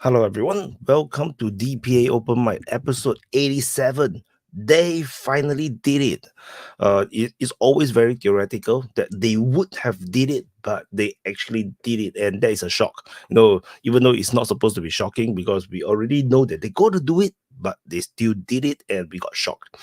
Hello everyone, welcome to DPA Open Mic episode 87. They finally did it. It's always very theoretical that they would have did it, but they actually did it, and that is a shock. Even though it's not supposed to be shocking because we already know that they're going to do it, but they still did it, and we got shocked.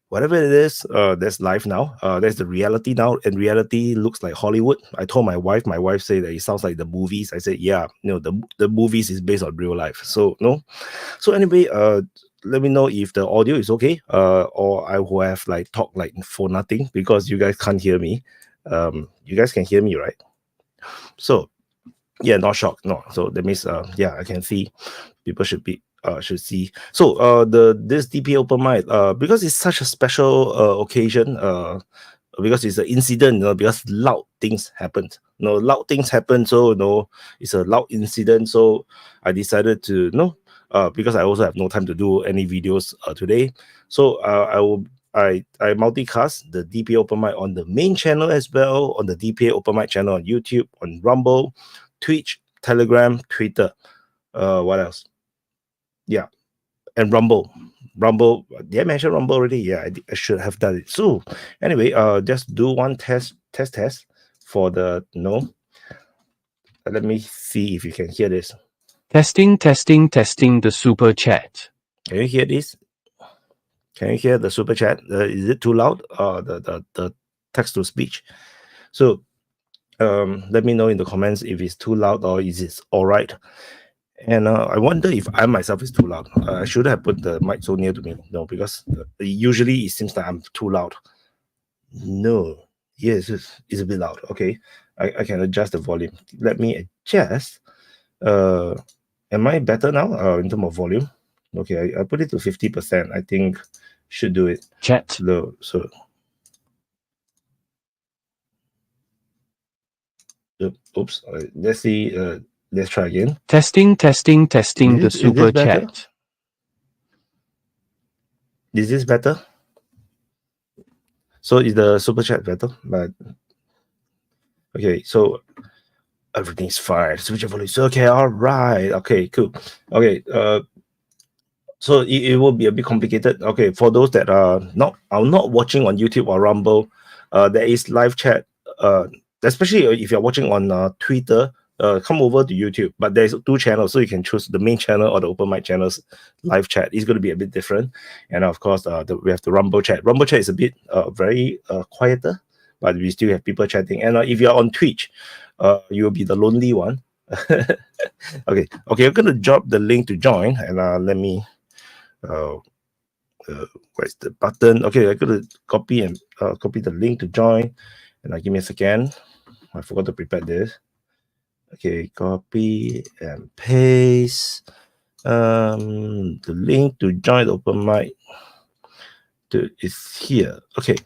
Whatever it is, that's life now. That's the reality now, and reality looks like Hollywood. I told my wife said that it sounds like the movies. I said, yeah, the movies is based on real life. So no. So anyway, let me know if the audio is okay, or I will have like talk like for nothing because you guys can't hear me. You guys can hear me, right? So yeah, not shocked. No, so that means yeah, I can see people should see. So this DPA Open Mic, because it's such a special occasion, because it's an incident, because loud things happened. Loud things happen, so it's a loud incident. So I decided to because I also have no time to do any videos today. So I multicast the DPA Open Mic on the main channel as well, on the DPA Open Mic channel on YouTube, on Rumble, Twitch, Telegram, Twitter. What else? Yeah, and Rumble. Did I mention Rumble already? Yeah, I should have done it. So anyway, just do one test for the let me see if you can hear this. Testing the super chat. Can you hear this? Can you hear the super chat? Is it too loud? The text to speech. So let me know in the comments if it's too loud or is it all right. And I wonder if I myself is too loud. I should have put the mic so near to me. No, because usually it seems that I'm too loud. No. Yes, it's a bit loud. Okay. I can adjust the volume. Let me adjust. Am I better now in terms of volume? Okay, I put it to 50%. I think should do it. Chat. Low. So oops. Let's see. Let's try again. Testing the super chat. Is this better? So is the super chat better? But okay, so everything's fine. Switch of volume. Okay, all right. Okay, cool. Okay, so it will be a bit complicated. Okay, for those that are not watching on YouTube or Rumble, there is live chat. Especially if you're watching on Twitter, come over to YouTube. But there's two channels, so you can choose the main channel or the Open Mic channel's live chat. It's going to be a bit different. And of course, we have the Rumble chat. Rumble chat is a bit very quieter, but we still have people chatting. And if you're on Twitch, you will be the lonely one. Okay, I'm going to drop the link to join, and let me. Where's the button? Okay, I'm going to copy the link to join, and give me a second. I forgot to prepare this. Okay, copy and paste the link to join the Open Mic is here. Okay,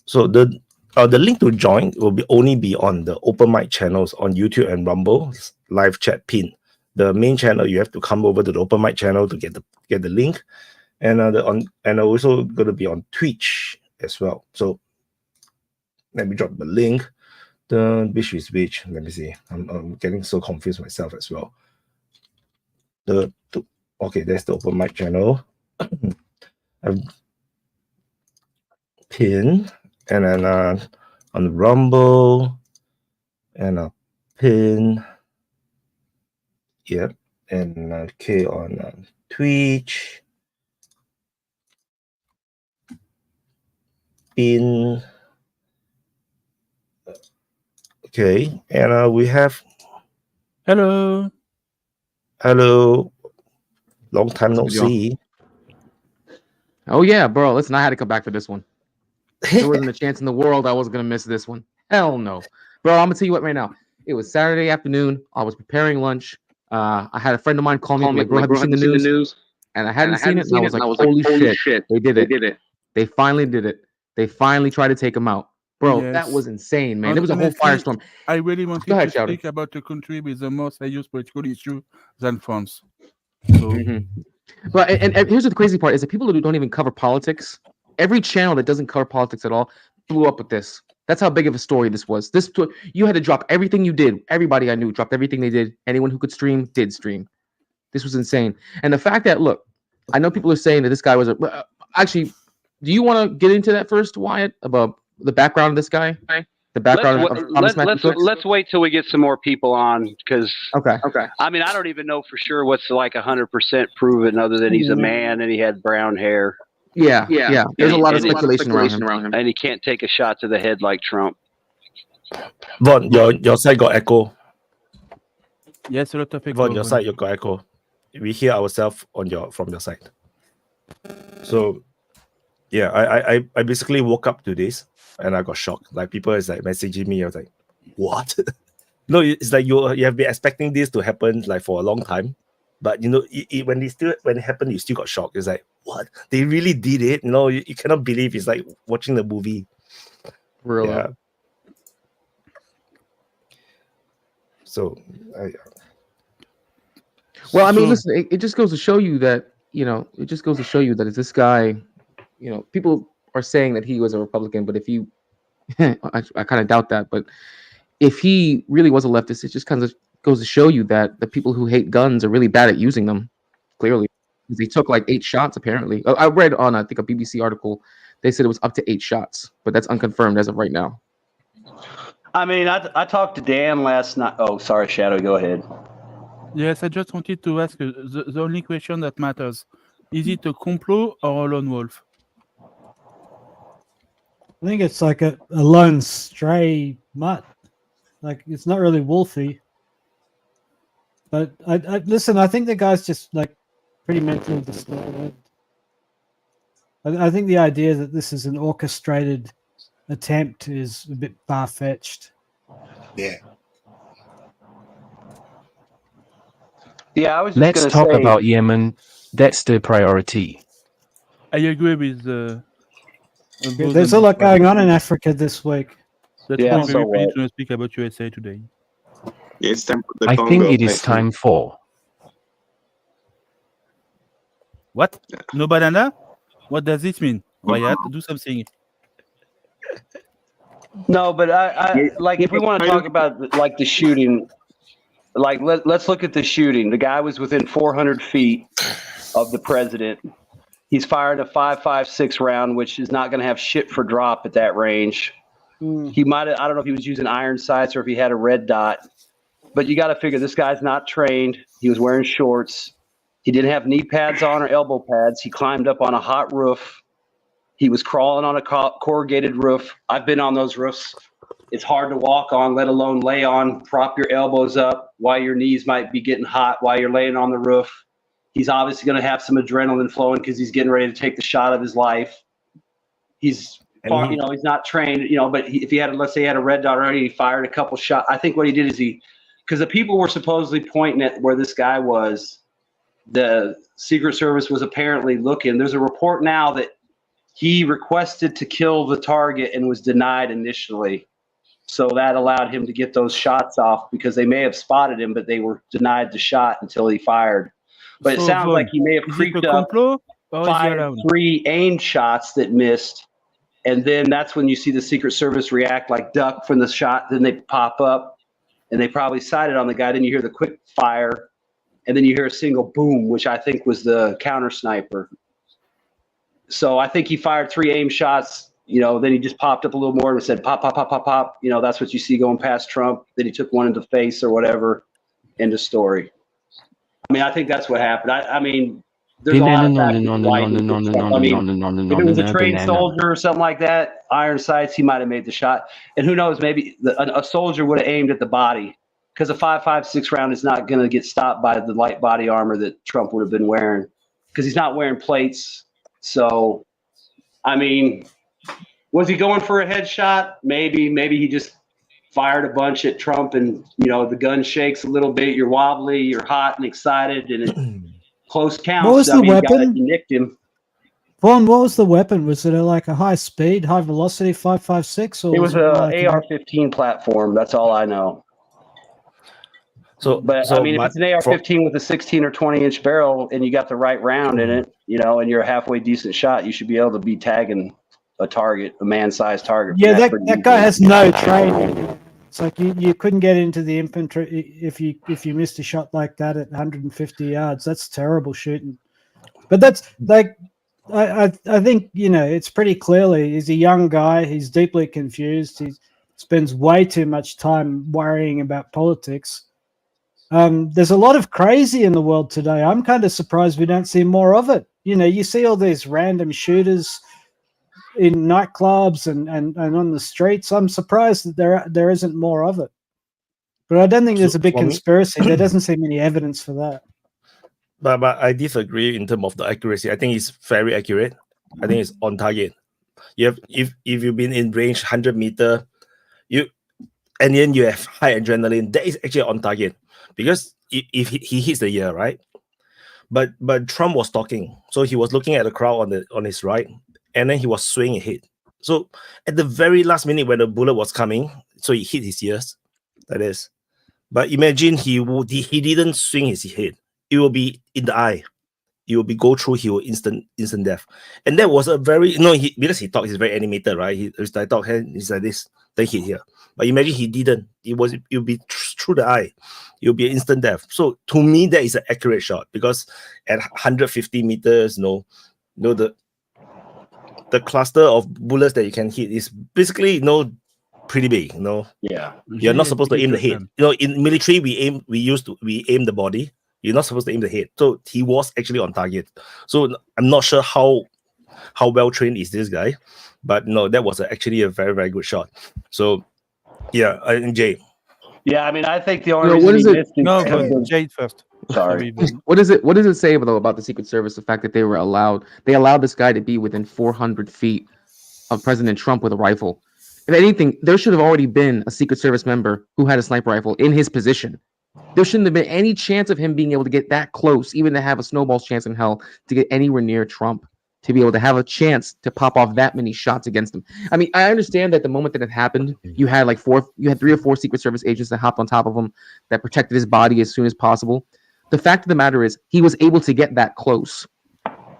so the link to join will only be on the Open Mic channels on YouTube and Rumble live chat pin. The main channel, you have to come over to the Open Mic channel to get the link, and also going to be on Twitch as well. So let me drop the link. Which is which? Let me see. I'm getting so confused myself as well. Okay, there's the Open Mic channel. Pin, and then on Rumble, and a pin. Yep, and okay on Twitch. Pin. Okay, and we have. Hello. Long time no see. Oh yeah, bro. Listen, I had to come back for this one. There wasn't a chance in the world I was gonna miss this one. Hell no, bro. I'm gonna tell you what right now. It was Saturday afternoon. I was preparing lunch. I had a friend of mine call me. Like, bro, have you seen the news? And I hadn't seen it. And I was like, holy shit, they did it. They finally did it. They finally tried to take him out. Bro, yes. That was insane, man. There was a whole firestorm. I really wanted to speak about a country with the most serious political issue than France. So. But and here's the crazy part is that people who don't even cover politics, every channel that doesn't cover politics at all blew up with this. That's how big of a story this was. You had to drop everything you did. Everybody I knew dropped everything they did. Anyone who could stream did stream. This was insane. And the fact that, look, I know people are saying that this guy was actually, do you want to get into that first, Wyatt, about the background of this guy? The background let's wait till we get some more people on, because okay. I mean, I don't even know for sure what's like 100% proven other than he's a man and he had brown hair. Yeah. There's a lot of speculation around him. And he can't take a shot to the head like Trump. Vaughn, your side got echo. Yes, a lot of echo. Vaughn, your side you got echo. We hear ourselves from your side. So yeah, I basically woke up to this. and I got shocked. Like people is like messaging me. I was like, what? No, it's like you have been expecting this to happen like for a long time, but you know when it happened, you still got shocked. It's like, what? They really did it? You know, you cannot believe. It's like watching the movie. Really? Yeah. So, well, I mean, listen, it just goes to show you that, you know, is this guy, you know, people are saying that he was a Republican, but if you, I kind of doubt that, but if he really was a leftist, it just kind of goes to show you that the people who hate guns are really bad at using them, clearly. He took like 8 shots, apparently. I read on, I think, a BBC article, they said it was up to 8 shots, but that's unconfirmed as of right now. I mean, I talked to Dan last night. Oh, sorry, Shadow, go ahead. Yes, I just wanted to ask you, the only question that matters, is it a complot or a lone wolf? I think it's like a lone stray mutt. Like, it's not really wolfy. But I listen, I think the guy's just like pretty mentally disturbed. I think the idea that this is an orchestrated attempt is a bit far-fetched. yeah. Yeah, I was just Let's gonna talk say, about Yemen. That's the priority. I agree with There's a lot going on in Africa this week. That's Yeah, why so I'm very what? pleased to speak about USA today. Yeah, it's time for the I think Congo it is election. time for What? No banana? What does this mean? Wyatt, do something. No, but I like if we want to talk about like the shooting, like let's look at the shooting. The guy was within 400 feet of the president. He's fired a 5.56 round, which is not going to have shit for drop at that range. He might have, I don't know if he was using iron sights or if he had a red dot, but you got to figure this guy's not trained. He was wearing shorts. He didn't have knee pads on or elbow pads. He climbed up on a hot roof. He was crawling on a corrugated roof. I've been on those roofs. It's hard to walk on, let alone lay on. Prop your elbows up while your knees might be getting hot while you're laying on the roof. He's obviously going to have some adrenaline flowing because he's getting ready to take the shot of his life. He's far, you know, he's not trained, you know, but if he had, let's say he had a red dot already, he fired a couple shots. I think what he did is because the people were supposedly pointing at where this guy was, the Secret Service was apparently looking. There's a report now that he requested to kill the target and was denied initially. So that allowed him to get those shots off because they may have spotted him, but they were denied the shot until he fired. But it sounds like he may have creeped up, fired 3 aimed shots that missed. And then that's when you see the Secret Service react, like duck from the shot. Then they pop up and they probably sighted on the guy. Then you hear the quick fire and then you hear a single boom, which I think was the counter sniper. So I think he fired 3 aim shots, you know, then he just popped up a little more and said, pop, pop, pop, pop, pop. You know, that's what you see going past Trump. Then he took one in the face or whatever. End of story. I mean, I think that's what happened. I mean, there's a lot of factors. I mean, if it was a trained soldier or something like that, iron sights, he might have made the shot. And who knows, maybe a soldier would have aimed at the body because a 5.56 round is not going to get stopped by the light body armor that Trump would have been wearing because he's not wearing plates. So, I mean, was he going for a headshot? Maybe he just fired a bunch at Trump and, you know, the gun shakes a little bit. You're wobbly, you're hot and excited, and it close counts. What was the weapon? You nicked him. Vaughn, what was the weapon? Was it like a high speed, high velocity 5.56? Or It was a an AR-15 platform. That's all I know. But I mean, if it's an AR-15 with a 16 or 20-inch barrel and you got the right round in it, you know, and you're a halfway decent shot, you should be able to be tagging a target, a man-sized target. Yeah, that guy has no training. It's like you couldn't get into the infantry if you missed a shot like that at 150 yards. That's terrible shooting. But that's like I think, you know, it's pretty clearly he's a young guy. He's deeply confused. He spends way too much time worrying about politics. There's a lot of crazy in the world today. I'm kind of surprised we don't see more of it. You know, you see all these random shooters in nightclubs and on the streets. I'm surprised that there isn't more of it. But I don't think there's a big conspiracy. There doesn't seem any evidence for that. But I disagree in terms of the accuracy. I think it's very accurate. I think it's on target. You have if you've been in range 100-meter, and then you have high adrenaline. That is actually on target because if he hits the ear, right? But Trump was talking, so he was looking at the crowd on his right, and then he was swaying ahead. So at the very last minute when the bullet was coming, so he hit his ears. That is. But imagine he didn't swing his head. It will be in the eye. It will be go through. He will instant death. And that was a very because he talks, he's very animated, right? His talk hand is like this. Then hit here. But imagine he didn't. It will be through the eye. It will be instant death. So to me, that is an accurate shot because at 150 meters, the cluster of bullets that you can hit is basically pretty big. Yeah, you're not supposed to aim the head. In military, we aim the body. You're not supposed to aim the head. So he was actually on target. So I'm not sure how well trained is this guy, but no, that was actually a very, very good shot. So yeah, Jay. Yeah, I mean, I think the only reason he missed No, Jade first. Sorry. What does it say though about the Secret Service? The fact that they allowed this guy to be within 400 feet of President Trump with a rifle. If anything, there should have already been a Secret Service member who had a sniper rifle in his position. There shouldn't have been any chance of him being able to get that close, even to have a snowball's chance in hell to get anywhere near Trump, to be able to have a chance to pop off that many shots against him. I mean, I understand that the moment that it happened, you had 3 or 4 Secret Service agents that hopped on top of him that protected his body as soon as possible. The fact of the matter is, he was able to get that close.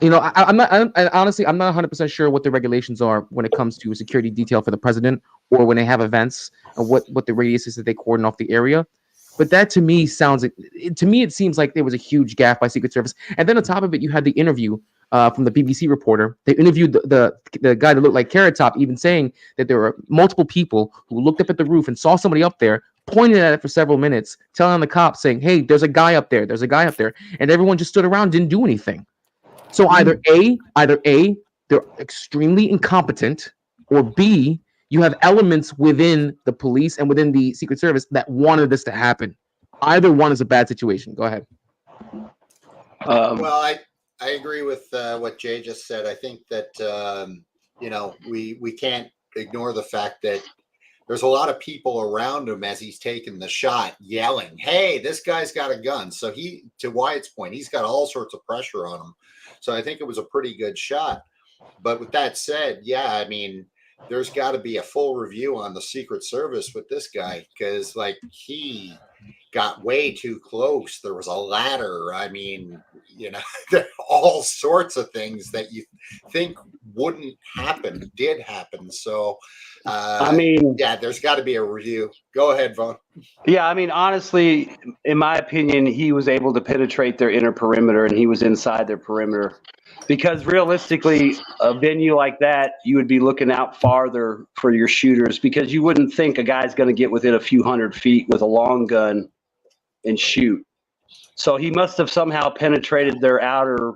Honestly, I'm not 100% sure what the regulations are when it comes to security detail for the president or when they have events or what the radius is that they cordon off the area. But that to me it seems like there was a huge gaffe by Secret Service. And then on top of it, you had the interview from the BBC reporter. They interviewed the guy that looked like Carrot Top, even saying that there were multiple people who looked up at the roof and saw somebody up there, pointed at it for several minutes, telling the cops, saying, "Hey, there's a guy up there. There's a guy up there." And everyone just stood around, didn't do anything. So either A, they're extremely incompetent, or B, you have elements within the police and within the Secret Service that wanted this to happen. Either one is a bad situation. Go ahead. Well, I agree with what Jay just said. I think that we can't ignore the fact that there's a lot of people around him as he's taking the shot, yelling, "Hey, this guy's got a gun!" So to Wyatt's point, he's got all sorts of pressure on him. So I think it was a pretty good shot. But with that said, yeah, I mean, there's got to be a full review on the Secret Service with this guy because, he got way too close. There was a ladder. I mean, all sorts of things that you think wouldn't happen did happen. So, there's got to be a review. Go ahead, Vaughn. Yeah, I mean, honestly, in my opinion, he was able to penetrate their inner perimeter and he was inside their perimeter. Because realistically, a venue like that, you would be looking out farther for your shooters because you wouldn't think a guy's going to get within a few hundred feet with a long gun and shoot. So he must have somehow penetrated their outer,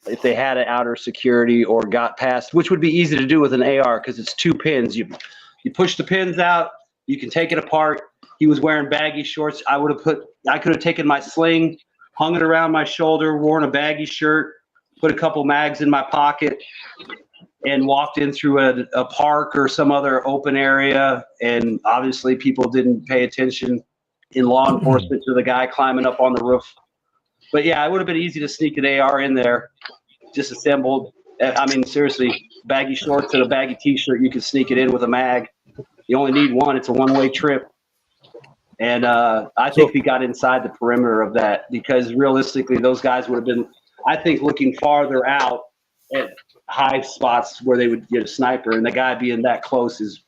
if they had an outer security, or got past, which would be easy to do with an AR because it's 2 pins. You push the pins out, you can take it apart. He was wearing baggy shorts. I could have taken my sling, hung it around my shoulder, worn a baggy shirt, put a couple mags in my pocket, and walked in through a park or some other open area. And obviously people didn't pay attention in law enforcement to the guy climbing up on the roof. But yeah, it would have been easy to sneak an AR in there, disassembled. I mean, seriously, baggy shorts and a baggy t-shirt, you could sneak it in with a mag. You only need one. It's a one-way trip. And I think we got inside the perimeter of that because realistically, those guys would have been, I think, looking farther out at high spots where they would get a sniper, and the guy being that close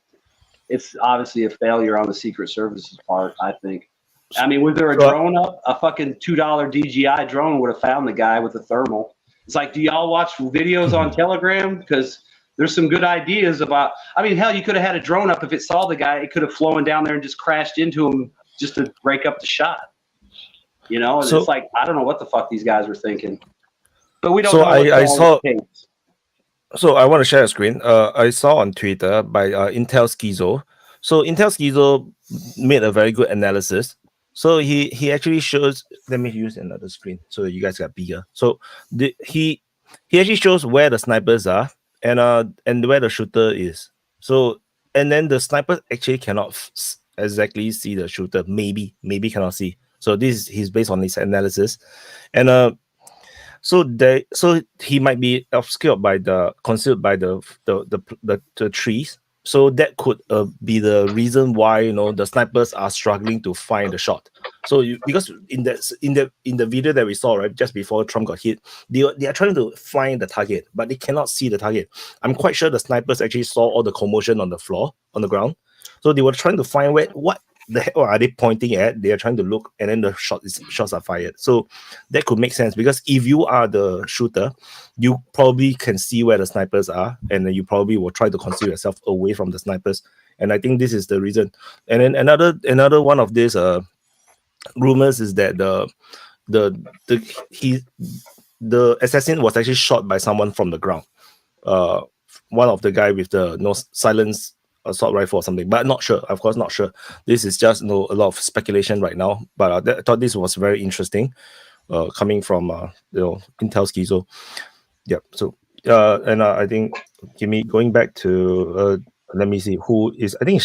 it's obviously a failure on the Secret Service's part, I think. I mean, was there a drone up? A fucking $2 DJI drone would have found the guy with a thermal. It's like, do y'all watch videos on Telegram? Because there's some good ideas about, I mean, hell, you could have had a drone up. If it saw the guy, it could have flown down there and just crashed into him just to break up the shot. And it's like, I don't know what the fuck these guys were thinking. But we don't know. So I want to share a screen. I saw on Twitter by Intel Schizo. So Intel Schizo made a very good analysis. So he actually shows. Let me use another screen so that you guys get bigger. So he actually shows where the snipers are, and where the shooter is. So and then the sniper actually cannot exactly see the shooter. Maybe cannot see. So he's based on his analysis, and so he might be obscured by concealed by the trees. So that could be the reason why the snipers are struggling to find the shot. So because in the video that we saw right just before Trump got hit, they are trying to find the target, but they cannot see the target. I'm quite sure the snipers actually saw all the commotion on the ground, so they were trying to find what the hell are they pointing at. They are trying to look, and then the shots are fired. So that could make sense, because if you are the shooter, you probably can see where the snipers are, and then you probably will try to conceal yourself away from the snipers. And I think this is the reason. And then another one of these rumors is that the assassin was actually shot by someone from the ground. One of the guy with the silence assault rifle or something, but not sure. Of course, not sure. This is just a lot of speculation right now. But I thought this was very interesting, coming from Intel Schizo. Yeah. So and I think going back to let me see who is. I think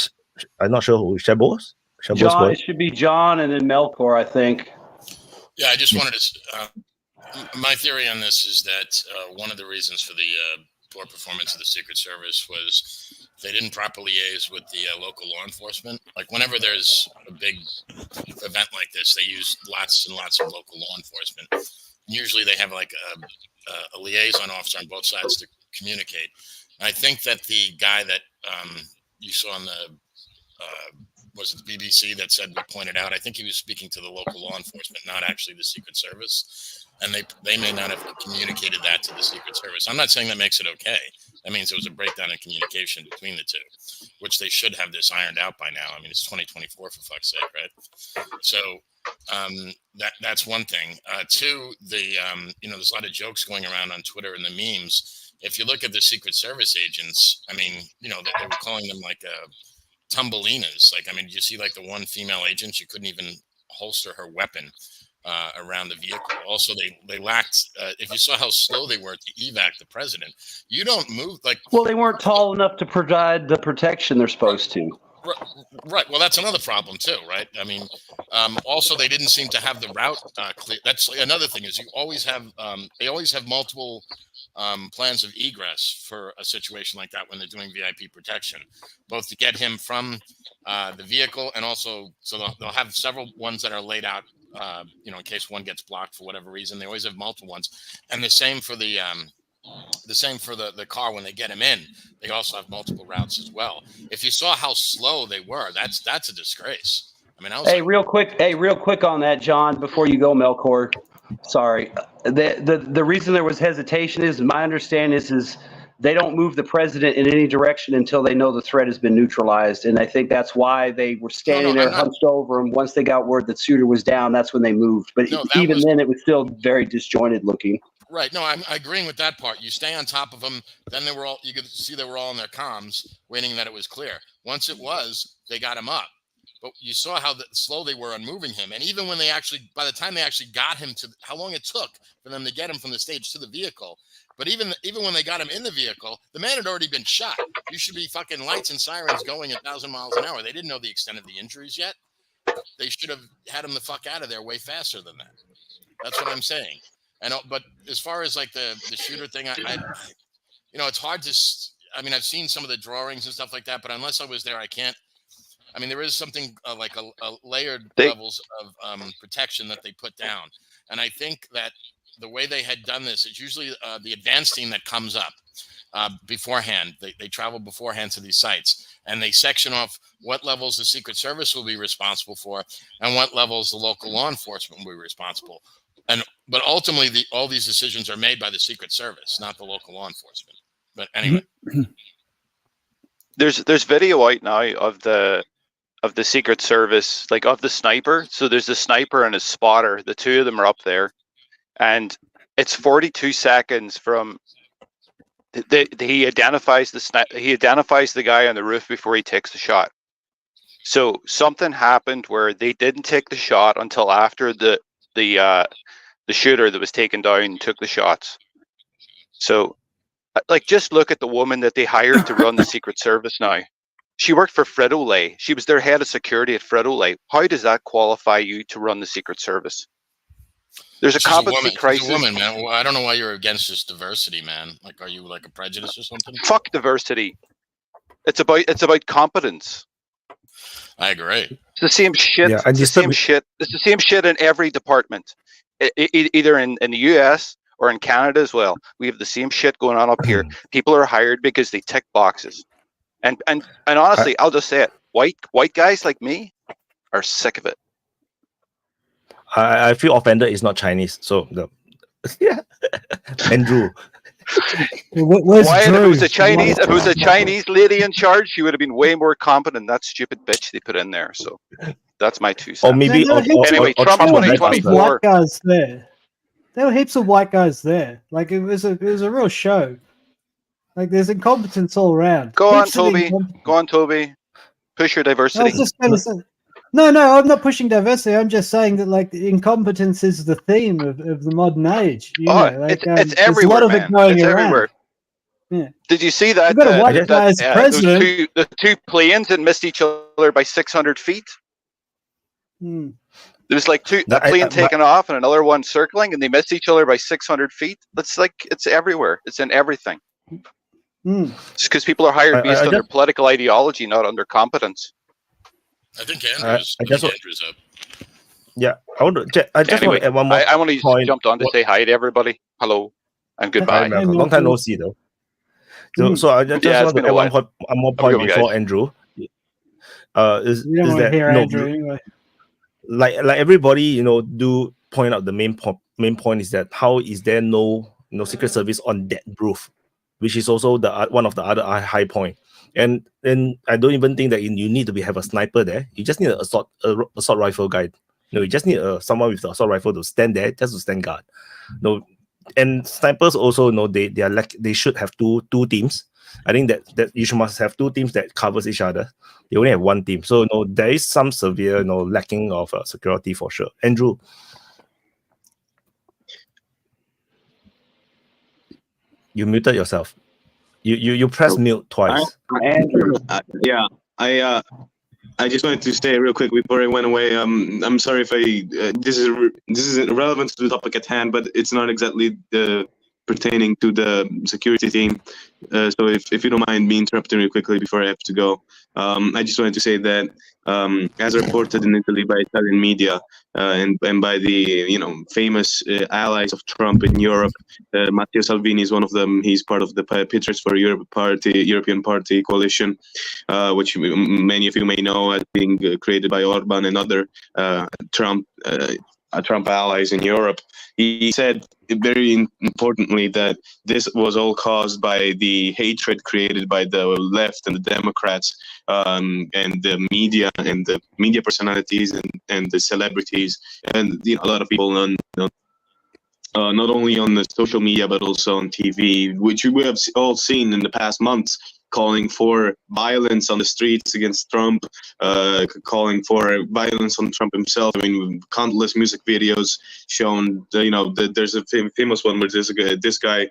I'm not sure who Shabos. John. It should be John and then Melkor, I think. Yeah, I just wanted to. My theory on this is that one of the reasons for the poor performance of the Secret Service was they didn't properly liaise with the local law enforcement. Like whenever there's a big event like this, they use lots and lots of local law enforcement. Usually they have like a liaison officer on both sides to communicate. And I think that the guy that you saw on the was it the BBC that said we pointed out, I think he was speaking to the local law enforcement, not actually the Secret Service. And they may not have communicated that to the Secret Service. I'm not saying that makes it okay. That means there was a breakdown in communication between the two, which they should have this ironed out by now. I mean, it's 2024 for fuck's sake, right? So that's one thing. Two, there's a lot of jokes going around on Twitter and the memes. If you look at the Secret Service agents, I mean, they were calling them like tumbelinas. Like, I mean, did you see like the one female agent? She couldn't even holster her weapon around the vehicle. Also, they lacked. If you saw how slow they were to evac the president, you don't move like. Well, they weren't tall enough to provide the protection they're supposed to. Right. Well, that's another problem too, right? I mean, also they didn't seem to have the route clear. That's another thing is you always have. They always have multiple plans of egress for a situation like that when they're doing VIP protection, both to get him from the vehicle and also so they'll have several ones that are laid out. In case one gets blocked for whatever reason, they always have multiple ones, and the same for the car when they get him in. They also have multiple routes as well. If you saw how slow they were, that's a disgrace. I mean, real quick on that, John, before you go, Melkor. Sorry, the reason there was hesitation is my understanding is they don't move the president in any direction until they know the threat has been neutralized. And I think that's why they were standing there hunched over. And once they got word that Suter was down, that's when they moved. But even then, it was still very disjointed looking. Right. No, I'm agreeing with that part. You stay on top of them. Then you could see they were all in their comms waiting that it was clear. Once it was, they got him up. But you saw how slow they were on moving him. And even when by the time they actually got him to how long it took for them to get him from the stage to the vehicle. But even when they got him in the vehicle, the man had already been shot. You should be fucking lights and sirens going 1,000 miles an hour. They didn't know the extent of the injuries yet. They should have had him the fuck out of there way faster than that. That's what I'm saying. But as far as like the shooter thing, it's hard to. I mean, I've seen some of the drawings and stuff like that, but unless I was there, I can't. I mean, there is something like a layered levels of protection that they put down, and I think that the way they had done this, it's usually the advance team that comes up beforehand. They travel beforehand to these sites, and they section off what levels the Secret Service will be responsible for, and what levels the local law enforcement will be responsible. But ultimately, all these decisions are made by the Secret Service, not the local law enforcement. But anyway, there's video out now of the Secret Service, like of the sniper. So there's a sniper and a spotter. The two of them are up there, and it's 42 seconds from he identifies the guy on the roof before he takes the shot. So something happened where they didn't take the shot until after the shooter that was taken down took the shots. So Like, just look at the woman that they hired to run the Secret Service now. She worked for Frito-Lay. She was their head of security at Frito-Lay. How does that qualify you to run the Secret Service? There's a competency crisis. She's a woman, man. Well, I don't know why you're against this diversity, man. Like, are you like a prejudice or something? Fuck diversity. It's about competence. I agree. It's the same shit. Yeah, it's the same shit. It's the same shit in every department, either in the US or in Canada as well. We have the same shit going on up here. People are hired because they tick boxes, and honestly, I'll just say it: white guys like me are sick of it. I feel offended. It's not Chinese, so yeah, Andrew. Why? If it was a Chinese lady in charge, she would have been way more competent than that stupid bitch they put in there. So that's my 2 cents. Or maybe anyway, Trump 2024. White guys there. There were heaps of white guys there. Like it was a real show. Like there's incompetence all around. Go on, Toby. Go on, Toby. Push your diversity. I was just going to say. No, I'm not pushing diversity. I'm just saying that like incompetence is the theme of the modern age. You know, like, it's everywhere, man. It's everywhere. Yeah. Did you see that? We've got a white guy as president. The two planes that missed each other by 600 feet. Hmm. There was like a plane taking off and another one circling, and they missed each other by 600 feet. It's everywhere. It's in everything. It's because people are hired based on their political ideology, not on their competence. I think Andrew's up. Yeah, I just want to add one more. I only jumped on to say hi to everybody. Hello and goodbye. Long time no see though. So I just want to add one more point before Andrew. Is that Andrew, anyway. Like everybody do point out the main point is that how is there no Secret Service on that roof, which is also one of the other high point. And then I don't even think that you need to have a sniper there. You just need an assault rifle guy. You just need someone with the assault rifle to stand there just to stand guard. And snipers also they should have two teams. I think that you must have two teams that covers each other. They only have one team, so there is some severe lacking of security for sure. Andrew, you muted yourself. You press mute twice. Andrew. I just wanted to say real quick before I went away. I'm sorry if this is irrelevant to the topic at hand, but it's not exactly pertaining to the security theme. So if you don't mind me interrupting real quickly before I have to go, I just wanted to say that as reported in Italy by Italian media and by the famous allies of Trump in Europe, Matteo Salvini is one of them. He's part of the Patriots for Europe European Party coalition, which many of you may know as being created by Orban and other Trump allies in Europe. He said very importantly that this was all caused by the hatred created by the left and the Democrats and the media personalities and the celebrities and a lot of people not only on the social media but also on TV, which we have all seen in the past months, calling for violence on the streets against Trump, calling for violence on Trump himself. I mean, countless music videos shown. There's a famous one where there's this guy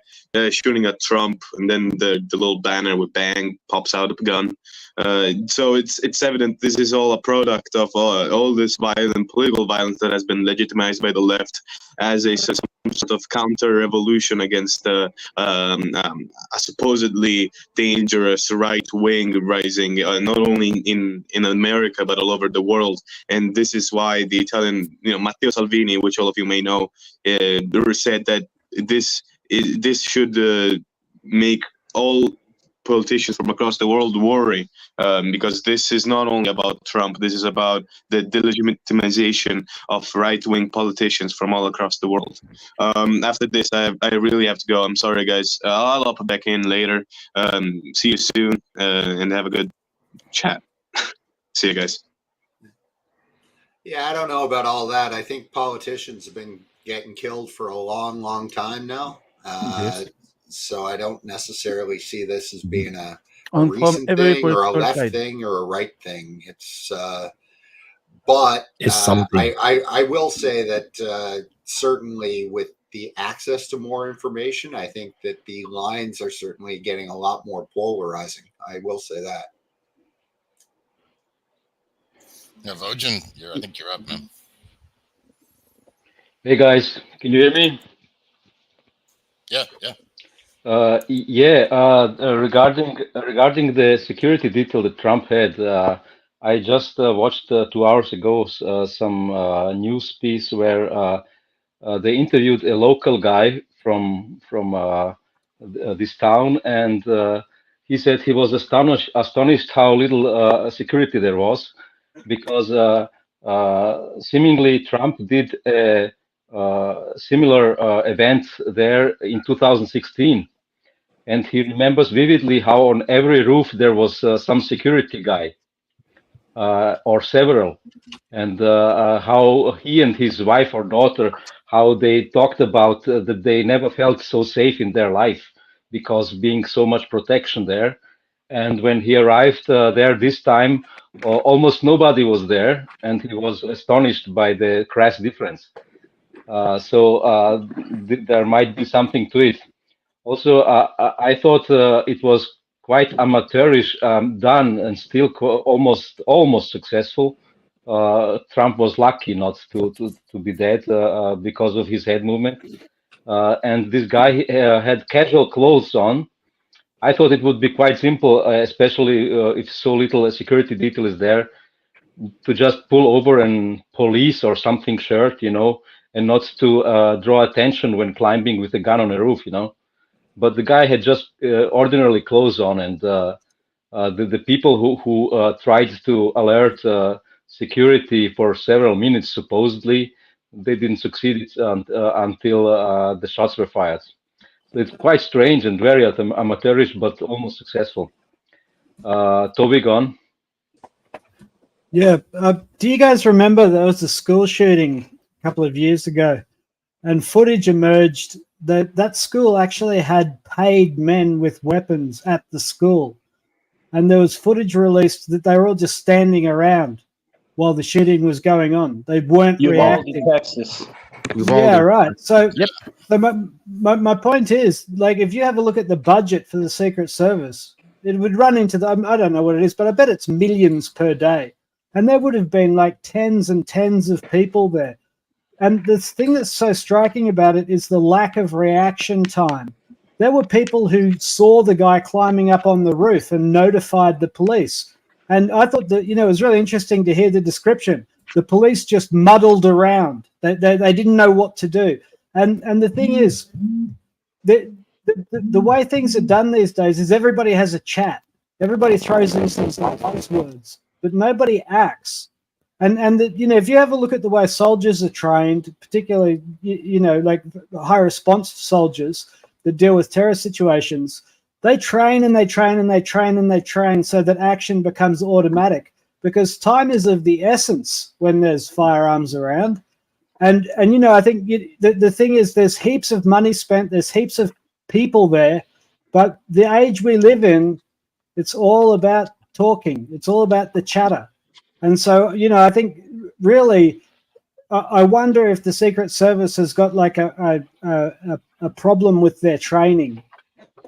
shooting at Trump, and then the little banner with "bang" pops out of a gun. So it's evident this is all a product of all this political violence that has been legitimized by the left as some sort of counter-revolution against a supposedly dangerous right-wing rising, not only in America but all over the world. And this is why the Italian, Matteo Salvini, which all of you may know, said that this should make all politicians from across the world worry, because this is not only about Trump, this is about the delegitimization of right-wing politicians from all across the world. After this, I really have to go. I'm sorry, guys. I'll hop back in later. See you soon, and have a good chat. See you guys. Yeah, I don't know about all that. I think politicians have been getting killed for a long, long time now. So I don't necessarily see this as being a recent thing or a left thing or a right thing. It's but it's something. I will say that certainly with the access to more information, I think that the lines are certainly getting a lot more polarizing. I will say that. Yeah, Vojan, I think you're up, man. Hey guys, can you hear me? Yeah, yeah. Regarding the security detail that Trump had, I just watched 2 hours ago some news piece where they interviewed a local guy from this town, and he said he was astonished how little security there was, because seemingly Trump did a similar event there in 2016, and he remembers vividly how on every roof there was some security guy or several, and how he and his wife or daughter, how they talked about that they never felt so safe in their life because being so much protection there. And when he arrived there this time, almost nobody was there, and he was astonished by the crass difference. There might be something to it. Also, I thought it was quite amateurish done, and still almost successful. Trump was lucky not to be dead because of his head movement. And this guy had casual clothes on. I thought it would be quite simple, especially if so little security detail is there, to just pull over and police or something shirt, and not to draw attention when climbing with a gun on a roof, But the guy had just ordinary clothes on, and the people who tried to alert security for several minutes, supposedly, they didn't succeed until the shots were fired. So it's quite strange and very amateurish, but almost successful. Toby, gone. Yeah. Do you guys remember there was a school shooting a couple of years ago, and footage emerged that school actually had paid men with weapons at the school, and there was footage released that they were all just standing around while the shooting was going on. They weren't reacting. Texas. Yeah, right. So, so my point is, like, if you have a look at the budget for the Secret Service, it would run into I don't know what it is, but I bet it's millions per day. And there would have been like tens and tens of people there. And the thing that's so striking about it is the lack of reaction time. There were people who saw the guy climbing up on the roof and notified the police. And I thought that, it was really interesting to hear the description. The police just muddled around. They didn't know what to do. And the thing is, the way things are done these days is everybody has a chat. Everybody throws in some words, but nobody acts. And if you have a look at the way soldiers are trained, particularly, like high response soldiers that deal with terror situations, they train and they train and they train and they train so that action becomes automatic, because time is of the essence when there's firearms around. And I think the thing is, there's heaps of money spent, there's heaps of people there, but the age we live in, it's all about talking. It's all about the chatter. And so, I think really, I wonder if the Secret Service has got like a problem with their training.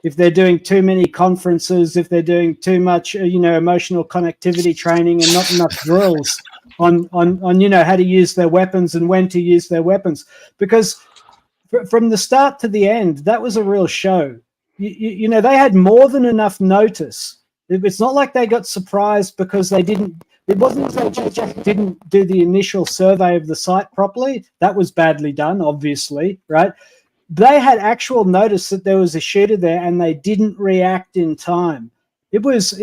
If they're doing too many conferences, if they're doing too much, emotional connectivity training and not enough drills on how to use their weapons and when to use their weapons. Because from the start to the end, that was a real show. They had more than enough notice. It's not like they got surprised because they didn't. It wasn't as though Jack didn't do the initial survey of the site properly. That was badly done, obviously, right? They had actual notice that there was a shooter there, and they didn't react in time. It was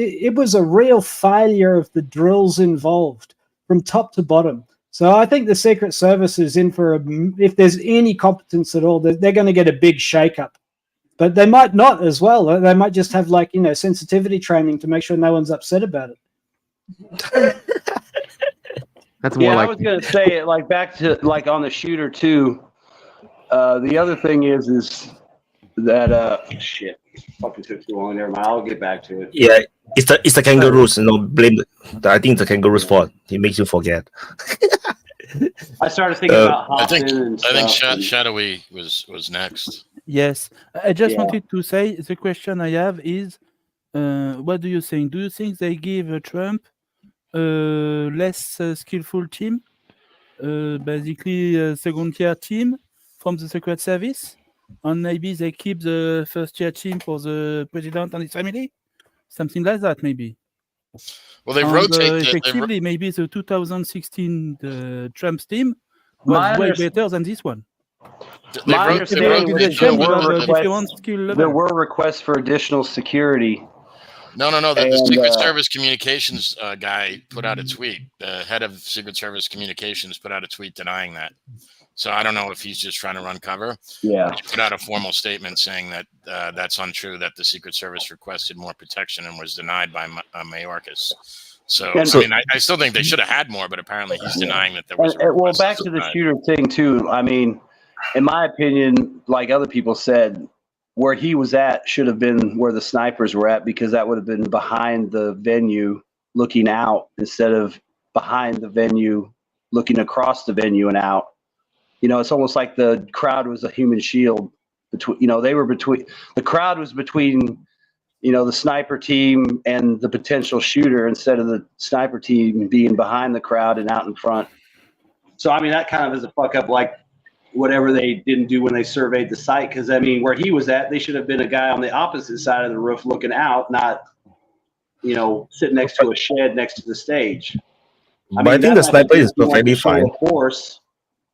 a real failure of the drills involved from top to bottom. So I think the Secret Service is in for if there's any competence at all, they're going to get a big shakeup. But they might not as well. They might just have sensitivity training to make sure no one's upset about it. That's more I was going to say, back to on the shooter too. The other thing is that shit. Fucking took too long there, man. I'll get back to it. Yeah, it's the kangaroos. Blame. I think it's the kangaroos' fault. It makes you forget. I started thinking about I Hoffman think and I think stuff. Shadowy was next. Yes, I just Yeah. wanted to say the question I have is, what do you think? Do you think they give Trump a less skillful team, basically a second-tier team from the Secret Service, and maybe they keep the first-tier team for the president and his family, something like that, maybe? Well, they And rotate. effectively, maybe the 2016 Trump's team My was way unders- better than this one. They My wrote, they understanding wrote, is Organization there will were have a requests- different skill level. There were requests for additional security. No. The And, Secret Service communications guy put out a tweet. The head of Secret Service communications put out a tweet denying that. So I don't know if he's just trying to run cover. Yeah. He put out a formal statement saying that that's untrue, that the Secret Service requested more protection and was denied by Mayorkas. So, And- I mean, I still think they should have had more, but apparently he's denying that there was a Well, request. back to the shooter thing too. I mean, in my opinion, like other people said, where he was at should have been where the snipers were at, because that would have been behind the venue looking out instead of behind the venue looking across the venue and out. You know, it's almost like the crowd was a human shield between, the crowd was between, the sniper team and the potential shooter, instead of the sniper team being behind the crowd and out in front. So, I mean, that kind of is a fuck up, like whatever they didn't do when they surveyed the site. Because, I mean, where he was at, they should have been a guy on the opposite side of the roof looking out, not, sitting next to a shed next to the stage. But I think the sniper is perfectly fine. Force,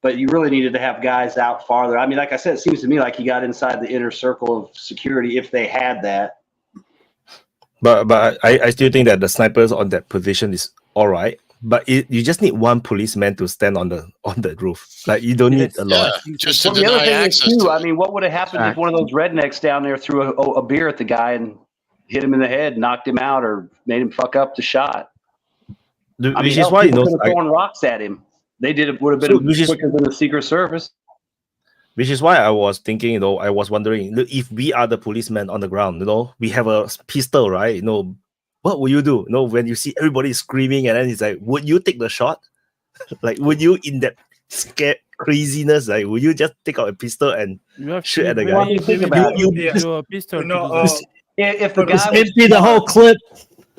but you really needed to have guys out farther. I mean, like I said, it seems to me like he got inside the inner circle of security if they had that. But I still think that the snipers on that position is all right. But you just need one policeman to stand on the roof. Like, you don't need a lot. Yeah, just to Well, the other deny thing is access too, to I it. mean, what would have happened if one of those rednecks down there threw a beer at the guy and hit him in the head, knocked him out, or made him fuck up the shot? Which is why, people could have thrown rocks at him. They did it, would have been quicker than the Secret Service. Which is why I was thinking, I was wondering, look, if we are the policemen on the ground, we have a pistol, right? What will you do? When you see everybody screaming, and then it's like, would you take the shot? Like, would you, in that scared craziness, like, would you just take out a pistol and shoot at the guy? Think about it. If the guy was empty the whole clip.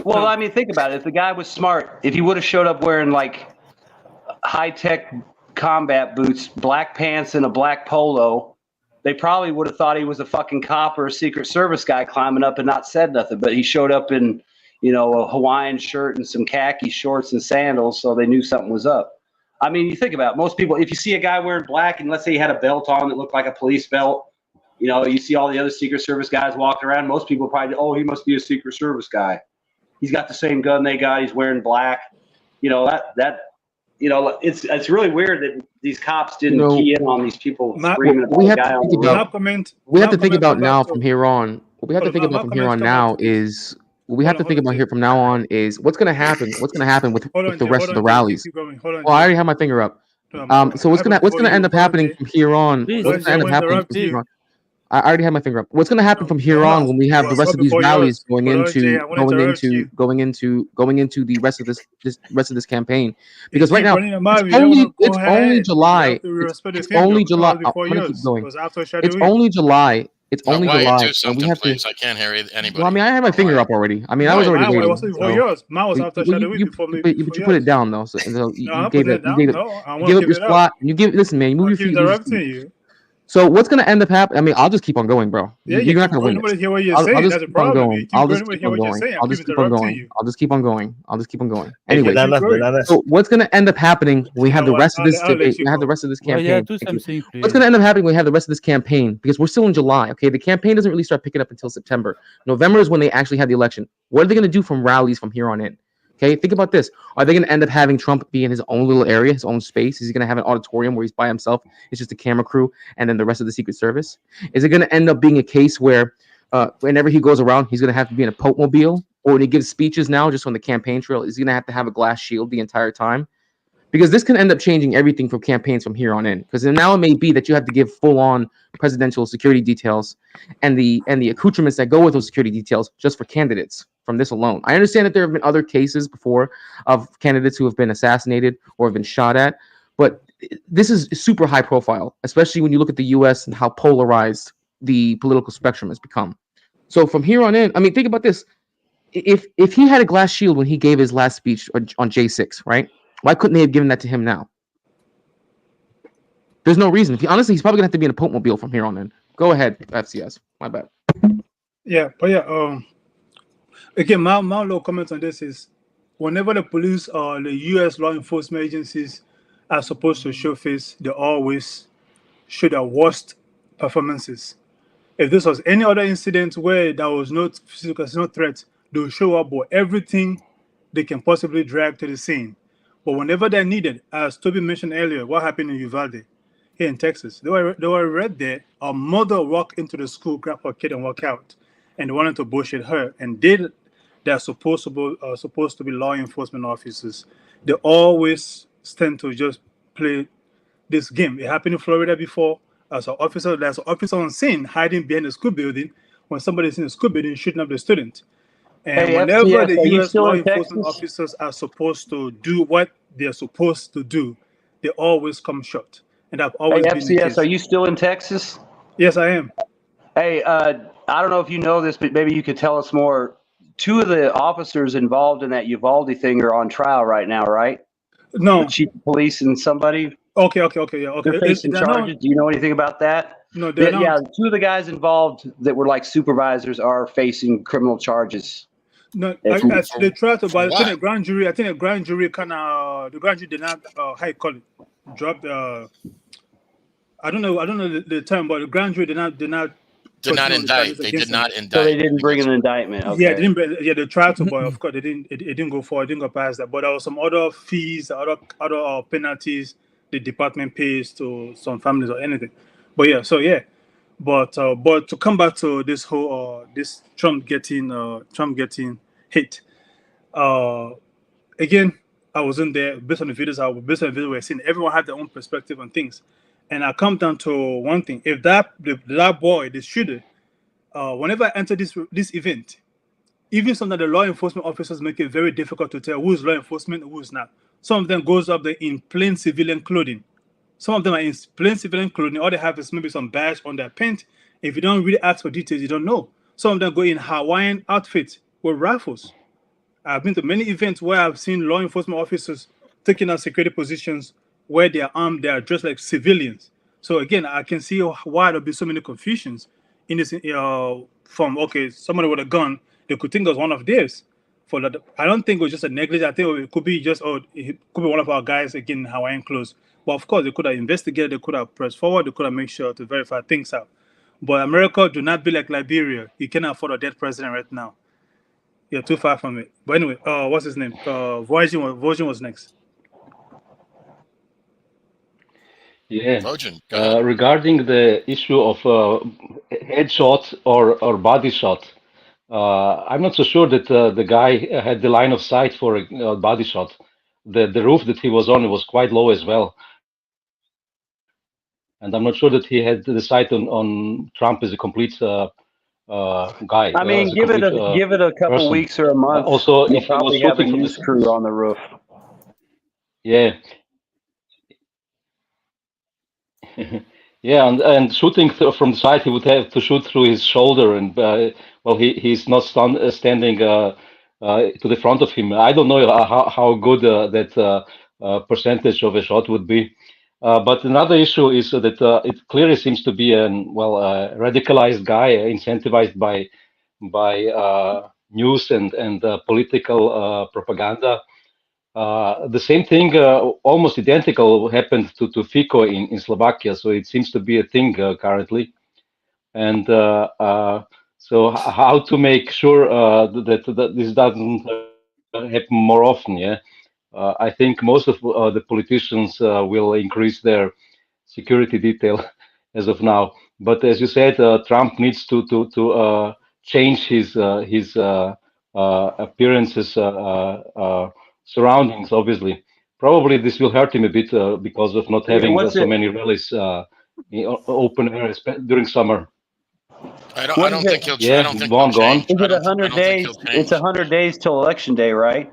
Well, I mean, think about it. If the guy was smart, if he would have showed up wearing like high-tech combat boots, black pants, and a black polo, they probably would have thought he was a fucking cop or a Secret Service guy climbing up and not said nothing. But he showed up in, a Hawaiian shirt and some khaki shorts and sandals, so they knew something was up. I mean, you think about it, most people, if you see a guy wearing black and let's say he had a belt on that looked like a police belt, you see all the other Secret Service guys walking around, most people probably, he must be a Secret Service guy. He's got the same gun they got. He's wearing black. It's really weird that these cops didn't key in on these people screaming about the guy on the roof. We have to think about now from here on. What we have to think about from here on now is what we have to think about here from now on is what's going to happen. What's going to happen with the rest of the rallies? Well, I already have my finger up. So what's gonna end up happening from here on? What's gonna end up happening from here on? I already have my finger up. What's going to happen from here on when we have the rest of these rallies going into the rest of this campaign? Because right now it's only July. It's only July. I'm gonna keep going. It's only July. It's only July, and we have to. I can't hear anybody. Well, I mean, I had my finger up already. I mean, I was already waiting. But you put it down though. So you gave it. You gave up your spot. Listen, man. You move your feet. So what's gonna end up happening? I mean, I'll just keep on going, bro. You're not gonna win. I'll just keep on going. I'll just keep on going. I'll just keep on going. I'll just keep on going. I'll just keep on going. Anyway, so what's gonna end up happening? We have the rest of this debate. We have the rest of this campaign. What's gonna end up happening? We have the rest of this campaign because we're still in July. Okay, the campaign doesn't really start picking up until September. November is when they actually have the election. What are they gonna do from rallies from here on in? Okay, think about this. Are they going to end up having Trump be in his own little area, his own space? Is he going to have an auditorium where he's by himself? It's just a camera crew and then the rest of the Secret Service? Is it going to end up being a case where whenever he goes around, he's going to have to be in a Pope mobile? Or when he gives speeches now, just on the campaign trail, is he going to have a glass shield the entire time? Because this can end up changing everything from campaigns from here on in. Because now it may be that you have to give full-on presidential security details and the accoutrements that go with those security details just for candidates from this alone. I understand that there have been other cases before of candidates who have been assassinated or have been shot at, But this is super high profile, especially when you look at the U.S. and how polarized the political spectrum has become. So from here on in, I mean, think about this. If he had a glass shield when he gave his last speech on J6, right? Why couldn't they have given that to him now? There's no reason. Honestly, he's probably gonna have to be in a Pope mobile from here on in. Go ahead, FCS. My bad. Yeah, but yeah, again, my little comment on this is whenever the police or the US law enforcement agencies are supposed to show face, they always show their worst performances. If this was any other incident where there was no physical, no threat, they'll show up with everything they can possibly drag to the scene. But whenever they're needed, as Toby mentioned earlier, what happened in Uvalde here in Texas, they were right there. A mother walked into the school, grab her kid, and walk out, and they wanted to bullshit her. And they're supposed to be law enforcement officers. They always tend to just play this game. It happened in Florida before. There's an officer on scene hiding behind the school building when somebody's in the school building shooting up the student. And whenever FCS, the U.S. law Texas? enforcement officers are supposed to do what they're supposed to do, they always come short. And I've always been the case. FCS, are you still in Texas? Yes, I am. Hey, I don't know if you know this, but maybe you could tell us more. 2 of the officers involved in that Uvalde thing are on trial right now, right? No. The chief of police and somebody. Okay, yeah, okay. They're facing charges. Do you know anything about that? No, they're not. Yeah, 2 of the guys involved that were like supervisors are facing criminal charges. No, they tried to, but I think the grand jury kind of, the grand jury did not, how you call it, drop the, I don't know the term, but the grand jury did not indict. They did not indict. So they didn't bring an indictment. Okay. Yeah, they tried to, but of course it didn't go forward, it didn't go past that. But there was some other fees, other penalties the department pays to some families or anything. But yeah, so yeah. But to come back to this whole this Trump getting hit. Again, I wasn't there. Based on the videos we're seeing, everyone had their own perspective on things. And I come down to one thing: if that boy, the shooter, whenever I enter this event, even some of the law enforcement officers make it very difficult to tell who's law enforcement and who's not. Some of them goes up there in plain civilian clothing. Some of them are in plain civilian clothing. All they have is maybe some badge on their pant. If you don't really ask for details, you don't know. Some of them go in Hawaiian outfits with rifles. I've been to many events where I've seen law enforcement officers taking out security positions where they are armed, they are dressed like civilians. So again, I can see why there'll be so many confusions in this. From somebody with a gun, they could think it was one of theirs. For that, I don't think it was just a negligence. I think it could be just it could be one of our guys again in Hawaiian clothes. But of course, they could have investigated, they could have pressed forward, they could have made sure to verify things out. But America do not be like Liberia. You cannot afford a dead president right now. You're too far from it. But anyway, what's his name? Vojin was next. Yeah. Vojin, regarding the issue of headshot or body shot, I'm not so sure that the guy had the line of sight for a body shot. The roof that he was on was quite low as well. And I'm not sure that he had the sight on Trump as a complete guy. I mean, give it a couple person. weeks or a month. Also, you'll if he was probably have a shooting from news crew on the roof. Yeah. Yeah, and shooting from the side, he would have to shoot through his shoulder, and he's not standing to the front of him. I don't know how good that percentage of a shot would be. But another issue is that it clearly seems to be a radicalized guy, incentivized by news and political propaganda. The same thing, almost identical, happened to Fico in Slovakia. So it seems to be a thing currently. And so how to make sure that this doesn't happen more often? Yeah, I think most of the politicians will increase their security detail as of now. But as you said, Trump needs to change his appearances. Surroundings, obviously. Probably this will hurt him a bit because of not having so many rallies open air during summer. I don't think he'll. Yeah, I don't think gone. Is it 100 days? It's 100 days till election day, right?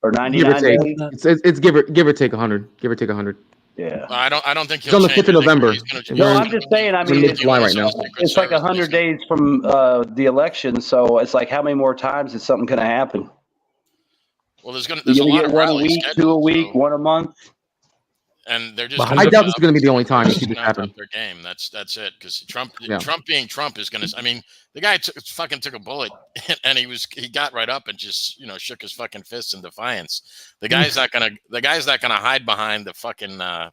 or Give or 99 take. days. It's give or take 100. Give or take 100. Yeah. I don't think It's he'll on the change 5th of it. I think November. he's gonna- And No, we're I'm just saying. I we're in mean, mid-July right now. it's like 100 days from the election, so it's like how many more times is something going to happen? Well, there's You're a gonna lot get of one a rallies week, 2 a scheduled, week, so- 1 a month. and they're just. But gonna I doubt have this is going to be the only time you they're see just this gonna have to happen. up their game. That's it. Because Trump Yeah. being Trump is gonna. I mean, the guy fucking took a bullet and he got right up and just shook his fucking fists in defiance. The guy's not gonna hide behind the fucking a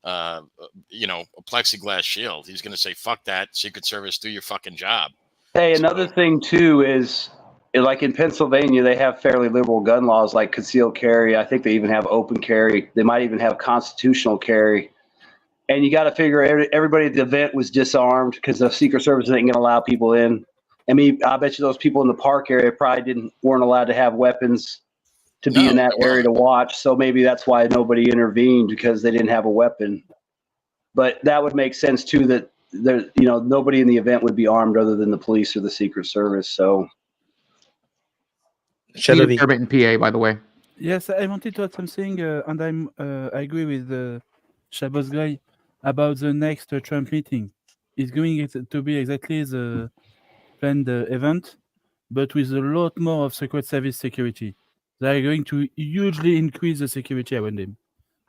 plexiglass shield. He's gonna say, "Fuck that, Secret Service, do your fucking job." Hey, another thing too is, like in Pennsylvania, they have fairly liberal gun laws, like concealed carry. I think they even have open carry. They might even have constitutional carry. And you got to figure everybody at the event was disarmed because the Secret Service ain't going to allow people in. I mean, I bet you those people in the park area probably weren't allowed to have weapons to be in that area to watch. So maybe that's why nobody intervened, because they didn't have a weapon. But that would make sense too, that nobody in the event would be armed other than the police or the Secret Service. So. In PA, by the way. Yes, I wanted to add something, and I agree with Shabo's guy about the next Trump meeting. It's going to be exactly the planned event, but with a lot more of Secret Service security. They are going to hugely increase the security around him.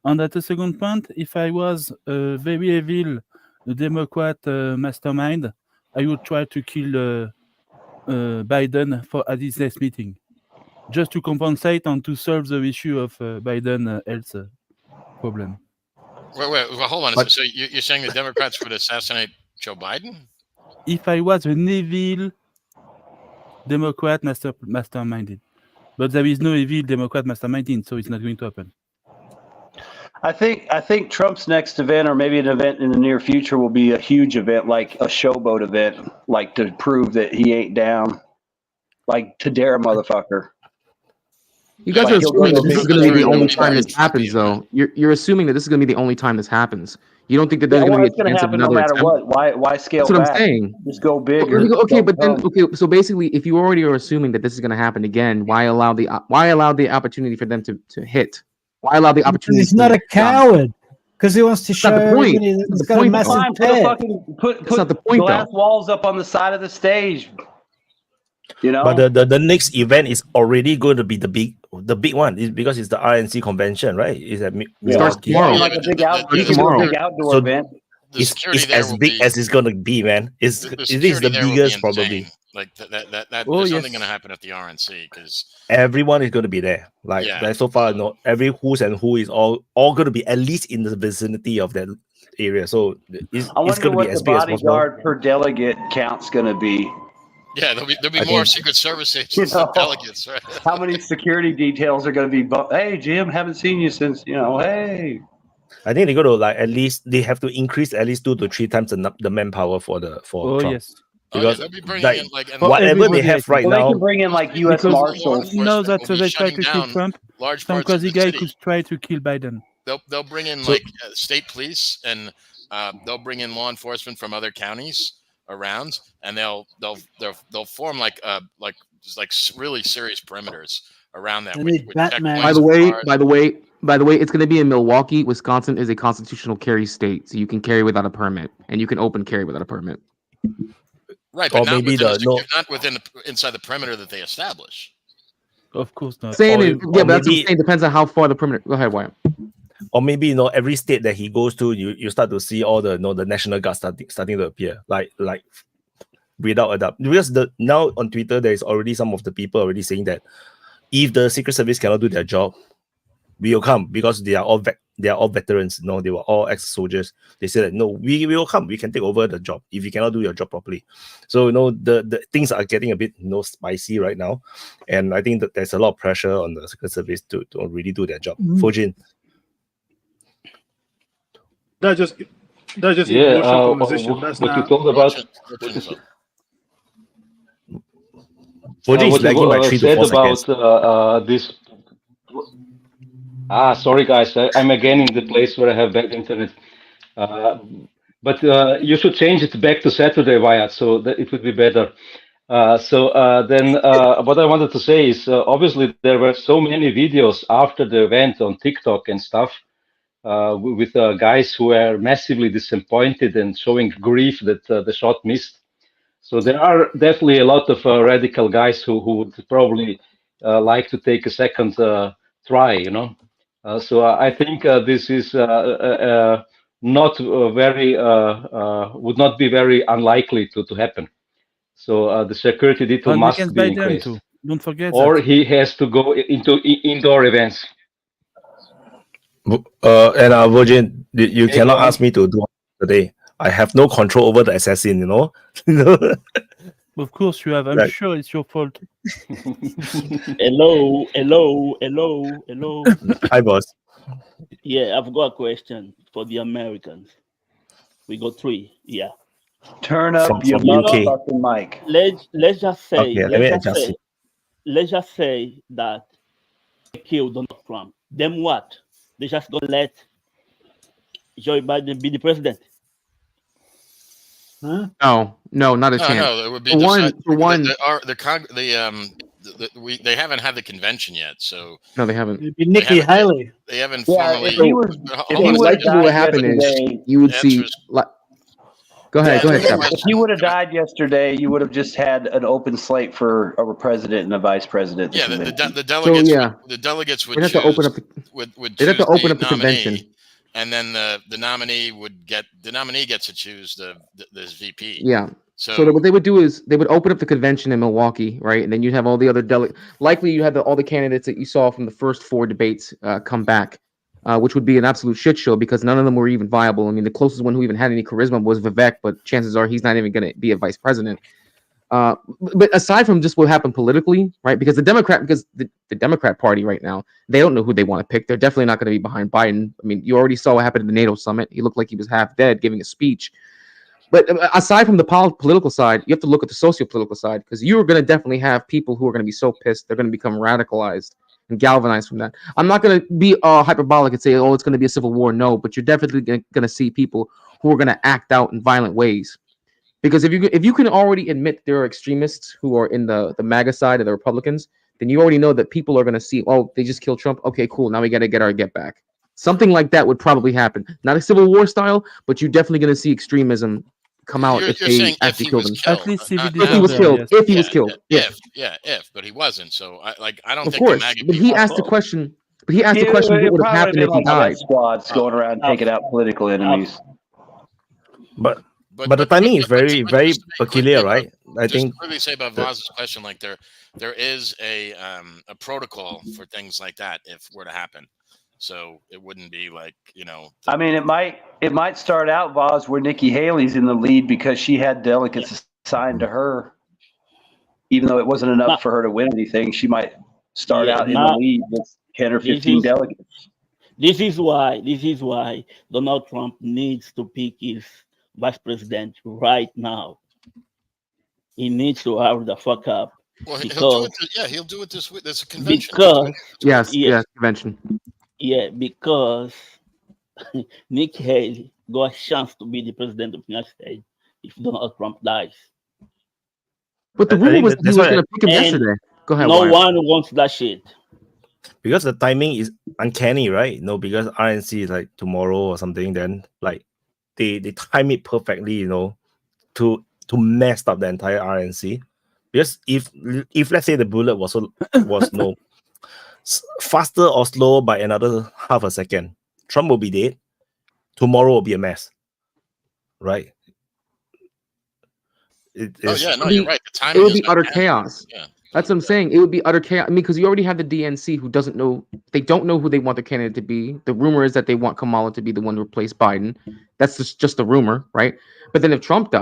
And at the second point, if I was a very evil Democrat mastermind, I would try to kill Biden at his next meeting, just to compensate and to solve the issue of Biden health problem. Wait, hold on. So you're saying the Democrats would assassinate Joe Biden? If I was an evil Democrat masterminded, but there is no evil Democrat masterminding, so it's not going to happen. I think Trump's next event, or maybe an event in the near future, will be a huge event, like a showboat event, like to prove that he ain't down, like to dare a motherfucker. You guys are assuming that this is going to be the only time this happens, though. You're assuming that this is going to be the only time this happens. You don't think that there's going to be a chance of another attempt? No matter what. Why scale back? That's what I'm saying. Just go bigger. So basically, if you already are assuming that this is going to happen again, why allow the opportunity for them to hit? Why allow the opportunity? Because he's not a coward. Because he wants to show everybody that he's got a massive head. Put glass walls up on the side of the stage. But the next event is already going to be the big one, is because it's the RNC convention, right? It's at Milwaukee. Like a big outdoor event. It's as big as it's going to be, man. It is the biggest probably. Like there's something going to happen at the RNC because everyone is going to be there. Like so far, every who's and who is all going to be at least in the vicinity of that area. So it's going to be as big as possible. Bodyguard per delegate count's going to be. Yeah, there'll be more Secret Service agents than delegates, right? How many security details are going to be? Hey, Jim, haven't seen you since hey. I think they're going to at least they have to increase at least 2 to 3 times the manpower for Trump. Yes. Because they'll be bringing in whatever they have right now, they can bring in like U.S. Marshals. No, that they try to kill Trump. Some crazy guy could try to kill Biden. They'll bring in state police and they'll bring in law enforcement from other counties around, and they'll form like really serious perimeters around that. By the way, it's going to be in Milwaukee. Wisconsin is a constitutional carry state, so you can carry without a permit, and you can open carry without a permit. Right, but not inside the perimeter that they establish. Of course not. But that's what I'm saying. Depends on how far the perimeter. Go ahead, Wyatt. Or maybe every state that he goes to, you start to see all the the National Guard starting to appear, like without a doubt. Because now on Twitter there is already some of the people already saying that if the Secret Service cannot do their job, we will come, because they are all veterans. They were all ex-soldiers. They said that no, we will come. We can take over the job if you cannot do your job properly. So the things are getting a bit spicy right now, and I think that there's a lot of pressure on the Secret Service to really do their job. Fujin. That's just emotional conversation. That's what not you talked about. Fujin is lagging by 3 to 4 seconds. About this. Sorry guys, I'm again in the place where I have bad internet. But you should change it back to Saturday, Wyatt, so that it would be better. Then what I wanted to say is obviously there were so many videos after the event on TikTok and stuff with guys who were massively disappointed and showing grief that the shot missed. So there are definitely a lot of radical guys who would probably like to take a second try, you know. So I think this is not very would not be very unlikely to happen. So the security detail must be increased. Too. Don't forget. Or he has to go into indoor events. And Virgin, you cannot ask me to do today. I have no control over the assassin, you know. Of course you have. I'm sure it's your fault. Hello. Hi, boss. Yeah, I've got a question for the Americans. We got 3. Yeah. Turn up your fucking mic. Let's just say. Okay, let's just say that they killed Donald Trump. Then what? They just gonna let Joe Biden be the president? Huh? No, not a chance. No, it would be they haven't had the convention yet, so no, they haven't. It'd be Nikki Haley. They haven't formally. What would happen is you would see. Go ahead. If he would have died yesterday, you would have just had an open slate for a president and a vice president. Yeah, the delegates. So, the delegates would have to open up. They'd have to open up the convention, and then the nominee gets to choose the VP. Yeah. So what they would do is they would open up the convention in Milwaukee, right? And then you'd have all the other delegates. Likely, you had all the candidates that you saw from the first 4 debates come back. Which would be an absolute shit show because none of them were even viable. I mean, the closest one who even had any charisma was Vivek, but chances are he's not even going to be a vice president. But aside from just what happened politically, right? Because the Democrat Party right now, they don't know who they want to pick. They're definitely not going to be behind Biden. I mean, you already saw what happened at the NATO summit. He looked like he was half dead giving a speech. But aside from the political side, you have to look at the socio-political side because you're going to definitely have people who are going to be so pissed they're going to become radicalized and galvanized from that. I'm not going to be hyperbolic and say, oh, it's going to be a civil war. No, but you're definitely going to see people who are going to act out in violent ways. Because if you can already admit there are extremists who are in the MAGA side of the Republicans, then you already know that people are going to see, oh, they just killed Trump. Okay, cool. Now we got to get our get back. Something like that would probably happen. Not a civil war style, but you're definitely going to see extremism come out if they actually killed him. At least if he was killed. If he was killed. But he wasn't. So I don't of think. Course, but he asked the question. But he asked the question: what would have happened if he died? Squads going around taking out political enemies. But the timing is very peculiar, right? I think. Quickly say about Vaz's question, like there is a protocol for things like that if were to happen. So it wouldn't be like, you know. I mean, it might start out, Vaz, where Nikki Haley's in the lead because she had delegates assigned to her. Even though it wasn't enough for her to win anything, she might start out in the lead with 10 or 15 delegates. This is why Donald Trump needs to pick his vice president right now. He needs to hurry the fuck up. Well, he'll do it this week. There's a convention. Because yes, convention. Yeah, because Nikki Haley got a chance to be the president of the United States if Donald Trump dies. But the rumor was he was going to pick him yesterday. Go ahead. No one wants that shit. Because the timing is uncanny, right? No, because RNC is like tomorrow or something. Then like they time it perfectly, you know, to mess up the entire RNC. Because if let's say the bullet was no faster or slower by another half a second, Trump will be dead. Tomorrow will be a mess, right? You're right. The timing it would be utter chaos. Yeah. That's what I'm saying. It would be utter chaos. I mean, because you already have the DNC who doesn't know. They don't know who they want their candidate to be. The rumor is that they want Kamala to be the one to replace Biden. That's just the rumor, right? But then if Trump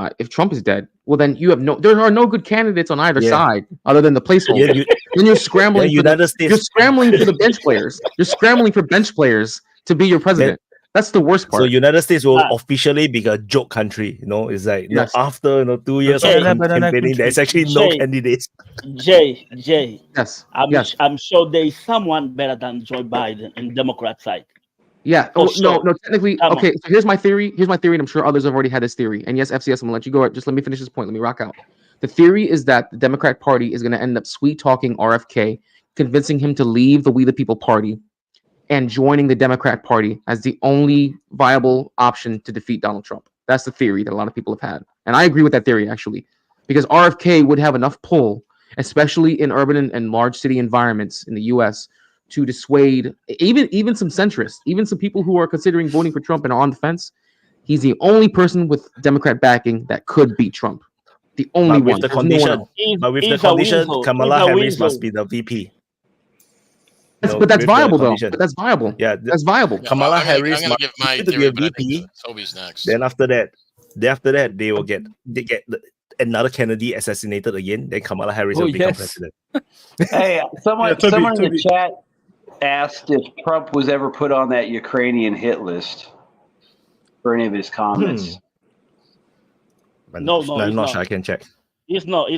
is dead, well, then there are no good candidates on either side other than the placeholder. Then you're scrambling. You're scrambling for the bench players. You're scrambling for bench players to be your president. That's the worst part. So United States will officially be a joke country. You know, it's like after 2 years of campaigning, there's actually no candidates. Jay. Yes. I'm sure there is someone better than Joe Biden in the Democrat side. Yeah. No. Technically, okay. So here's my theory. And I'm sure others have already had this theory. And yes, FCS, I'm gonna let you go. Just let me finish this point. Let me rock out. The theory is that the Democrat Party is going to end up sweet-talking RFK, convincing him to leave the We the People Party and joining the Democrat Party as the only viable option to defeat Donald Trump. That's the theory that a lot of people have had. And I agree with that theory, actually, because RFK would have enough pull, especially in urban and large city environments in the U.S., to dissuade even some centrists, even some people who are considering voting for Trump and are on the fence. He's the only person with Democrat backing that could beat Trump. The only one. With the condition, Kamala Harris must be the VP. But that's viable, though. That's viable. Yeah, that's viable. Kamala Harris I'm must give my be a VP. Toby's next. Then after that, they will get another Kennedy assassinated again. Then Kamala Harris will become president. Hey, someone in the chat asked if Trump was ever put on that Ukrainian hit list for any of his comments. No, I'm not sure. I can check. It's not.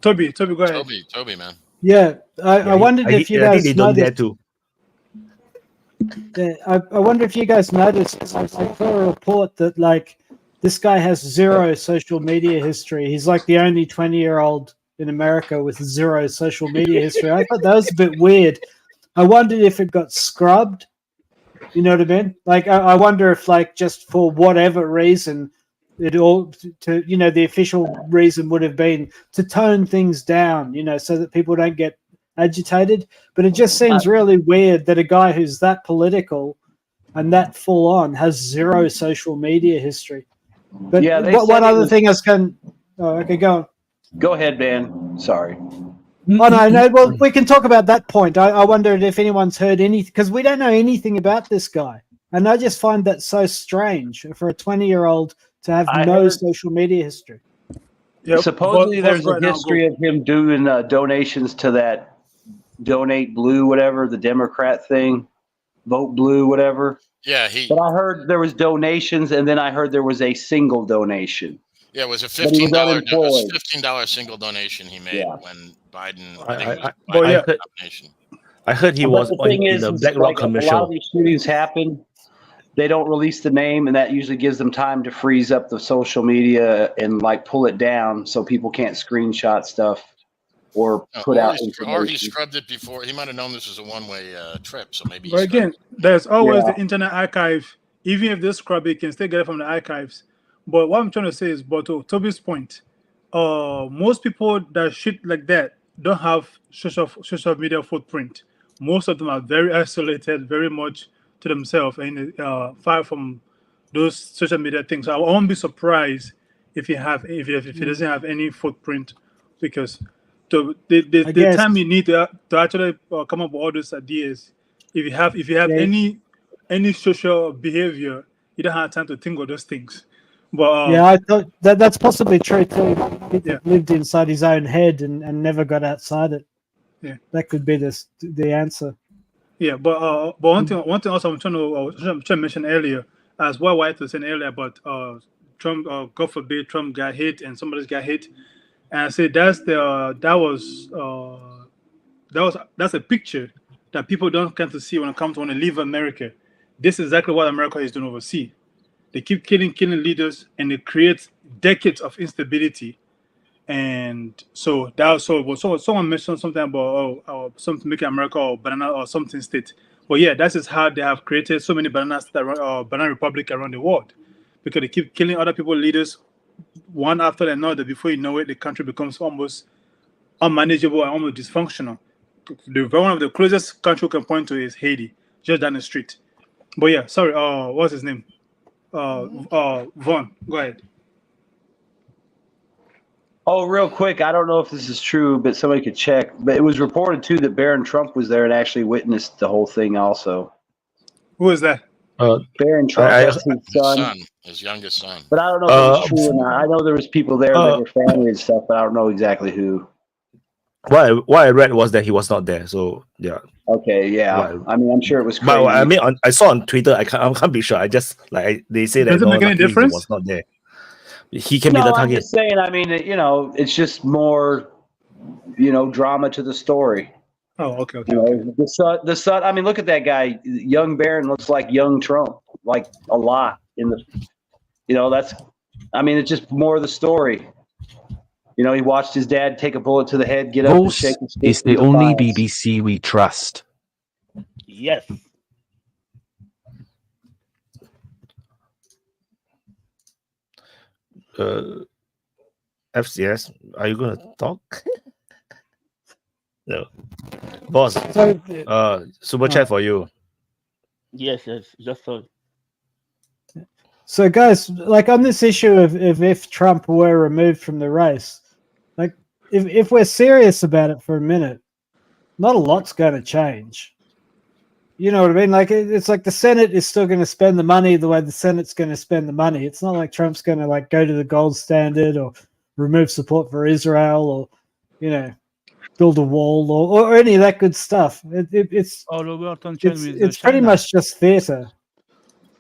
Toby, go ahead. Toby, man. Yeah, I wondered if you guys noticed. I wonder if you guys noticed. I saw a report that like this guy has zero social media history. He's like the only 20-year-old in America with zero social media history. I thought that was a bit weird. I wondered if it got scrubbed. You know what I mean? Like I wonder if like just for whatever reason. It all to the official reason would have been to tone things down, so that people don't get agitated. But it just seems really weird that a guy who's that political and that full on has zero social media history. But yeah, one other thing I was going. Oh, okay, go on. Go ahead, Dan. Sorry. Oh no. Well, we can talk about that point. I wondered if anyone's heard anything because we don't know anything about this guy, and I just find that so strange for a 20-year-old. To have no social media history. Yep. Supposedly there's a history of him doing donations to that Donate Blue, whatever, the Democrat thing, Vote Blue, whatever. Yeah, But I heard there was donations, and then I heard there was a single donation. Yeah, it was a $15 single donation he made when Biden. I heard he was in the BlackRock commercial. A lot of these shootings happen. They don't release the name, and that usually gives them time to freeze up the social media and like pull it down so people can't screenshot stuff or put out information. Or he scrubbed it before. He might have known this was a one-way trip, so maybe. But again, there's always the Internet Archive. Even if they scrub it, you can still get it from the archives. But what I'm trying to say is, but to Toby's point, most people that shit like that don't have social media footprint. Most of them are very isolated, very much to themselves and far from those social media things. So I won't be surprised if he doesn't have any footprint, because the time you need to actually come up with all those ideas, if you have any social behavior, you don't have time to think of those things. But I thought that's possibly true too. He lived inside his own head and never got outside it. Yeah, that could be the answer. Yeah, but one thing also I'm trying to mention earlier, as what White was saying earlier about Trump, God forbid Trump got hit and somebody got hit, and I said that's a picture that people don't come to see when it comes to want to leave America. This is exactly what America is doing overseas. They keep killing leaders, and it creates decades of instability. And so someone mentioned something about something making America or banana or something state. But yeah, that is how they have created so many banana republic around the world, because they keep killing other people, leaders, one after another. Before you know it, the country becomes almost unmanageable and almost dysfunctional. One of the closest country we can point to is Haiti, just down the street. But yeah, sorry. What's his name? Vaughn. Go ahead. Oh, real quick, I don't know if this is true, but somebody could check. But it was reported, too, that Barron Trump was there and actually witnessed the whole thing also. Who is that? Barron Trump, that's his son. His youngest son. But I don't know if it's true or not. I know there was people there that were family and stuff, but I don't know exactly who. What I read was that he was not there, so yeah. Okay, yeah. I mean, I'm sure it was crazy. But I mean, I saw on Twitter, I can't be sure. I just, they say that does it make any difference? He was not there. He can be the target. I'm just saying, I mean, it's just more, drama to the story. Oh, okay. The son. I mean, look at that guy. Young Barron looks like young Trump, like a lot in the. That's. I mean, it's just more of the story. You know, he watched his dad take a bullet to the head, get up and This shake his stick. is the in only defiance. BBC we trust. Yes. FCS, are you gonna talk? No, boss. So, Super chat for you. Yes, just so. So, guys, like on this issue of if Trump were removed from the race, like if we're serious about it for a minute, not a lot's going to change. You know what I mean? Like it's like the Senate is still going to spend the money the way the Senate's going to spend the money. It's not like Trump's going to like go to the gold standard or remove support for Israel or, you know, build a wall or any of that good stuff. It's pretty much just theater.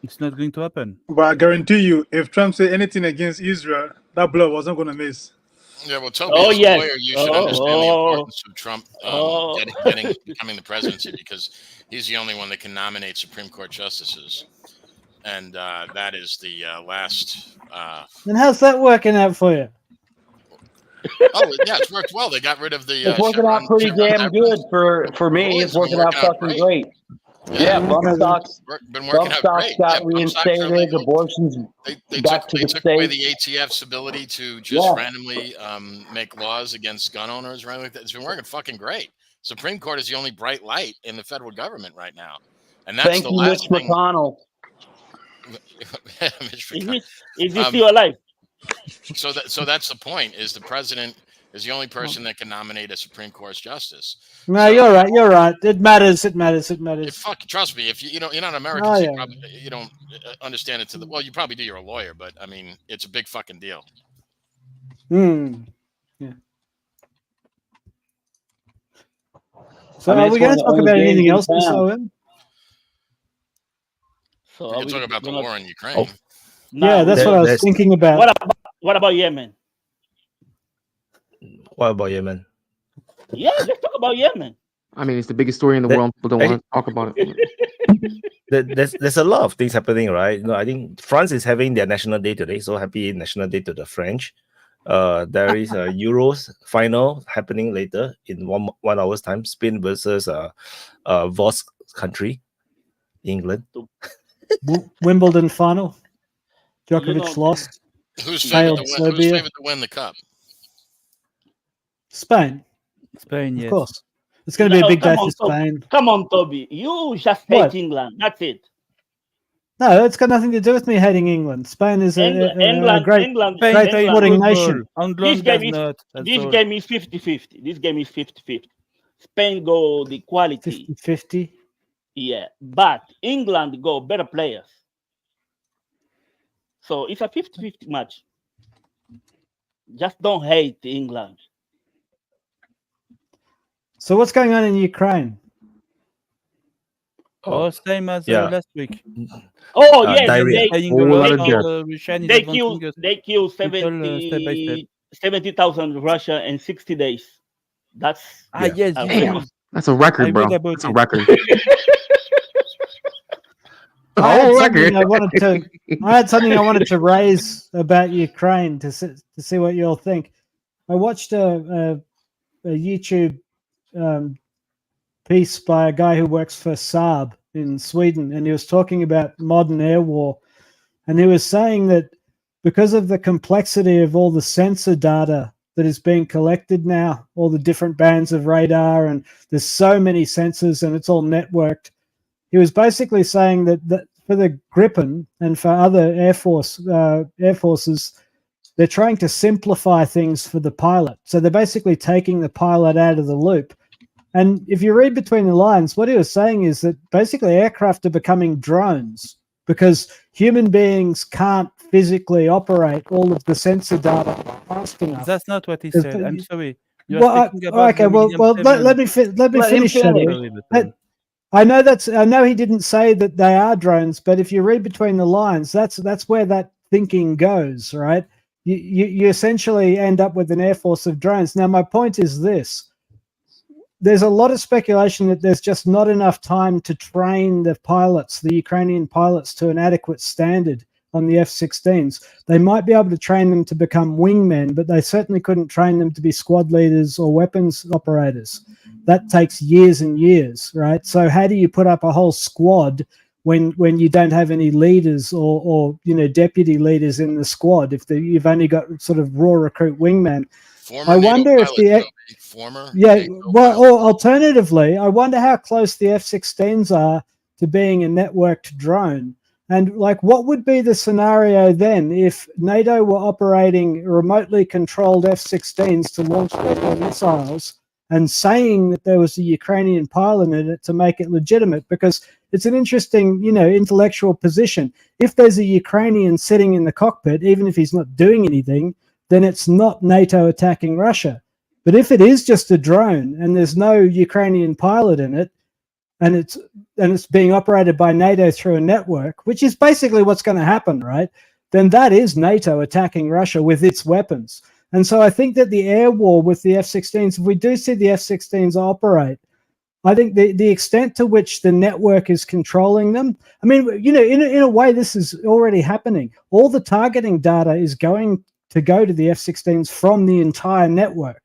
It's not going to happen. But I guarantee you, if Trump said anything against Israel, that blood wasn't going to miss. Yeah, well, Toby, as a lawyer, you should understand the importance of Trump becoming the presidency, because he's the only one that can nominate Supreme Court justices, and that is the last. And how's that working out for you? Oh yeah, it's worked well. They got rid of the. It's working out pretty damn good for me. It's working out fucking great. Yeah, bump stocks. Been working out great. Got reinstated. Abortions. They took away the ATF's ability to just randomly make laws against gun owners, right? Like that. It's been working fucking great. Supreme Court is the only bright light in the federal government right now, and that's the last thing. McConnell. Is he still alive? So that's the point. Is the president is the only person that can nominate a Supreme Court justice. No, so, you're right. You're right. It matters. It matters. It matters. Trust me. If you're not American, so you don't understand it to the. Well, you probably do. You're a lawyer, but I mean, it's a big fucking deal. Yeah. So are we going to talk about anything else? So we can talk about the war in Ukraine. Yeah, that's what I was thinking about. What about Yemen? What about Yemen? Yeah, let's talk about Yemen. I mean, it's the biggest story in the world. People don't want to talk about it. There's a lot of things happening, right? I think France is having their National Day today, so happy National Day to the French. There is a Euros final happening later in one hour's time. Spain versus Voss country, England. Wimbledon final. Djokovic lost. Who's favored to win the cup? Spain. Spain, yes. Of course. It's going to be a big day for Spain. Come on, Toby. You just hate England. That's it. No, it's got nothing to do with me hating England. Spain is a great sporting nation. This game is 50-50. This game is 50-50. Spain go the quality. 50-50? Yeah. But England go better players. So it's a 50-50 match. Just don't hate England. So what's going on in Ukraine? Oh, same as last week. Oh, yes. They killed 70,000 Russia in 60 days. That's that's a record, bro. That's a record. I had something I wanted to raise about Ukraine to see what you all think. I watched a YouTube piece by a guy who works for Saab in Sweden, and he was talking about modern air war, and he was saying that because of the complexity of all the sensor data that is being collected now, all the different bands of radar, and there's so many sensors and it's all networked, he was basically saying that for the Gripen and for other air forces, they're trying to simplify things for the pilot. So they're basically taking the pilot out of the loop. And if you read between the lines, what he was saying is that basically aircraft are becoming drones because human beings can't physically operate all of the sensor data fast enough. That's not what he said. I'm sorry. Let me finish. I know he didn't say that they are drones, but if you read between the lines, that's where that thinking goes, right? You essentially end up with an air force of drones. Now, my point is this. There's a lot of speculation that there's just not enough time to train the Ukrainian pilots to an adequate standard on the F-16s. They might be able to train them to become wingmen, but they certainly couldn't train them to be squad leaders or weapons operators. That takes years and years, right? So how do you put up a whole squad when you don't have any leaders or deputy leaders in the squad? If you've only got sort of raw recruit wingmen. Former I NATO wonder if pilot, former well, or alternatively, I wonder how close the F-16s are to being a networked drone. And like, what would be the scenario then if NATO were operating remotely controlled F-16s to launch their missiles and saying that there was a Ukrainian pilot in it to make it legitimate? Because it's an interesting, intellectual position. If there's a Ukrainian sitting in the cockpit, even if he's not doing anything, then it's not NATO attacking Russia. But if it is just a drone and there's no Ukrainian pilot in it, and it's being operated by NATO through a network, which is basically what's going to happen, right? Then that is NATO attacking Russia with its weapons. And so I think that the air war with the F-16s, if we do see the F-16s operate, I think the extent to which the network is controlling them, I mean, in a way, this is already happening. All the targeting data is going to go to the F-16s from the entire network.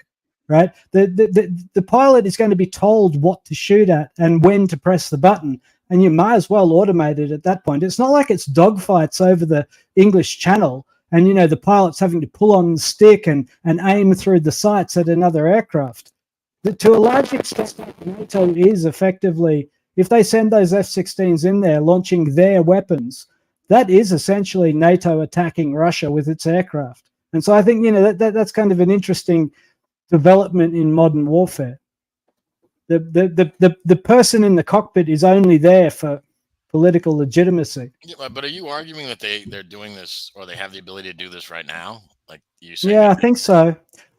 Right, the pilot is going to be told what to shoot at and when to press the button, and you might as well automate it at that point. It's not like it's dogfights over the English Channel, and the pilot's having to pull on the stick and aim through the sights at another aircraft. To a large extent, NATO is effectively, if they send those F-16s in there launching their weapons, that is essentially NATO attacking Russia with its aircraft. And so I think that's kind of an interesting development in modern warfare. The person in the cockpit is only there for political legitimacy. Yeah, but are you arguing that they're doing this, or they have the ability to do this right now? Like you say? Yeah, I think so.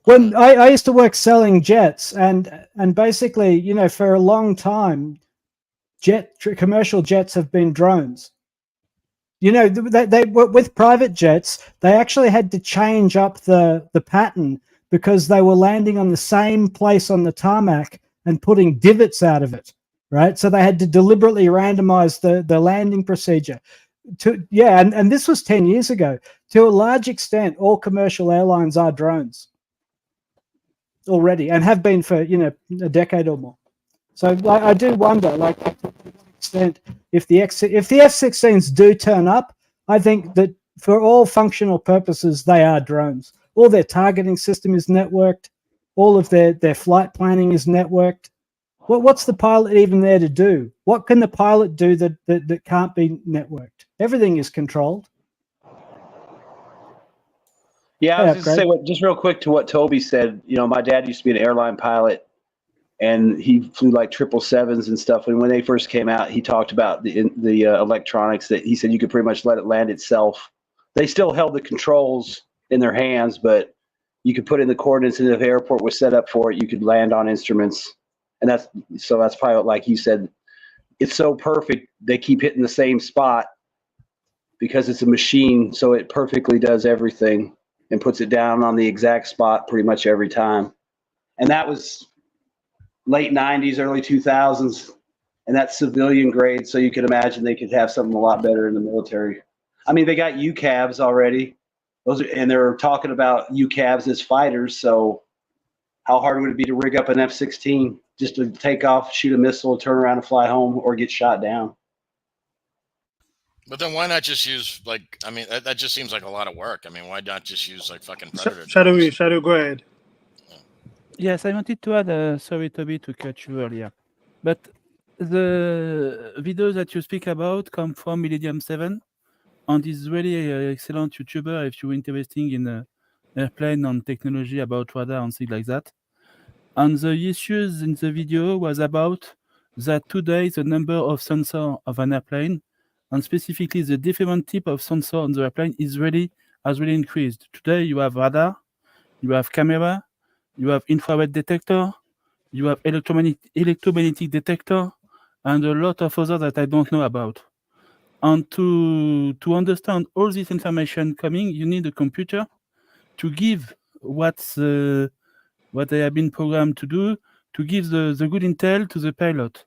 When I used to work selling jets, and basically, for a long time, commercial jets have been drones. They with private jets, they actually had to change up the pattern, because they were landing on the same place on the tarmac and putting divots out of it, right? So they had to deliberately randomize the landing procedure. And this was 10 years ago. To a large extent, all commercial airlines are drones already, and have been for, a decade or more. So I do wonder, to what extent, if the F-16s do turn up, I think that for all functional purposes, they are drones. All their targeting system is networked. All of their flight planning is networked. What's the pilot even there to do? What can the pilot do that can't be networked? Everything is controlled. Yeah, I was going to say, just real quick to what Toby said. My dad used to be an airline pilot, and he flew like 777s and stuff. And when they first came out, he talked about the electronics that he said you could pretty much let it land itself. They still held the controls in their hands, but you could put in the coordinates, and if the airport was set up for it, you could land on instruments. And that's probably, like you said, it's so perfect. They keep hitting the same spot because it's a machine. So it perfectly does everything and puts it down on the exact spot pretty much every time. And that was late 90s, early 2000s. And that's civilian grade. So you could imagine they could have something a lot better in the military. I mean, they got UCAVs already. And they're talking about UCAVs as fighters. So how hard would it be to rig up an F-16 just to take off, shoot a missile, turn around and fly home, or get shot down? But then why not just use, that just seems like a lot of work. I mean, why not just use fucking Predator? Shadow, go ahead. Yes, I wanted to add, sorry Toby to cut you earlier, but the videos that you speak about come from Millennium 7. And is really an excellent YouTuber if you're interested in airplane and technology about radar and things like that. And the issues in the video was about that today the number of sensors of an airplane, and specifically the different type of sensor on the airplane, has really increased. Today you have radar, you have camera, you have infrared detector, you have electromagnetic detector, and a lot of others that I don't know about. And to understand all this information coming, you need a computer to give what they have been programmed to do, to give the good intel to the pilot.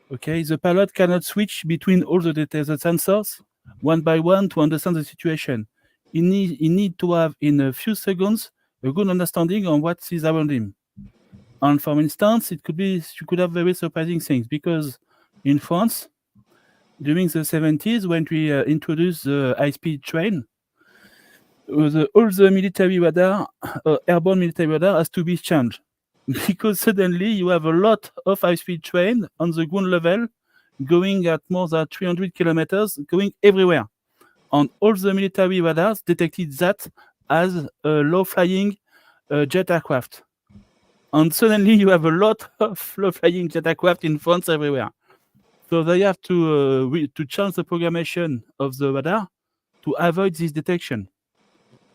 Okay, the pilot cannot switch between all the data, the sensors, one by one to understand the situation. He need to have in a few seconds a good understanding on what is around him. And for instance, it could be you could have very surprising things because in France, during the 70s, when we introduced the high-speed train, all the military radar, airborne military radar, has to be changed because suddenly you have a lot of high-speed train on the ground level going at more than 300 kilometers, going everywhere. And all the military radars detected that as a low-flying jet aircraft. And suddenly you have a lot of low-flying jet aircraft in France everywhere. So they have to change the programmation of the radar to avoid this detection.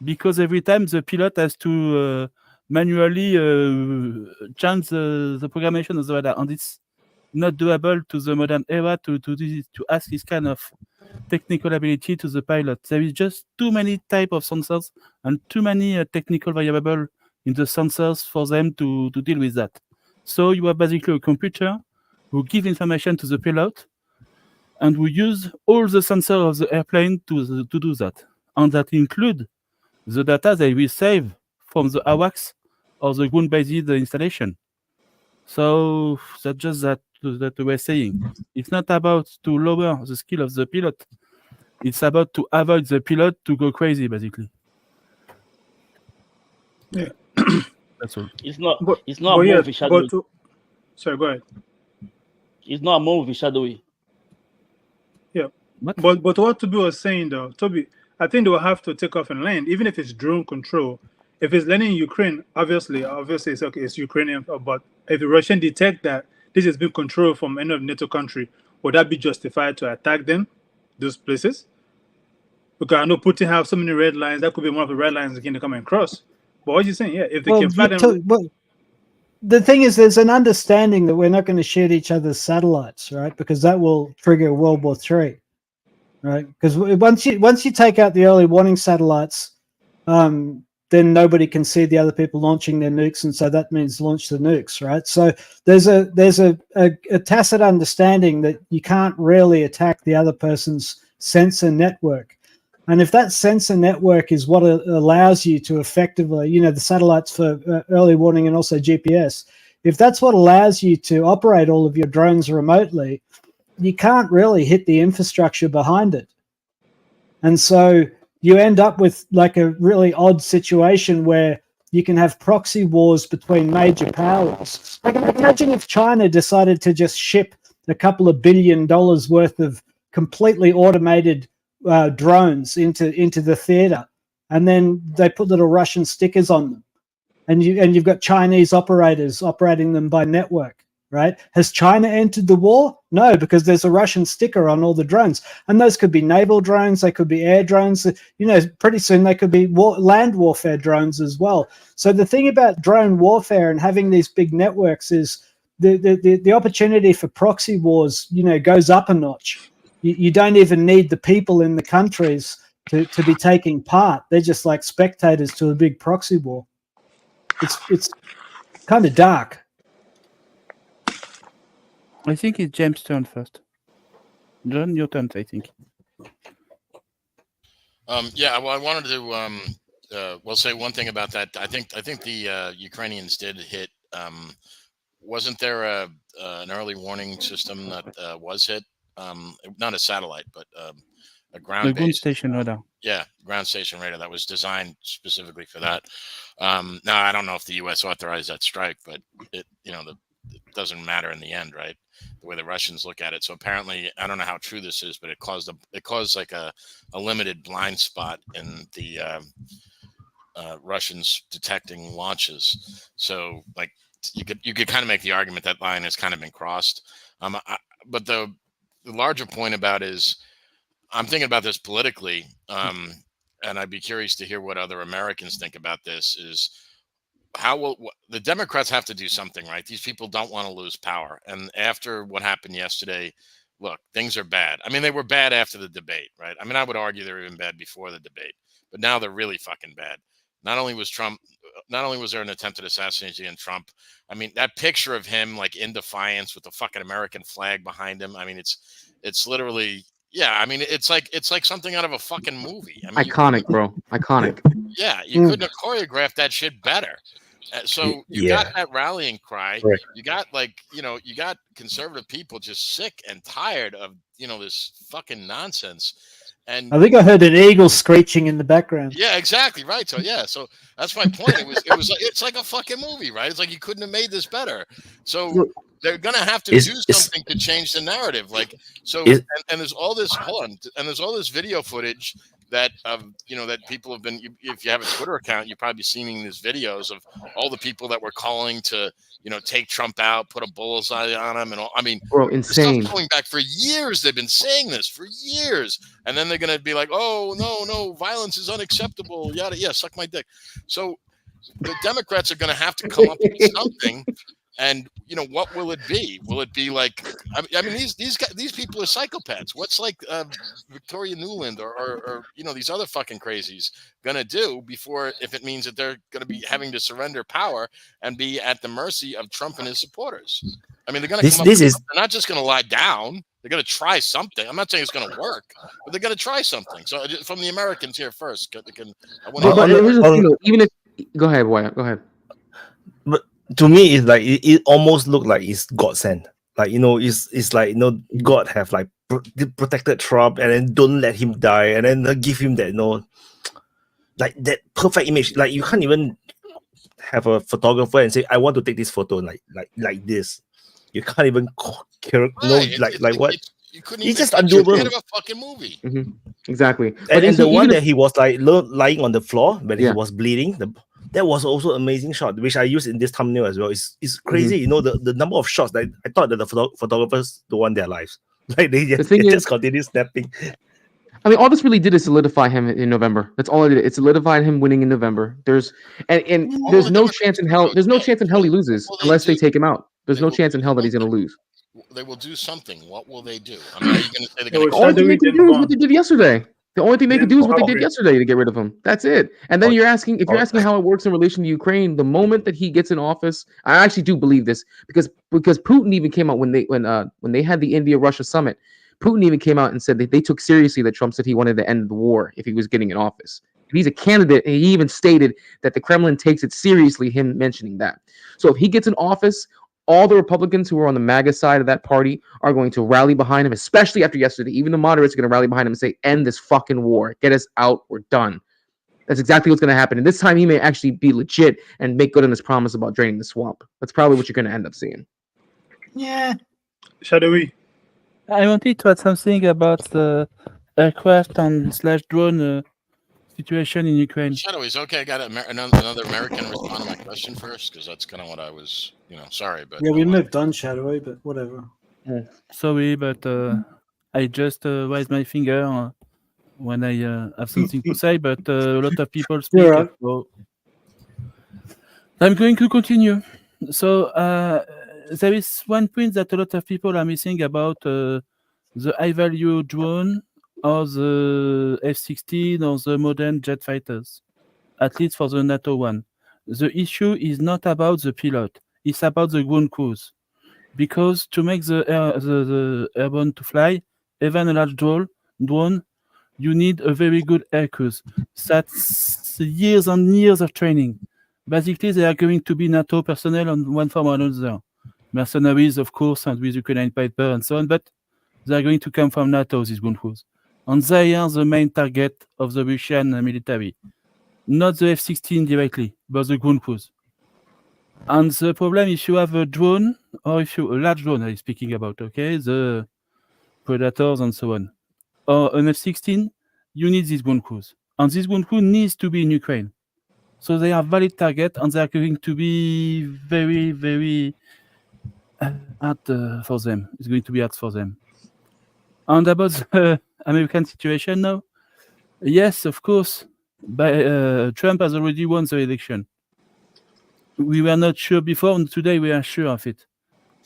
Because every time the pilot has to manually change the programmation of the radar. And it's not doable to the modern era to ask this kind of technical ability to the pilot. There is just too many type of sensors and too many technical variables in the sensors for them to deal with that. So you have basically a computer who give information to the pilot and we use all the sensors of the airplane to do that. And that include the data they will save from the AWACS or the ground-based installation. So that's just that we're saying. It's not about to lower the skill of the pilot. It's about to avoid the pilot to go crazy, basically. Yeah. That's all. It's not. But, it's not a movie shadowy. Sorry, go ahead. It's not a movie shadowy. Yeah. But what Toby was saying though, Toby, I think they will have to take off and land, even if it's drone control. If it's landing in Ukraine, obviously it's okay, it's Ukrainian. But if the Russian detect that this has been controlled from any of NATO country, would that be justified to attack them, those places? Because I know Putin have so many red lines. That could be one of the red lines again to come and cross. But what you saying? Yeah, if they can fly them. The thing is, there's an understanding that we're not going to shoot each other's satellites, right? Because that will trigger World War III, right? Because once you take out the early warning satellites, then nobody can see the other people launching their nukes, and so that means launch the nukes, right? So there's a tacit understanding that you can't really attack the other person's sensor network. And if that sensor network is what allows you to effectively, the satellites for early warning and also GPS, if that's what allows you to operate all of your drones remotely, you can't really hit the infrastructure behind it. And so you end up with like a really odd situation where you can have proxy wars between major powers. Like imagine if China decided to just ship a couple of $1 billion worth of completely automated drones into the theater, and then they put little Russian stickers on them, and you've got Chinese operators operating them by network, right? Has China entered the war? No, because there's a Russian sticker on all the drones, and those could be naval drones, they could be air drones. Pretty soon they could be land warfare drones as well. So the thing about drone warfare and having these big networks is the opportunity for proxy wars, goes up a notch. You don't even need the people in the countries to be taking part. They're just like spectators to a big proxy war. It's kind of dark. I think it's James' turn first. John, your turn, I think. Yeah, well, I wanted to say one thing about that. I think the Ukrainians did hit. Wasn't there an early warning system that was hit? Not a satellite, but a ground station radar. Yeah, ground station radar that was designed specifically for that. Now I don't know if the U.S. authorized that strike, but it doesn't matter in the end, right? The way the Russians look at it. So apparently, I don't know how true this is, but it caused like a limited blind spot in the Russians detecting launches. So like you could kind of make the argument that line has kind of been crossed. But the larger point about is I'm thinking about this politically, and I'd be curious to hear what other Americans think about this. Is how will the Democrats have to do something, right? These people don't want to lose power, and after what happened yesterday, look, things are bad. I mean, they were bad after the debate, right? I mean, I would argue they were even bad before the debate, but now they're really fucking bad. Not only was there an attempted assassination in Trump, I mean, that picture of him like in defiance with the fucking American flag behind him. I mean, it's literally, Yeah, I mean, it's like something out of a fucking movie. I mean, Iconic, bro. Iconic. Yeah, you couldn't have choreographed that shit better. So you got Yeah. that rallying cry. Right. You got you got conservative people just sick and tired of this fucking nonsense. And I think I heard an eagle screeching in the background. yeah, exactly right. So so that's my point. It's like a fucking movie, right? It's like you couldn't have made this better. So they're gonna have to do something to change the narrative. Like and there's all this and there's all this video footage that that people have been. If you have a Twitter account, you've probably seen these videos of all the people that were calling to take Trump out, put a bullseye on him, and all. I mean, bro, insane. Stuff going back for years. They've been saying this for years, and then they're gonna be like, "Oh no, violence is unacceptable." Yada, yeah, suck my dick. So the Democrats are gonna have to come up with something. And what will it be? Will it be like? I mean, these people are psychopaths. What's like Victoria Nuland or these other fucking crazies gonna do if it means that they're gonna be having to surrender power and be at the mercy of Trump and his supporters? I mean, they're gonna come up. They're not just gonna lie down. They're gonna try something. I'm not saying it's gonna work, but they're gonna try something. So from the Americans here first, even if go ahead, Wyatt. Go ahead. But to me, it's like it almost looked like it's God sent. Like it's like God have like protected Trump and then don't let him die and then give him that like that perfect image. Like you can't even have a photographer and say I want to take this photo like this. You can't even like what. You couldn't it's even just undoable. Of a fucking movie. Mm-hmm. Exactly. And the one that he was like lying on the floor when he was bleeding. That was also an amazing shot, which I used in this thumbnail as well. It's crazy, the number of shots that I thought that the photographers don't want their lives. Like they just continue snapping. I mean, all this really did is solidify him in November. That's all it did. It solidified him winning in November. There's no chance in hell. There's no chance in hell he loses unless they take him out. There's no chance in hell that he's going to lose. They will do something. What will they do? I mean, are you going to say they're going to? All they can do is what they did yesterday. The only thing they could do is what they did yesterday to get rid of him. That's it. And then you're asking how it works in relation to Ukraine. The moment that he gets in office, I actually do believe this because Putin even came out when they had the India-Russia summit. Putin even came out and said that they took seriously that Trump said he wanted to end the war if he was getting in office. If he's a candidate, he even stated that the Kremlin takes it seriously, him mentioning that. So if he gets in office, all the Republicans who are on the MAGA side of that party are going to rally behind him, especially after yesterday. Even the moderates are going to rally behind him and say, end this fucking war. Get us out. We're done. That's exactly what's going to happen. And this time he may actually be legit and make good on his promise about draining the swamp. That's probably what you're going to end up seeing. Yeah. Shadowy. I wanted to add something about the aircraft and /drone situation in Ukraine. Shadowy, is okay. I got another American respond to my question first because that's kind of what I was, sorry, but yeah, we moved on, Shadowy, but whatever. Sorry, but I just raised my finger when I have something to say, but a lot of people speak. Right. So I'm going to continue. So there is one point that a lot of people are missing about the high-value drone or the F-16 or the modern jet fighters, at least for the NATO one. The issue is not about the pilot; it's about the ground crews. Because to make the airborne to fly, even a large drone, you need a very good air crews. That's years and years of training. Basically, they are going to be NATO personnel on one form or another. Mercenaries, of course, and with Ukrainian Piper and so on, but they are going to come from NATO, these ground crews. And they are the main target of the Russian military. Not the F-16 directly, but the ground crews. And the problem, if you have a drone, or if you a large drone, I'm speaking about, okay, the Predators and so on, or an F-16, you need these ground crews. And this ground crew needs to be in Ukraine. So they are valid target, and they are going to be very, very hard for them. It's going to be hard for them. And about the American situation now, yes, of course, Trump has already won the election. We were not sure before, and today we are sure of it.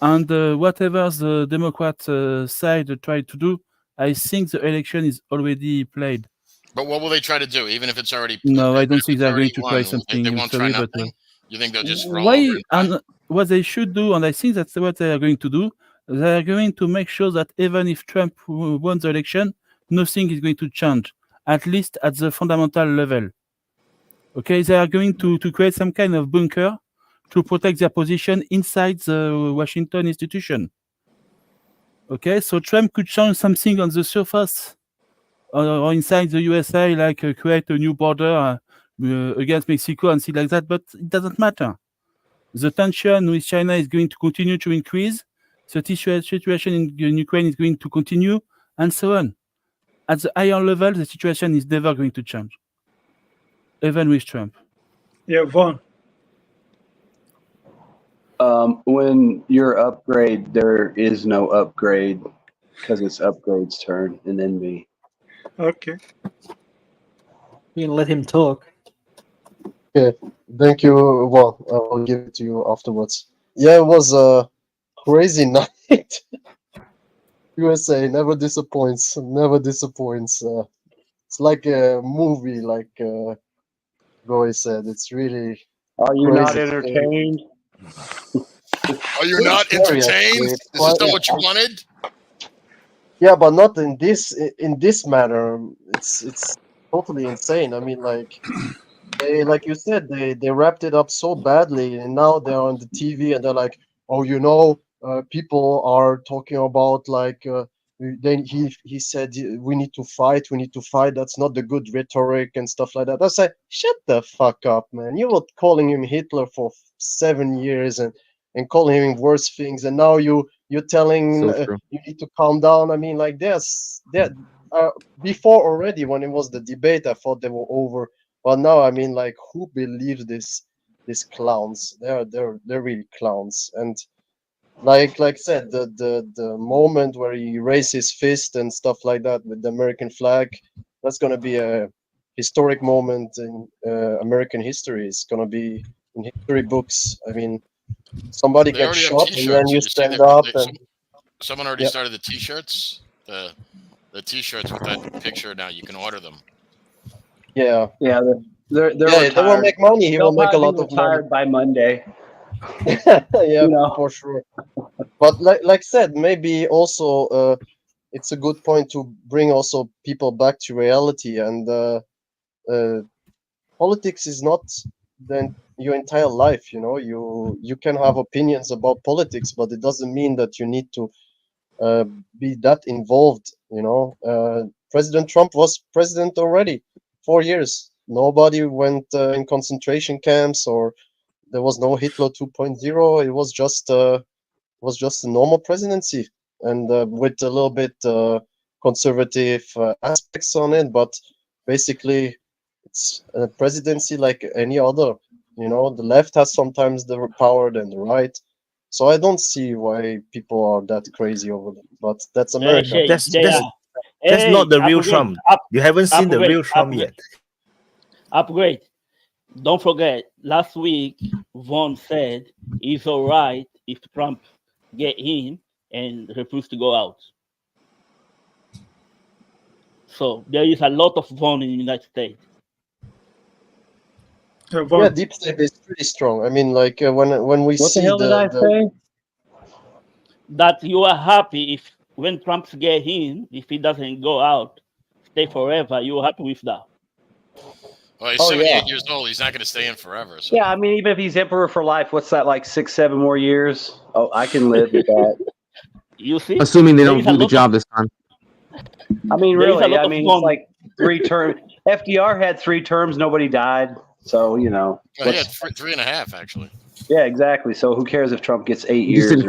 And whatever the Democrat side tried to do, I think the election is already played. But what will they try to do, even if it's already? No, I don't think they're going to try something. They won't try nothing. You think they'll just roll? Why? And what they should do, and I think that's what they are going to do. They are going to make sure that even if Trump won the election, nothing is going to change, at least at the fundamental level. Okay, they are going to create some kind of bunker to protect their position inside the Washington institution. Okay, so Trump could change something on the surface or inside the USA, like create a new border against Mexico and things like that, but it doesn't matter. The tension with China is going to continue to increase. The situation in Ukraine is going to continue, and so on. At the higher level, the situation is never going to change, even with Trump. Yeah, Vaughn. When you're upgrade, there is no upgrade because it's upgrade's turn and then me. Okay. You can let him talk. Okay, thank you. Well, I will give it to you afterwards. Yeah, it was a crazy night. USA never disappoints. Never disappoints. It's like a movie, like Roy said. It's really. Are you crazy. not entertained? Are you not entertained? Is this not what you wanted? Yeah, but not in this manner. It's totally insane. I mean, like they, like you said, they wrapped it up so badly, and now they're on the TV and they're like, oh, people are talking about like. Then he said we need to fight. That's not the good rhetoric and stuff like that. I said, shut the fuck up, man. You were calling him Hitler for 7 years and calling him worse things, and now you're telling you need to calm down. I mean, like before already when it was the debate, I thought they were over, but now I mean, like, who believes these clowns? They're really clowns. And like said, the moment where he raised his fist and stuff like that with the American flag, that's gonna be a historic moment in American history. It's gonna be in history books. I mean, somebody gets shot and then you stand up and someone already started the t-shirts. The t-shirts with that picture now, you can order them. Yeah. Yeah, they will make money. He will make a lot of money by Monday. Yeah, for sure. But like said, maybe also it's a good point to bring also people back to reality. And politics is not your entire life. You can have opinions about politics, but it doesn't mean that you need to be that involved. President Trump was president already 4 years. Nobody went in concentration camps, or there was no Hitler 2.0. It was just a normal presidency, and with a little bit conservative aspects on it. But basically, it's a presidency like any other. The left has sometimes the power than the right. So I don't see why people are that crazy over it. But that's America. That's not the real Trump. You haven't seen the real Trump yet. Upgrade. Don't forget, last week, Vaughn said it's all right if Trump get in and refuse to go out. So there is a lot of Vaughn in the United States. Yeah, deep state is pretty strong. I mean, like when we what see the hell did I say? That you are happy if when Trump get in, if he doesn't go out, stay forever, you're happy with that. Well, he's 78 years old. He's not going to stay in forever. So. Yeah, I mean, even if he's emperor for life, what's that, like 6-7 more years? Oh, I can live with that. You see? Assuming they don't do the job this time. I mean, really, I mean, it's like 3 terms. FDR had 3 terms. Nobody died. So, Well, he had 3.5, actually. Yeah, exactly. So who cares if Trump gets 8 years or 7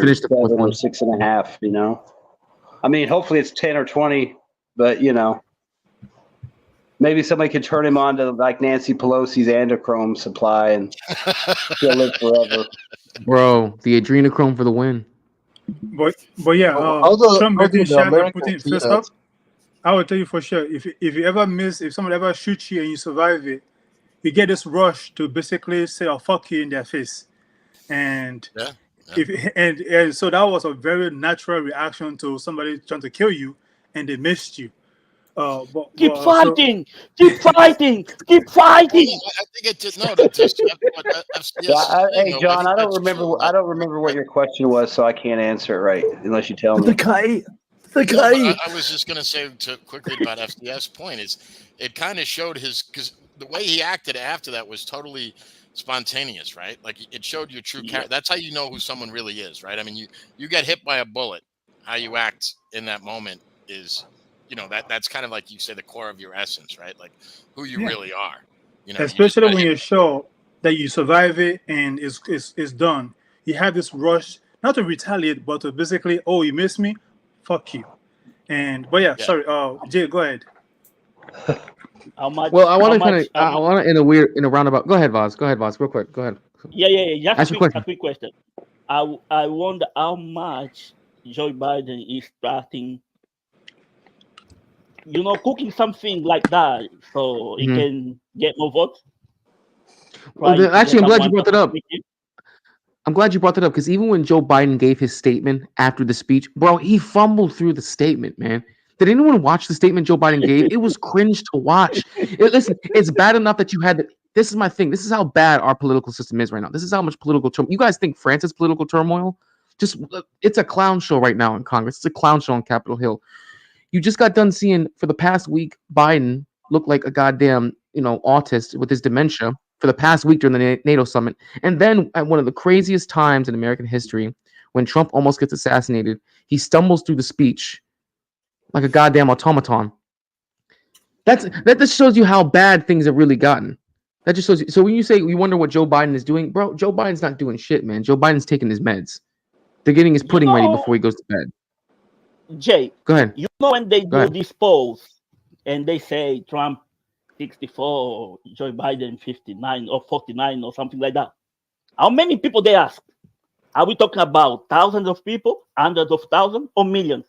or 6.5, I mean, hopefully it's 10 or 20, but, maybe somebody could turn him on to like Nancy Pelosi's androchrome supply and he'll live forever. Bro, the adrenochrome for the win. But yeah, Trump getting shot and Putin. First off, I will tell you for sure, if you ever if someone ever shoots you and you survive it, you get this rush to basically say, "Oh, fuck you" in their face, and and so that was a very natural reaction to somebody trying to kill you, and they missed you. Keep fighting! Keep fighting! Keep fighting! I think it just no. Just, hey, John, I don't remember what your question was, so I can't answer it right unless you tell me. Decay. The guy. I was just going to say quickly about FDS point is it kind of showed because the way he acted after that was totally spontaneous, right? Like it showed your true character. That's how you know who someone really is, right? I mean, you get hit by a bullet. How you act in that moment is, that's kind of like you say the core of your essence, right? Like who you really are. Especially when you're sure that you survive it and it's done. You have this rush not to retaliate, but to basically, oh, you missed me, fuck you. Sorry, Jay, go ahead. How much? Well, I want to in a roundabout. Go ahead, Vaz, real quick. Go ahead. Yeah. Ask Just a quick question. I wonder how much Joe Biden is starting, cooking something like that so he can get more votes. Well, actually, I'm glad you brought that up. I'm glad you brought that up because even when Joe Biden gave his statement after the speech, bro, he fumbled through the statement, man. Did anyone watch the statement Joe Biden gave? It was cringe to watch. Listen, it's bad enough that you had to. This is my thing. This is how bad our political system is right now. This is how much political turmoil. You guys think France is political turmoil? It's a clown show right now in Congress. It's a clown show on Capitol Hill. You just got done seeing for the past week Biden look like a goddamn autist with his dementia for the past week during the NATO summit, and then at one of the craziest times in American history, when Trump almost gets assassinated, he stumbles through the speech like a goddamn automaton. That just shows you how bad things have really gotten. That just shows you. So when you say you wonder what Joe Biden is doing, bro, Joe Biden's not doing shit, man. Joe Biden's taking his meds. They're getting his pudding ready before he goes to bed. Jay, go ahead. When they do this polls and they say Trump 64, Joe Biden 59 or 49 or something like that, how many people they ask? Are we talking about thousands of people, hundreds of thousands, or millions?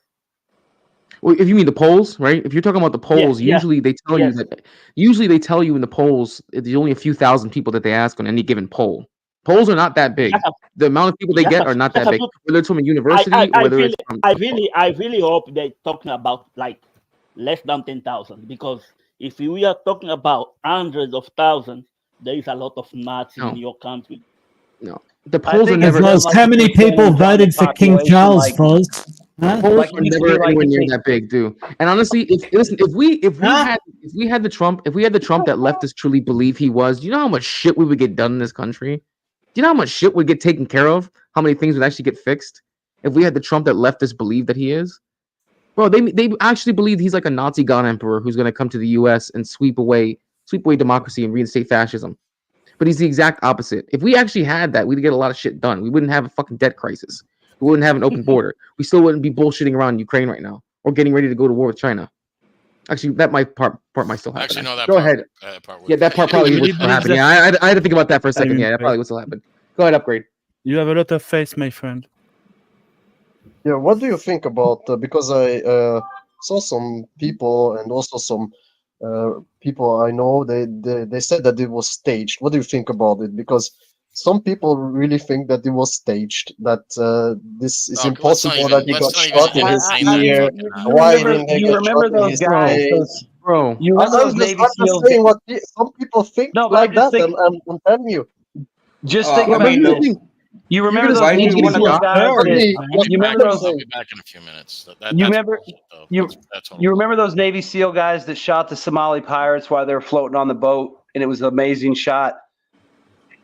Well, if you mean the polls, right? If you're talking about the polls, usually they tell you that. Usually they tell you in the polls, there's only a few thousand people that they ask on any given poll. Polls are not that big. The amount of people they get are not that big. Whether it's from a university or whether it's from. I really hope they're talking about like less than 10,000, because if we are talking about hundreds of thousands, there is a lot of Nazis in your country. No, the polls are never. How many people voted for King Charles, Foz? Polls are never anywhere near that big, dude. And honestly, if we had the Trump that leftists truly believe he was, do you know how much shit we would get done in this country? Do you know how much shit would get taken care of? How many things would actually get fixed if we had the Trump that leftists believe that he is? Bro, they actually believe he's like a Nazi god emperor who's going to come to the U.S. and sweep away democracy and reinstate fascism. But he's the exact opposite. If we actually had that, we'd get a lot of shit done. We wouldn't have a fucking debt crisis. We wouldn't have an open border. We still wouldn't be bullshitting around Ukraine right now or getting ready to go to war with China. Actually, that part might still happen. Actually, no, that go part, ahead. That part probably would still happen. Yeah, I had to think about that for a second. Yeah, that probably would still happen. Go ahead, Upgrade. You have a lot of faith, my friend. Yeah, what do you think about? Because I saw some people and also some people I know. They said that it was staged. What do you think about it? Because some people really think that it was staged. That this is impossible. That he got shot in his ear. Why didn't they get shot in his face? Bro, I'm just saying what some people think like that. I'm telling you. Just think about it. You remember those Navy SEAL guys? I'll be back in a few minutes. You remember those Navy SEAL guys that shot the Somali pirates while they were floating on the boat, and it was an amazing shot?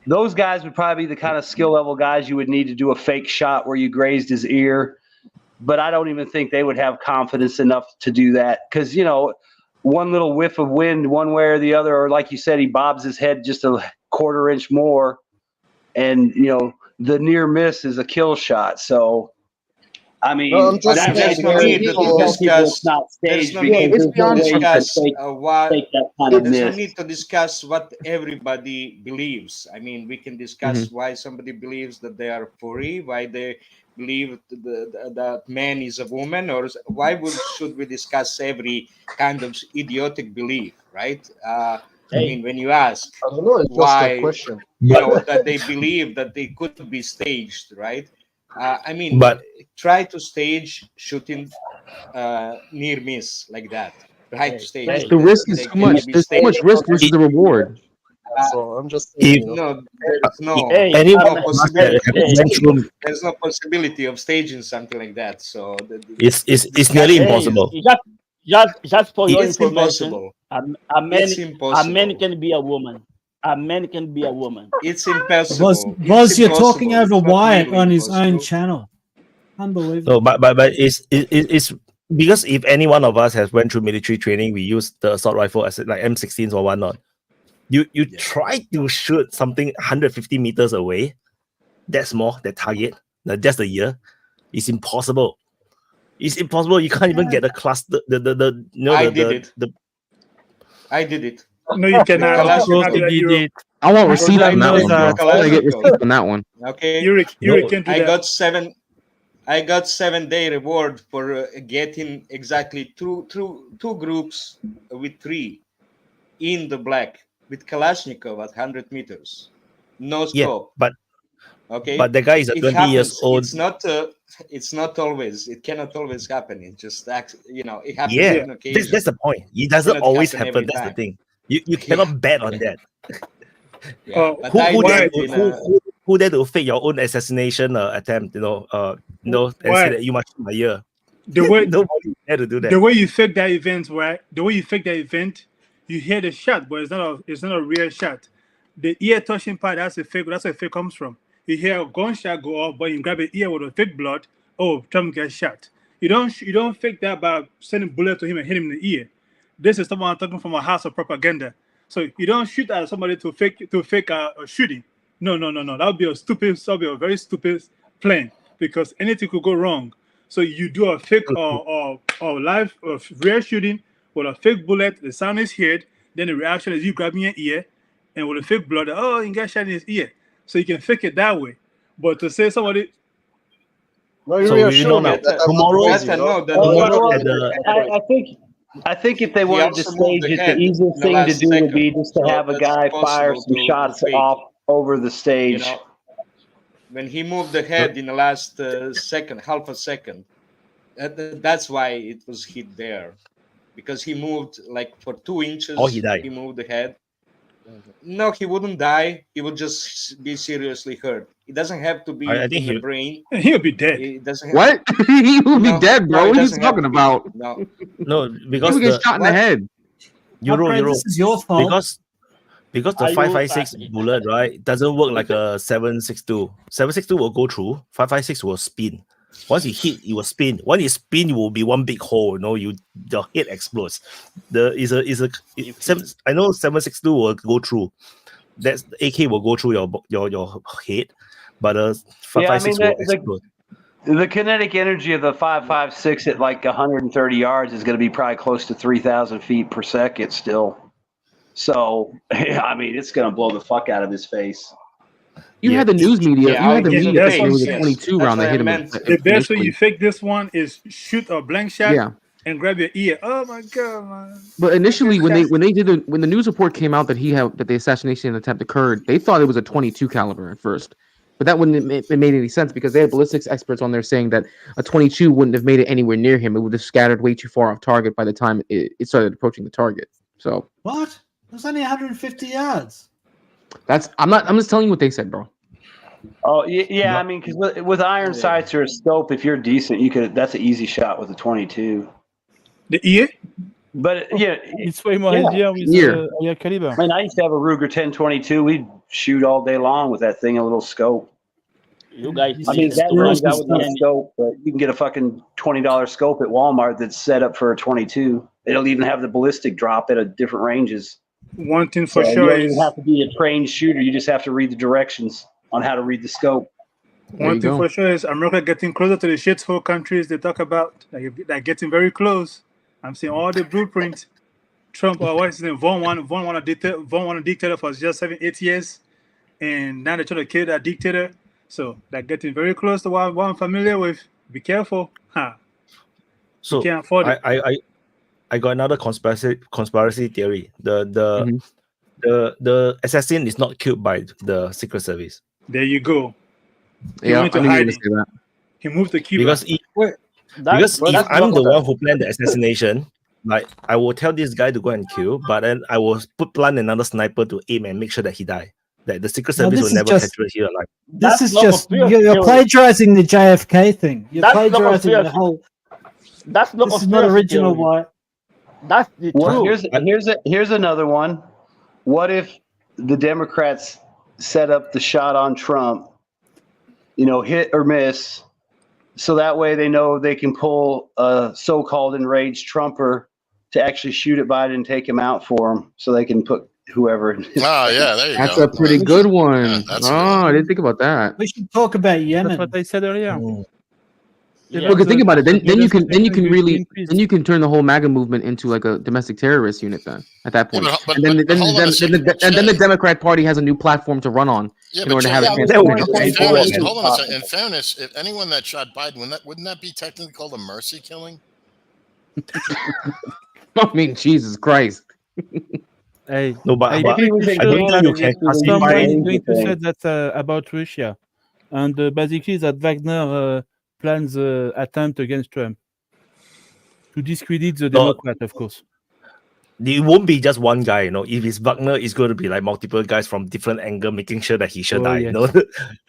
Those guys would probably be the kind of skill level guys you would need to do a fake shot where you grazed his ear. But I don't even think they would have confidence enough to do that, because one little whiff of wind one way or the other, or like you said, he bobs his head just a quarter inch more, and the near miss is a kill shot. So, I mean, there's no need to discuss. There's no need to discuss what everybody believes. I mean, we can discuss why somebody believes that they are furry, why they believe that man is a woman, or why should we discuss every kind of idiotic belief, right? I mean, when you ask why, that they believe that they could be staged, right? I mean, try to stage shooting near miss like that. Try to stage. The risk is too much. There's too much risk versus the reward. So I'm just saying, no, there's no, anyone no possibility. went through, There's no possibility of staging something like that. So it's nearly impossible. Just for your It's information, impossible. a man It's impossible. can be a woman. A man can be a woman. It's impossible. Was you're talking impossible. over It's not Wyatt really on his own impossible. channel? Unbelievable. No, but it's because if any one of us has went through military training, we use the assault rifle as like M16s or whatnot. You try to shoot something 150 meters away, that small, that target, just a year, it's impossible. It's impossible. You can't even get the cluster. I did it. No, you cannot. I want receipt on that one, bro. Kalashnikov. I get receipt on that one. Okay. Yuri can do I that. got 7-day reward for getting exactly two groups with 3 in the black with Kalashnikov at 100 meters. No scope. But the guy is a It 20 happens. years old. It's not always. It cannot always happen. It just it happens Yeah, on occasion. that's the point. It doesn't cannot always happen happen. every That's the time. thing. You cannot bet on that. Yeah, but I did in a- Who dare to fake your own assassination attempt? And say that you must shoot my ear. The way Nobody dare to do that. the way you fake that event, right? The way you fake that event, you hear the shot, but it's not a real shot. The ear touching part, that's where fake comes from. You hear a gunshot go off, but you grab an ear with a fake blood. Oh, Trump gets shot. You don't fake that by sending bullet to him and hit him in the ear. This is someone talking from a house of propaganda. So you don't shoot at somebody to fake a shooting. No. That would be a very stupid plan because anything could go wrong. So you do a fake or live or real shooting with a fake bullet. The sound is heard. Then the reaction is you grabbing your ear, and with a fake blood, oh, you get shot in his ear. So you can fake it that way. But to say somebody, No, you So reassure me now, that I'm tomorrow, not crazy, no? tomorrow at the I think if they wanted to also moved stage it, ahead the easiest in the thing to last do would second. be just to So have a that's guy fire impossible some to shots fake. off over the stage. When he moved ahead in the last half a second, that's why it was hit there, because he moved like for 2 inches. Oh, he died. He moved ahead. No, he wouldn't die. He would just be seriously hurt. It doesn't have to be I think in the brain. he'll be dead. It doesn't. What? He will be No, dead, bro. no, it What are you doesn't have talking to be. about? No, No, He because will get the shot in the head. Euro, This is your fault. because the Are you- 556 bullet, right, doesn't work like a 762. 762 will go through. 556 will spin. Once you hit, it will spin. When you spin, it will be one big hole. Your head explodes. I know 762 will go through. That's AK will go through your head, but 556 will explode. The kinetic energy of the 5.56 at like 130 yards is going to be probably close to 3,000 feet per second still. So, I mean, it's going to blow the fuck out of his face. You had the news media. Yeah, you had the yeah, media that's saying it was what a I'm 22 saying. round that That's hit him. what I meant. The best way you fake this one is shoot a blank shot Yeah. and grab your ear. Oh my god, man. But initially, when the news report came out that the assassination attempt occurred, they thought it was a 22 caliber at first. But that wouldn't have made any sense because they had ballistics experts on there saying that a 22 wouldn't have made it anywhere near him. It would have scattered way too far off target by the time it started approaching the target. So What? It was only 150 yards. I'm just telling you what they said, bro. Oh yeah, I mean, because with iron sights or a scope, if you're decent, that's an easy shot with a 22. The ear? But yeah, It's way more easier with higher caliber. I mean, I used to have a Ruger 1022. We'd shoot all day long with that thing, a little scope. You guys, I mean, that runs out with no scope, but you can get a fucking $20 scope at Walmart that's set up for a 22. It'll even have the ballistic drop at different ranges. One thing for So sure you don't is even have to be a trained shooter. You just have to read the directions on how to read the scope. one thing for sure is America getting closer to the shithole countries they talk about. Like getting very close. I'm seeing all the blueprints. Trump, what's his name? Vaughn won a dictator for just 7-8 years, and now they're trying to kill that dictator. So they're getting very close to what I'm familiar with. Be careful, So you can't afford it. I got another conspiracy theory. The assassin is not killed by the Secret Service. There you go. He Yeah, went I to knew you were hide gonna it. say that. He moved to Cuba. Because if I'm the one who planned the assassination, Like I will tell this guy to go and kill, but then I will plant another sniper to aim and make sure that he die. That the Secret Service will never capture it here alive. This is not just conspiracy you're theory. plagiarizing the JFK thing. You're That's not plagiarizing the conspiracy. whole. That's not This is not conspiracy original. theory. Why? That's the Well, truth. here's another one. What if the Democrats set up the shot on Trump, hit or miss, so that way they know they can pull a so-called enraged Trumper to actually shoot at Biden and take him out for him, so they can put whoever. Oh yeah, there you That's go. a pretty good one. Yeah, that's I didn't think about that. We should talk about Yemen. That's what I said earlier. Yeah. Well, think about it. Then you can increase. then you can turn the whole MAGA movement into like a domestic terrorist unit. Then at that point, but and then hold on a second. and then the Democrat Party has a new platform to run on Yeah, in but order to have a Jay, chance. that to would win. be in fairness, Yeah. hold on a second. In fairness, if anyone that shot Biden, wouldn't that be technically called a mercy killing? I mean, Jesus Christ. Hey, No, but I but think we I should don't think you can somebody is classify. going to say that about Russia, and basically that Wagner plans attempt against Trump to discredit the No. Democrat, of course. It won't be just one guy, If it's Wagner, it's going to be like multiple guys from different angle, making sure that he should die, yes. No,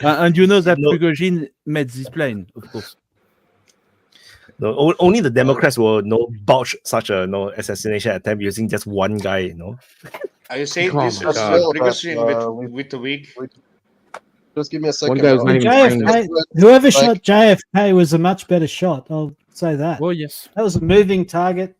And you know that No. Prigozhin made this plane, of course. only the Democrats will vouch such a assassination attempt using just one guy, Are you saying Oh this my was God. Prigozhin with the wig? Just give me a second. One guy was bro. not even trained. Whoever shot JFK was a much better shot. I'll say that. Oh yes. That was a moving target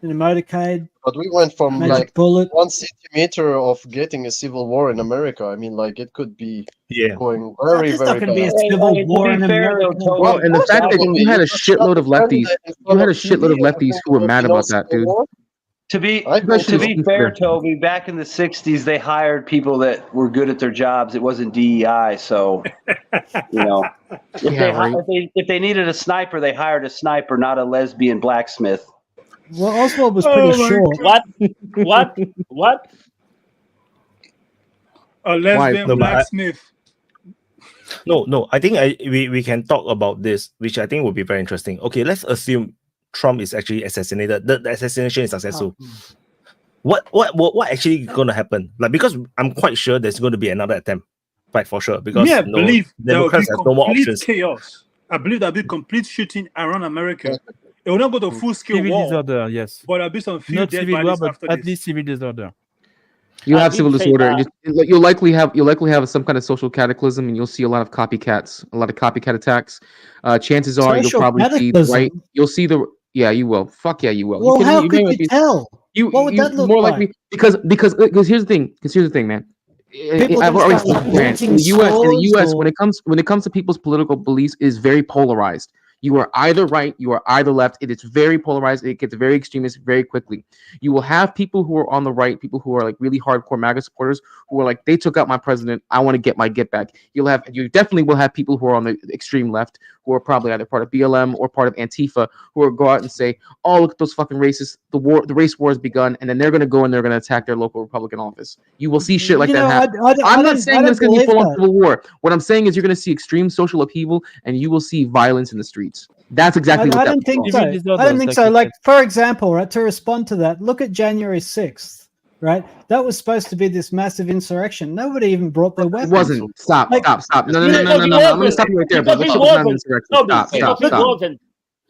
in a motorcade. But we went from Magic like bullet. 1 centimeter of getting a civil war in America. I mean, like it could be Yeah. going very, There's not very going to be a bad. civil to war be in fair, though, America. Toby- Well, and the fact that you had a shitload of lefties, you had a shitload of lefties who were mad about that, dude. To be I guys should to be have fair, seen Toby, back in the '60s, they hired people that were good at their jobs. It wasn't DEI, so if they needed a sniper, they hired a sniper, not a lesbian blacksmith. Well, Oswald was pretty short. What? A lesbian No, but blacksmith. No. I think we can talk about this, which I think would be very interesting. Okay, let's assume Trump is actually assassinated. The assassination is successful. What actually going to happen? Like, because I'm quite sure there's going to be another attempt, right? For sure. Because I believe there will be Democrats have no more complete options. chaos. I believe there'll be complete shooting around America. It will not go to full-scale Civil war, disorder, yes. but there'll be some few Not dead civil war, bodies but after at this. least civil disorder. You I have did civil say disorder. that. You'll likely have some kind of social cataclysm, and you'll see a lot of copycats, a lot of copycat attacks. Chances are you'll Social probably see the cataclysm? right. You'll see the you will. Fuck yeah, you will. Well, you how may could not you be- tell? What would that look more like? likely because here's the thing. Because here's the thing, man. People I've just already start said, Grant, in looting the U.S. stores when it comes to people's political beliefs, is very polarized. You are either right, you are either left. It is very polarized. It gets very extremist very quickly. You will have people who are on the right, people who are like really hardcore MAGA supporters, who are like, they took out my president, I want to get my get back. You definitely will have people who are on the extreme left, who are probably either part of BLM or part of Antifa, who will go out and say, "Oh, look at those fucking racists! The race war has begun," and then they're gonna go and they're gonna attack their local Republican office. You will see shit like that happen. I'm not saying that it's gonna be full-on civil war. What I'm saying is you're gonna see extreme social upheaval, and you will see violence in the streets. That's exactly what I that don't think was. so. I don't think so. Like, for example, right, to respond to that, look at January 6th, right? That was supposed to be this massive insurrection. Nobody even brought their weapons. It wasn't. Stop. Like- Stop. No. I'm gonna stop you right there, bro. That shit was not an insurrection. Stop.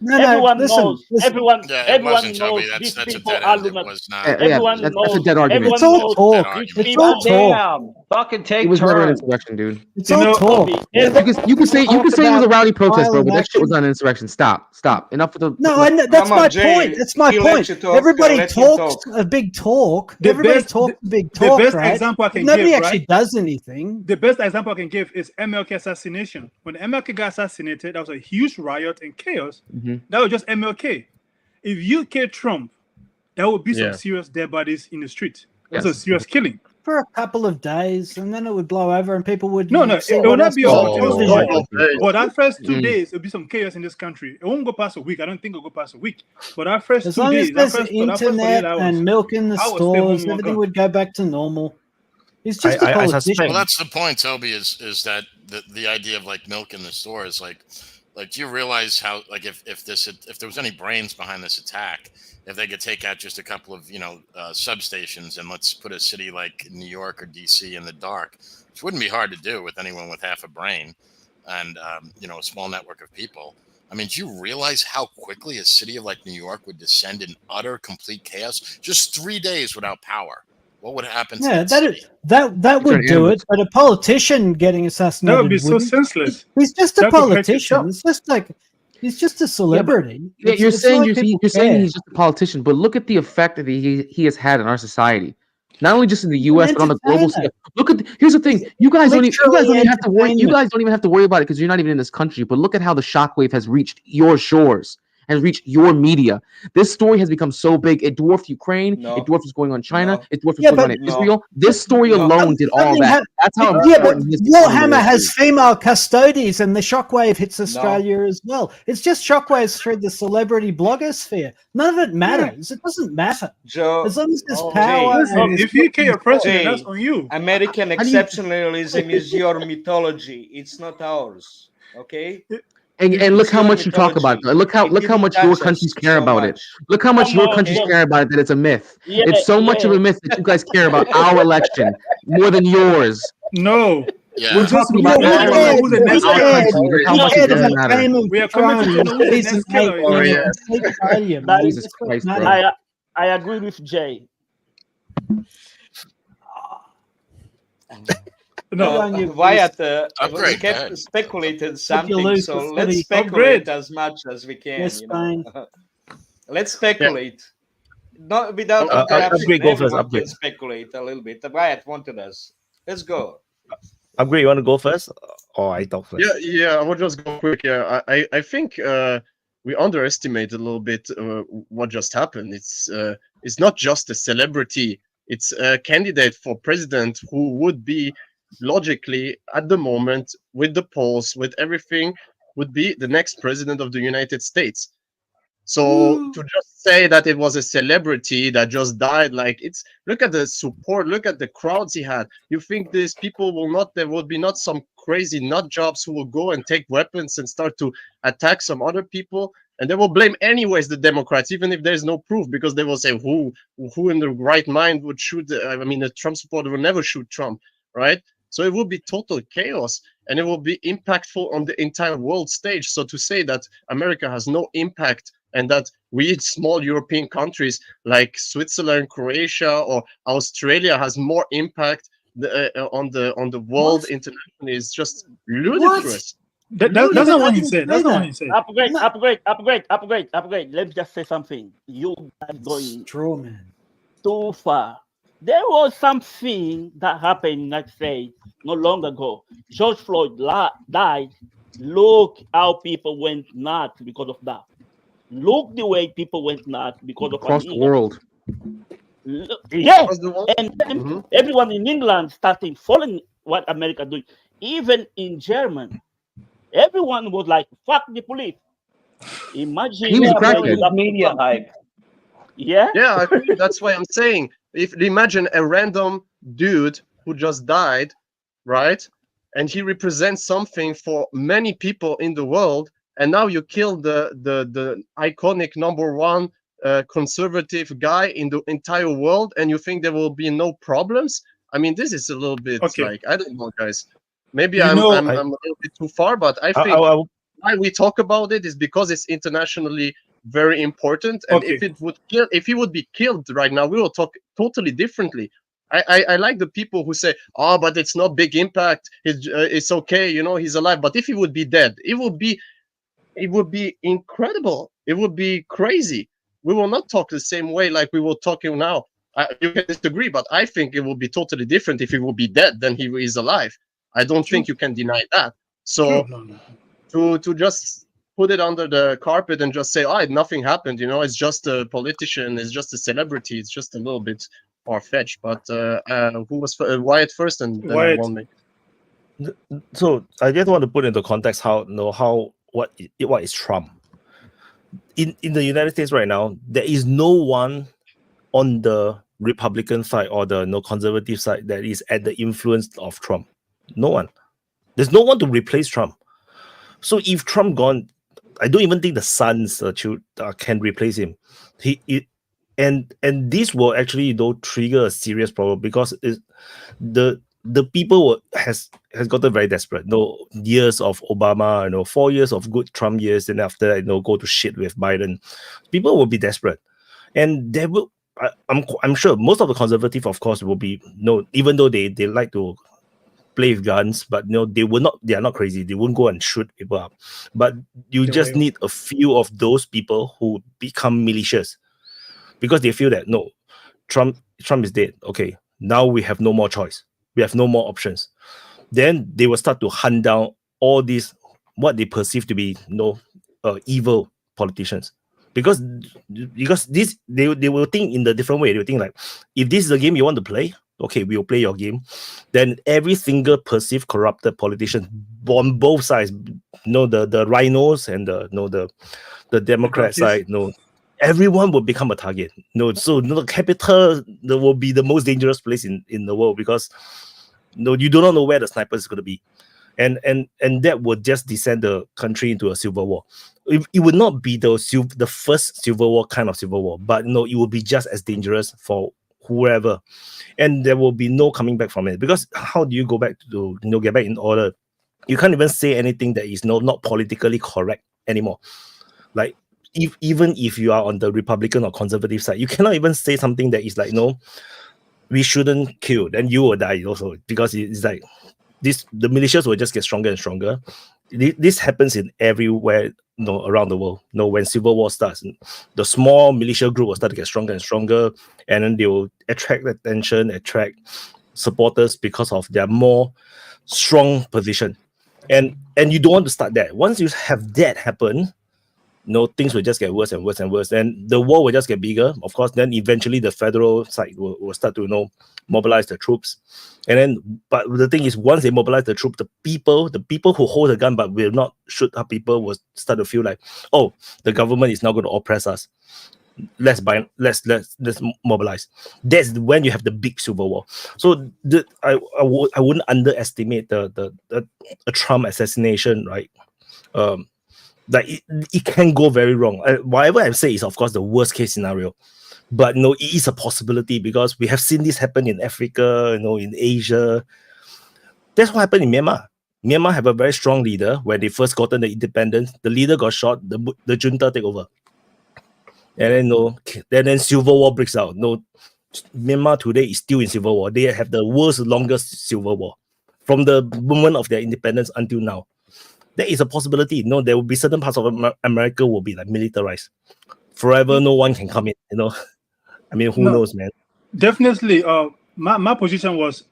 No, Everyone listen, knows. listen. Everyone Yeah, it wasn't, knows Toby. these That's a people dead are end. It lunatic. was not. Everyone that's knows. a dead argument. Everyone It's all knows talk. These It's people all talk. Damn, fucking take It was never an turns. insurrection, dude. It's all talk. You can say it was a rowdy protest, bro, but that violent shit was not an insurrection. Stop. Enough with the. No, I know, that's Come on, my Jay. point. That's my He let point. you talk, Everybody let him talks talk. a big talk. The Everybody best- talks a big the talk, best right? example I can Nobody give, actually right? does anything. The best example I can give is MLK assassination. When MLK got assassinated, that was a huge riot and chaos. Mhm. That was just MLK. If you kill Trump, there would be some Yeah. serious dead bodies in the street. That's a Yes. serious killing. For a couple of days, and then it would blow over, and people would No, see it will what not else be a was on continuous television. riot. But that first 2 Mm. days, it'll be some chaos in this country. It won't go past a week. I don't think it'll go past a week. But that first As 2 long days, as that there's first 48 internet hours, and milk in the I would stay stores, home with everything gun. would go back to normal. He's just I a suspect- politician. Well, that's the point, Toby. Is that the idea of like milk in the store is like Like, do you realize how, like, if there was any brains behind this attack, if they could take out just a couple of substations and let's put a city like New York or DC in the dark, which wouldn't be hard to do with anyone with half a brain and a small network of people. I mean, do you realize how quickly a city like New York would descend in utter, complete chaos? Just 3 days without power. What would happen to that city? that would do it, but a politician getting assassinated That would be so wouldn't. senseless. He's just a That would hurt politician. yourself. It's just like he's just a celebrity. Yeah, It's- you're it's saying not you're people saying care. he's just a politician, but look at the effect that he has had in our society. Not only just in the U.S. but on the global scale. Look at here's the thing: you guys don't even have to worry. You guys don't even have to worry about it because you're not even in this country. But look at how the shockwave has reached your shores and reached your media. This story has become so big; it dwarfed Ukraine. It dwarfed what's going on in China. It dwarfed what's going on in Israel. This story alone did all that. That's how important his Warhammer has female custodies, and the shockwave hits Australia as well. It's just shockwaves through the celebrity blogosphere. None of it matters. It doesn't matter. Joe, As long as there's power. and If you kill your president, Jay, that's on you. American exceptionalism is your mythology. It's not ours. Okay. And look how much you talk about it. Look how much your countries care about it. Look how much your countries care about it that it's a myth. It's so much of a myth that you guys care about our election more than yours. No. Yeah. We're talking about our election. How much it doesn't matter. We are coming to know who the next killer is. Jesus Christ, bro. I agree with Jay. No, Wyatt Upgrade, go ahead. speculated something, lose so the let's city. speculate Upgrade. as much as we can. Yes, You know? Let's speculate. Not without Upgrade, interruption. go first, Everyone Upgrade. can speculate a little bit. Wyatt wanted us. Let's go. Upgrade, you want to go first? Or I talk first? Yeah, I will just go quick. Yeah, I think we underestimate a little bit what just happened. It's not just a celebrity. It's a candidate for president who would be logically at the moment with the polls, with everything, would be the next president of the United States. So to just say that it was a celebrity that just died, like look at the support, look at the crowds he had. You think these people there will be not some crazy nut jobs who will go and take weapons and start to attack some other people, and they will blame anyways the Democrats, even if there's no proof, because they will say who in the right mind would shoot? I mean, a Trump supporter will never shoot Trump, right? So it will be total chaos, and it will be impactful on the entire world stage. So to say that America has no impact and that we small European countries like Switzerland, Croatia, or Australia has more impact on the world internationally is just ludicrous. That's not what he said. That's not what he said. Upgrade. Let me just say something. You guys going too far. There was something that happened in the United States not long ago. George Floyd died. Look how people went nuts because of that. Look the way people went nuts because of across the world. Yeah, and everyone in England started following what America doing. Even in Germany, everyone was like, "Fuck the police." Imagine the media hype. Yeah, I agree. That's why I'm saying, imagine a random dude who just died, right? And he represents something for many people in the world. And now you kill the iconic #1 conservative guy in the entire world, and you think there will be no problems? I mean, this is a little bit like, I don't know, guys. Maybe I'm a little bit too far, but I think why we talk about it is because it's internationally very important. And if he would be killed right now, we will talk totally differently. I like the people who say, "Oh, but it's not big impact. It's okay, he's alive." But if he would be dead, it would be incredible. It would be crazy. We will not talk the same way like we will talking now. You can disagree, but I think it will be totally different if he will be dead than he is alive. I don't think you can deny that. So to just put it under the carpet and just say, "Oh, nothing happened," it's just a politician, it's just a celebrity, it's just a little bit far-fetched. But who was Wyatt first, and then I won't make. So I just want to put into context what is Trump. In the United States right now, there is no one on the Republican side or the conservative side that is at the influence of Trump. No one. There's no one to replace Trump. So if Trump gone, I don't even think the sons can replace him. And this will actually trigger a serious problem, because the people has gotten very desperate. Years of Obama, 4 years of good Trump years, and after go to shit with Biden. People will be desperate, and they will. I'm sure most of the conservative, of course, will be even though they like to play with guns, but they are not crazy. They won't go and shoot people up. But you just need a few of those people who become militias, because they feel that Trump is dead. Okay, now we have no more choice. We have no more options. Then they will start to hunt down all these what they perceive to be evil politicians. Because this they will think in the different way. They will think like, if this is a game you want to play, okay, we'll play your game. Then every single perceived corrupted politician on both sides, the rhinos and the Democrat side, everyone will become a target. So the capital will be the most dangerous place in the world, because you do not know where the sniper is going to be. And that would just descend the country into a civil war. It would not be the first civil war kind of civil war, but it will be just as dangerous for whoever, and there will be no coming back from it. Because how do you go back to get back in order? You can't even say anything that is not politically correct anymore. Like even if you are on the Republican or conservative side, you cannot even say something that is like, no, we shouldn't kill, then you will die also, because it's like the militias will just get stronger and stronger. This happens in everywhere around the world. When civil war starts, the small militia group will start to get stronger and stronger, and then they will attract attention, attract supporters because of their more strong position. And you don't want to start that. Once you have that happen, things will just get worse and worse and worse, and the war will just get bigger. Of course, then eventually the federal side will start to mobilize the troops. And then, but the thing is, once they mobilize the troops, the people who hold the gun but will not shoot up people will start to feel like, oh, the government is now going to oppress us. Let's mobilize. That's when you have the big civil war. So I wouldn't underestimate the Trump assassination, right? Like it can go very wrong. Whatever I say is, of course, the worst case scenario, but it is a possibility, because we have seen this happen in Africa, in Asia. That's what happened in Myanmar. Myanmar have a very strong leader. When they first gotten the independence, the leader got shot, the junta take over, and then civil war breaks out. Myanmar today is still in civil war. They have the world's longest civil war from the moment of their independence until now. There is a possibility. There will be certain parts of America will be like militarized forever. No one can come in. I mean, who knows, man? Definitely. My position was,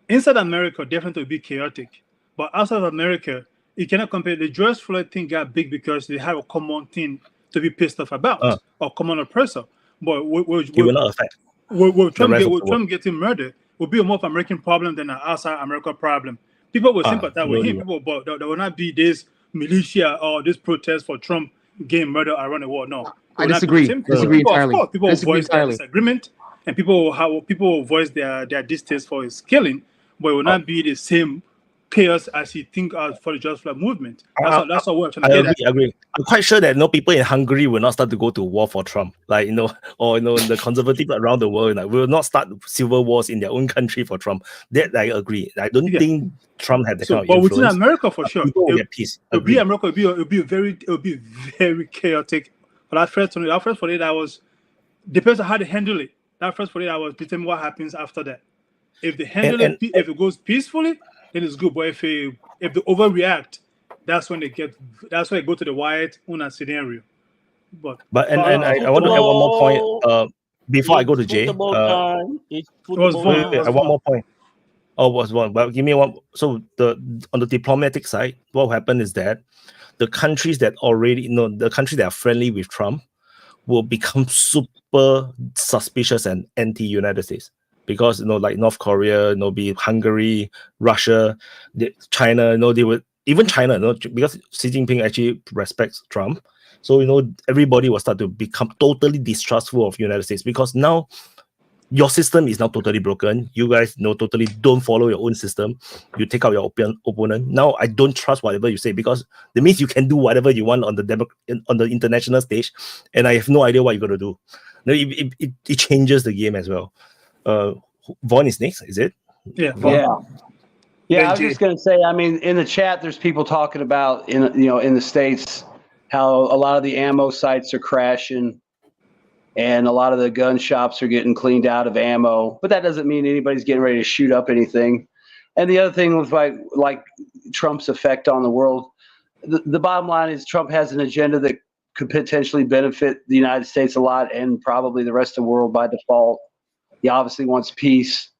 inside America, definitely be chaotic, but outside of America, you cannot compare. The George Floyd thing got big because they have a common thing to be pissed off about, or common oppressor. But it will not affect. Trump getting murdered will be a more of American problem than an outside America problem. People will sympathize with him, but there will not be this militia or this protest for Trump getting murdered around the world. No, I disagree. Disagree entirely. Of course, people will voice their disagreement, and people will voice their distaste for his killing, but it will not be the same chaos as you think for the George Floyd movement. That's what we're trying to get at. I agree. I'm quite sure that people in Hungary will not start to go to war for Trump, or the conservative around the world will not start civil wars in their own country for Trump. That I agree. I don't think Trump had that kind of influence. But within America, for sure, people will get peace. It'll be America. It'll be very chaotic. But that first 48 hours depends on how they handle it. That first 48 hours determines what happens after that. If they handle it, if it goes peacefully, then it's good. But if they overreact, that's when they go to the Wyatt Una scenario. But I want to add one more point before I go to Jay. I one more point. Oh, was one. But give me one. So on the diplomatic side, what happened is that the countries that already the countries that are friendly with Trump will become super suspicious and anti-United States. Because like North Korea, be Hungary, Russia, China, they would even China, because Xi Jinping actually respects Trump, so everybody will start to become totally distrustful of United States, because now your system is now totally broken. You guys totally don't follow your own system. You take out your opponent. Now I don't trust whatever you say, because that means you can do whatever you want on the international stage, and I have no idea what you're gonna do. No, it changes the game as well. Vaughn is next, is it? Yeah. Yeah, I was just going to say, I mean, in the chat, there's people talking about in the States how a lot of the ammo sites are crashing and a lot of the gun shops are getting cleaned out of ammo, but that doesn't mean anybody's getting ready to shoot up anything. And the other thing was like Trump's effect on the world. The bottom line is Trump has an agenda that could potentially benefit the United States a lot and probably the rest of the world by default. He obviously wants peace,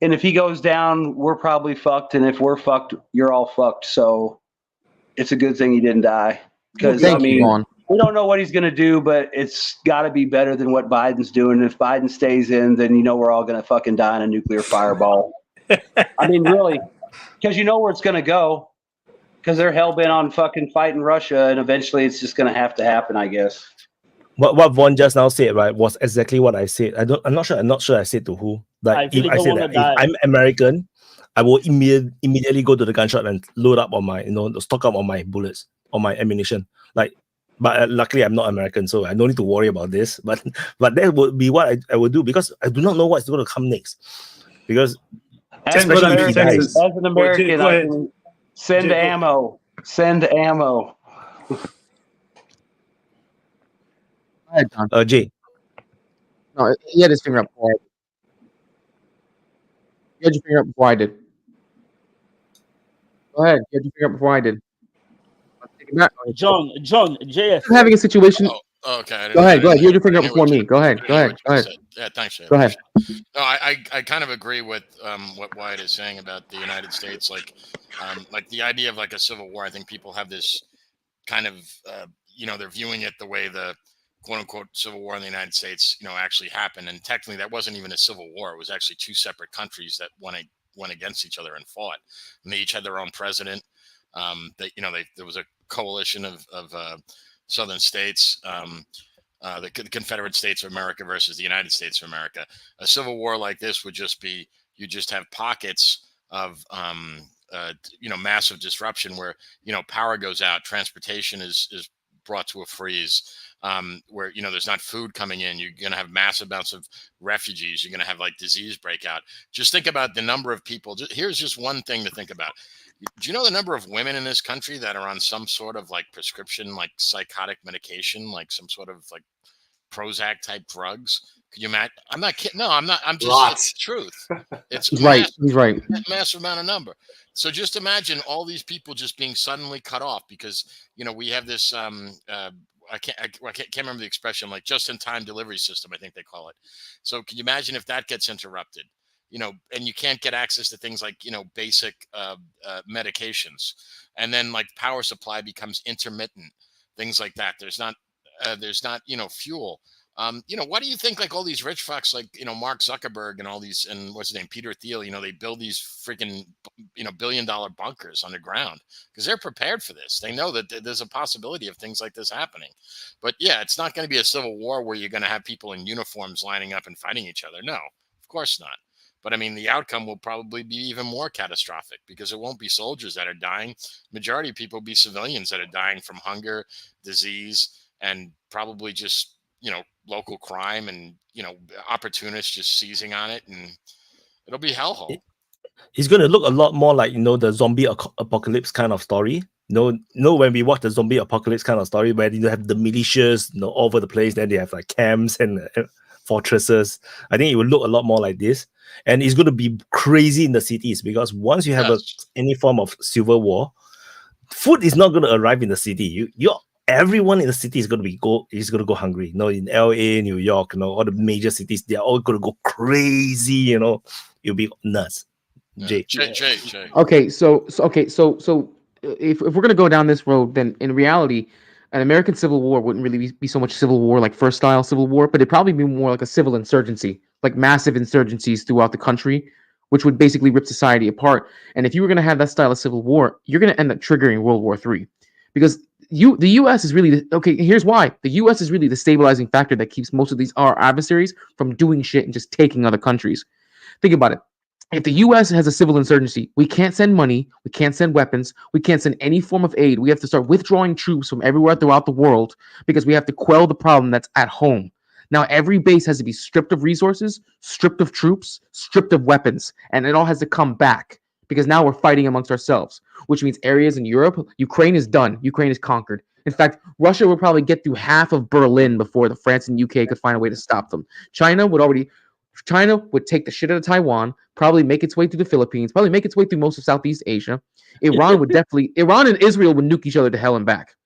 and if he goes down, we're probably fucked. And if we're fucked, you're all fucked. So it's a good thing he didn't die. Because, we don't know what he's going to do, but it's got to be better than what Biden's doing. And if Biden stays in, then we're all going to fucking die in a nuclear fireball. I mean, really, because where it's going to go. Because they're hell-bent on fucking fighting Russia, and eventually it's just going to happen, I guess. What Vaughn just now said, right, was exactly what I said. I'm not sure I said to who. Like, if I said that if I'm American, I will immediately go to the gun shop and load up on my, stock up on my bullets, on my ammunition. Like, but luckily I'm not American, so I don't need to worry about this. But that would be what I would do, because I do not know what's going to come next. Because especially if he dies. As an American, I can send ammo. Send ammo. Go ahead, John. Jay. No, he had his finger up before I did. You had your finger up before I did. Go ahead. You had your finger up before I did. John, JF. I'm having a situation. Oh, okay. Go ahead. You had your finger up before me. Go ahead. Yeah, thanks, Jay. Go ahead. No, I kind of agree with what Wyatt is saying about the United States. Like the idea of like a civil war. I think people have this kind of, they're viewing it the way the quote unquote civil war in the United States, actually happened. And technically that wasn't even a civil war. It was actually two separate countries that went against each other and fought. And they each had their own president. There was a coalition of southern states, the Confederate States of America versus the United States of America. A civil war like this would just be, you just have pockets of, massive disruption where, power goes out, transportation is brought to a freeze, where, there's not food coming in. You're going to have massive amounts of refugees. You're going to have like disease breakout. Just think about the number of people. Here's just one thing to think about. Do you know the number of women in this country that are on some sort of like prescription, like psychotic medication, like some sort of like Prozac type drugs? Could you imagine? I'm not kidding. No, I'm not. I'm just, it's the truth. It's right. He's right. Massive amount of number. So just imagine all these people just being suddenly cut off because, we have this, I can't remember the expression, like just-in-time delivery system, I think they call it. So can you imagine if that gets interrupted, and you can't get access to things like, basic medications, and then like power supply becomes intermittent, things like that. There's not, fuel. What do you think, like all these rich fucks, like, Mark Zuckerberg and all these, and what's his name, Peter Thiel, they build these freaking, billion-dollar bunkers underground because they're prepared for this. They know that there's a possibility of things like this happening. But yeah, it's not going to be a civil war where you're going to have people in uniforms lining up and fighting each other. No, of course not. But I mean, the outcome will probably be even more catastrophic because it won't be soldiers that are dying. Majority of people will be civilians that are dying from hunger, disease, and probably just, local crime and, opportunists just seizing on it, and it'll be hellhole. It's going to look a lot more like, the zombie apocalypse kind of story. When we watch the zombie apocalypse kind of story where you have the militias, all over the place, then they have like camps and fortresses. I think it will look a lot more like this. And it's going to be crazy in the cities because once you have any form of civil war, food is not going to arrive in the city. Everyone in the city is going to go hungry. In LA, New York, all the major cities, they're all going to go crazy. It'll be nuts. Jay. Okay, so if we're gonna go down this road, then in reality, an American civil war wouldn't really be so much civil war like first style civil war, but it'd probably be more like a civil insurgency, like massive insurgencies throughout the country, which would basically rip society apart. And if you were gonna have that style of civil war, you're gonna end up triggering World War III, because the U.S. is really okay. Here's why: the U.S. is really the stabilizing factor that keeps most of these our adversaries from doing shit and just taking other countries. Think about it. If the U.S. has a civil insurgency, we can't send money, we can't send weapons, we can't send any form of aid. We have to start withdrawing troops from everywhere throughout the world because we have to quell the problem that's at home. Now, every base has to be stripped of resources, stripped of troops, stripped of weapons, and it all has to come back because now we're fighting amongst ourselves, which means areas in Europe, Ukraine is done. Ukraine is conquered. In fact, Russia would probably get through half of Berlin before the France and UK could find a way to stop them. China would take the shit out of Taiwan, probably make its way through the Philippines, probably make its way through most of Southeast Asia. Iran and Israel would nuke each other to hell and back.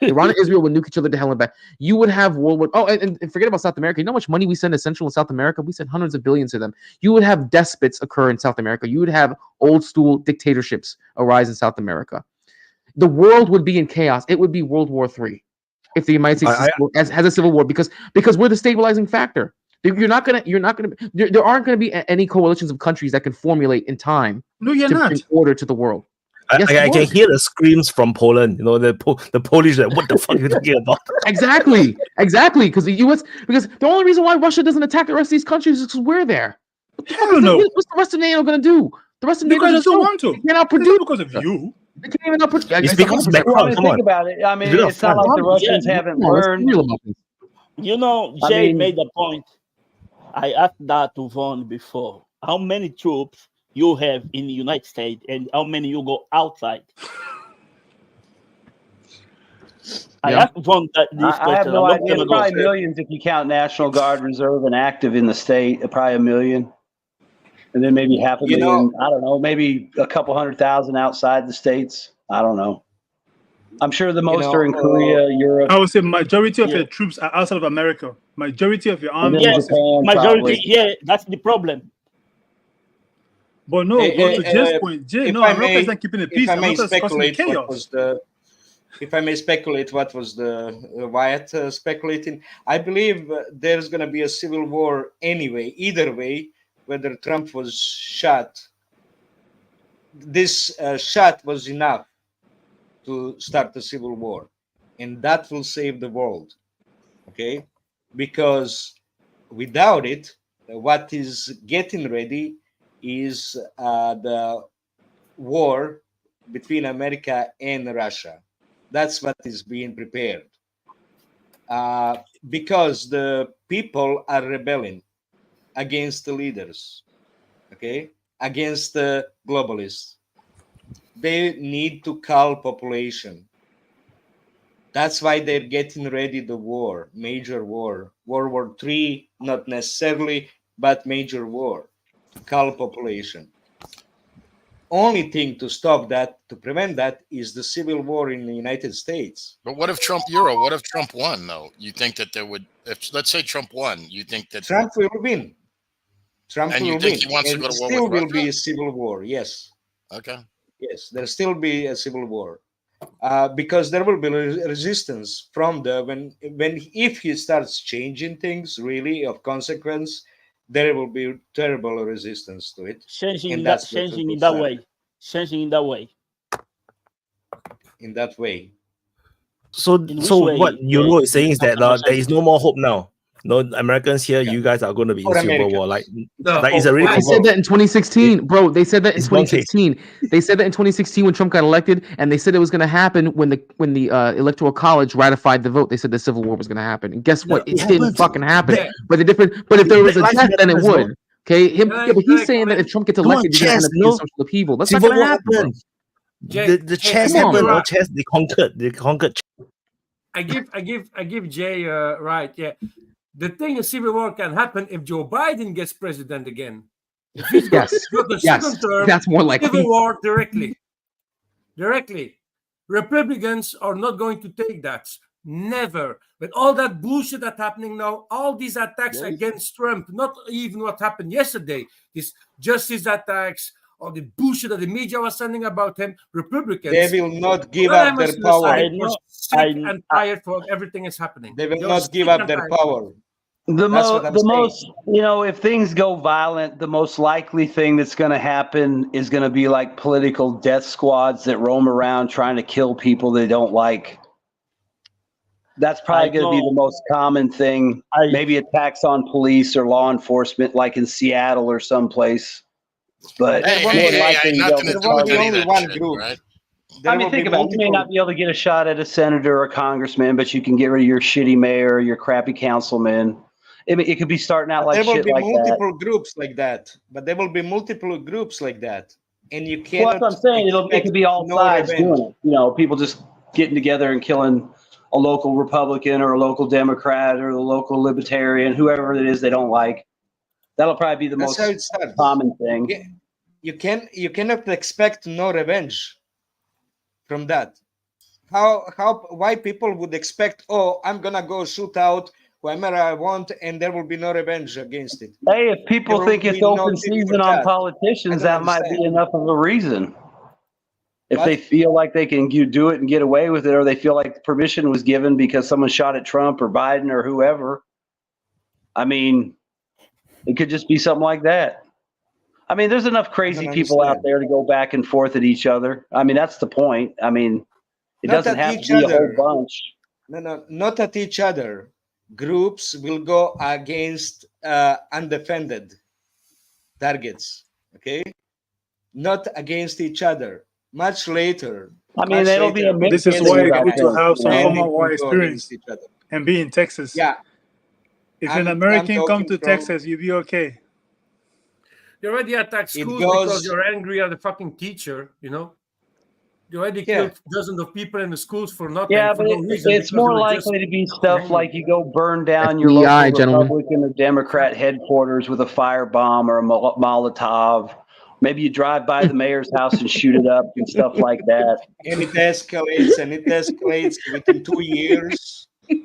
Iran and Israel would nuke each other to hell and back. You would have World War. Oh, and forget about South America. You know how much money we send to Central and South America? We send hundreds of billions to them. You would have despots occur in South America. You would have old school dictatorships arise in South America. The world would be in chaos. It would be World War III if the United States has a civil war because we're the stabilizing factor. There aren't gonna be any coalitions of countries that can formulate in time to bring order to the world. Yes, I can hear the screams from Poland. You know, the Polish, like, what the fuck are you talking about? Exactly. Because the only reason why Russia doesn't attack the rest of these countries is because we're there. Hell no. What's the rest of NATO going to do? The rest of NATO doesn't want to. They cannot produce because of you. They can't even produce. It's because Macron. Come on. Think about it. I mean, it's not like the Russians haven't learned. You know, Jay made a point. I asked that to Vaughn before. How many troops you have in the United States and how many you go outside? I asked Vaughn this question. I have no idea. It's probably millions if you count National Guard, Reserve, and active in the state. Probably 1 million. And then maybe half a million. I don't know. Maybe a couple 100,000 outside the states. I don't know. I'm sure the most are in Korea, Europe. I would say majority of your troops are outside of America. Majority of your army. Yes, majority. Yeah, that's the problem. But no, to Jay's point, America is not keeping the peace. If I may speculate, chaos. If I may speculate, what was the Wyatt speculating? I believe there's going to be a civil war anyway. Either way, whether Trump was shot, this shot was enough to start the civil war, and that will save the world. Okay, because without it, what is getting ready is the war between America and Russia. That's what is being prepared. Because the people are rebelling against the leaders, okay, against the globalists. They need to cull population. That's why they're getting ready the war, major war. World War III, not necessarily, but major war. Cull population. Only thing to stop that, to prevent that, is the civil war in the United States. But what if Trump won, though? You think that there would, if let's say Trump won, you think that Trump will win. Trump and will you think win. he wants to go to war still with will Russia? be a civil war. Yes. Okay. Yes, there'll still be a civil war. Because there will be resistance from if he starts changing things really of consequence, there will be terrible resistance to it. Changing in that way. In that way. So what Euro is saying is that there is no more hope now. No Americans here, you guys are going to be in civil war. Like it's a really. I said that in 2016, bro. They said that in 2016. They said that in 2016 when Trump got elected, and they said it was going to happen when the Electoral College ratified the vote. They said the civil war was going to happen, and guess what? It didn't fucking happen. But if there was a death, then it would. Okay, but he's saying that if Trump gets elected, you're going to have social upheaval. That's not going to happen. The chess happened. Or chess they conquered. I give Jay right. Yeah. The thing is, civil war can happen if Joe Biden gets president again. If he's got the second term, that's more likely. Civil war directly. Republicans are not going to take that. Never. But all that bullshit that's happening now, all these attacks against Trump, not even what happened yesterday, this justice attacks, all the bullshit that the media was sending about him, Republicans. They will not give up their power. And tired for everything is happening. They will not give up their power. The most, if things go violent, the most likely thing that's going to happen is going to be like political death squads that roam around trying to kill people they don't like. That's probably going to be the most common thing. Maybe attacks on police or law enforcement, like in Seattle or someplace. But Hey, more hey, than hey, likely, hey, nothing to do with any of that shit, right? I mean, think about it. You may not be able to get a shot at a senator or a congressman, but you can get rid of your shitty mayor, your crappy councilman. It could be starting out like shit like that. There will be multiple groups like that. But there will be multiple groups like that. And you can't. Well, that's what I'm saying. It could be all sides doing it. You know, people just getting together and killing a local Republican or a local Democrat or a local Libertarian, whoever it is they don't like. That'll probably be the most common thing. You cannot expect no revenge from that. Why people would expect, oh, I'm gonna go shoot out whoever I want and there will be no revenge against it. Hey, if people think it's open season on politicians, that might be enough of a reason. If they feel like they can do it and get away with it, or they feel like permission was given because someone shot at Trump or Biden or whoever. I mean, it could just be something like that. I mean, there's enough crazy people out there to go back and forth at each other. I mean, that's the point. I mean, it doesn't have to be a whole bunch. No, not at each other. Groups will go against undefended targets, okay? Not against each other. Much later. I mean, that'll be a This is why it's good to have some form of war experience and be in Texas. Yeah. If an American come to Texas, you'll be okay. You already attacked schools because you're angry at the fucking teacher, you know? You already killed dozens of people in the schools for nothing. Yeah, but it's more likely to be stuff like you go burn down your local Republican or Democrat headquarters with a firebomb or a Molotov. Maybe you drive by the mayor's house and shoot it up and stuff like that. And it escalates within 2 years. 2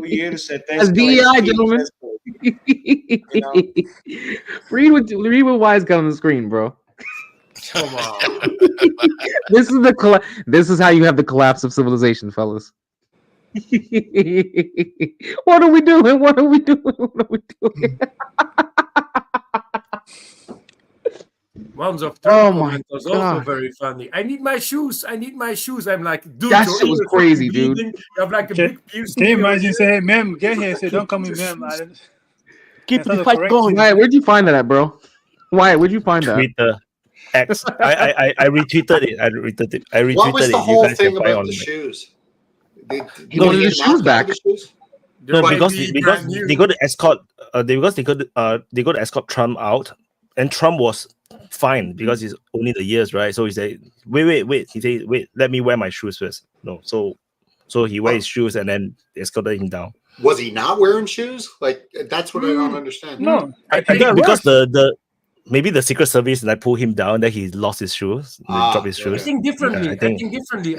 years, it That's DEI, gentlemen. You know? read what Wise got on the screen, bro. Come on. This is how you have the collapse of civilization, fellas. What are we doing? What are we doing? Ones of Trump comment was also very funny. I need my shoes. I'm like, dude, that shit was crazy, dude. You have like a big piercing. Can you imagine say, hey, ma'am, get here? Say, don't call me ma'am. Keep the fight going. Why? Where'd you find that, bro? Why? Where'd you find that? Twitter. X. I retweeted it. I retweeted it. What was the whole thing about the shoes? He wanted his shoes back. No, because they got to escort. They got to escort Trump out, and Trump was fine because it's only the years, right? So he said, wait. He said, wait, let me wear my shoes first. No, so he wears his shoes and then they escorted him down. Was he not wearing shoes? Like, that's what I don't understand. No, I think because the maybe the Secret Service like pulled him down, then he lost his shoes, dropped his shoes. I think differently.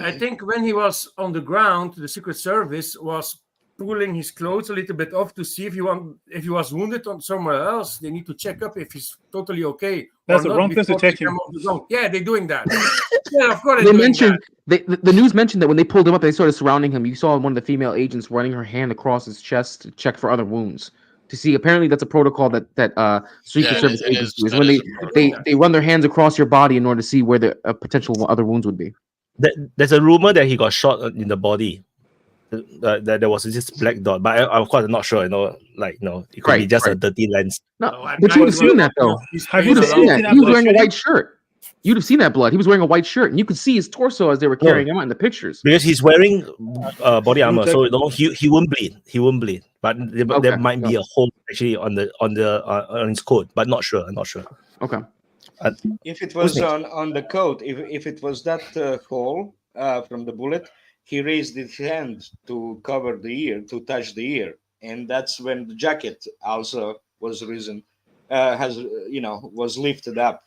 I think when he was on the ground, the Secret Service was pulling his clothes a little bit off to see if he was wounded on somewhere else. They need to check up if he's totally okay. That's the wrong place to check him. Yeah, they're doing that. Yeah, of course. They mentioned the news mentioned that when they pulled him up, they started surrounding him. You saw one of the female agents running her hand across his chest to check for other wounds. To see, apparently that's a protocol that Secret Service agents do. Is when they run their hands across your body in order to see where the potential other wounds would be. There's a rumor that he got shot in the body. That there was this black dot, but of course I'm not sure. It could be just a dirty lens. No, but you would have seen that though. You would have seen that. He was wearing a white shirt. You'd have seen that blood. He was wearing a white shirt, and you could see his torso as they were carrying him out in the pictures. Because he's wearing body armor, so he won't bleed. He won't bleed. But there might be a hole actually on his coat, but not sure. I'm not sure. Okay. If it was on the coat, if it was that hole from the bullet, he raised his hand to cover the ear, to touch the ear, and that's when the jacket also was risen, was lifted up,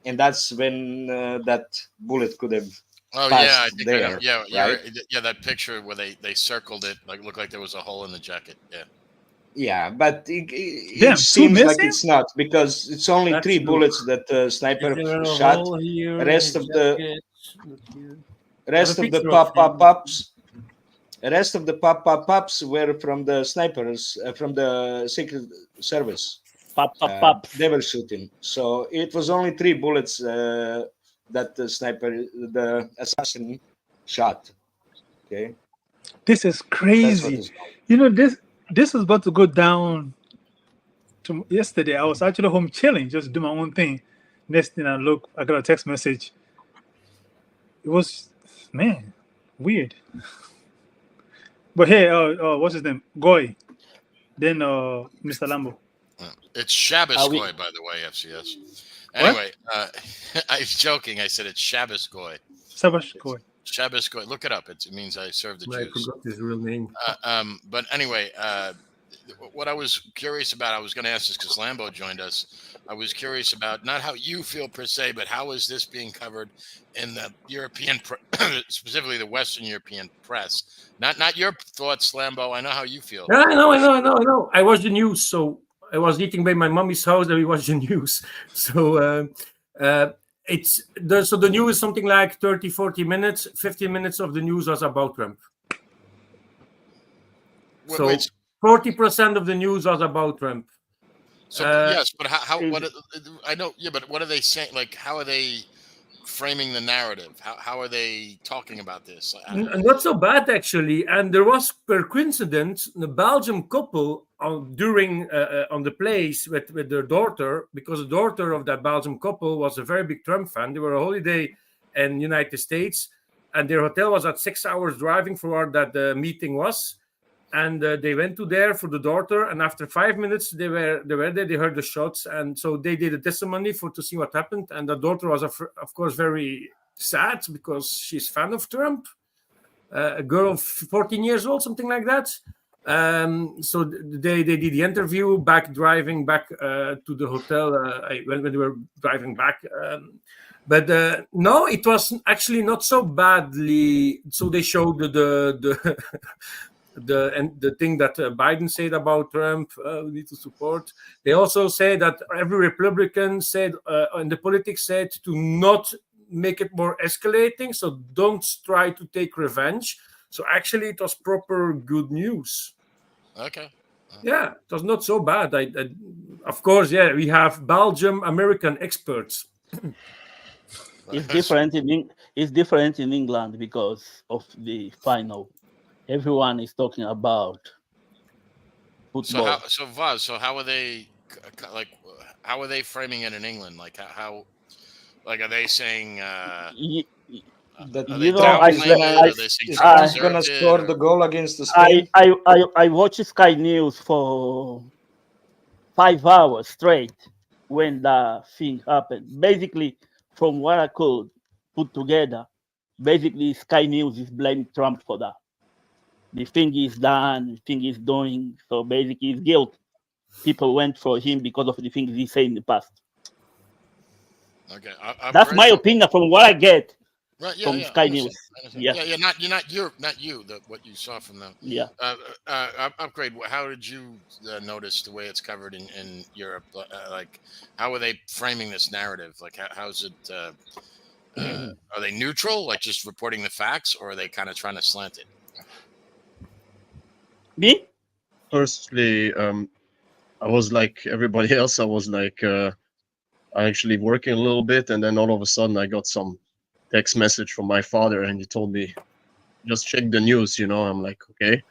and that's when that bullet could have. Oh yeah, I think there. Yeah, that picture where they circled it, like looked like there was a hole in the jacket. Yeah. Yeah, but it seems like it's not, because it's only 3 bullets that sniper shot. The rest of the pop-up-ups were from the snipers, from the Secret Service. They were shooting. So it was only 3 bullets that the assassin shot. Okay. This is crazy. You know, this was about to go down to yesterday. I was actually home chilling, just do my own thing. Next thing I look, I got a text message. It was, man, weird. But hey, what's his name? Goy. Then Mr. Lambo. It's Shabbos Goy, by the way, FCS. Anyway, I was joking. I said it's Shabbos Goy. Shabbos Goy. Shabbos Goy. Look it up. It means I serve the Jews. I forgot his real name. But anyway, what I was curious about, I was going to ask this because Lambo joined us. I was curious about not how you feel per se, but how is this being covered in the European, specifically the Western European press? Not your thoughts, Lambo. I know how you feel. Yeah, I know. I watched the news, so I was eating by my mommy's house, and we watched the news. So so the news is something like 30, 40 minutes. 15 minutes of the news was about Trump. So 40% of the news was about Trump. So yes, but how? What I know, yeah, but what are they saying? Like, how are they framing the narrative? How are they talking about this? Not so bad actually. And there was, per coincidence, a Belgian couple on the place with their daughter, because the daughter of that Belgian couple was a very big Trump fan. They were on holiday in the United States, and their hotel was at 6 hours driving from where that the meeting was. And they went to there for the daughter, and after 5 minutes they were there. They heard the shots, and so they did a testimony to see what happened. And the daughter was of course very sad because she's a fan of Trump, a girl of 14 years old, something like that. So they did the interview driving back to the hotel when they were driving back. But no, it was actually not so badly. So they showed the the thing that Biden said about Trump, we need to support. They also say that every Republican said, and the politics said, to not make it more escalating. So don't try to take revenge. So actually, it was proper good news. Okay. Yeah, it was not so bad. Of course, yeah, we have Belgium American experts. It's different in England because of the final. Everyone is talking about football. So Vaz, so how are they how are they framing it in England? Like how are they saying that I'm gonna score the goal against the Spain? I watched Sky News for 5 hours straight when the thing happened. Basically, from what I could put together, basically Sky News is blaming Trump for that. The thing is done, the thing is doing. So basically, it's guilt. People went for him because of the things he said in the past. Okay, that's my opinion from what I get from Sky News. Yeah, not you. What you saw from them. Yeah. Upgrade. How did you notice the way it's covered in Europe? Like, how are they framing this narrative? Like, how's it? Are they neutral, like just reporting the facts, or are they kind of trying to slant it? Me? Firstly, I was like everybody else. I was like actually working a little bit, and then all of a sudden I got some text message from my father, and he told me, just check the news, I'm like, okay.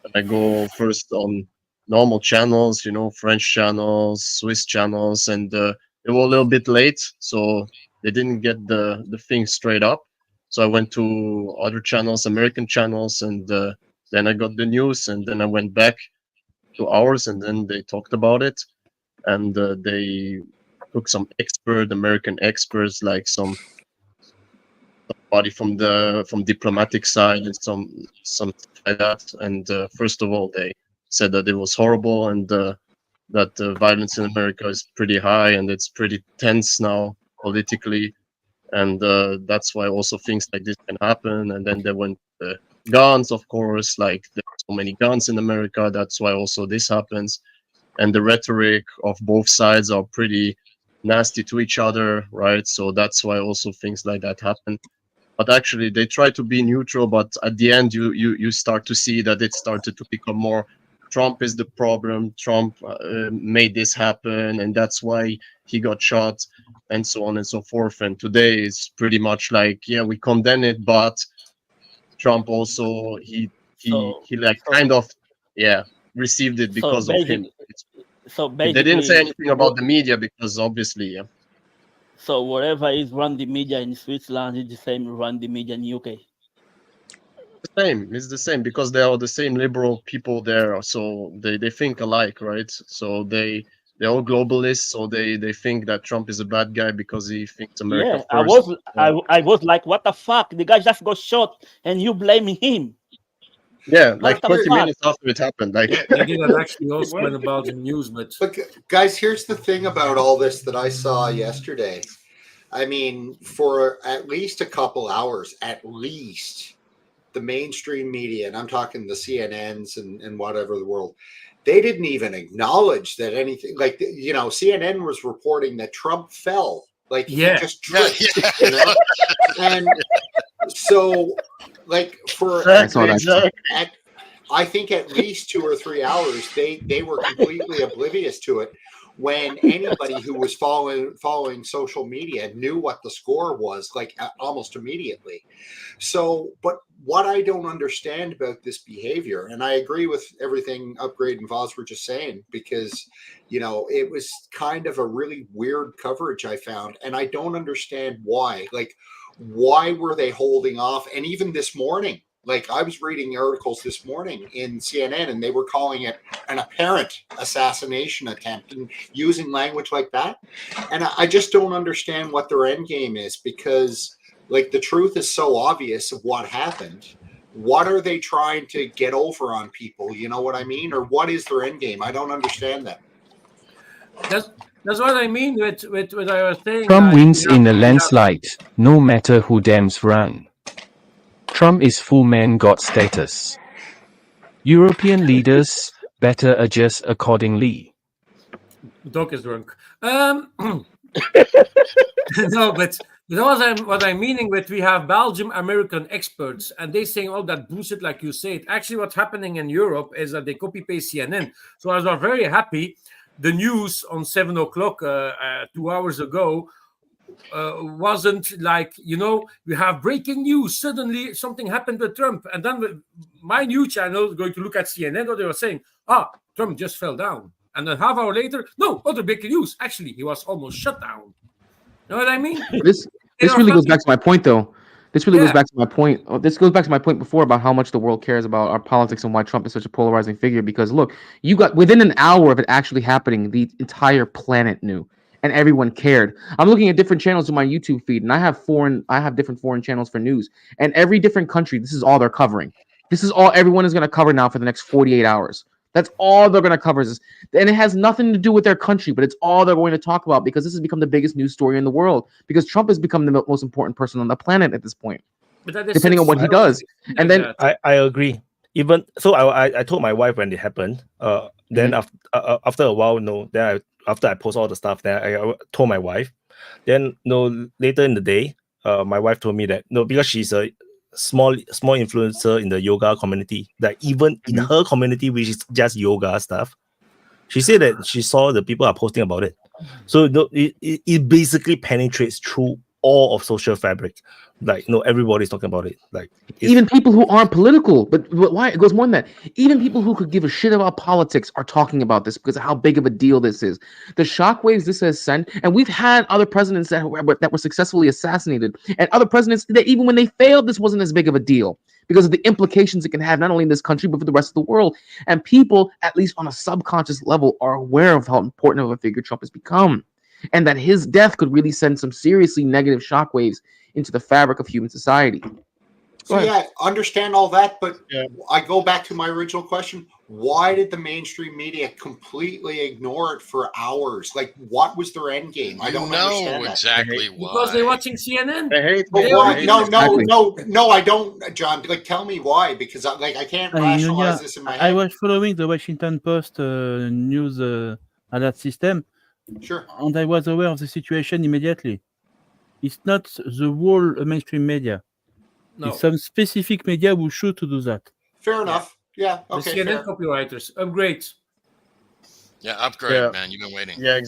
And I go first on normal channels, French channels, Swiss channels, and they were a little bit late, so they didn't get the thing straight up. So I went to other channels, American channels, and then I got the news, and then I went back to ours, and then they talked about it, and they took some American experts, like somebody from diplomatic side and some like that. And first of all, they said that it was horrible, and that the violence in America is pretty high and it's pretty tense now politically, and that's why also things like this can happen. And then they went guns, of course, like there are so many guns in America, that's why also this happens. And the rhetoric of both sides are pretty nasty to each other, right? So that's why also things like that happen. But actually they try to be neutral, but at the end you start to see that it started to become more Trump is the problem, Trump made this happen, and that's why he got shot, and so on and so forth. And today is pretty much like, yeah, we condemn it, but Trump also, he he like kind of received it because of him. They didn't say anything about the media because obviously So whatever is run the media in Switzerland is the same run the media in UK. It's the same because they are the same liberal people there, so they think alike, right? So they're all globalists, so they think that Trump is a bad guy because he thinks America first. I was like, what the fuck? The guy just got shot and you blaming him. Yeah, like 20 minutes after it happened. Like they did that actually also in the Belgian news, but guys, here's the thing about all this that I saw yesterday. I mean, for at least a couple hours, at least, the mainstream media, and I'm talking the CNNs and whatever the world, they didn't even acknowledge that anything, like, you know, CNN was reporting that Trump fell. Like, he just tripped, you know? And so, like, for I think at least 2 or 3 hours, they were completely oblivious to it, when anybody who was following social media knew what the score was, like, almost immediately. So, but what I don't understand about this behavior, and I agree with everything Upgrade and Voz were just saying, because, you know, it was kind of a really weird coverage I found, and I don't understand why. Like, why were they holding off? And even this morning, like, I was reading articles this morning in CNN, and they were calling it an apparent assassination attempt and using language like that. And I just don't understand what their end game is, because, like, the truth is so obvious of what happened. What are they trying to get over on people? You know what I mean? Or what is their end game? I don't understand that. That's what I mean with what I was saying. Trump wins in a landslide, no matter who Dems run. Trump is full man god status. European leaders better adjust accordingly. The dog is drunk. No, but you know what I'm meaning with, we have Belgium American experts, and they saying all that bullshit like you said. Actually, what's happening in Europe is that they copy paste CNN. So I was very happy. The news on 7 o'clock 2 hours ago wasn't like, you know, we have breaking news. Suddenly something happened with Trump, and then my news channel is going to look at CNN. What they were saying, Trump just fell down, and then half hour later, no, other breaking news. Actually, he was almost shut down. You know what I mean? This really goes back to my point, though. This really goes back to my point. This goes back to my point before about how much the world cares about our politics and why Trump is such a polarizing figure. Because look, you got within an hour of it actually happening, the entire planet knew, and everyone cared. I'm looking at different channels in my YouTube feed, and I have different foreign channels for news, and every different country, this is all they're covering. This is all everyone is going to cover now for the next 48 hours. That's all they're going to cover. And it has nothing to do with their country, but it's all they're going to talk about, because this has become the biggest news story in the world, because Trump has become the most important person on the planet at this point, depending on what he does. And then I agree. Even so, I told my wife when it happened. Then after a while, after I post all the stuff, then I told my wife. Then later in the day, my wife told me that because she's a small influencer in the yoga community, that even in her community, which is just yoga stuff, she said that she saw the people are posting about it. So it basically penetrates through all of social fabric. Like, everybody's talking about it. Like, even people who aren't political, but why? It goes more than that. Even people who could give a shit about politics are talking about this because of how big of a deal this is. The shockwaves this has sent, and we've had other presidents that were successfully assassinated, and other presidents that even when they failed, this wasn't as big of a deal because of the implications it can have not only in this country but for the rest of the world. And people, at least on a subconscious level, are aware of how important of a figure Trump has become, and that his death could really send some seriously negative shockwaves into the fabric of human society. So yeah, understand all that, but I go back to my original question. Why did the mainstream media completely ignore it for hours? Like, what was their end game? I don't understand exactly why. Because they're watching CNN. They hate why? No, I don't, John. Like, tell me why, because I can't rationalize this in my head. I was following the Washington Post news alert system. Sure. And I was aware of the situation immediately. It's not the whole mainstream media. No. It's some specific media who should to do that. Fair enough. Yeah. Okay. The CNN copywriters. Upgrade. Yeah, upgrade, man. You've been waiting. Yeah,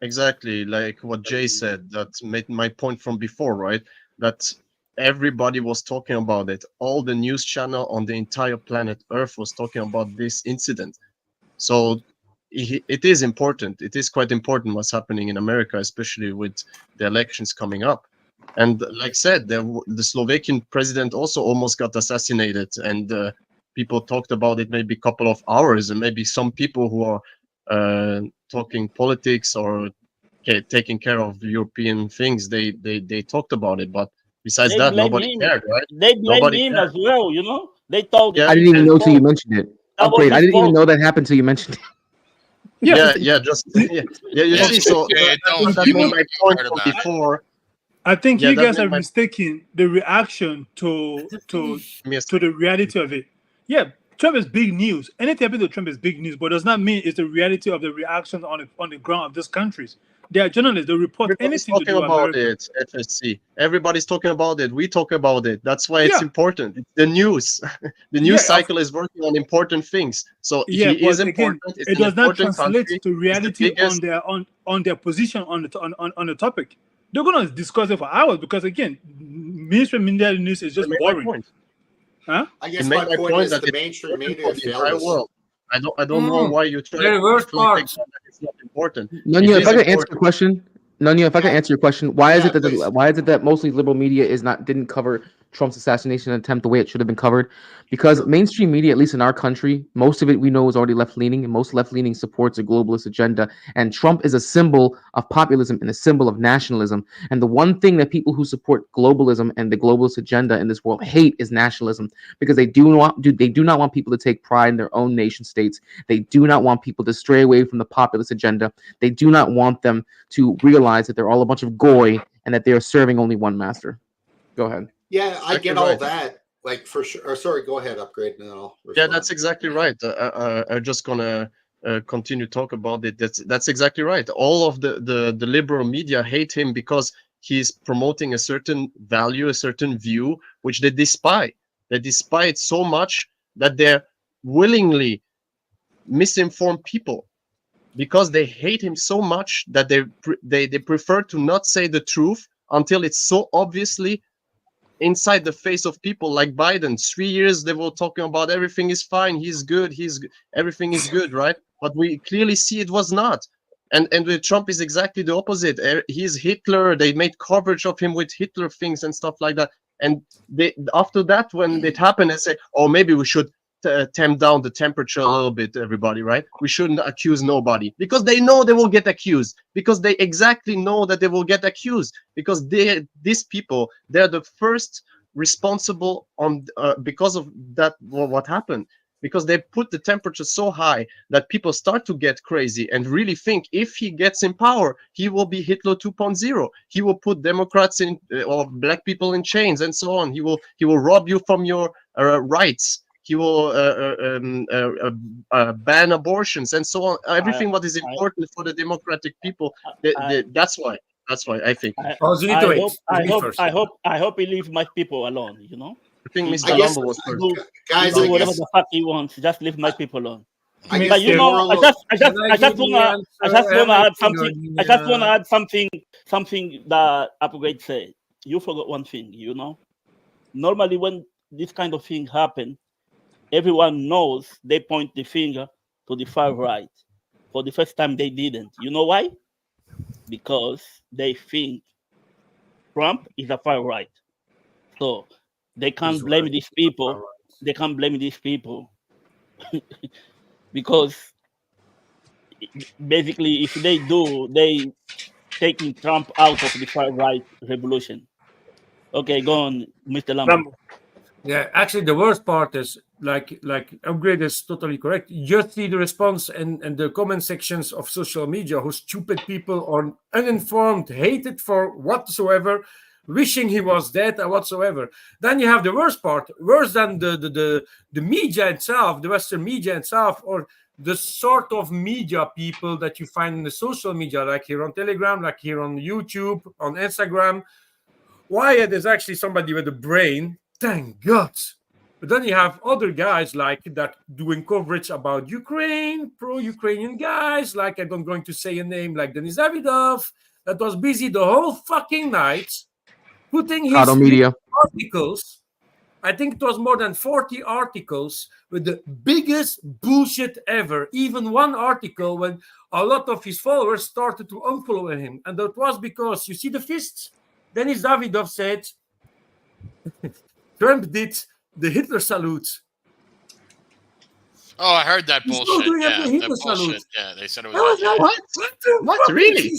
exactly. Like what Jay said. That made my point from before, right? That everybody was talking about it. All the news channel on the entire planet Earth was talking about this incident. So it is important. It is quite important what's happening in America, especially with the elections coming up. And like said, the Slovakian president also almost got assassinated, and people talked about it maybe a couple of hours, and maybe some people who are talking politics or taking care of European things, they talked about it. But besides that, nobody cared, right? They blame him as well, you know? They told I didn't even know till you mentioned it. Upgrade. I didn't even know that happened till you mentioned it. Yeah, you see, so that made my point from before. I think you guys are mistaking the reaction to the reality of it. Yeah, Trump is big news. Anything happening to Trump is big news, but does not mean it's the reality of the reactions on the ground of these countries. They are journalists. They report anything to do with about America. it. FSC. Everybody's talking about it. We talk about it. That's why it's important. It's the news. The news cycle is working on important things. So he is important. It does not translate to reality on their position on the topic. They're going to discuss it for hours because, again, mainstream media news is just boring. Huh? I guess my point is the mainstream media is the world. I don't know why you try to worst part. It's not important. Nunya, if I could answer your question, why is it that mostly liberal media didn't cover Trump's assassination attempt the way it should have been covered? Because mainstream media, at least in our country, most of it we know is already left-leaning, and most left-leaning supports a globalist agenda. And Trump is a symbol of populism and a symbol of nationalism. And the one thing that people who support globalism and the globalist agenda in this world hate is nationalism, because they do not want people to take pride in their own nation states. They do not want people to stray away from the populist agenda. They do not want them to realize that they're all a bunch of goy and that they are serving only one master. Go ahead. Yeah, I get all that. Like, for sure. Or, sorry, go ahead, Upgrade, and then I'll respond. Yeah, that's exactly right. I'm just gonna continue talk about it. That's exactly right. All of the liberal media hate him because he's promoting a certain value, a certain view, which they despise. They despise so much that they're willingly misinform people because they hate him so much that they prefer to not say the truth until it's so obviously inside the face of people like Biden. 3 years they were talking about everything is fine, he's good, everything is good, right? But we clearly see it was not. And with Trump is exactly the opposite. He's Hitler. They made coverage of him with Hitler things and stuff like that. And after that, when it happened, they say, oh, maybe we should tamp down the temperature a little bit, everybody, right? We shouldn't accuse nobody, because they know they will get accused, because they exactly know that they will get accused, because these people, they're the first responsible on because of that, what happened, because they put the temperature so high that people start to get crazy and really think if he gets in power, he will be Hitler 2.0. He will put Democrats in or black people in chains and so on. He will rob you from your rights. He will ban abortions and so on. Everything what is important for the democratic people. That's why I think. I hope he leave my people alone. You know. I think Mr. Lumber was first. Guys, do whatever the fuck he wants. Just leave my people alone. But you know, I just wanna add something. I just wanna add something that Upgrade said. You forgot one thing. You know, normally when this kind of thing happen, everyone knows they point the finger to the far right. For the first time, they didn't. You know why? Because they think Trump is a far right. So they can't blame these people. They can't blame these people because basically, if they do, they taking Trump out of the far right revolution. Okay, go on, Mr. Lambert. Yeah, actually, the worst part is like Upgrade is totally correct. You just see the response and the comment sections of social media, who stupid people are uninformed, hated for whatsoever, wishing he was dead or whatsoever. Then you have the worst part, worse than the media itself, the Western media itself, or the sort of media people that you find in the social media, like here on Telegram, like here on YouTube, on Instagram. Wyatt is actually somebody with a brain. Thank God. But then you have other guys like that doing coverage about Ukraine, pro-Ukrainian guys, like I'm not going to say a name, like Denis Davidov, that was busy the whole fucking night putting his articles. I think it was more than 40 articles with the biggest bullshit ever. Even one article when a lot of his followers started to unfollow him. And that was because, you see the fists? Denis Davidov said, Trump did the Hitler salute. Oh, I heard that bullshit. Yeah, that bullshit. Salute. Yeah, they said it was. What really?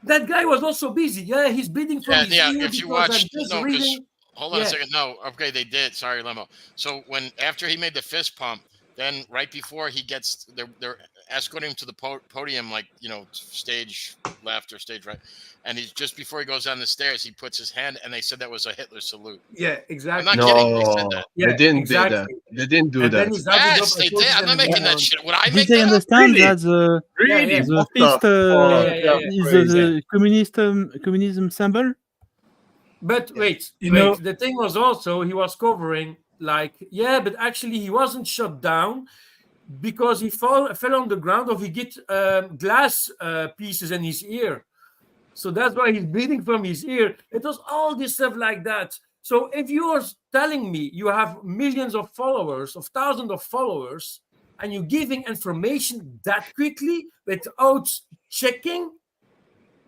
That guy was also busy. Yeah, he's bleeding from his ear. If you watch, reading. Hold on a second. No, okay, they did. Sorry, Lemo. So after he made the fist pump, then right before he gets, they're escorting him to the podium, like, stage left or stage right, and he's just before he goes down the stairs, he puts his hand, and they said that was a Hitler salute. Yeah, exactly. I'm not kidding. They said that. Yeah, they didn't do that. They didn't do that. Yes, they did. I'm not making that shit. Would I make Did they that understand up? that the fist is the communism symbol? But wait, the thing was also he was covering but actually he wasn't shut down because he fell on the ground or he get glass pieces in his ear. So that's why he's bleeding from his ear. It was all this stuff like that. So if you're telling me you have millions of followers, of thousands of followers, and you're giving information that quickly without checking,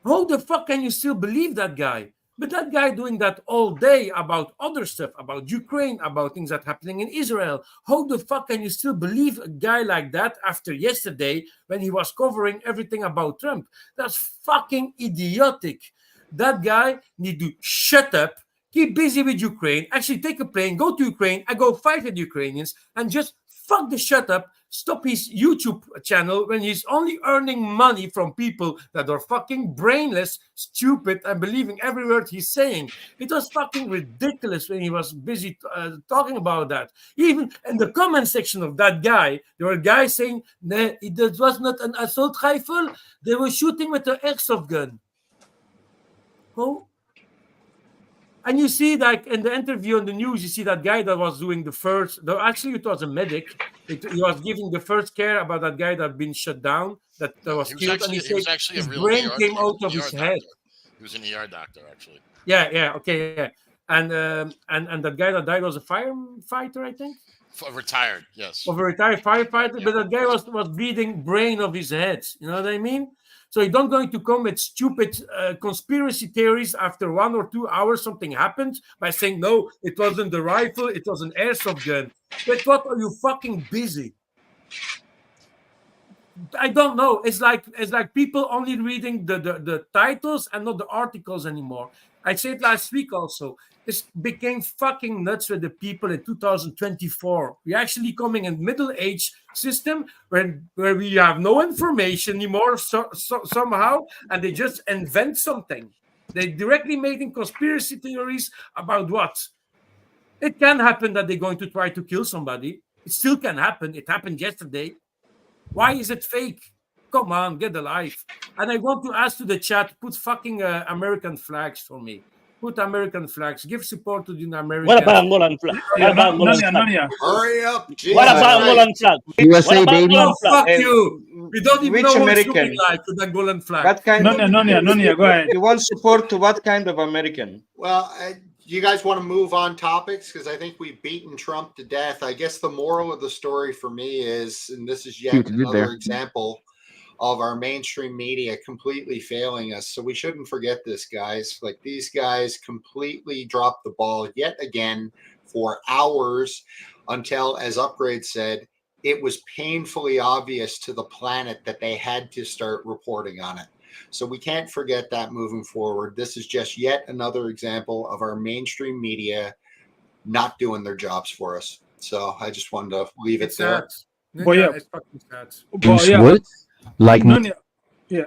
how the fuck can you still believe that guy? But that guy doing that all day about other stuff, about Ukraine, about things that are happening in Israel. How the fuck can you still believe a guy like that after yesterday when he was covering everything about Trump? That's fucking idiotic. That guy need to shut up, keep busy with Ukraine, actually take a plane, go to Ukraine, and go fight with Ukrainians, and just fuck the shut up, stop his YouTube channel when he's only earning money from people that are fucking brainless, stupid, and believing every word he's saying. It was fucking ridiculous when he was busy talking about that. Even in the comment section of that guy, there were guys saying, nah, it was not an assault rifle, they were shooting with an airsoft gun. Oh. And you see, like in the interview on the news, you see that guy that was doing actually it was a medic. He was giving the first care about that guy that had been shut down, that was killed. And he said his brain came out of his head. He was an ER doctor, actually. Yeah, okay. And that guy that died was a firefighter, I think. Retired, yes. Of a retired firefighter, but that guy was bleeding brain of his head. You know what I mean? So you don't going to come with stupid conspiracy theories after 1 or 2 hours something happened by saying, no, it wasn't the rifle, it was an airsoft gun. But what are you fucking busy? I don't know. It's like people only reading the titles and not the articles anymore. I said last week also. It became fucking nuts with the people in 2024. We're actually coming in middle-age system where we have no information anymore somehow, and they just invent something. They're directly making conspiracy theories about what? It can happen that they're going to try to kill somebody. It still can happen. It happened yesterday. Why is it fake? Come on, get a life. And I want to ask to the chat, put fucking American flags for me. Put American flags. Give support to the Americans. What about Angolan flag? What about Angolan flag? Hurry up. What about Angolan flag? USA, baby. Oh, fuck you. We don't even know what's looking like with the Angolan flag. What kind Nonia, go ahead. You want support to what kind of American? Well, you guys want to move on topics? Because I think we've beaten Trump to death. I guess the moral of the story for me is, and this is yet another example of our mainstream media completely failing us. So we shouldn't forget this, guys. Like, these guys completely dropped the ball yet again for hours until, as Upgrade said, it was painfully obvious to the planet that they had to start reporting on it. So we can't forget that moving forward. This is just yet another example of our mainstream media not doing their jobs for us. So I just wanted to leave it there. It's fucking sad. Use words like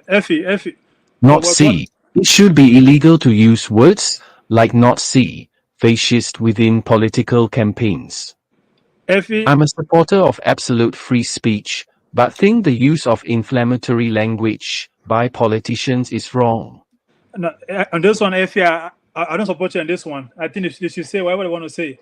Effie. not see. It should be illegal to use words like not see, fascist within political campaigns. Effie. I'm a supporter of absolute free speech, but think the use of inflammatory language by politicians is wrong. No, on this one, Effie, I don't support you on this one. I think they should say whatever they want to say.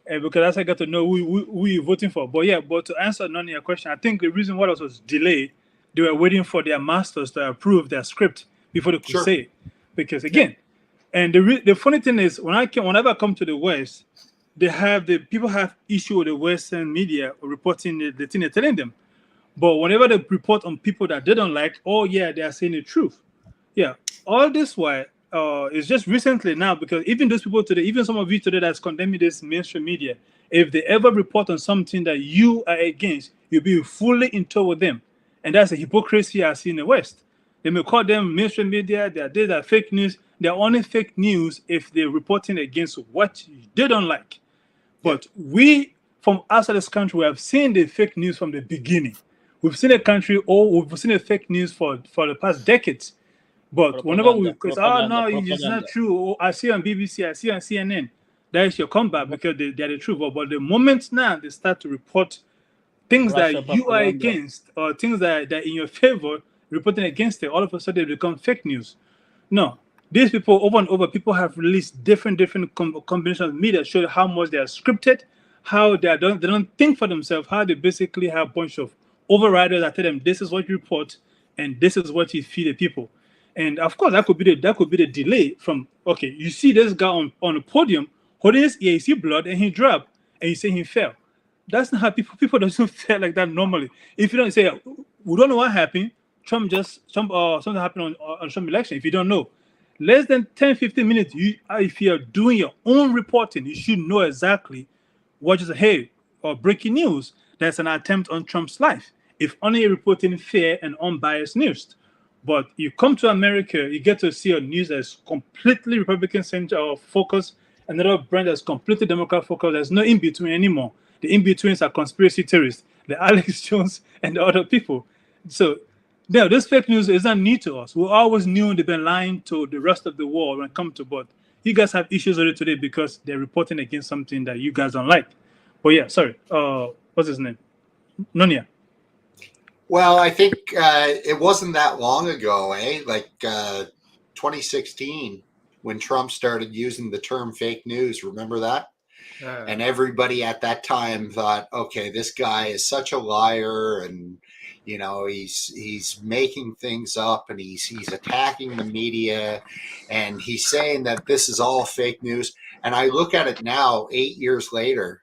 Because that's how I got to know who you're voting for. But to answer none of your question, I think the reason why it was delayed, they were waiting for their masters to approve their script before they could say it. Because again, And the funny thing is, whenever I come to the West, people have issue with the Western media reporting the thing they're telling them. But whenever they report on people that they don't like, oh yeah, they are saying the truth. Yeah, all this why it's just recently now, because even those people today, even some of you today that's condemning this mainstream media, if they ever report on something that you are against, you'll be fully in tow with them. And that's a hypocrisy I see in the West. They may call them mainstream media, they're fake news. They're only fake news if they're reporting against what they don't like. But we, from outside this country, we have seen the fake news from the beginning. We've seen a country, we've seen a fake news for the past decades. But whenever it's not true. Oh, I see on BBC, I see on CNN. That is your comeback because they're the truth. But the moment now they start to report things that you are against or things that are in your favor, reporting against it, all of a sudden they become fake news. No. These people, over and over, people have released different combinations of media show how much they are scripted, how they don't think for themselves, how they basically have a bunch of overriders that tell them this is what you report and this is what you feed the people. And of course, that could be the delay from, okay, you see this guy on the podium holding his ear, you see blood and he dropped and you say he fell. That's not how people don't feel like that normally. If you don't say, we don't know what happened, something happened on some election, if you don't know. Less than 10, 15 minutes, if you're doing your own reporting, you should know exactly what is ahead or breaking news. That's an attempt on Trump's life. If only you're reporting fair and unbiased news. But you come to America, you get to see a news that's completely Republican center or focus, another brand that's completely Democrat focused. There's no in-between anymore. The in-betweens are conspiracy theorists, the Alex Jones and the other people. So no, this fake news is not new to us. We always knew they've been lying to the rest of the world when it comes to, but you guys have issues with it today because they're reporting against something that you guys don't like. But yeah, sorry. What's his name? Nonia. Well, I think it wasn't that long ago, like 2016, when Trump started using the term fake news. Remember that? And everybody at that time thought, okay, this guy is such a liar, and you know, he's making things up, and he's attacking the media, and he's saying that this is all fake news. And I look at it now, 8 years later,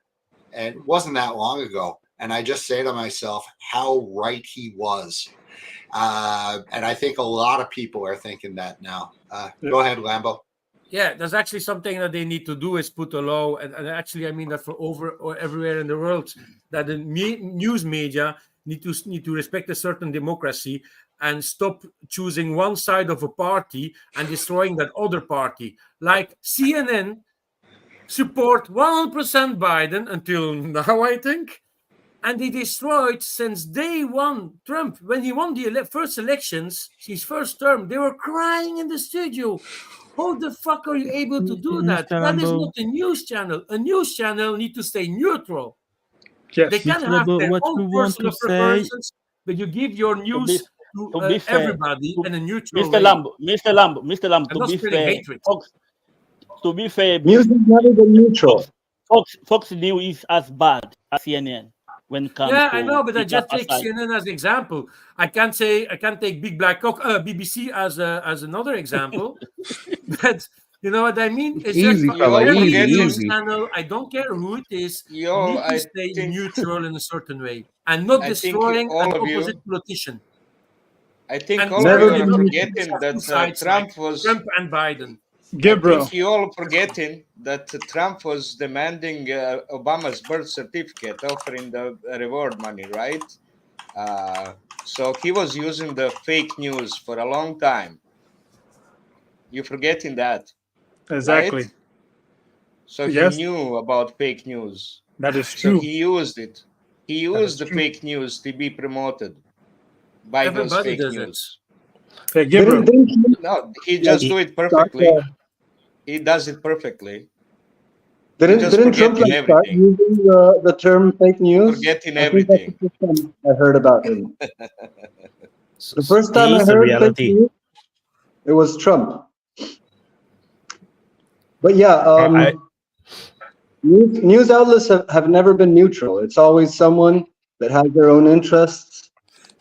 and it wasn't that long ago, and I just say to myself how right he was. And I think a lot of people are thinking that now. Go ahead, Lambo. Yeah, there's actually something that they need to do is put a law, and actually, I mean that for everywhere in the world, that the news media need to respect a certain democracy and stop choosing one side of a party and destroying that other party. Like CNN support 100% Biden until now, I think, and they destroyed since day one Trump. When he won the first elections, his first term, they were crying in the studio. How the fuck are you able to do that? That is not a news channel. A news channel need to stay neutral. Yes. They can have their own personal preferences, but you give your news to everybody in a neutral way. Mr. Lambo, to be fair, news is not even neutral. Fox News is as bad as CNN. When it comes I know, but I just take CNN as an example. I can't take Big Black Cock, BBC as another example. But you know what I mean? It's easy, just easy. Channel, I don't care who it is. You need to stay neutral in a certain way and not destroying an opposite politician. I think all of you are forgetting that Trump was Trump and Biden. You all forgetting that Trump was demanding Obama's birth certificate, offering the reward money, right? So he was using the fake news for a long time. You're forgetting that. Exactly. Right? So he knew about fake news. That is true. So he used it. He used the fake news to be promoted by those fake news. Hey, Gabriel. No, he just do it perfectly. He does it perfectly. Didn't Trump start using the term fake news? Forgetting everything. That's the first time I heard about him. The first time I heard fake news, it was Trump. But yeah, news outlets have never been neutral. It's always someone that has their own interests,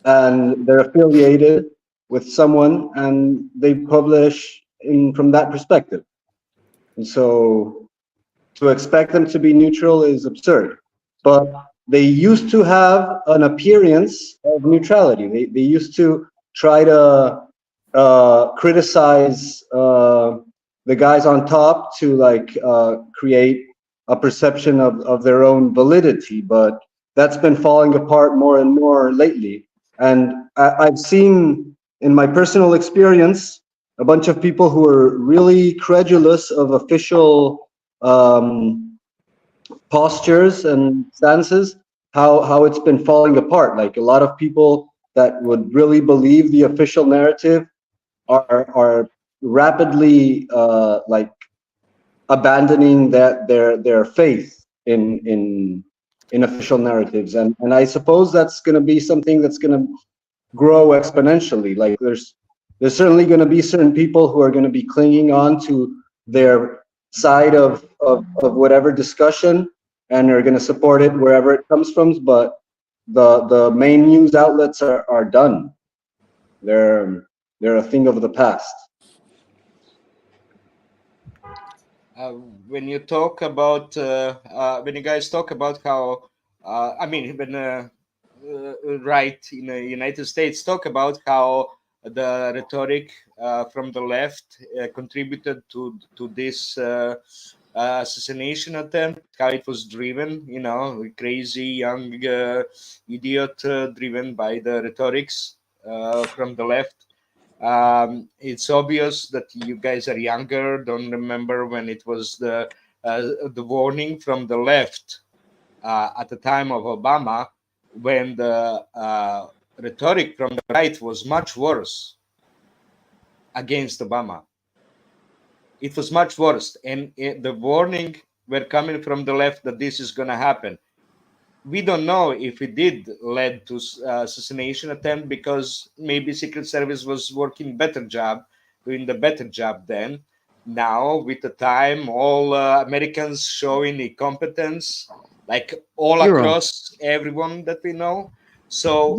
and they're affiliated with someone, and they publish from that perspective. And so to expect them to be neutral is absurd. But they used to have an appearance of neutrality. They used to try to criticize the guys on top to like create a perception of their own validity, but that's been falling apart more and more lately. And I've seen in my personal experience a bunch of people who are really credulous of official postures and stances, how it's been falling apart. Like a lot of people that would really believe the official narrative are rapidly like abandoning their faith in official narratives, and I suppose that's going to be something that's going to grow exponentially. Like there's certainly going to be certain people who are going to be clinging on to their side of whatever discussion and are going to support it wherever it comes from, but the main news outlets are done. They're a thing of the past. When you talk about when you guys talk about how I mean when right in the United States talk about how the rhetoric from the left contributed to this assassination attempt, how it was driven, you know, crazy young idiot driven by the rhetorics from the left. It's obvious that you guys are younger, don't remember when it was the warning from the left at the time of Obama, when the rhetoric from the right was much worse against Obama. It was much worse, and the warning were coming from the left that this is going to happen. We don't know if it did lead to assassination attempt, because maybe Secret Service was working doing the better job then. Now, with the time, all Americans showing incompetence, like all across everyone that we know. So,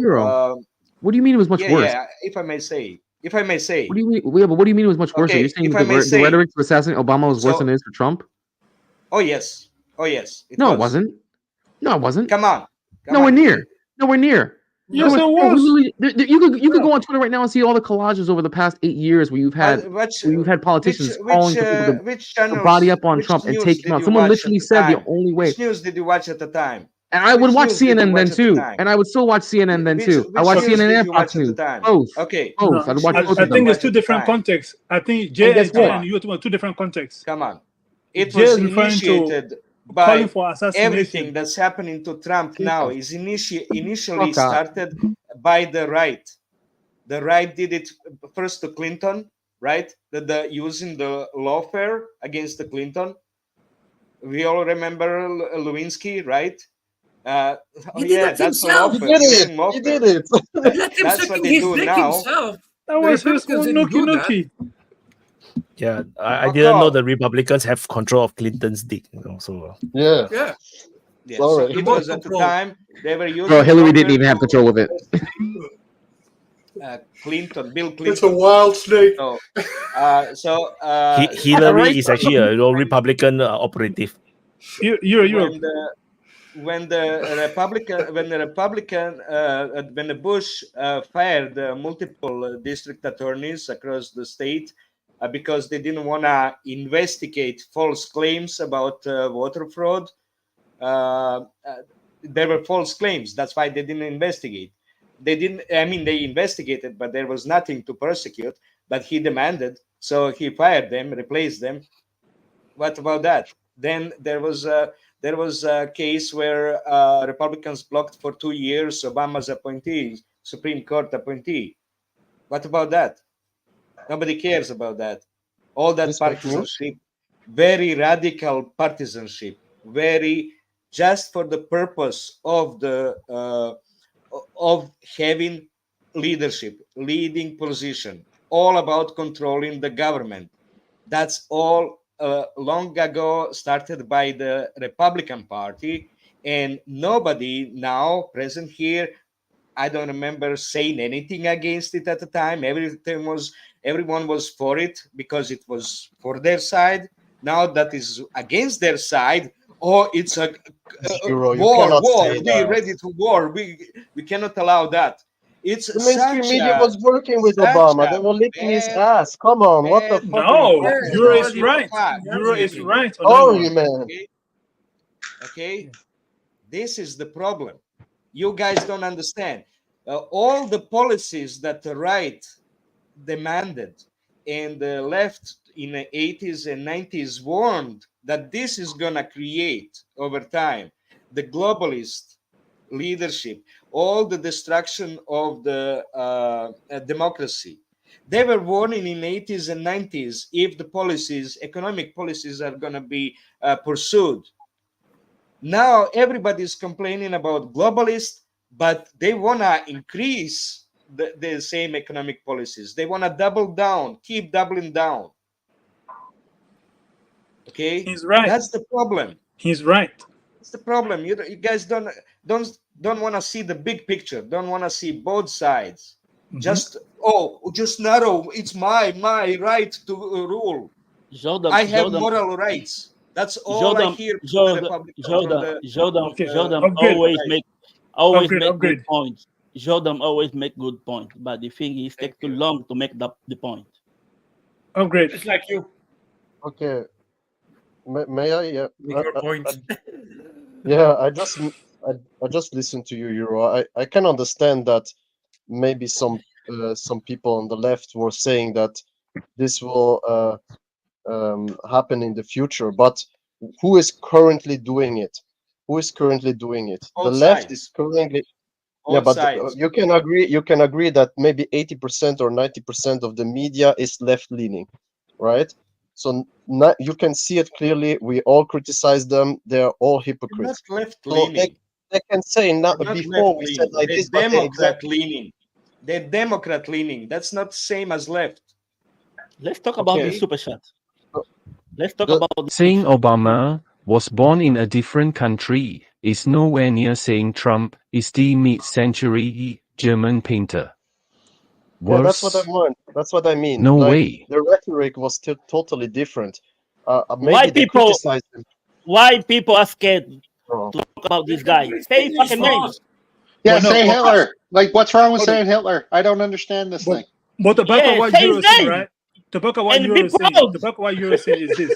what do you mean it was much worse? Yeah, if I may say. What do you mean? Yeah, but what do you mean it was much worse? Okay, You're saying if the rhetoric to assassinate Obama was worse than it is for Trump? Oh yes. No, it wasn't. No, it wasn't. Come on. Nowhere near. Nowhere near. Yes, it was. You could go on Twitter right now and see all the collages over the past 8 years where you've had politicians calling for people to body up on Trump and take him out. Someone literally said the only way. Which news did you watch at the time? And I would watch CNN then too. And I would still watch CNN then too. I watched CNN and Fox News. Both. Okay. Both. I'd watch both I of think them. it's two different contexts. I think Jay and you are talking about two different contexts. Come on. It Jay was is referring to initiated calling by for assassination. everything that's happening to Trump now is initially started by the right. The right did it first to Clinton, right? Using the lawfare against the Clinton. We all remember Lewinsky, right? He did that that's himself. lawfare. He did it. Let him That's suck what in they his do dick now. himself. That was his own nookie. Yeah, I didn't know the Republicans have control of Clinton's dick. You know, so Yeah. Yeah, Sorry. so it was at the time they were using. Bro, Hillary didn't even have control of it. Bill Clinton. It's a wild snake. Hillary is actually a Republican operative. When the Bush fired multiple district attorneys across the state because they didn't want to investigate false claims about voter fraud. There were false claims. That's why they didn't investigate. They investigated, but there was nothing to prosecute. But he demanded, so he fired them, replaced them. What about that? Then there was a case where Republicans blocked for 2 years Obama's appointee, Supreme Court appointee. What about that? Nobody cares about that. All that partisanship, very radical partisanship, very just for the purpose of of having leadership, leading position, all about controlling the government. That's all long ago started by the Republican Party, and nobody now present here, I don't remember saying anything against it at the time. Everyone was for it because it was for their side. now that is against their side, or it's a Euro, you war. cannot say We that. ready to war. We cannot allow that. It's The mainstream such media a was working with Obama. They were licking his ass. Come on, what the fuck are you No, talking Euro about? is right. Euro is right on that Sorry, one. man. Okay, this is the problem. You guys don't understand. All the policies that the right demanded and the left in the 80s and 90s warned that this is going to create over time the globalist leadership, all the destruction of the democracy. They were warning in 80s and 90s if the policies, economic policies, are going to be pursued. Now everybody is complaining about globalists, but they want to increase the same economic policies. They want to double down, keep doubling down. Okay, he's right. That's the problem. He's right. That's the problem. You guys don't want to see the big picture. Don't want to see both sides. Just narrow. It's my right to rule. Jordan, I have Jordan, moral rights. That's all I hear from the Republican. Jordan always make good points. Jordan always make good points, but the thing is, take too long to make the point. Upgrade. It's like you. Okay. May I? Yeah. Make your point. Yeah, I just listened to you, Euro. I can understand that maybe some people on the left were saying that this will happen in the future, but who is currently doing it? Who is currently doing it? The left is currently. Yeah, but you can agree that maybe 80% or 90% of the media is left-leaning, right? So you can see it clearly. We all criticize them. They are all hypocrites. Not left-leaning. So they can say now. Before we said like this, but Democrat-leaning. They're Democrat-leaning. That's not the same as left. Let's talk about the super chat. Let's talk about saying Obama was born in a different country is nowhere near saying Trump is the mid-century German painter. Worse, yeah, that's what I want. That's what I mean. No like, way. The rhetoric was still totally different. Maybe why they people criticized him. Why people are scared to talk about this guy? Say his fucking name. Yeah, say Hitler. Like, what's wrong with saying Hitler? I don't understand this thing. But the back of what say you're his saying, name. right? The back of what And you're be saying. proud. The back of what you're saying is this.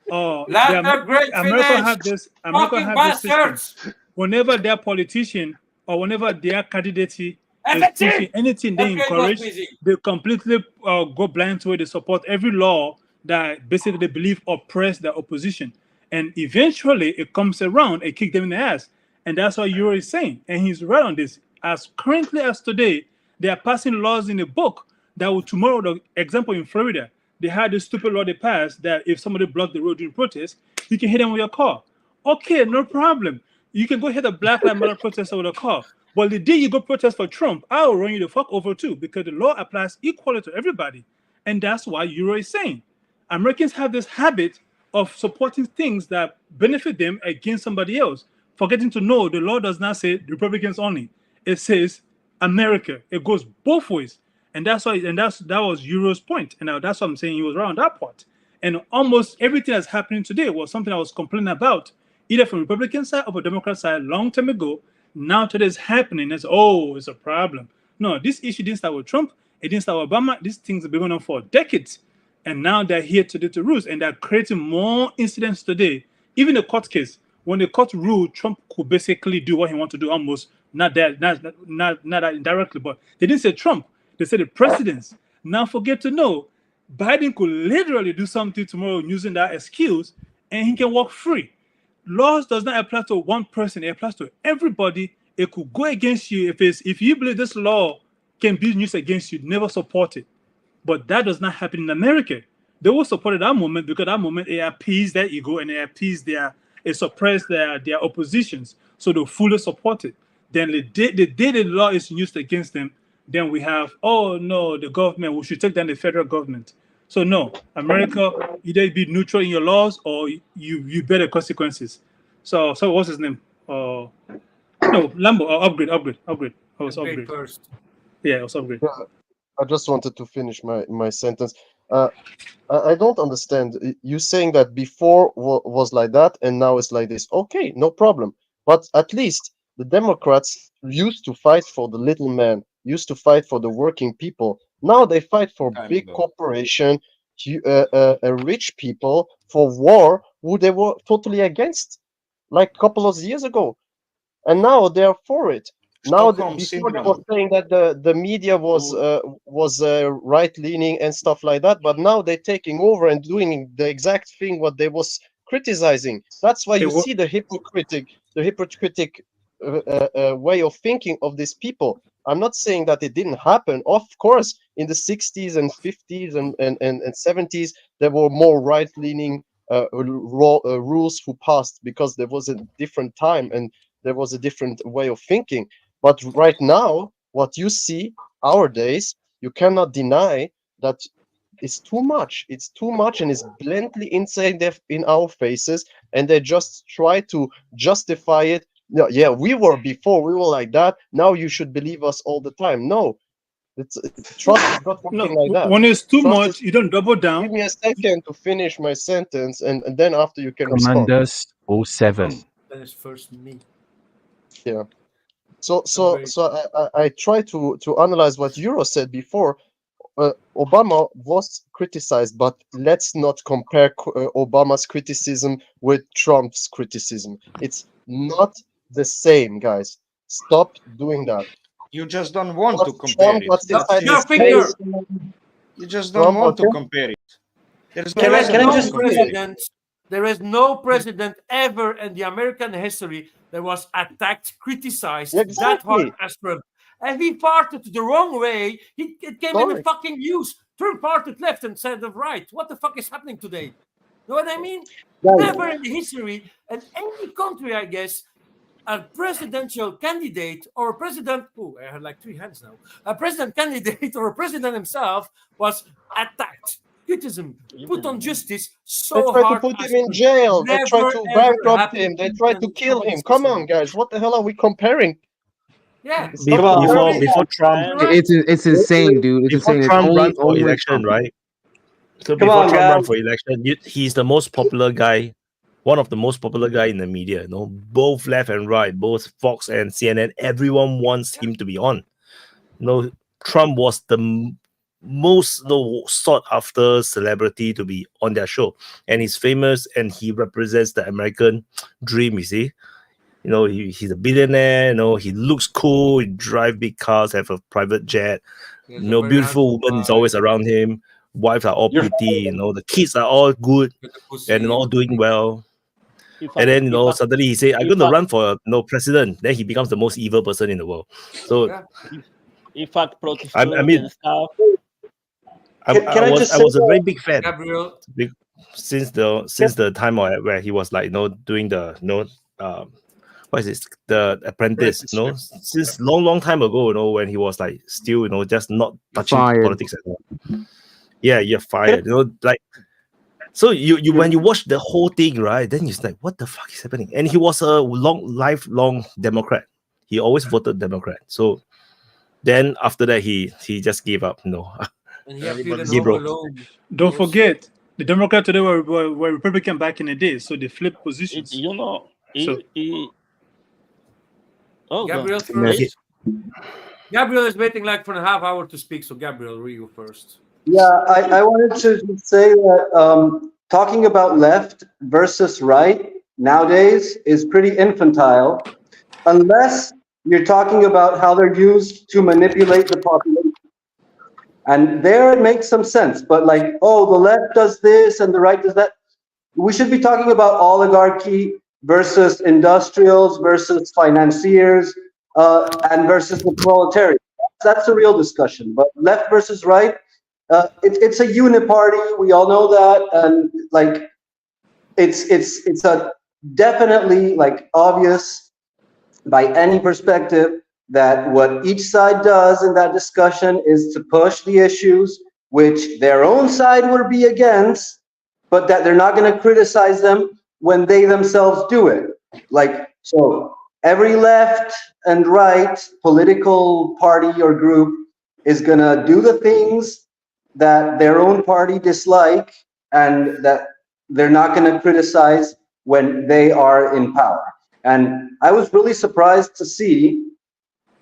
Let the great America finish. have this. Fucking bastards. Whenever their politician or whenever their candidate is pushing anything they encourage, they completely go blind to it. They support every law that basically they believe oppress their opposition, and eventually it comes around and kick them in the ass. And that's what Euro is saying, and he's right on this. As currently as today, they are passing laws in a book that will tomorrow. The example in Florida, they had this stupid law they passed that if somebody blocked the road during protest, you can hit them with your car. Okay, no problem. You can go hit a Black Lives Matter protester with a car. But the day you go protest for Trump, I will run you the fuck over too, because the law applies equally to everybody. And that's why Euro is saying Americans have this habit of supporting things that benefit them against somebody else, forgetting to know the law does not say Republicans only. It says America. It goes both ways. And that's why, that was Euro's point. And that's what I'm saying. He was right on that part. And almost everything that's happening today was something I was complaining about, either from Republican side or from Democrat side long time ago. Now today is happening. It's a problem. No, this issue didn't start with Trump. It didn't start with Obama. These things have been going on for decades. And now they're here today to roost. And they're creating more incidents today. Even the court case, when the court ruled, Trump could basically do what he wanted to do almost. Not that indirectly, but they didn't say Trump. They said the presidents. Now forget to know, Biden could literally do something tomorrow using that excuse, and he can walk free. Laws does not apply to one person; it applies to everybody. It could go against you if you believe this law can be used against you. Never support it, but that does not happen in America. They will support it that moment because that moment it appease their ego and it suppress their oppositions, so they fully support it. Then the day the law is used against them, then we have, oh no, the government, we should take down the federal government. So no, America, either be neutral in your laws or you bear the consequences. So what's his name? No, Lambo, upgrade. I was upgrade. First. Yeah, I was upgrade. I just wanted to finish my sentence. I don't understand. You saying that before was like that and now it's like this. Okay, no problem. But at least the Democrats used to fight for the little man, used to fight for the working people. Now they fight for big corporation, rich people, for war, who they were totally against, like a couple of years ago. And now they are for it. Now, before they were saying that the media was right leaning and stuff like that, but now they're taking over and doing the exact thing what they was criticizing. That's why you see the hypocritic way of thinking of these people. I'm not saying that it didn't happen. Of course, in the 60s and 50s and 70s, there were more right leaning rules who passed because there was a different time and there was a different way of thinking. But right now, what you see nowadays, you cannot deny that it's too much. It's too much, and it's blatantly inside in our faces, and they just try to justify it. No, yeah, we were before, we were like that. Now you should believe us all the time. No, trust is not working like that. When it's too Trust much, you don't double down. Give me a second to finish my sentence, and then after you can Commanders 07. That is first me. Yeah. So I try to analyze what Euro said before. Obama was criticized, but let's not compare Obama's criticism with Trump's criticism. It's not the same, guys. Stop doing that. You just don't want to compare it. You just don't want to compare it. There is no president ever in the American history that was attacked, criticized that hard as Trump. And he farted the wrong way. It came in the fucking news. Trump farted left instead of right. What the fuck is happening today? You know what I mean? Never in the history, in any country, I guess, a presidential candidate or a president, I had like 3 hands now, a president candidate or a president himself was attacked, criticism, put on justice so they try hard. to put him in jail. They try to bankrupt him. They try to kill him. Come on, guys. What the hell are we comparing? Yeah. Before Trump, it's insane, dude. It's before insane. Trump ran for election, right? So before Trump ran for election, he's the most popular guy, one of the most popular guy in the media. You know, both left and right, both Fox and CNN. Everyone wants him to be on. You know, Trump was the most sought after celebrity to be on their show, and he's famous and he represents the American dream. You see. You know, he's a billionaire, you know, he looks cool, he drive big cars, have a private jet, you know, beautiful woman is always around him, wives are all pretty, you know, the kids are all good and all doing well. And then, you know, suddenly he say, I'm going to run for president. Then he becomes the most evil person in the world. So, in fact, I mean, stuff. I was a very big fan. Gabriel. Since the time where he was like, you know, doing the, you know, what is this? The Apprentice, you know, since long time ago, you know, when he was like still, you know, just not touching politics at all. Yeah, you're fired. You know, like so you when you watch the whole thing, right? Then you're like, what the fuck is happening? And he was a lifelong Democrat. He always voted Democrat. So then after that, he just gave up. No, and he broke. Don't forget, the Democrats today were Republican back in the day, so they flipped positions. You know. Gabriel first. Gabriel is waiting like for a half hour to speak, so Gabriel, you first. Yeah, I wanted to say that talking about left versus right nowadays is pretty infantile, unless you're talking about how they're used to manipulate the population. And there it makes some sense, but like, oh, the left does this and the right does that. We should be talking about oligarchy versus industrials versus financiers and versus the proletariat. That's a real discussion. But left versus right, it's a uniparty. We all know that, and like it's a definitely like obvious by any perspective that what each side does in that discussion is to push the issues which their own side would be against, but that they're not going to criticize them when they themselves do it. Like, so every left and right political party or group is going to do the things that their own party dislike and that they're not going to criticize when they are in power. And I was really surprised to see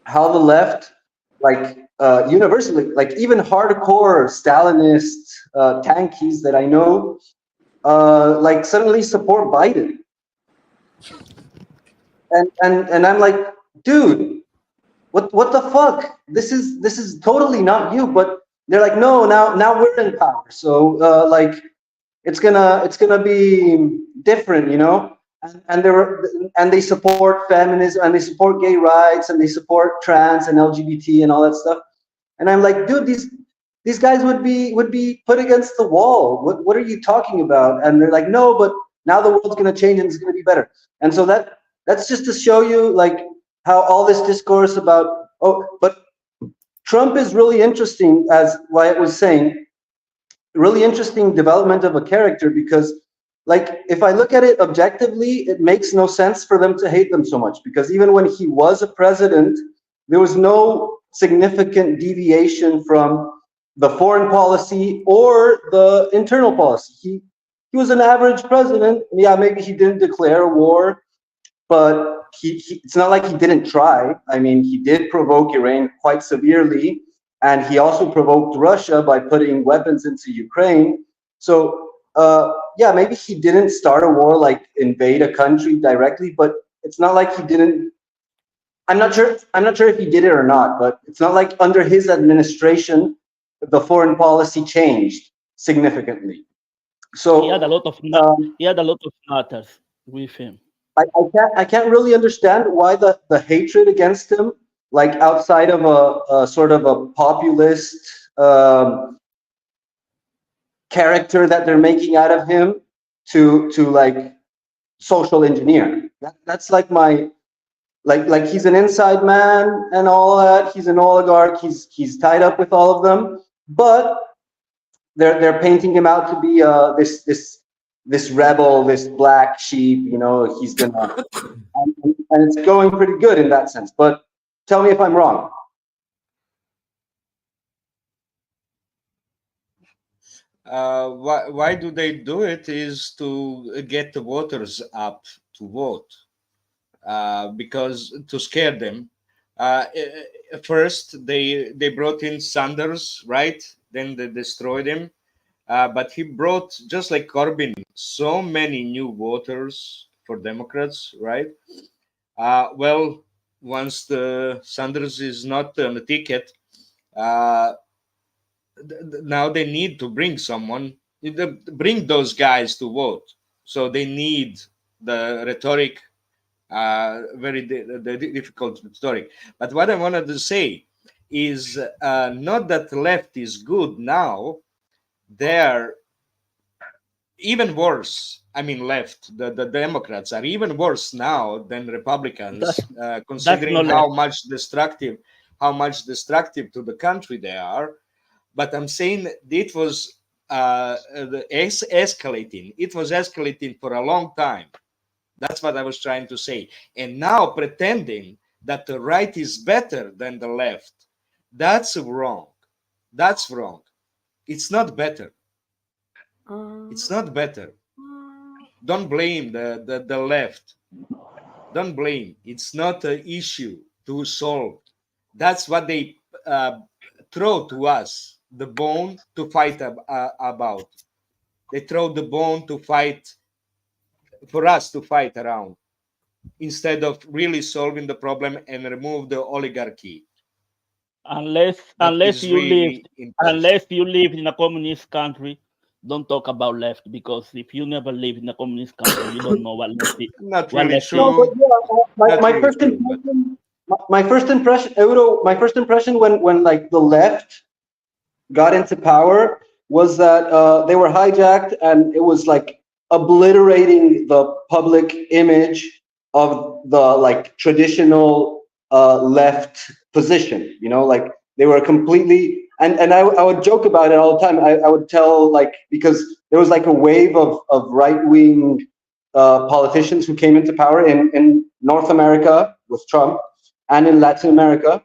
how the left, like universally, like even hardcore Stalinist tankies that I know, like suddenly support Biden. And I'm like, dude, what the fuck? This is totally not you. But they're like, no, now we're in power, so like it's gonna be different, you know. And they support feminism, and they support gay rights, and they support trans and LGBT and all that stuff. And I'm like, dude, these guys would be put against the wall. What are you talking about? And they're like, no, but now the world's gonna change and it's gonna be better. And so that's just to show you like how all this discourse about, oh, but Trump is really interesting, as Wyatt was saying, really interesting development of a character, because like if I look at it objectively, it makes no sense for them to hate them so much, because even when he was a president, there was no significant deviation from the foreign policy or the internal policy. He was an average president. Yeah, maybe he didn't declare a war, but it's not like he didn't try. I mean, he did provoke Iran quite severely, and he also provoked Russia by putting weapons into Ukraine. So yeah, maybe he didn't start a war, like invade a country directly, but it's not like he didn't. I'm not sure if he did it or not, but it's not like under his administration the foreign policy changed significantly. So he had a lot of matters with him. I can't really understand why the hatred against him, like outside of a sort of a populist character that they're making out of him, to like social engineer. That's like my like he's an inside man and all that. He's an oligarch. He's tied up with all of them, but they're painting him out to be this rebel, this black sheep, you know. He's gonna, and it's going pretty good in that sense. But tell me if I'm wrong. Why do they do it? Is to get the voters up to vote, because to scare them. First, they brought in Sanders, right? Then they destroyed him. But he brought, just like Corbyn, so many new voters for Democrats, right? Well, once the Sanders is not on the ticket, now they need to bring someone, bring those guys to vote. So they need the rhetoric, very difficult rhetoric. But what I wanted to say is not that the left is good now. They're even worse. I mean, left, the Democrats are even worse now than Republicans, considering how much destructive to the country they are. But I'm saying it was escalating. It was escalating for a long time. That's what I was trying to say. And now pretending that the right is better than the left, that's wrong. That's wrong. It's not better. It's not better. Don't blame the left. Don't blame. It's not an issue to solve. That's what they throw to us, the bone to fight about. They throw the bone to fight, for us to fight around, instead of really solving the problem and remove the oligarchy. Unless you live in a communist country, don't talk about left, because if you never live in a communist country, you don't know what left is. Not really true. No, but yeah, my first impression, Euro, my first impression when like the left got into power was that they were hijacked, and it was like obliterating the public image of the like traditional left position, you know, like they were completely, and I would joke about it all the time. I would tell, like, because there was like a wave of right-wing politicians who came into power in North America with Trump and in Latin America,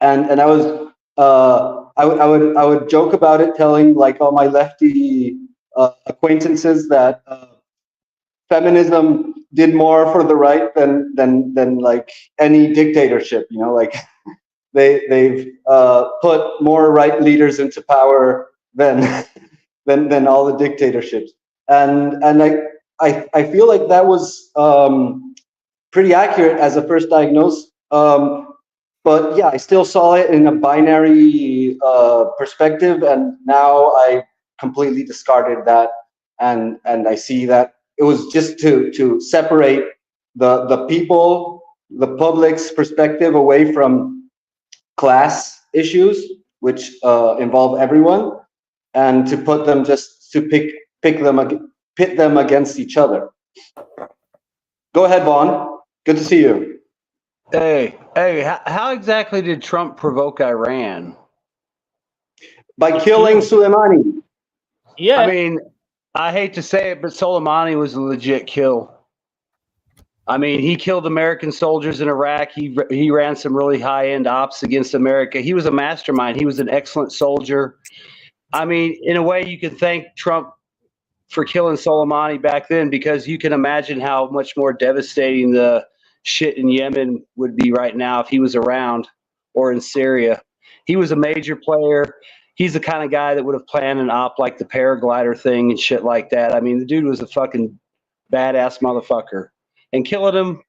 and I was I would joke about it, telling like all my lefty acquaintances that feminism did more for the right than like any dictatorship. You know, like they've put more right leaders into power than than all the dictatorships. And I feel like that was pretty accurate as a first diagnosis. But yeah, I still saw it in a binary perspective, and now I completely discarded that, and I see that it was just to separate the people, the public's perspective away from class issues, which involve everyone, and to put them just to pit them against each other. Go ahead, Vaughn. Good to see you. Hey, how exactly did Trump provoke Iran? By killing Soleimani. Yeah. I mean, I hate to say it, but Soleimani was a legit kill. I mean, he killed American soldiers in Iraq. He ran some really high-end ops against America. He was a mastermind. He was an excellent soldier. I mean, in a way, you could thank Trump for killing Soleimani back then, because you can imagine how much more devastating the shit in Yemen would be right now if he was around, or in Syria. He was a major player. He's the kind of guy that would have planned an op like the paraglider thing and shit like that. I mean, the dude was a fucking badass motherfucker. And killing him,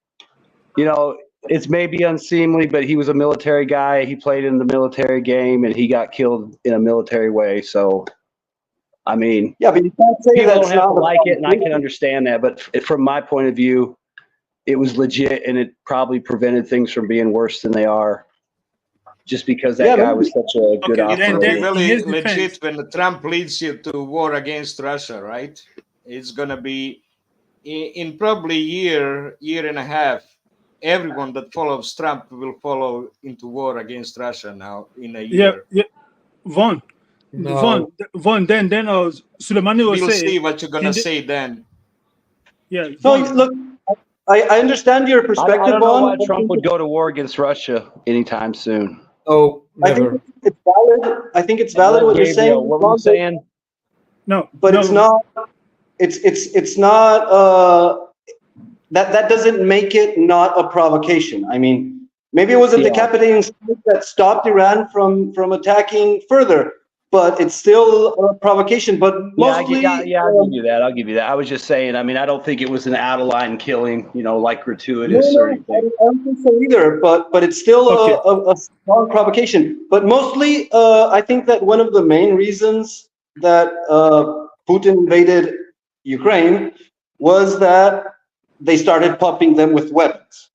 you know, it's maybe unseemly, but he was a military guy. He played in the military game, and he got killed in a military way. So, I mean, yeah, but you can't say people that's don't have not to like it, and I can understand that. But from my point of view, it was legit, and it probably prevented things from being worse than they are, just because that guy was such a good operator. It will be really legit when Trump leads you to war against Russia, right? It's going to be in probably year and a half. Everyone that follows Trump will follow into war against Russia now in a year. Yeah. Vaughn, then Soleimani will we'll say. See what you're gonna say then. Yeah. No, look, I understand your perspective. I don't know why Trump would go to war against Russia anytime soon. Oh, never. I think it's valid. I think it's valid what you're saying. What were you saying? No, but it's not. It's not. That doesn't make it not a provocation. I mean, maybe it was a decapitating strike that stopped Iran from attacking further, but it's still a provocation. But mostly, I'll give you that. I'll give you that. I was just saying. I mean, I don't think it was an out of line killing, you know, like gratuitous or anything. I don't think so either. But it's still a strong provocation. But mostly, I think that one of the main reasons that Putin invaded Ukraine was that they started pumping them with weapons.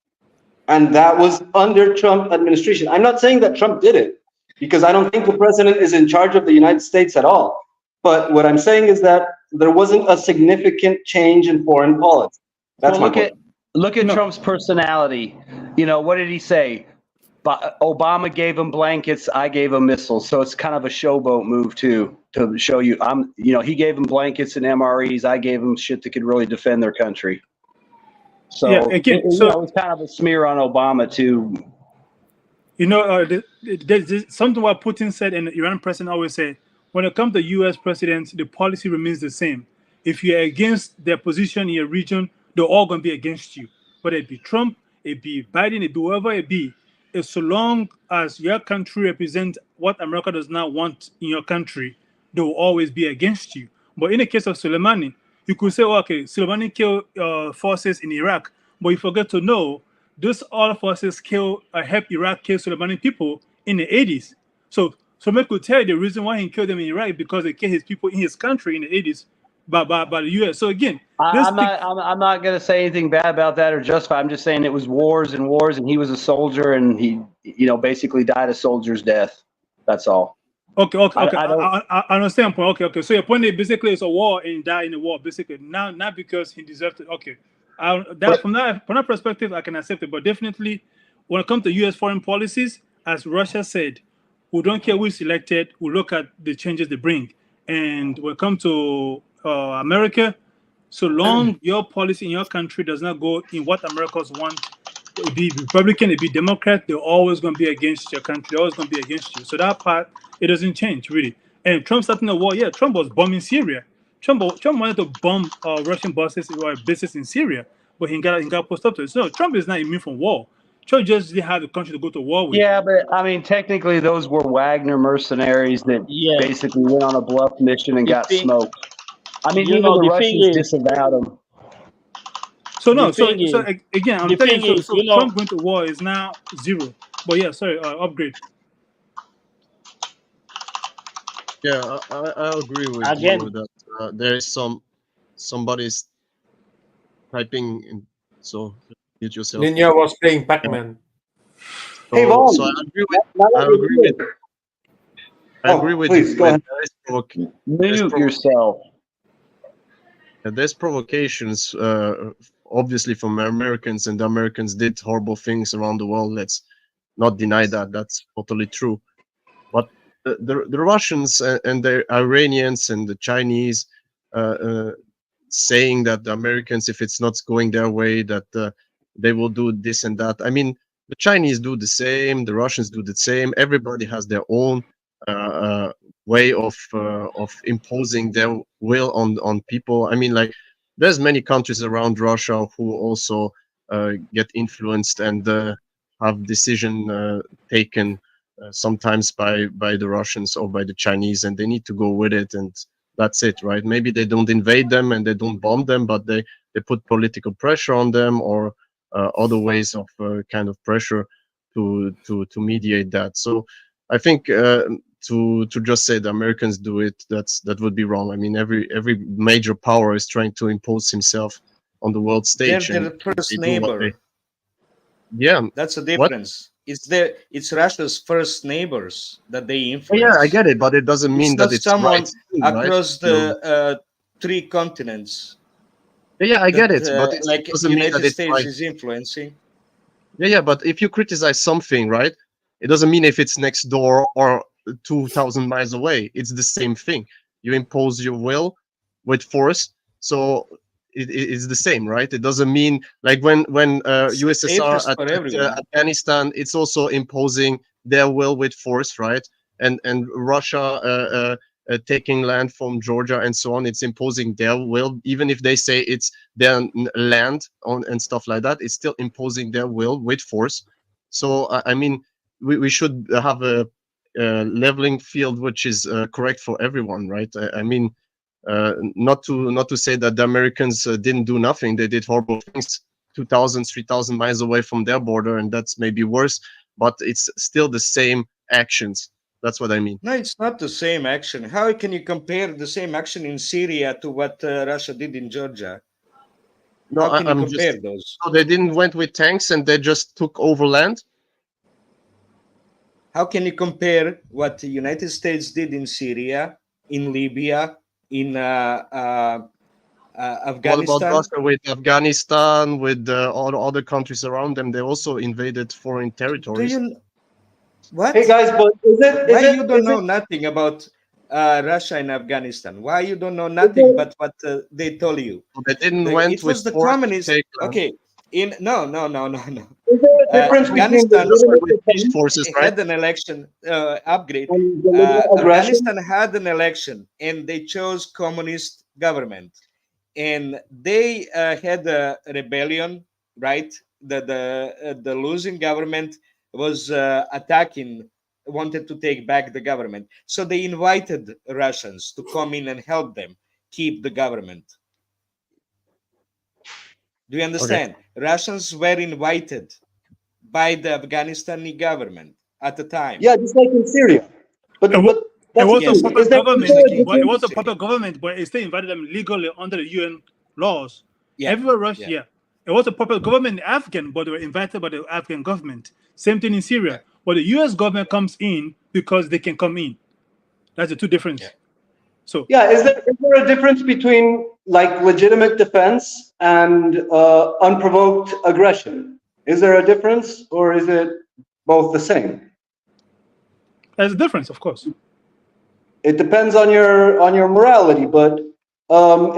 And that was under Trump administration. I'm not saying that Trump did it, because I don't think the president is in charge of the United States at all. But what I'm saying is that there wasn't a significant change in foreign policy. That's my point. Look at Trump's personality. You know, what did he say? Obama gave him blankets, I gave him missiles. So it's kind of a showboat move too, to show you he gave him blankets and MREs, I gave him shit that could really defend their country. So, it was kind of a smear on Obama too. You know, there's something what Putin said, and the Iranian president always say, when it comes to U.S. presidents, the policy remains the same. If you're against their position in your region, they're all going to be against you. Whether it be Trump, it be Biden, it be whoever it be. It's so long as your country represents what America does not want in your country, they will always be against you. But in the case of Soleimani, you could say, okay, Soleimani killed forces in Iraq, but you forget to know those all forces helped Iraq kill Soleimani people in the 80s. So somebody could tell you the reason why he killed them in Iraq, because they killed his people in his country in the 80s by the U.S. So again, I'm not going to say anything bad about that or justify. I'm just saying it was wars and wars, and he was a soldier, and he, basically died a soldier's death. That's all. Okay. I understand. Okay. So your point is basically it's a war and he died in the war, basically. Not because he deserved it. Okay. From that perspective, I can accept it. But definitely, when it comes to U.S. foreign policies, as Russia said, we don't care who's elected. We look at the changes they bring. And when it comes to America, so long your policy in your country does not go in what Americans want, it be Republican, it be Democrat, they're always going to be against your country. They're always going to be against you. So that part It doesn't change really. And Trump starting the war, yeah, Trump was bombing Syria. Trump wanted to bomb Russian bases or bases in Syria, but he got pushed up to it. So Trump is not immune from war. Trump just didn't have the country to go to war with. Yeah, but I mean, technically, those were Wagner mercenaries that basically went on a bluff mission and got smoked. I mean, even the Russians disavowed them. So no, so again, I'm telling you, so Trump going to war is now zero. But yeah, sorry, upgrade. Yeah, I agree with you that there is somebody's typing in, so mute yourself. Ninja was playing Pac-Man. Hey, Vaughn. So I agree with you. Go ahead. Mute yourself. There's provocations, obviously, from Americans, and the Americans did horrible things around the world. Let's not deny that. That's totally true. But the Russians and the Iranians and the Chinese saying that the Americans, if it's not going their way, that they will do this and that. I mean, the Chinese do the same. The Russians do the same. Everybody has their own way of imposing their will on people. I mean, like, there's many countries around Russia who also get influenced and have decision taken sometimes by the Russians or by the Chinese, and they need to go with it, and that's it, right? Maybe they don't invade them and they don't bomb them, but they put political pressure on them, or other ways of kind of pressure to mediate that. So I think to just say the Americans do it, that would be wrong. I mean, every major power is trying to impose himself on the world stage. They're the first neighbor. Yeah, that's the difference. It's Russia's first neighbors that they influence. Yeah, I get it, but it doesn't mean that it's someone right, across the 3 continents. Yeah, I get it, but it like doesn't the mean that United it's States right. is influencing. Yeah, but if you criticize something, right, it doesn't mean if it's next door or 2,000 miles away. It's the same thing. You impose your will with force, so it's the same, right? It doesn't mean like when USSR attacked Afghanistan, it's also imposing their will with force, right? And Russia taking land from Georgia and so on, it's imposing their will, even if they say it's their land and stuff like that. It's still imposing their will with force. So I mean, we should have a leveling field which is correct for everyone, right? I mean, not to say that the Americans didn't do nothing. They did horrible things 2,000, 3,000 miles away from their border, and that's maybe worse, but it's still the same actions. That's what I mean. No, it's not the same action. How can you compare the same action in Syria to what Russia did in Georgia? No, How can you I'm compare just, those? So they didn't went with tanks and they just took over land? How can you compare what the United States did in Syria, in Libya, in Afghanistan? What about Russia with Afghanistan, with all other countries around them? They also invaded foreign territories. What? Hey guys, but why you don't know nothing about Russia and Afghanistan? Why you don't know nothing but what they told you? They didn't went it was with the communist. Okay, no. Is there a difference between Afghanistan forces, right? had an election upgrade. aggression? Afghanistan had an election, and they chose communist government, and they had a rebellion, right? The losing government was wanted to take back the government. So they invited Russians to come in and help them keep the government. Do you understand? Okay. Russians were invited by the Afghanistani government at the time. Yeah, just like in Syria. But it was a puppet government. It was a Syria. puppet government, but it still invited them legally under the UN laws. Yeah. Everywhere Russia, yeah. It was a puppet government in Afghan, but they were invited by the Afghan government. Same thing in Syria. But the US government comes in because they can come in. That's the two difference. Yeah. So yeah, is there a difference between like legitimate defense and unprovoked aggression? Is there a difference, or is it both the same? There's a difference, of course. It depends on your morality, but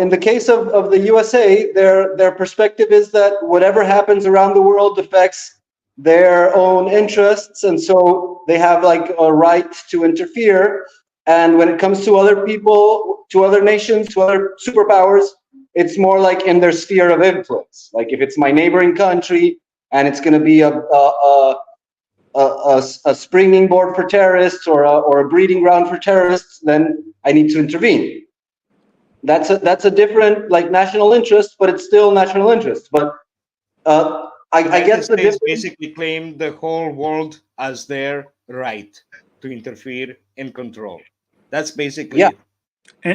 in the case of the USA, their perspective is that whatever happens around the world affects their own interests, and so they have like a right to interfere. And when it comes to other people, to other nations, to other superpowers, it's more like in their sphere of influence. Like if it's my neighboring country and it's going to be a springing board for terrorists or a breeding ground for terrorists, then I need to intervene. That's a different like national interest, but it's still national interest. But I guess the difference basically claim the whole world as their right to interfere and control. That's basically it.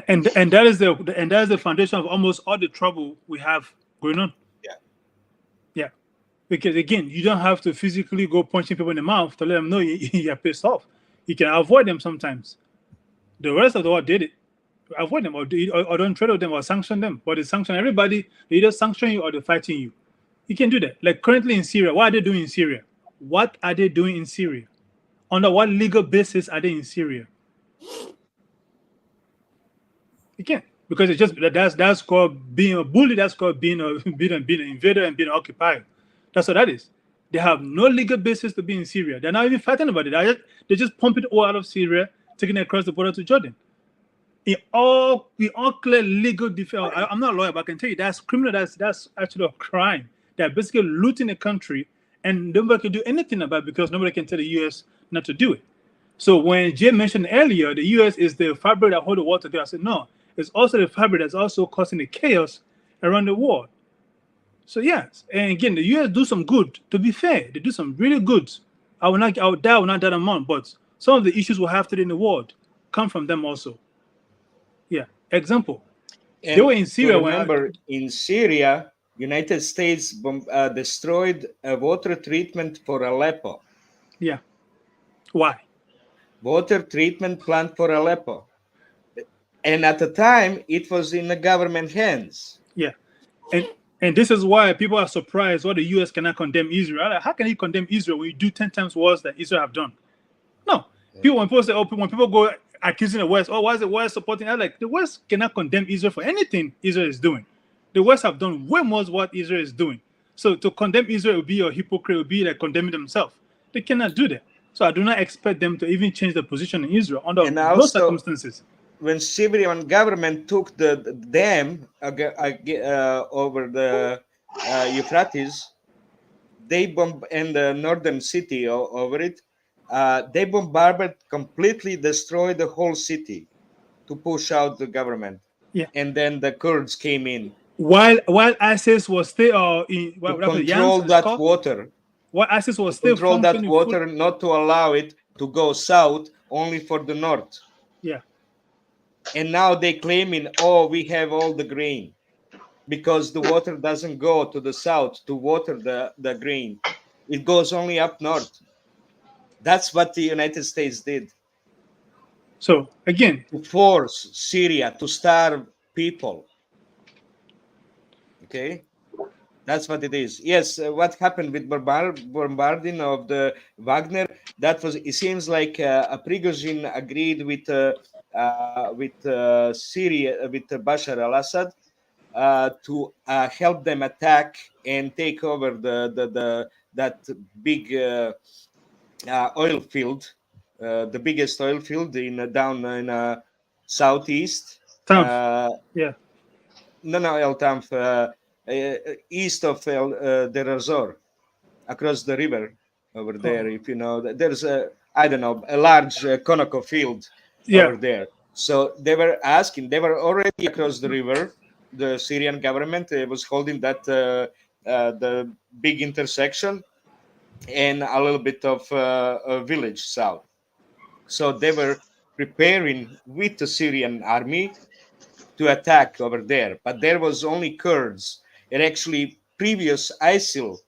And that is the foundation of almost all the trouble we have going on. Yeah. Because again, you don't have to physically go punching people in the mouth to let them know you're pissed off. You can avoid them sometimes. The rest of the world did it. Avoid them or don't trade with them or sanction them. But they sanction everybody. They either sanction you or they're fighting you. You can do that. Like currently in Syria, what are they doing in Syria? What are they doing in Syria? Under what legal basis are they in Syria? You can't, because it's just that's called being a bully. That's called being an invader and being occupied. That's what that is. They have no legal basis to be in Syria. They're not even fighting about it. They just pump it all out of Syria, taking it across the border to Jordan. We all clear legal defense. I'm not a lawyer, but I can tell you that's criminal. That's actually a crime. They're basically looting the country, and nobody can do anything about it because nobody can tell the U.S. not to do it. So when Jay mentioned earlier, the U.S. is the fabric that hold the world together, I said no. It's also the fabric that's also causing the chaos around the world. So yes, and again, the U.S. do some good. To be fair, they do some really good. I will not doubt them on, but some of the issues we'll have today in the world come from them also. Yeah. Example. And they were in Syria. Remember, in Syria, United States destroyed a water treatment for Aleppo. Yeah. Why? Water treatment plant for Aleppo. And at the time, it was in the government hands. Yeah. And this is why people are surprised why the U.S. cannot condemn Israel. Like, how can you condemn Israel when you do 10 times worse than Israel have done? No. Yeah. When people go accusing the West, why is the West supporting that? Like, the West cannot condemn Israel for anything Israel is doing. The West have done way more what Israel is doing. So to condemn Israel would be a hypocrite, would be like condemning themselves. They cannot do that. So I do not expect them to even change their position in Israel under those circumstances. When Syrian government took the dam over the Euphrates, they in the northern city over it, they bombarded, completely destroyed the whole city to push out the government. Yeah. And then the Kurds came in. While ISIS was still control that water. While ISIS was still control that water, not to allow it to go south, only for the north. Yeah. And now they claiming, oh, we have all the grain, because the water doesn't go to the south to water the grain. It goes only up north. That's what the United States did. So again, to force Syria to starve people. Okay, that's what it is. Yes, what happened with bombarding of the Wagner? That was. It seems like Prigozhin agreed with Syria, with Bashar al-Assad, to help them attack and take over that big oil field, the biggest oil field down in southeast. Yeah. No, El Tanf, east of Deir ez-Zor, across the river over there. If you know, there's a large Conoco field over there. So they were asking, they were already across the river. The Syrian government was holding that the big intersection and a little bit of a village south. So they were preparing with the Syrian army to attack over there, but there was only Kurds and actually previous ISIL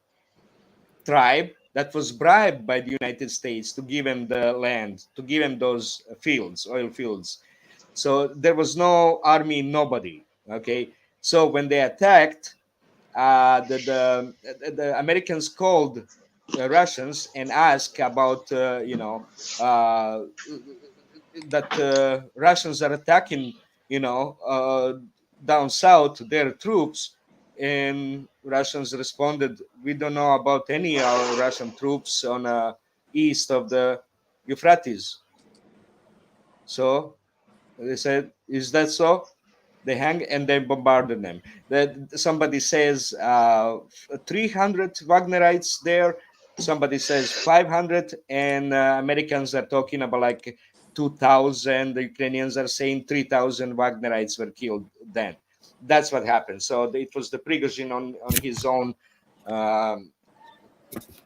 tribe that was bribed by the United States to give them the land, to give them those fields, oil fields. So there was no army, nobody. Okay, so when they attacked, the Americans called the Russians and asked about that Russians are attacking down south their troops, and Russians responded, "We don't know about any Russian troops on east of the Euphrates." So they said, "Is that so?" They hang and they bombarded them. That somebody says 300 Wagnerites there. Somebody says 500, and Americans are talking about like 2,000. The Ukrainians are saying 3,000 Wagnerites were killed then. That's what happened. So it was the Prigozhin on his own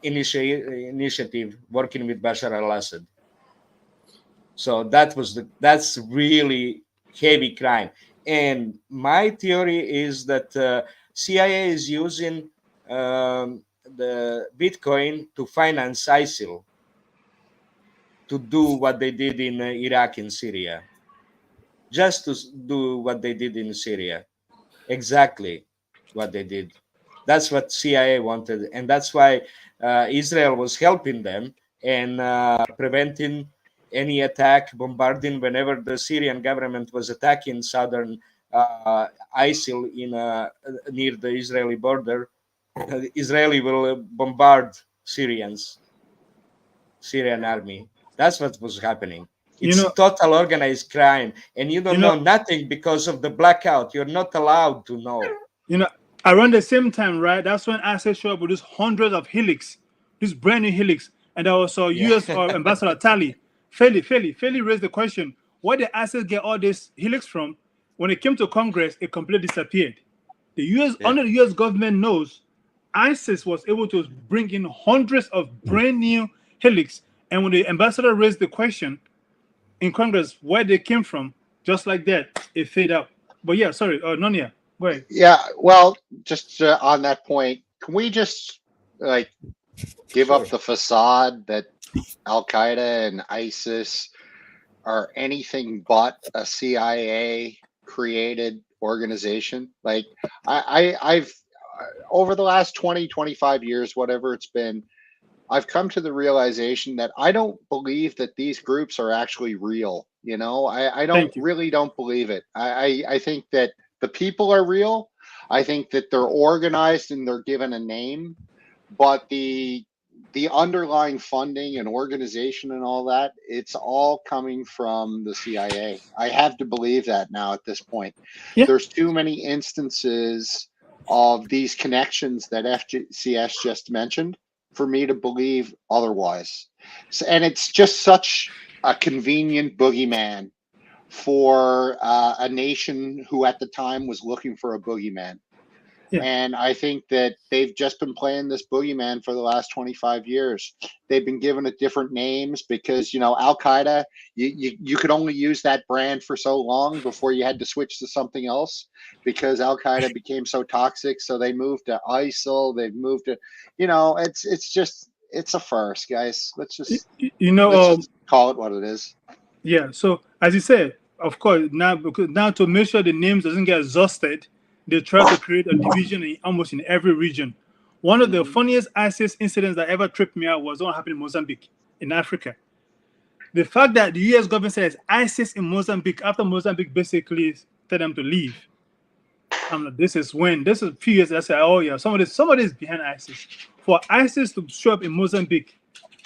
initiative working with Bashar al-Assad. So that's really heavy crime. And my theory is that CIA is using the Bitcoin to finance ISIL, to do what they did in Iraq and Syria, just to do what they did in Syria, exactly what they did. That's what CIA wanted, and that's why Israel was helping them and preventing any attack, bombarding whenever the Syrian government was attacking southern ISIL in near the Israeli border. Israeli will bombard Syrian army. That's what was happening. It's total organized crime, and you don't know nothing because of the blackout. You're not allowed to know. Around the same time, right? That's when ISIS showed up with these hundreds of helix, this brand new helix, and also U.S. Ambassador Talley fairly raised the question: where did ISIS get all this helix from? When it came to Congress, it completely disappeared. The U.S. Only the U.S. government knows ISIS was able to bring in hundreds of brand new helix, and when the ambassador raised the question in Congress where they came from, just like that, it faded out. But yeah, sorry, Nonia, go ahead. Yeah, well, just on that point, can we just like give up the facade that Al Qaeda and ISIS are anything but a CIA created organization? Like I've over the last 20, 25 years, whatever it's been, I've come to the realization that I don't believe that these groups are actually real. I really don't believe it. I think that the people are real. I think that they're organized and they're given a name, but the underlying funding and organization and all that, it's all coming from the CIA. I have to believe that now at this point. Yeah. There's too many instances of these connections that FCS just mentioned for me to believe otherwise. And it's just such a convenient boogeyman for a nation who at the time was looking for a boogeyman. Yeah. And I think that they've just been playing this boogeyman for the last 25 years. They've been given it different names because, Al Qaeda, you could only use that brand for so long before you had to switch to something else because Al Qaeda became so toxic. So they moved to ISIL. They've moved to, it's a farce, guys. Let's just call it what it is. Yeah. So as you said, of course, now to make sure the names doesn't get exhausted, they try to create a division almost in every region. One of the funniest ISIS incidents that ever tripped me out was what happened in Mozambique, in Africa. The fact that the U.S. government says ISIS in Mozambique, after Mozambique basically tell them to leave. I'm like, this is a few years I said, oh yeah, somebody is behind ISIS. For ISIS to show up in Mozambique,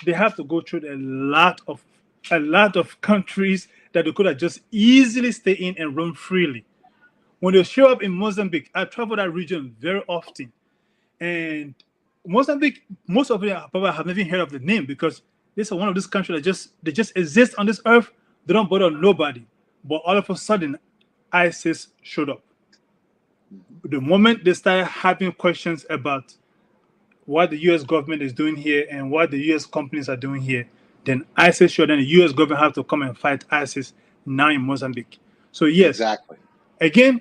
they have to go through a lot of countries that they could have just easily stay in and run freely. When they show up in Mozambique, I travel that region very often. And Mozambique, most of them probably have never heard of the name because this is one of these countries that just exist on this earth. They don't bother nobody. But all of a sudden, ISIS showed up. The moment they started having questions about what the U.S. government is doing here and what the U.S. companies are doing here, then ISIS showed up and the U.S. government have to come and fight ISIS now in Mozambique. So yes, exactly. Again,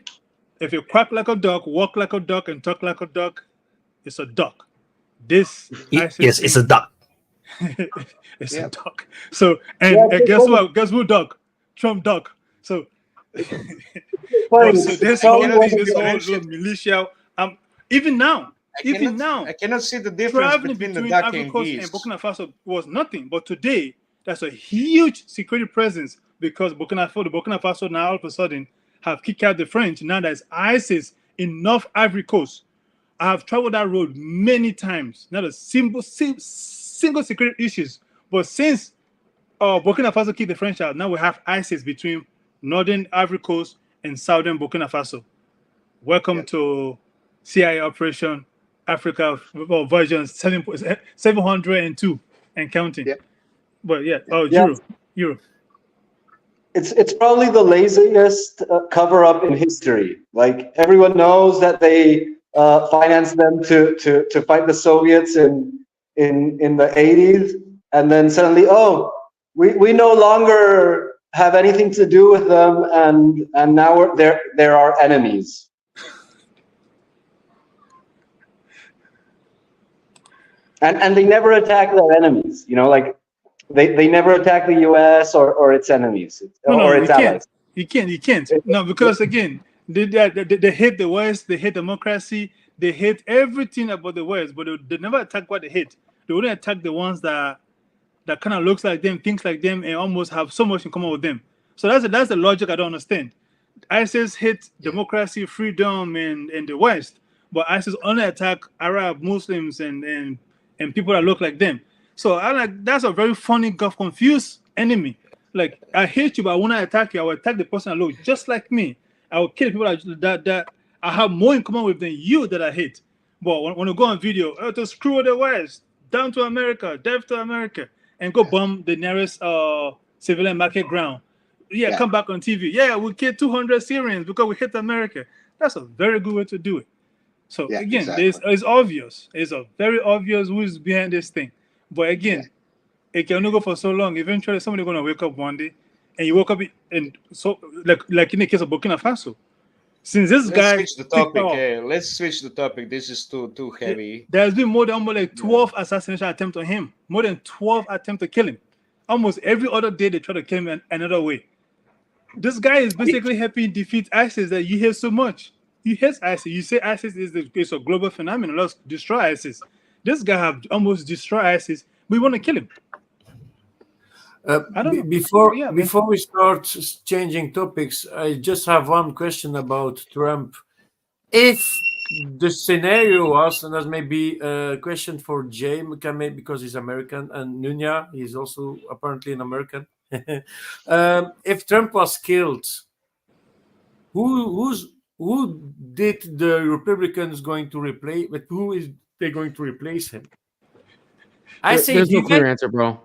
if you quack like a duck, walk like a duck, and talk like a duck, it's a duck. Yes, it's a duck. It's a duck. So, and guess what? Guess who duck? Trump duck. So, this whole little militia. Even now, I cannot see the difference between the duck and geese. And Burkina Faso was nothing, but today that's a huge security presence because the Burkina Faso now all of a sudden have kicked out the French. Now there's ISIS in North Ivory Coast. I have traveled that road many times. Not a single security issues. But since Burkina Faso kicked the French out, now we have ISIS between northern Ivory Coast and southern Burkina Faso. Welcome to CIA Operation Africa version 702 and counting. Yeah. But Euro. It's probably the laziest cover up in history. Like everyone knows that they financed them to fight the Soviets in the 80s, and then suddenly, we no longer have anything to do with them, and now they're our enemies. And they never attack their enemies, like they never attack the US or its enemies or its allies. You can't. No, because again, they hate the West, they hate democracy, they hate everything about the West, but they never attack what they hate. They only attack the ones that kind of looks like them, thinks like them, and almost have so much in common with them. So that's the logic I don't understand. ISIS hate democracy, freedom, and the West, but ISIS only attack Arab Muslims and people that look like them. So that's a very funny, confused enemy. Like, I hate you, but I want to attack you. I will attack the person that looks just like me. I will kill people that I have more in common with than you that I hate. But when you go on video, to screw the West, down to America, death to America, and go bomb the nearest civilian market ground. Yeah, come back on TV. Yeah, we killed 200 Syrians because we hate America. That's a very good way to do it. So again, it's obvious. It's a very obvious who's behind this thing. But again, it can only go for so long. Eventually, somebody's gonna wake up one day, and you woke up and so like in the case of Burkina Faso, since this guy. Let's switch the topic. Let's switch the topic. This is too heavy. There's been more than 12 assassination attempts on him. More than 12 attempts to kill him. Almost every other day they try to kill him another way. This guy is basically helping defeat ISIS that you hate so much. You hate ISIS. You say ISIS is a global phenomenon. Let's destroy ISIS. This guy have almost destroyed ISIS. We want to kill him. Before we start changing topics, I just have one question about Trump. If the scenario was, and that's maybe a question for Jay, because he's American, and Nunya, he's also apparently an American. If Trump was killed, who did the Republicans going to replace? But who is they going to replace him? There's no clear answer, bro.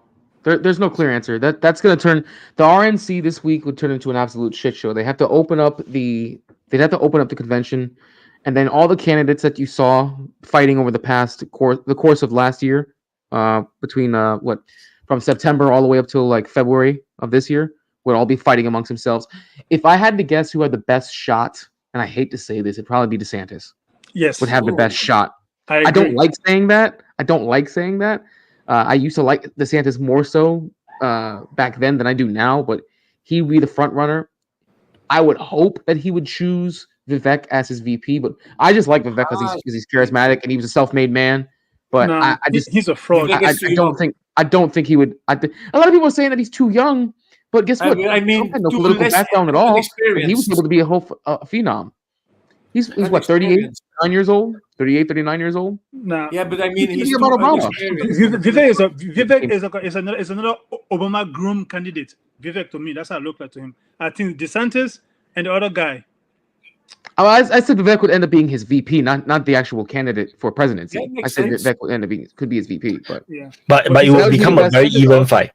There's no clear answer. That's going to turn the RNC this week would turn into an absolute shit show. They'd have to open up the convention, and then all the candidates that you saw fighting over the course of last year, between from September all the way up till like February of this year, would all be fighting amongst themselves. If I had to guess who had the best shot, and I hate to say this, it'd probably be DeSantis. Yes, would have the best shot. I don't like saying that. I used to like DeSantis more so back then than I do now, but he'd be the front runner. I would hope that he would choose Vivek as his VP, but I just like Vivek because he's charismatic and he was a self-made man. But he's a fraud. I don't think he would. A lot of people are saying that he's too young, but guess what? I mean, Trump had no political background at all. He was able to be a whole phenom. He's what, 38, 9 years old? 38, 39 years old? No. Yeah, but I mean, he's about Obama. Vivek is another Obama groom candidate. Vivek, to me, that's how I look like to him. I think DeSantis and the other guy. I said Vivek would end up being his VP, not the actual candidate for presidency. I said Vivek would end up could be his VP, but it will become a very even fight.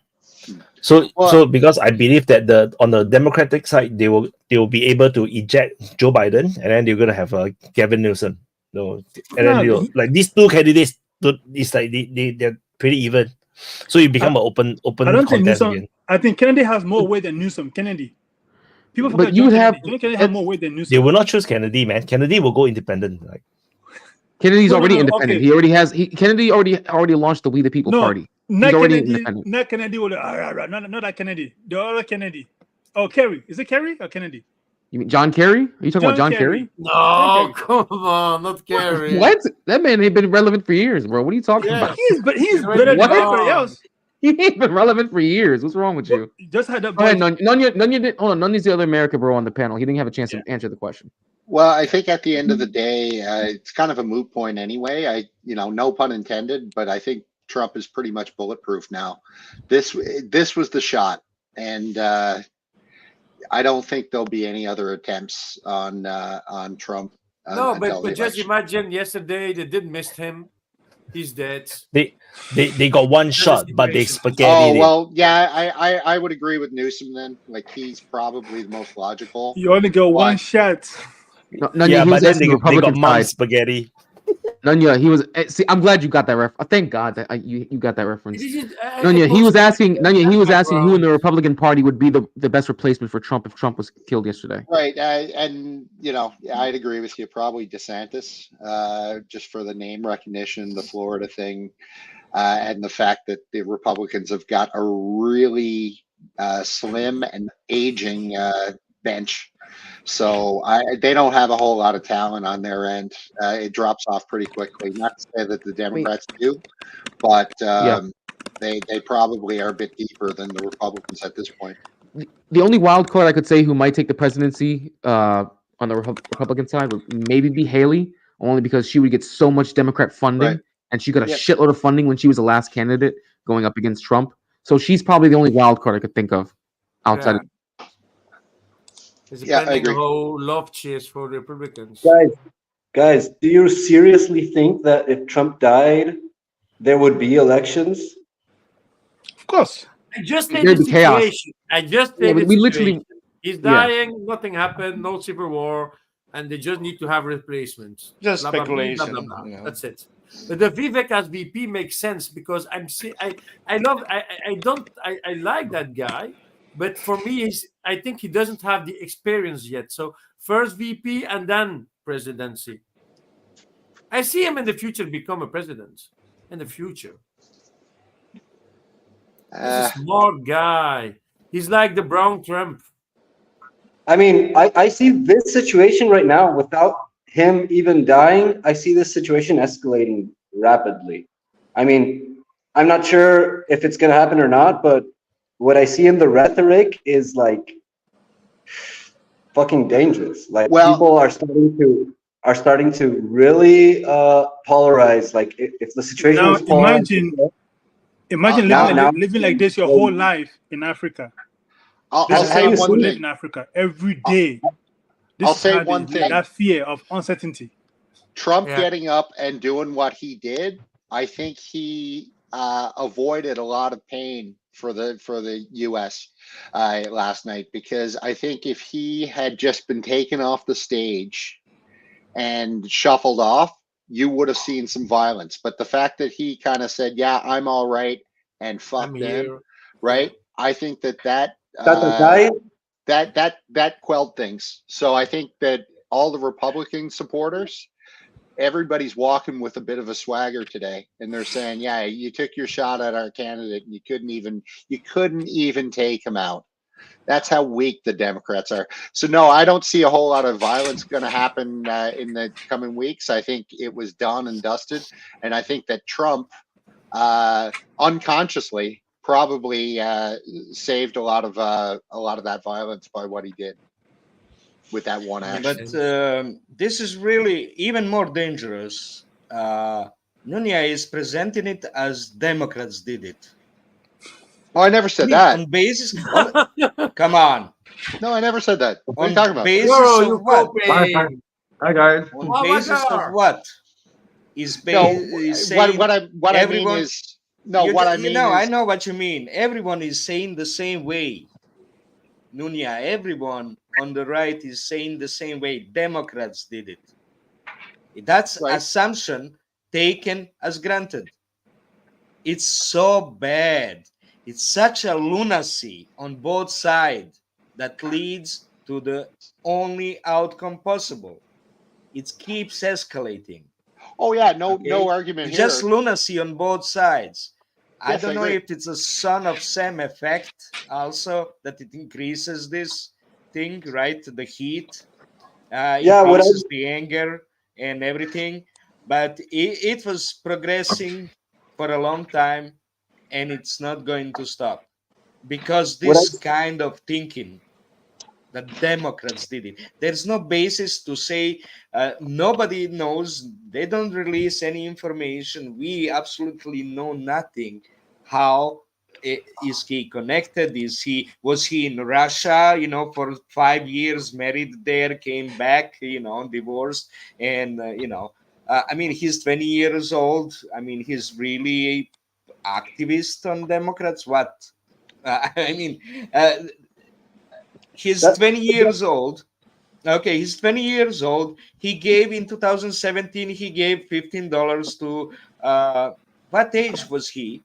So because I believe that on the Democratic side they will be able to eject Joe Biden, and then they're gonna have Gavin Newsom. Like these two candidates, it's like they're pretty even. So you become an open I don't think contest Newsom. again. I think Kennedy has more weight than Newsom. Kennedy. People forget but you would have Kennedy has more weight than Newsom. They will not choose Kennedy, man. Kennedy will go independent. Like Kennedy's already independent. Okay. He already has. Kennedy already launched the We the People Party. He's already independent. Not Kennedy. Not that Kennedy. The other Kennedy. Oh, Kerry. Is it Kerry or Kennedy? You mean John Kerry? Are you talking about John Kerry? No, come on, not Kerry. What? That man ain't been relevant for years, bro. What are you talking about? He's better than everybody else. He ain't been relevant for years. What's wrong with you? Just had that. Go ahead, Nunya didn't. Hold on, Nunya's the other America bro on the panel. He didn't have a chance to answer the question. Well, I think at the end of the day, it's kind of a moot point anyway. No pun intended, but I think Trump is pretty much bulletproof now. This was the shot, and I don't think there'll be any other attempts on Trump. No, but just imagine yesterday they did miss him. He's dead. They got one shot, but they spaghetti. Oh well, yeah, I would agree with Newsom then. Like he's probably the most logical. You only got one shot. Nunya, but then they got mom side. spaghetti. Nunya, he was. See, I'm glad you got that reference. Thank God that you got that reference. Nunya, he was asking who in the Republican Party would be the best replacement for Trump if Trump was killed yesterday. Right, and I'd agree with you. Probably DeSantis, just for the name recognition, the Florida thing, and the fact that the Republicans have got a really slim and aging bench. So they don't have a whole lot of talent on their end. It drops off pretty quickly. Not to say that the Democrats do, but they probably are a bit deeper than the Republicans at this point. The only wild card I could say who might take the presidency on the Republican side would maybe be Haley, only because she would get so much Democrat funding, and she got a shitload of funding when she was the last candidate going up against Trump. So she's probably the only wild card I could think of outside of. I agree. Love cheers for Republicans. Guys, do you seriously think that if Trump died, there would be elections? Of course. I just say the situation. Literally. He's dying. Nothing happened. No civil war, and they just need to have replacements. Just blah, blah, speculation. blah, blah, blah. That's it. But the Vivek as VP makes sense because I like that guy. But for me, I think he doesn't have the experience yet. So first VP and then presidency. I see him in the future become a president. In the future. He's a smart guy. He's like the brown Trump. I mean, I see this situation right now without him even dying. I see this situation escalating rapidly. I mean, I'm not sure if it's going to happen or not, but what I see in the rhetoric is like fucking dangerous. Like people are starting to really polarize. Like if the situation now, was polarized, imagine living like this your whole life in Africa. I'll say one thing. Live in Africa every day. I'll say one thing. That fear of uncertainty. Trump getting up and doing what he did, I think he avoided a lot of pain for the U.S. Last night, because I think if he had just been taken off the stage and shuffled off, you would have seen some violence. But the fact that he kind of said, "Yeah, I'm all right," and fuck them, right? I think that quelled things. So I think that all the Republican supporters, everybody's walking with a bit of a swagger today, and they're saying, "Yeah, you took your shot at our candidate, and you couldn't even take him out." That's how weak the Democrats are. So no, I don't see a whole lot of violence going to happen in the coming weeks. I think it was done and dusted, and I think that Trump unconsciously probably saved a lot of that violence by what he did with that one action. But this is really even more dangerous. Nunya is presenting it as Democrats did it. Oh, I never said that. On basis, come on. No, I never said that. What are you talking about? Basis of what? Hi guys. On basis of what? What I mean is I know what you mean. Everyone is saying the same way. Nunya, everyone on the right is saying the same way. Democrats did it. That's assumption taken as granted. It's so bad. It's such a lunacy on both sides that leads to the only outcome possible. It keeps escalating. Oh yeah, no argument here. Just lunacy on both sides. Yes, I don't know agree. if it's a son of Sam effect also, that it increases this thing, right? The heat increases the anger and everything. But it was progressing for a long time. and it's not going to stop, because this kind of thinking, the Democrats did it. There's no basis to say nobody knows. They don't release any information. We absolutely know nothing. How is he connected? Was he in Russia? For 5 years, married there, came back, divorced, and I mean, he's 20 years old. I mean, he's really activist on Democrats. What? I mean. He's 20 years old. Okay, he's 20 years old. He gave in 2017, he gave $15 to, what age was he?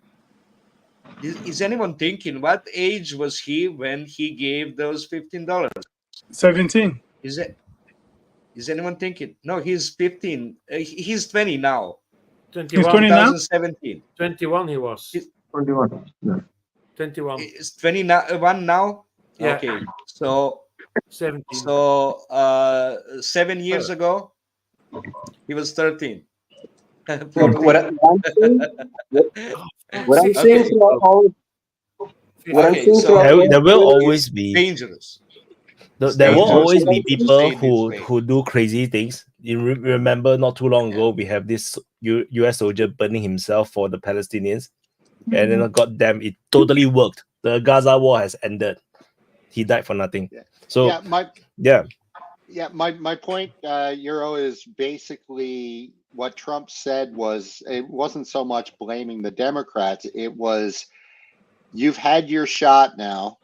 Is anyone thinking, what age was he when he gave those $15? 17. Is anyone thinking? No, he's 15. He's 20 now. 21. He's 20 now? 2017. 21 he was. 21. Yeah. 21. It's 21 now? Yeah. Okay, so 17. So 7 years ago, he was 13. What I'm saying throughout all, there will always be dangerous. There will always be people who do crazy things. You remember not too long ago, we have this US soldier burning himself for the Palestinians, and then goddamn, it totally worked. The Gaza war has ended. He died for nothing. Yeah. So my point, Euro, is basically what Trump said was, it wasn't so much blaming the Democrats. It was, you've had your shot now.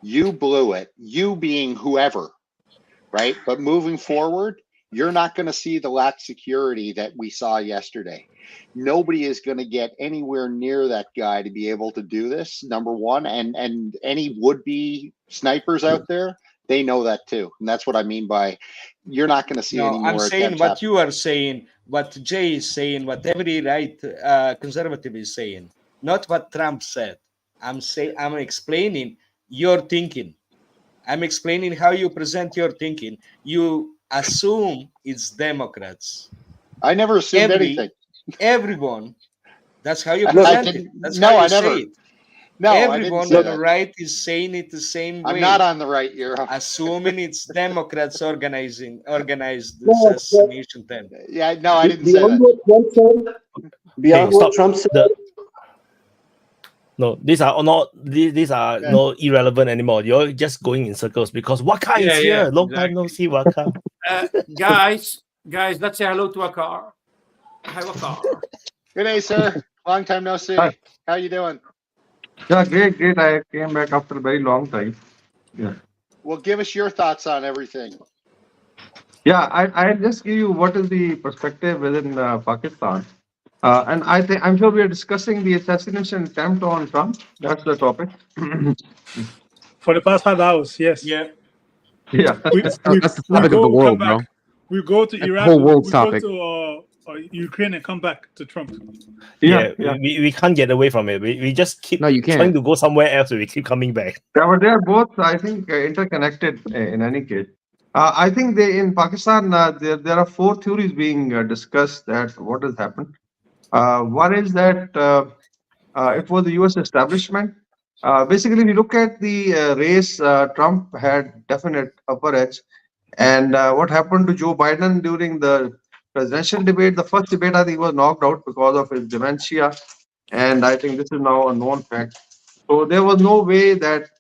You blew it. You being whoever, right? But moving forward, you're not going to see the lax security that we saw yesterday. Nobody is going to get anywhere near that guy to be able to do this, number one. And any would-be snipers out there, they know that too. And that's what I mean by, you're not going to see any more. I'm saying what you are saying, what Jay is saying, what every right conservative is saying, not what Trump said. I'm explaining your thinking. I'm explaining how you present your thinking. You assume it's Democrats. I never assumed anything. Everyone. That's how you present it. That's how you say it. No, everyone on the right is saying it the same way. I'm not on the right. You're assuming it's Democrats organized this assassination attempt. Yeah, no, I didn't say that. Beyond what Trump said. No, these are not no irrelevant anymore. You're just going in circles because Waka is here. Long time no see Waka. Guys, let's say hello to a car. Hi, Waka. Good day, sir. Long time no see. Hi. How you doing? Yeah, great. I came back after a very long time. Yeah. Well, give us your thoughts on everything. Yeah, I just give you what is the perspective within Pakistan. And I'm sure we are discussing the assassination attempt on Trump. That's the topic. For the past 5 hours, yes. Yeah. Yeah. That's the topic of the world, bro. We go to Iraq. Whole world's we topic. go to Ukraine and come back to Trump. We can't get away from it. We just keep trying to go somewhere else. We keep coming back. Yeah, but they are both, I think, interconnected in any case. I think in Pakistan, there are 4 theories being discussed that what has happened. One is that it was the U.S. establishment. Basically, if you look at the race, Trump had definite upper edge. And what happened to Joe Biden during the presidential debate? The first debate, I think, was knocked out because of his dementia. And I think this is now a known fact. So there was no way that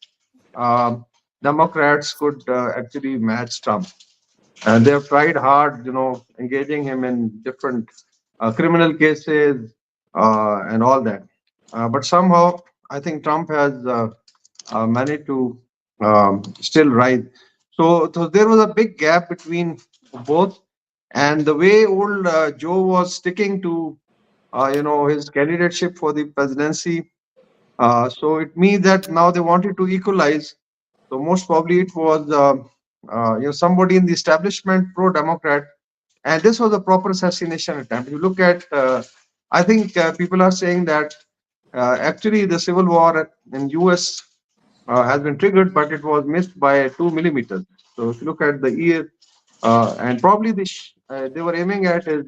Democrats could actually match Trump. And they have tried hard, engaging him in different criminal cases and all that. But somehow, I think Trump has managed to still rise. So there was a big gap between both. And the way old Joe was sticking to, his candidateship for the presidency, so it means that now they wanted to equalize. So most probably it was, somebody in the establishment, pro-Democrat, and this was a proper assassination attempt. You look at, I think people are saying that actually the civil war in US has been triggered, but it was missed by 2 millimeters. So if you look at the ear, and probably they were aiming at his,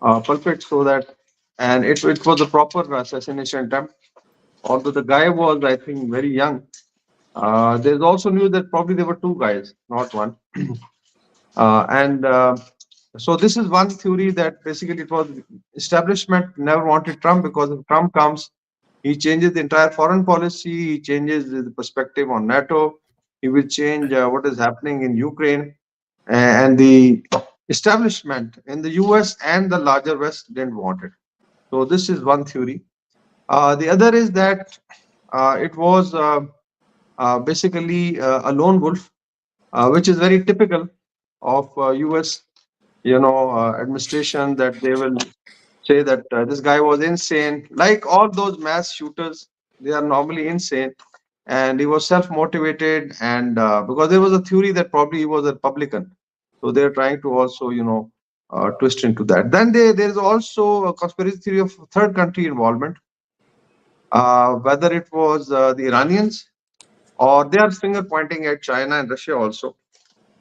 pulpit so that and it was a proper assassination attempt. Although the guy was, I think, very young. There's also news that probably there were two guys, not one. And so this is one theory that basically it was establishment never wanted Trump, because if Trump comes, he changes the entire foreign policy, he changes the perspective on NATO, he will change what is happening in Ukraine, and the establishment in the US and the larger West didn't want it. So this is one theory. The other is that it was basically a lone wolf, which is very typical of US, administration, that they will say that this guy was insane. Like all those mass shooters, they are normally insane, and he was self-motivated, and because there was a theory that probably he was a Republican, so they're trying to also, twist into that. Then there is also a conspiracy theory of third country involvement, whether it was the Iranians, or they are finger pointing at China and Russia also.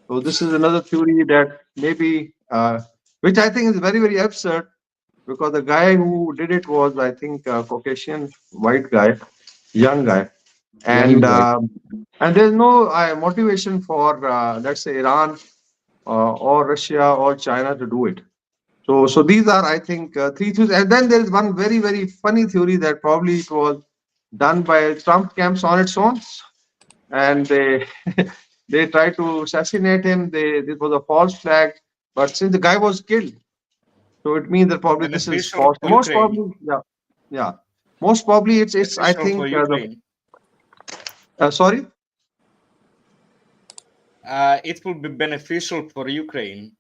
So this is another theory that maybe, which I think is very, very absurd, because the guy who did it was, I think, a Caucasian white guy, young guy, and there's no motivation for, let's say, Iran or Russia or China to do it. So these are, I think, three theories. And then there is one very, very funny theory that probably it was done by Trump camps on its own, and they they tried to assassinate him. This was a false flag, but since the guy was killed, so it means that probably this is false. Most probably, yeah. Most probably it's I think sorry. It will be beneficial for Ukraine.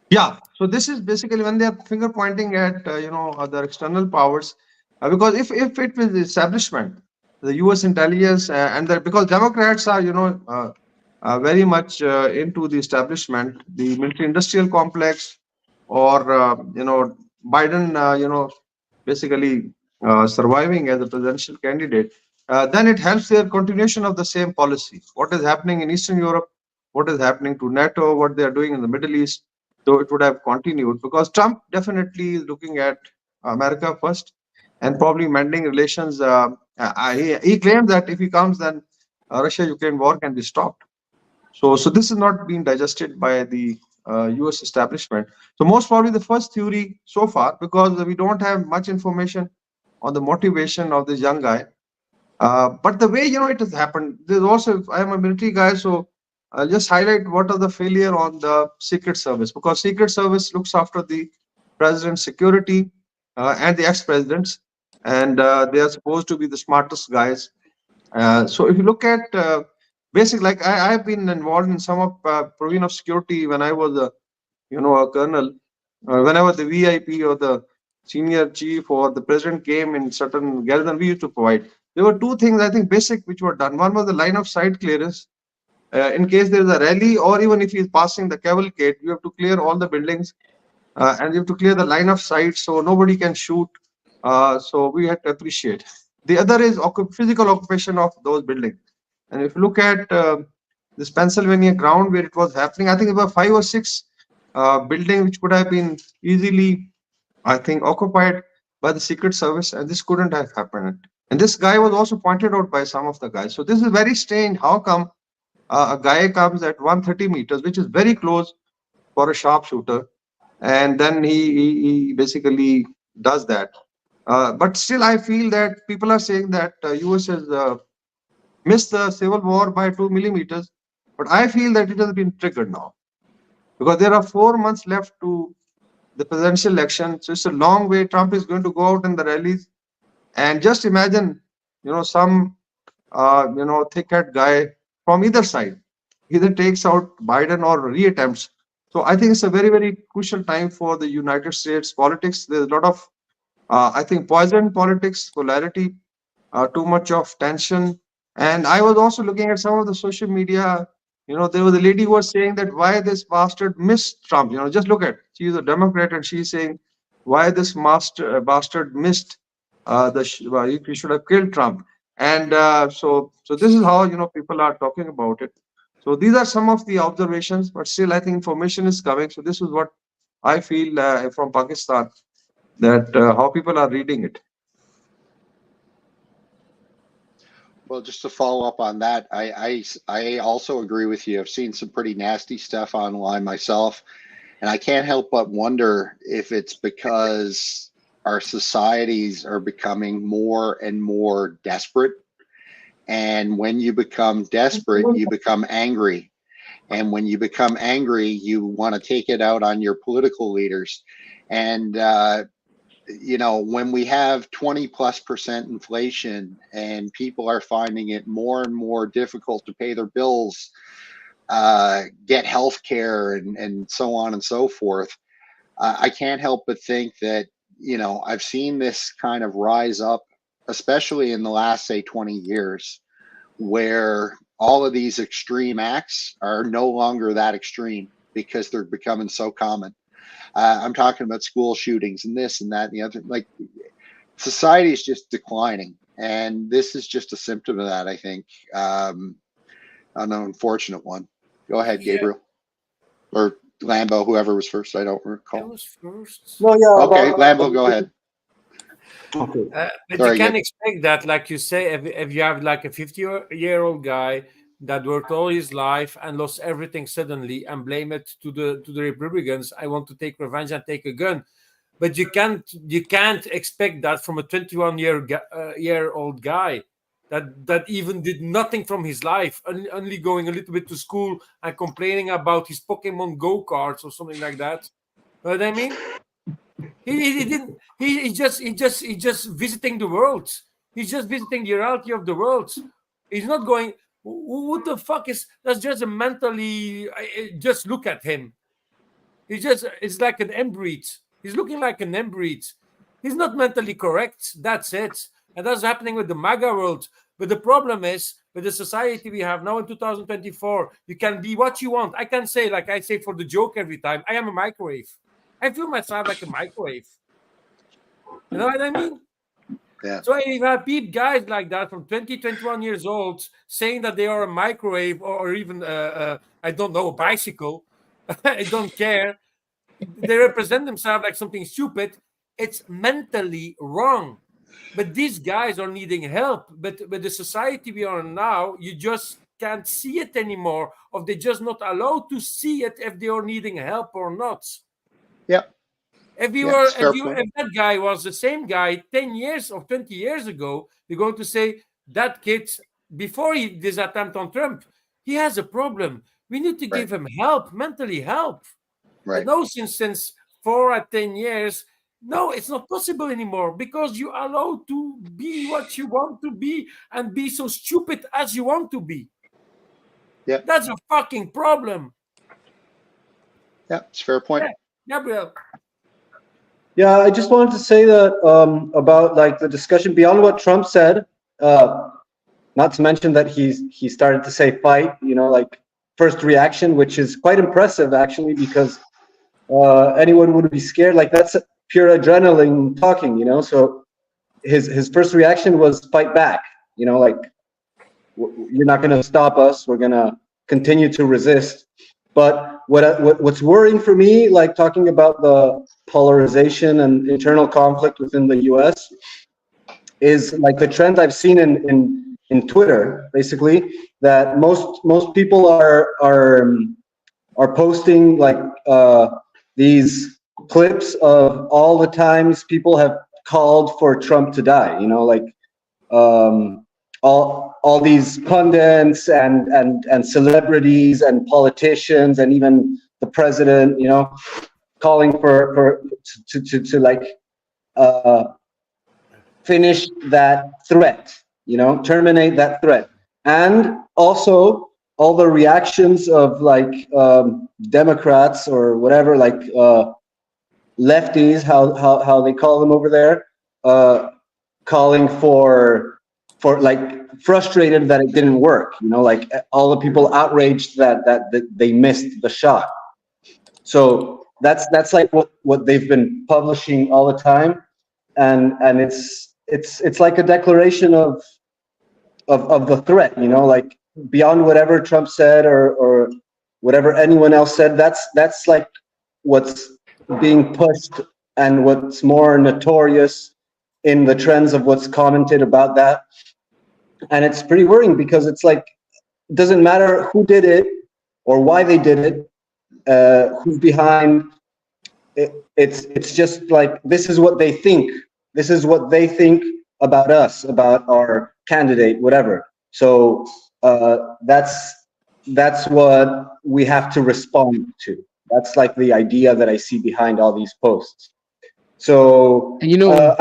Yeah. So this is basically when they are finger pointing at other external powers, because if it was the establishment, the U.S. intelligence, and because Democrats are very much into the establishment, the military-industrial complex, or Biden, basically surviving as a presidential candidate, then it helps their continuation of the same policy. What is happening in Eastern Europe, what is happening to NATO, what they are doing in the Middle East, so it would have continued, because Trump definitely is looking at America first and probably mending relations. He claims that if he comes, then Russia-Ukraine war can be stopped. So this is not being digested by the US establishment. So most probably the first theory so far, because we don't have much information on the motivation of this young guy. But the way, it has happened, there's also, I am a military guy, so I'll just highlight what are the failure on the Secret Service, because Secret Service looks after the president's security and the ex-presidents, and they are supposed to be the smartest guys. So if you look at basic, like I've been involved in some of provision of security when I was a colonel, whenever the VIP or the senior chief or the president came in certain garrison, we used to provide. There were two things, I think, basic which were done. One was the line of sight clearance. In case there is a rally, or even if he is passing the cavalcade, you have to clear all the buildings, and you have to clear the line of sight so nobody can shoot. So we had to appreciate. The other is physical occupation of those buildings. And if you look at this Pennsylvania ground where it was happening, I think there were 5 or 6 buildings which could have been easily, I think, occupied by the Secret Service, and this couldn't have happened. And this guy was also pointed out by some of the guys. So this is very strange. How come a guy comes at 130 meters, which is very close for a sharpshooter, and then he basically does that? But still, I feel that people are saying that US has missed the civil war by 2 millimeters, but I feel that it has been triggered now, because there are 4 months left to the presidential election. So it's a long way. Trump is going to go out in the rallies, and just imagine, some thick-head guy from either side either takes out Biden or reattempts. So I think it's a very, very crucial time for the United States politics. There's a lot of, I think, poison politics, polarity, too much of tension. And I was also looking at some of the social media. There was a lady who was saying that why this bastard missed Trump. Just look at, she's a Democrat, and she's saying why this bastard missed he should have killed Trump. And so this is how people are talking about it. So these are some of the observations, but still I think information is coming. So this is what I feel from Pakistan. that how people are reading it. Well, just to follow up on that, I also agree with you. I've seen some pretty nasty stuff online myself, and I can't help but wonder if it's because our societies are becoming more and more desperate. And when you become desperate, you become angry. And when you become angry, you want to take it out on your political leaders. And, you know, when we have 20+% inflation and people are finding it more and more difficult to pay their bills, get health care and so on and so forth, I can't help but think that, you know, I've seen this kind of rise up, especially in the last, say, 20 years, where all of these extreme acts are no longer that extreme because they're becoming so common. I'm talking about school shootings and this and that and the other. Like, society is just declining, and this is just a symptom of that, I think. An unfortunate one. Go ahead, Gabriel. Or Lambo, whoever was first. I don't recall. I was first. No, yeah. Okay, Lambo, go ahead. Okay. But Sorry, you can Gabe. expect that, like you say, if you have like a 50-year-old guy that worked all his life and lost everything suddenly and blame it to the Republicans, I want to take revenge and take a gun. But you can't expect that from a 21-year-old guy that even did nothing from his life, only going a little bit to school and complaining about his Pokemon Go cards or something like that. You know what I mean? He didn't. He's just visiting the world. He's just visiting the reality of the world. He's not going. What the fuck is? That's just a mentally. Just look at him. It's like an inbreed. He's looking like an inbreed. He's not mentally correct. That's it. And that's happening with the MAGA world. But the problem is, with the society we have now in 2024, you can be what you want. I can say, like I say for the joke every time, I am a microwave. I feel myself like a microwave. You know what I mean? Yeah. So if I peep guys like that from 20, 21 years old saying that they are a microwave or even, I don't know, a bicycle, I don't care. They represent themselves like something stupid. It's mentally wrong. But these guys are needing help. But with the society we are in now, you just can't see it anymore, or they're just not allowed to see it if they are needing help or not. Yep. If that guy was the same guy 10 years or 20 years ago, you're going to say that kid, before this attempt on Trump, he has a problem. We need to give him help, mentally help. Right. But no, since 4 or 10 years, no, it's not possible anymore because you are allowed to be what you want to be and be so stupid as you want to be. Yeah. That's a fucking problem. Yeah, it's a fair point. Yeah, Gabriel. Yeah, I just wanted to say that about like the discussion beyond what Trump said, not to mention that he started to say fight, you know, like first reaction, which is quite impressive actually, because anyone would be scared. Like that's pure adrenaline talking, you know. So his first reaction was fight back, you know, like you're not going to stop us. We're going to continue to resist. But what's worrying for me, like talking about the polarization and internal conflict within the U.S., is like the trend I've seen in Twitter, basically, that most people are posting like these clips of all the times people have called for Trump to die. You know, like all these pundits and celebrities and politicians and even the president, you know, calling to like finish that threat, you know, terminate that threat. And also all the reactions of like Democrats or whatever, like lefties, how they call them over there, calling for like frustrated that it didn't work, you know, like all the people outraged that they missed the shot. So that's like what they've been publishing all the time, and it's like a declaration of the threat, you know, like beyond whatever Trump said or whatever anyone else said. That's like what's being pushed and what's more notorious in the trends of what's commented about that. And it's pretty worrying because it's like, it doesn't matter who did it or why they did it, who's behind it. It's just like, this is what they think. This is what they think about us, about our candidate, whatever. So that's what we have to respond to. That's like the idea that I see behind all these posts. So, and you know,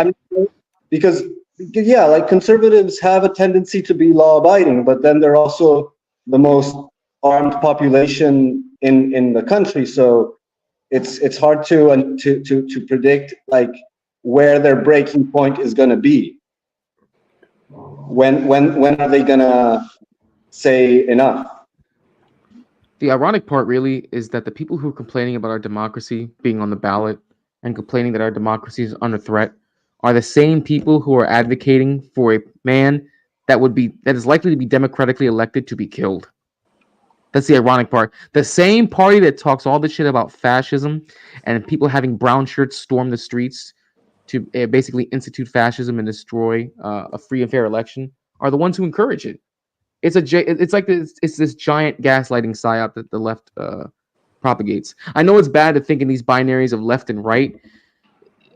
because yeah, like conservatives have a tendency to be law-abiding, but then they're also the most armed population in the country. So it's hard to predict like where their breaking point is going to be. When are they going to say enough? The ironic part really is that the people who are complaining about our democracy being on the ballot and complaining that our democracy is under threat are the same people who are advocating for a man that is likely to be democratically elected to be killed. That's the ironic part. The same party that talks all this shit about fascism and people having brown shirts storm the streets to basically institute fascism and destroy a free and fair election are the ones who encourage it. It's this giant gaslighting psyop that the left propagates. I know it's bad to think in these binaries of left and right.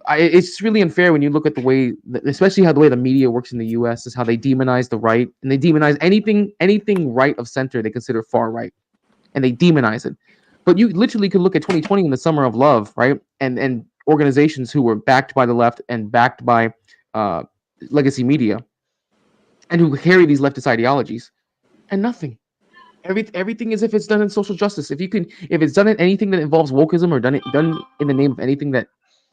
It's really unfair when you look at the way, especially how the way the media works in the U.S. is how they demonize the right, and they demonize anything right of center they consider far right, and they demonize it. But you literally could look at 2020 in the summer of love, right? And organizations who were backed by the left and backed by legacy media, and who carry these leftist ideologies, and nothing. Everything is if it's done in social justice. If it's done in anything that involves wokeism or done in the name of anything that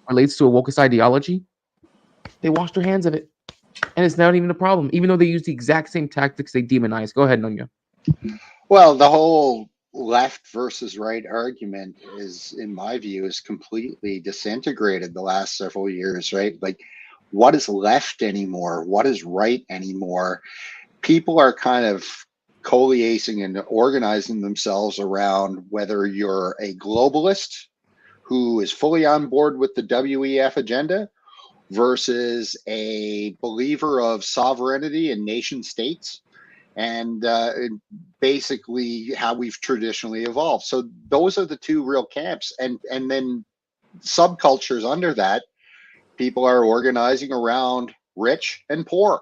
relates to a wokeist ideology, they wash their hands of it, and it's not even a problem. Even though they use the exact same tactics they demonize. Go ahead, Nunya. Well, the whole left versus right argument is, in my view, is completely disintegrated the last several years, right? Like, what is left anymore? What is right anymore? People are kind of coalescing and organizing themselves around whether you're a globalist who is fully on board with the WEF agenda versus a believer of sovereignty and nation states, and basically how we've traditionally evolved. So those are the two real camps, and then subcultures under that. People are organizing around rich and poor.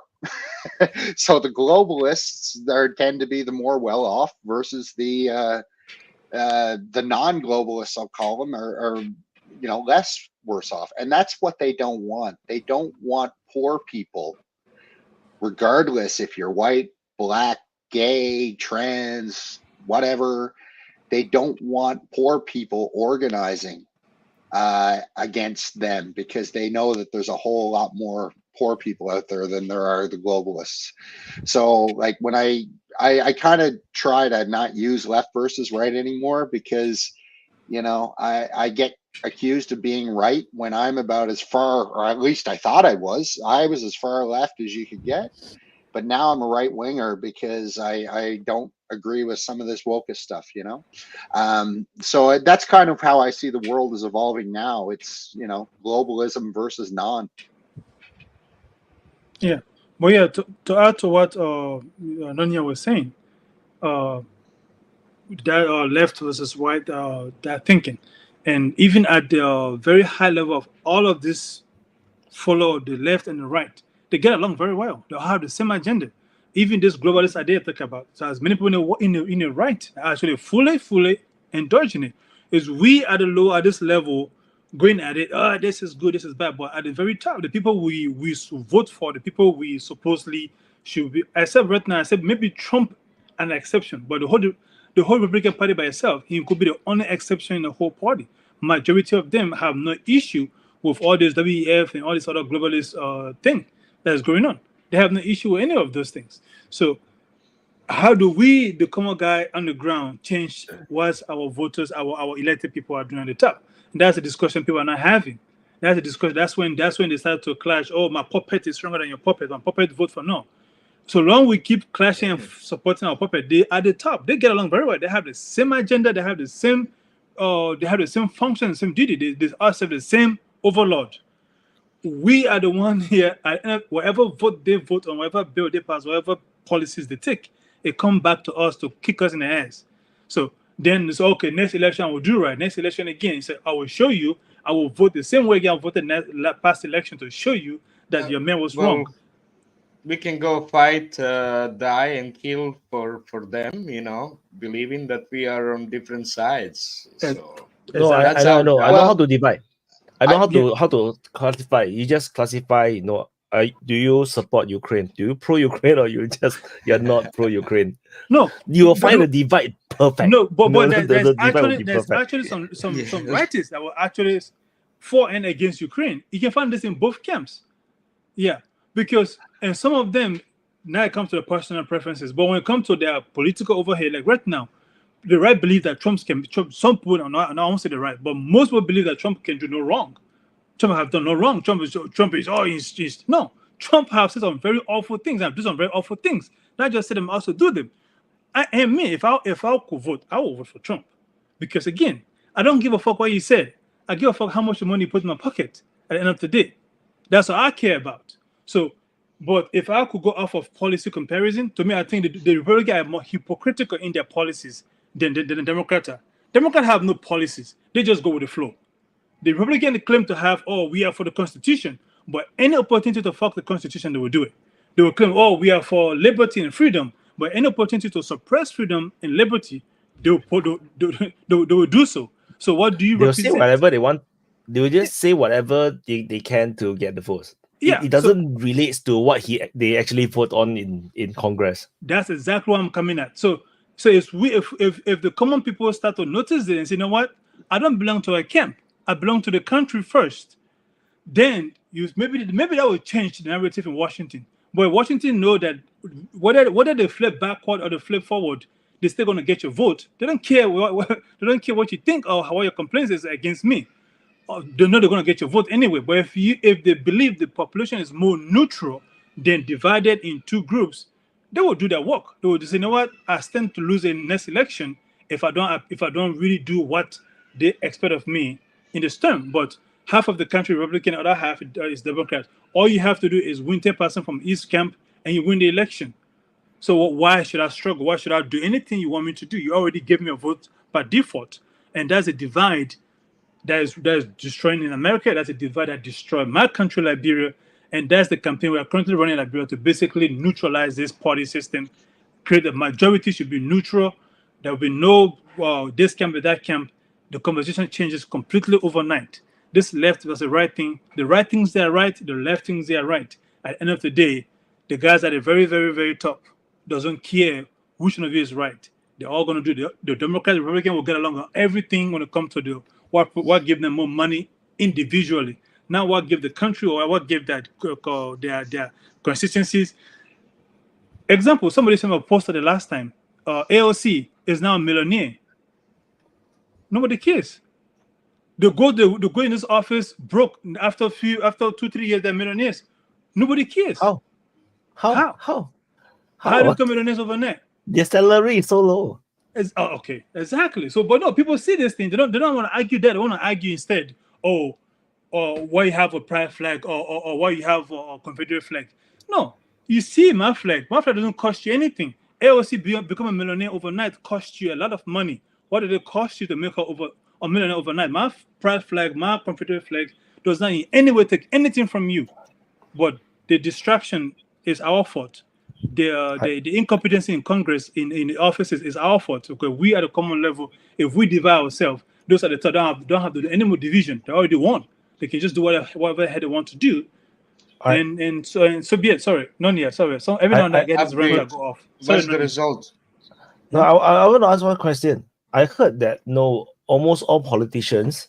So the globalists tend to be the more well-off versus the non-globalists, I'll call them, are less worse off. And that's what they don't want. They don't want poor people, regardless if you're white, black, gay, trans, whatever. They don't want poor people organizing against them, because they know that there's a whole lot more poor people out there than there are the globalists. So like when I kind of try to not use left versus right anymore, because I get accused of being right when I'm about as far, or at least I thought I was as far left as you could get. But now I'm a right winger because I don't agree with some of this wokeist stuff, So that's kind of how I see the world is evolving now. It's, globalism versus non. Yeah. But yeah, to add to what Nonya was saying, that left versus right, that thinking. And even at the very high level of all of this, follow the left and the right, they get along very well. They have the same agenda. Even this globalist idea I talk about. So as many people in the right are actually fully indulging it. Is we at this level going at it, this is good, this is bad. But at the very top, the people we vote for, the people we supposedly should be, except right now, except maybe Trump an exception, but the whole Republican Party by itself, he could be the only exception in the whole party. Majority of them have no issue with all this WEF and all this other globalist thing that's going on. They have no issue with any of those things. So how do we, the common guy on the ground, change what our voters, our elected people are doing at the top? And that's a discussion people are not having. That's a discussion. That's when they start to clash. Oh, my puppet is stronger than your puppet. My puppet vote for no. So long we keep clashing and supporting our puppet, they at the top, they get along very well. They have the same agenda. They have the same function, the same duty. They all serve the same overlord. We are the one here. Whatever vote they vote on, whatever bill they pass, whatever policies they take, it come back to us to kick us in the ass. So then it's okay. Next election I will do right. Next election again, he said, I will show you. I will vote the same way I voted past election to show you that your man was wrong. We can go fight, die, and kill for them. Believing that we are on different sides. So no, I know how to divide. I know how to classify. You just classify. Do you support Ukraine? Do you pro Ukraine or you're not pro Ukraine? No, you will find a divide perfect. No, but there's actually some writers that were actually for and against Ukraine. You can find this in both camps. Yeah, because and some of them now it comes to the personal preferences, but when it comes to their political overhead, like right now, the right believe that Trump. Some people are not. I won't say the right, but most people believe that Trump can do no wrong. Trump have done no wrong. Trump is no. Trump have said some very awful things and do some very awful things. Not just say them, also do them. If I could vote, I will vote for Trump, because again, I don't give a fuck what he said. I give a fuck how much money he put in my pocket at the end of the day. That's what I care about. So, but if I could go off of policy comparison, to me, I think the Republicans are more hypocritical in their policies than the Democrats are. Democrats have no policies. They just go with the flow. The Republicans claim to have, we are for the Constitution, but any opportunity to fuck the Constitution, they will do it. They will claim, we are for liberty and freedom, but any opportunity to suppress freedom and liberty, they will do so. So what do you They'll represent? say whatever they want. They will just say whatever they can to get the votes. Yeah, it doesn't relate to what they actually vote on in Congress. That's exactly what I'm coming at. So if the common people start to notice this and say, you know what, I don't belong to a camp. I belong to the country first. Then maybe that will change the narrative in Washington. But Washington know that whether they flip backward or they flip forward, they're still going to get your vote. They don't care they don't care what you think or how your complaints is against me. They know they're going to get your vote anyway. But if they believe the population is more neutral than divided in two groups, they will do their work. They will just say, you know what, I stand to lose in next election if I don't really do what they expect of me in this term. But half of the country Republican, the other half is Democrat. All you have to do is win 10% from each camp and you win the election. So why should I struggle? Why should I do anything you want me to do? You already gave me a vote by default. And that's a divide that is destroying in America. That's a divide that destroyed my country, Liberia. And that's the campaign we are currently running in Liberia to basically neutralize this party system, create a majority should be neutral. There will be no this camp or that camp. The conversation changes completely overnight. This left was the right thing. The right things they are right. The left things they are right. At the end of the day, the guys at the very, very, very top doesn't care which one of you is right. They're all going to do the Democrat, the Republican will get along on everything when it comes to what give them more money individually. Not what give the country or what give their constituencies. Example, somebody sent me a poster the last time. AOC is now a millionaire. Nobody cares. They go in this office broke after 2-3 years. They're millionaires. Nobody cares. How do you become millionaires overnight? Their salary is so low. Okay, exactly. So, but no, people see this thing. They don't want to argue that. They want to argue instead. Or why you have a pride flag, or why you have a Confederate flag. No, you see my flag. My flag doesn't cost you anything. AOC become a millionaire overnight cost you a lot of money. What did it cost you to make her a millionaire overnight? My pride flag, my Confederate flag does not in any way take anything from you. But the distraction is our fault. The incompetence in Congress, in the offices, is our fault. Okay, we at the common level, if we divide ourselves, those at the top don't have to do any more division. They already won. They can just do whatever they want to do. Right. And so be it. Sorry, none yet. Sorry. So every now and then I get this rant that go off. What's the result? No, I want to ask one question. I heard that almost all politicians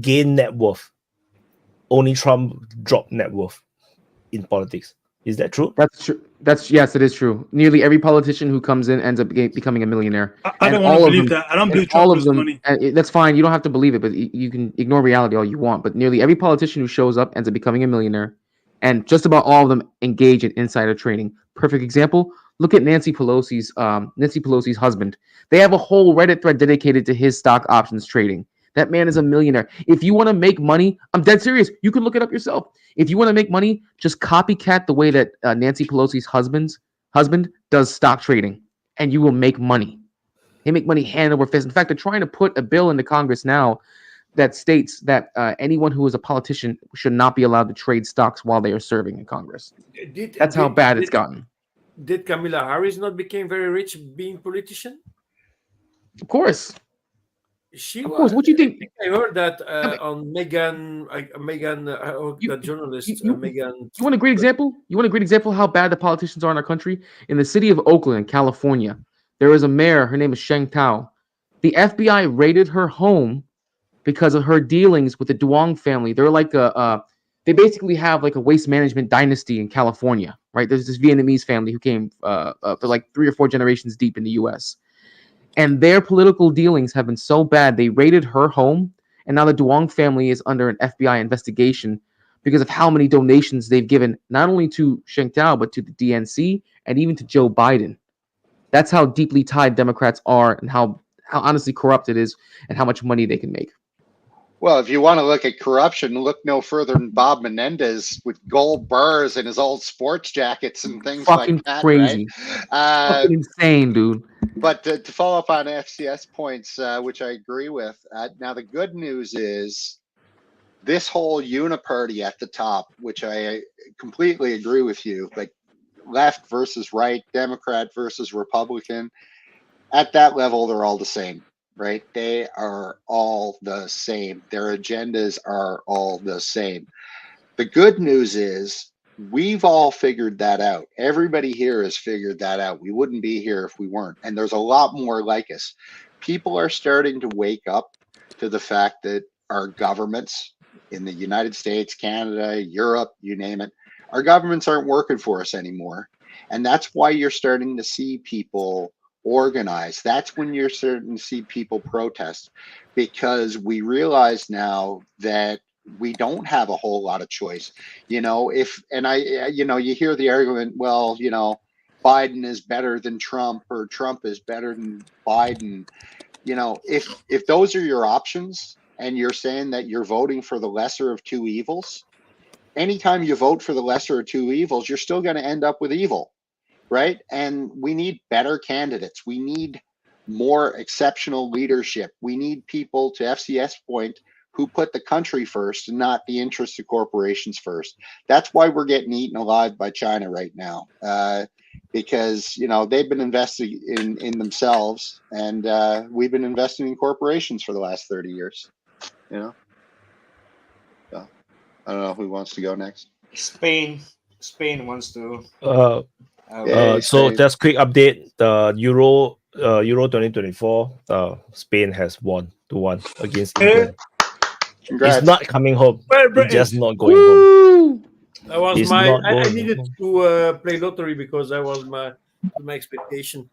gain net worth. Only Trump dropped net worth in politics. Is that true? That's true. Yes, it is true. Nearly every politician who comes in ends up becoming a millionaire. I don't want to believe that. I don't believe Trump loses money. That's fine. You don't have to believe it, but you can ignore reality all you want. But nearly every politician who shows up ends up becoming a millionaire, and just about all of them engage in insider trading. Perfect example. Look at Nancy Pelosi's husband. They have a whole Reddit thread dedicated to his stock options trading. That man is a millionaire. If you want to make money, I'm dead serious. You can look it up yourself. If you want to make money, just copycat the way that Nancy Pelosi's husband does stock trading, and you will make money. They make money hand over fist. In fact, they're trying to put a bill into Congress now that states that anyone who is a politician should not be allowed to trade stocks while they are serving in Congress. That's how bad it's gotten. Did Kamala Harris not become very rich being politician? Of course. She of course. What do you think? I heard that on Megan, the journalist, Megan. You want a great example? You want a great example of how bad the politicians are in our country? In the city of Oakland, California, there is a mayor. Her name is Sheng Tao. The FBI raided her home because of her dealings with the Duong family. They're like they basically have like a waste management dynasty in California, right? There's this Vietnamese family who came for like 3 or 4 generations deep in the U.S. And their political dealings have been so bad, they raided her home, and now the Duong family is under an FBI investigation because of how many donations they've given, not only to Sheng Tao, but to the DNC and even to Joe Biden. That's how deeply tied Democrats are and how honestly corrupt it is and how much money they can make. Well, if you want to look at corruption, look no further than Bob Menendez with gold bars and his old sports jackets and things fucking like that. Crazy. Right? Fucking insane, dude. But to follow up on FCS points, which I agree with, now the good news is this whole uniparty at the top, which I completely agree with you, like left versus right, Democrat versus Republican, at that level, they're all the same. Right? They are all the same. Their agendas are all the same. The good news is we've all figured that out. Everybody here has figured that out. We wouldn't be here if we weren't. And there's a lot more like us. People are starting to wake up to the fact that our governments in the United States, Canada, Europe, you name it, our governments aren't working for us anymore. And that's why you're starting to see people organize. That's when you're starting to see people protest, because we realize now that we don't have a whole lot of choice. You hear the argument, well, Biden is better than Trump, or Trump is better than Biden. If those are your options and you're saying that you're voting for the lesser of two evils, anytime you vote for the lesser of two evils, you're still going to end up with evil. Right? And we need better candidates. We need more exceptional leadership. We need people, to FCS point, who put the country first and not the interests of corporations first. That's why we're getting eaten alive by China right now, because they've been investing in themselves, and we've been investing in corporations for the last 30 years. So, I don't know who wants to go next. Spain wants to. So just quick update: the Euro 2024, Spain has won 2-1 against England. Congrats. It's not coming home. It's just not going home. That was I needed to play lottery because that was my expectation.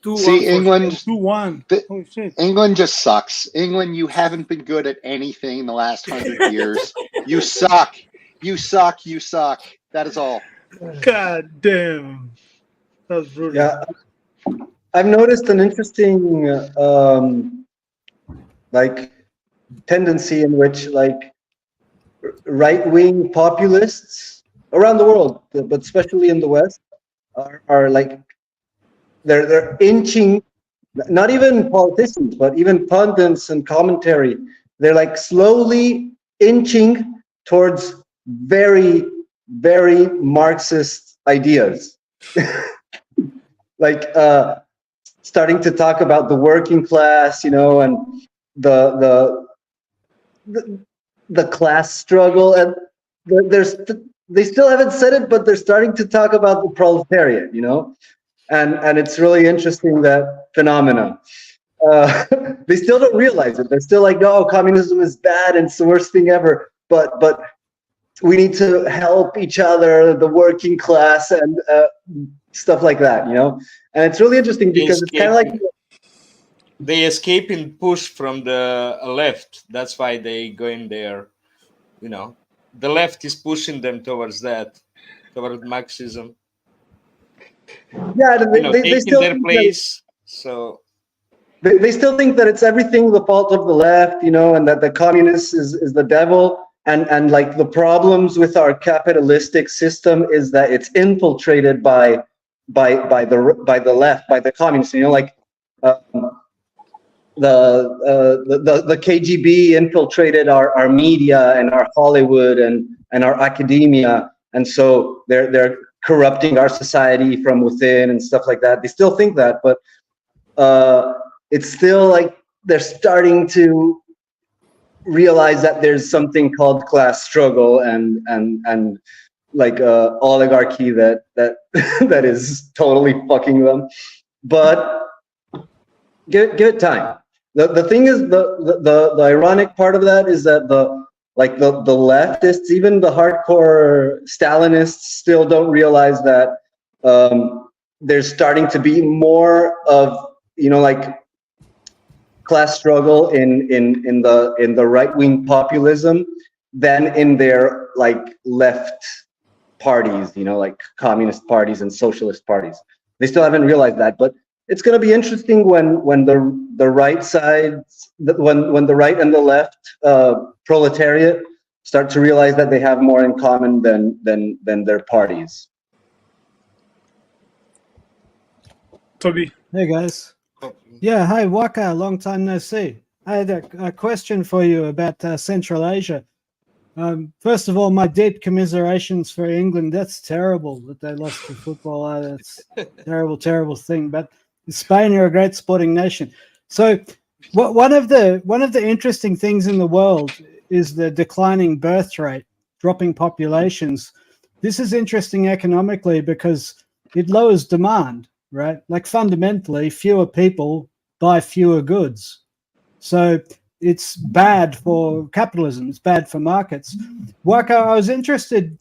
2-1. See, England 2-1. England just sucks. England, you haven't been good at anything in the last 100 years. You suck. You suck. You suck. That is all. God damn. That was brutal. Yeah. I've noticed an interesting tendency in which right-wing populists around the world, but especially in the West, are they're inching, not even politicians, but even pundits and commentary. They're slowly inching towards very, very Marxist ideas. Starting to talk about the working class, and the class struggle, and they still haven't said it, but they're starting to talk about the proletariat, and it's really interesting, that phenomena. They still don't realize it. They're still like, no, communism is bad and it's the worst thing ever. But we need to help each other, the working class, and stuff like that, And it's really interesting because it's kind of like they escape and push from the left. That's why they go in there. The left is pushing them towards Marxism. Yeah, they taking still their place. So they still think that it's everything the fault of the left, you know, and that the communist is the devil. And like the problems with our capitalistic system is that it's infiltrated by the left, by the communists. You know, like the KGB infiltrated our media and our Hollywood and our academia, and so they're corrupting our society from within and stuff like that. They still think that, but it's still like they're starting to realize that there's something called class struggle and like oligarchy that that is totally fucking them. But give it time. The thing is, the ironic part of that is that the leftists, even the hardcore Stalinists, still don't realize that there's starting to be more of, you know, like class struggle in the right-wing populism than in their like left parties, you know, like communist parties and socialist parties. They still haven't realized that, but it's going to be interesting when the right sides, when the right and the left proletariat start to realize that they have more in common than their parties. Toby. Hey guys. Yeah, hi Waka, long time no see. I had a question for you about Central Asia. First of all, my deep commiserations for England. That's terrible that they lost to football. That's terrible, terrible thing. But Spain are a great sporting nation. So, one of the interesting things in the world is the declining birth rate, dropping populations. This is interesting economically because it lowers demand, right? Like fundamentally, fewer people buy fewer goods. So it's bad for capitalism. It's bad for markets. Waka, I was interested,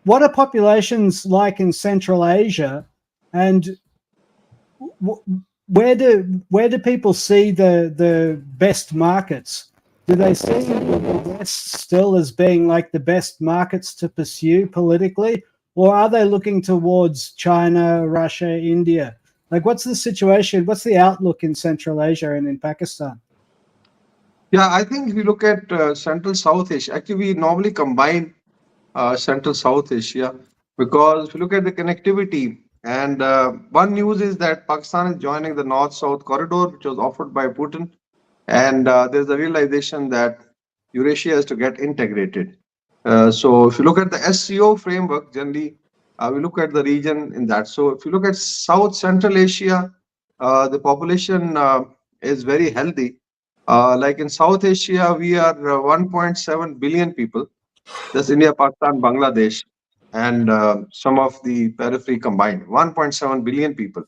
what are populations like in Central Asia, and where do people see the best markets? Do they see the West still as being like the best markets to pursue politically, or are they looking towards China, Russia, India? Like, what's the situation? What's the outlook in Central Asia and in Pakistan? Yeah, I think if you look at Central South Asia, actually we normally combine Central South Asia, because if you look at the connectivity, and one news is that Pakistan is joining the North-South corridor, which was offered by Putin, and there's a realization that Eurasia has to get integrated. So if you look at the SCO framework, generally we look at the region in that. So if you look at South Central Asia, the population is very healthy. Like in South Asia, we are 1.7 billion people. That's India, Pakistan, Bangladesh, and some of the periphery combined. 1.7 billion people.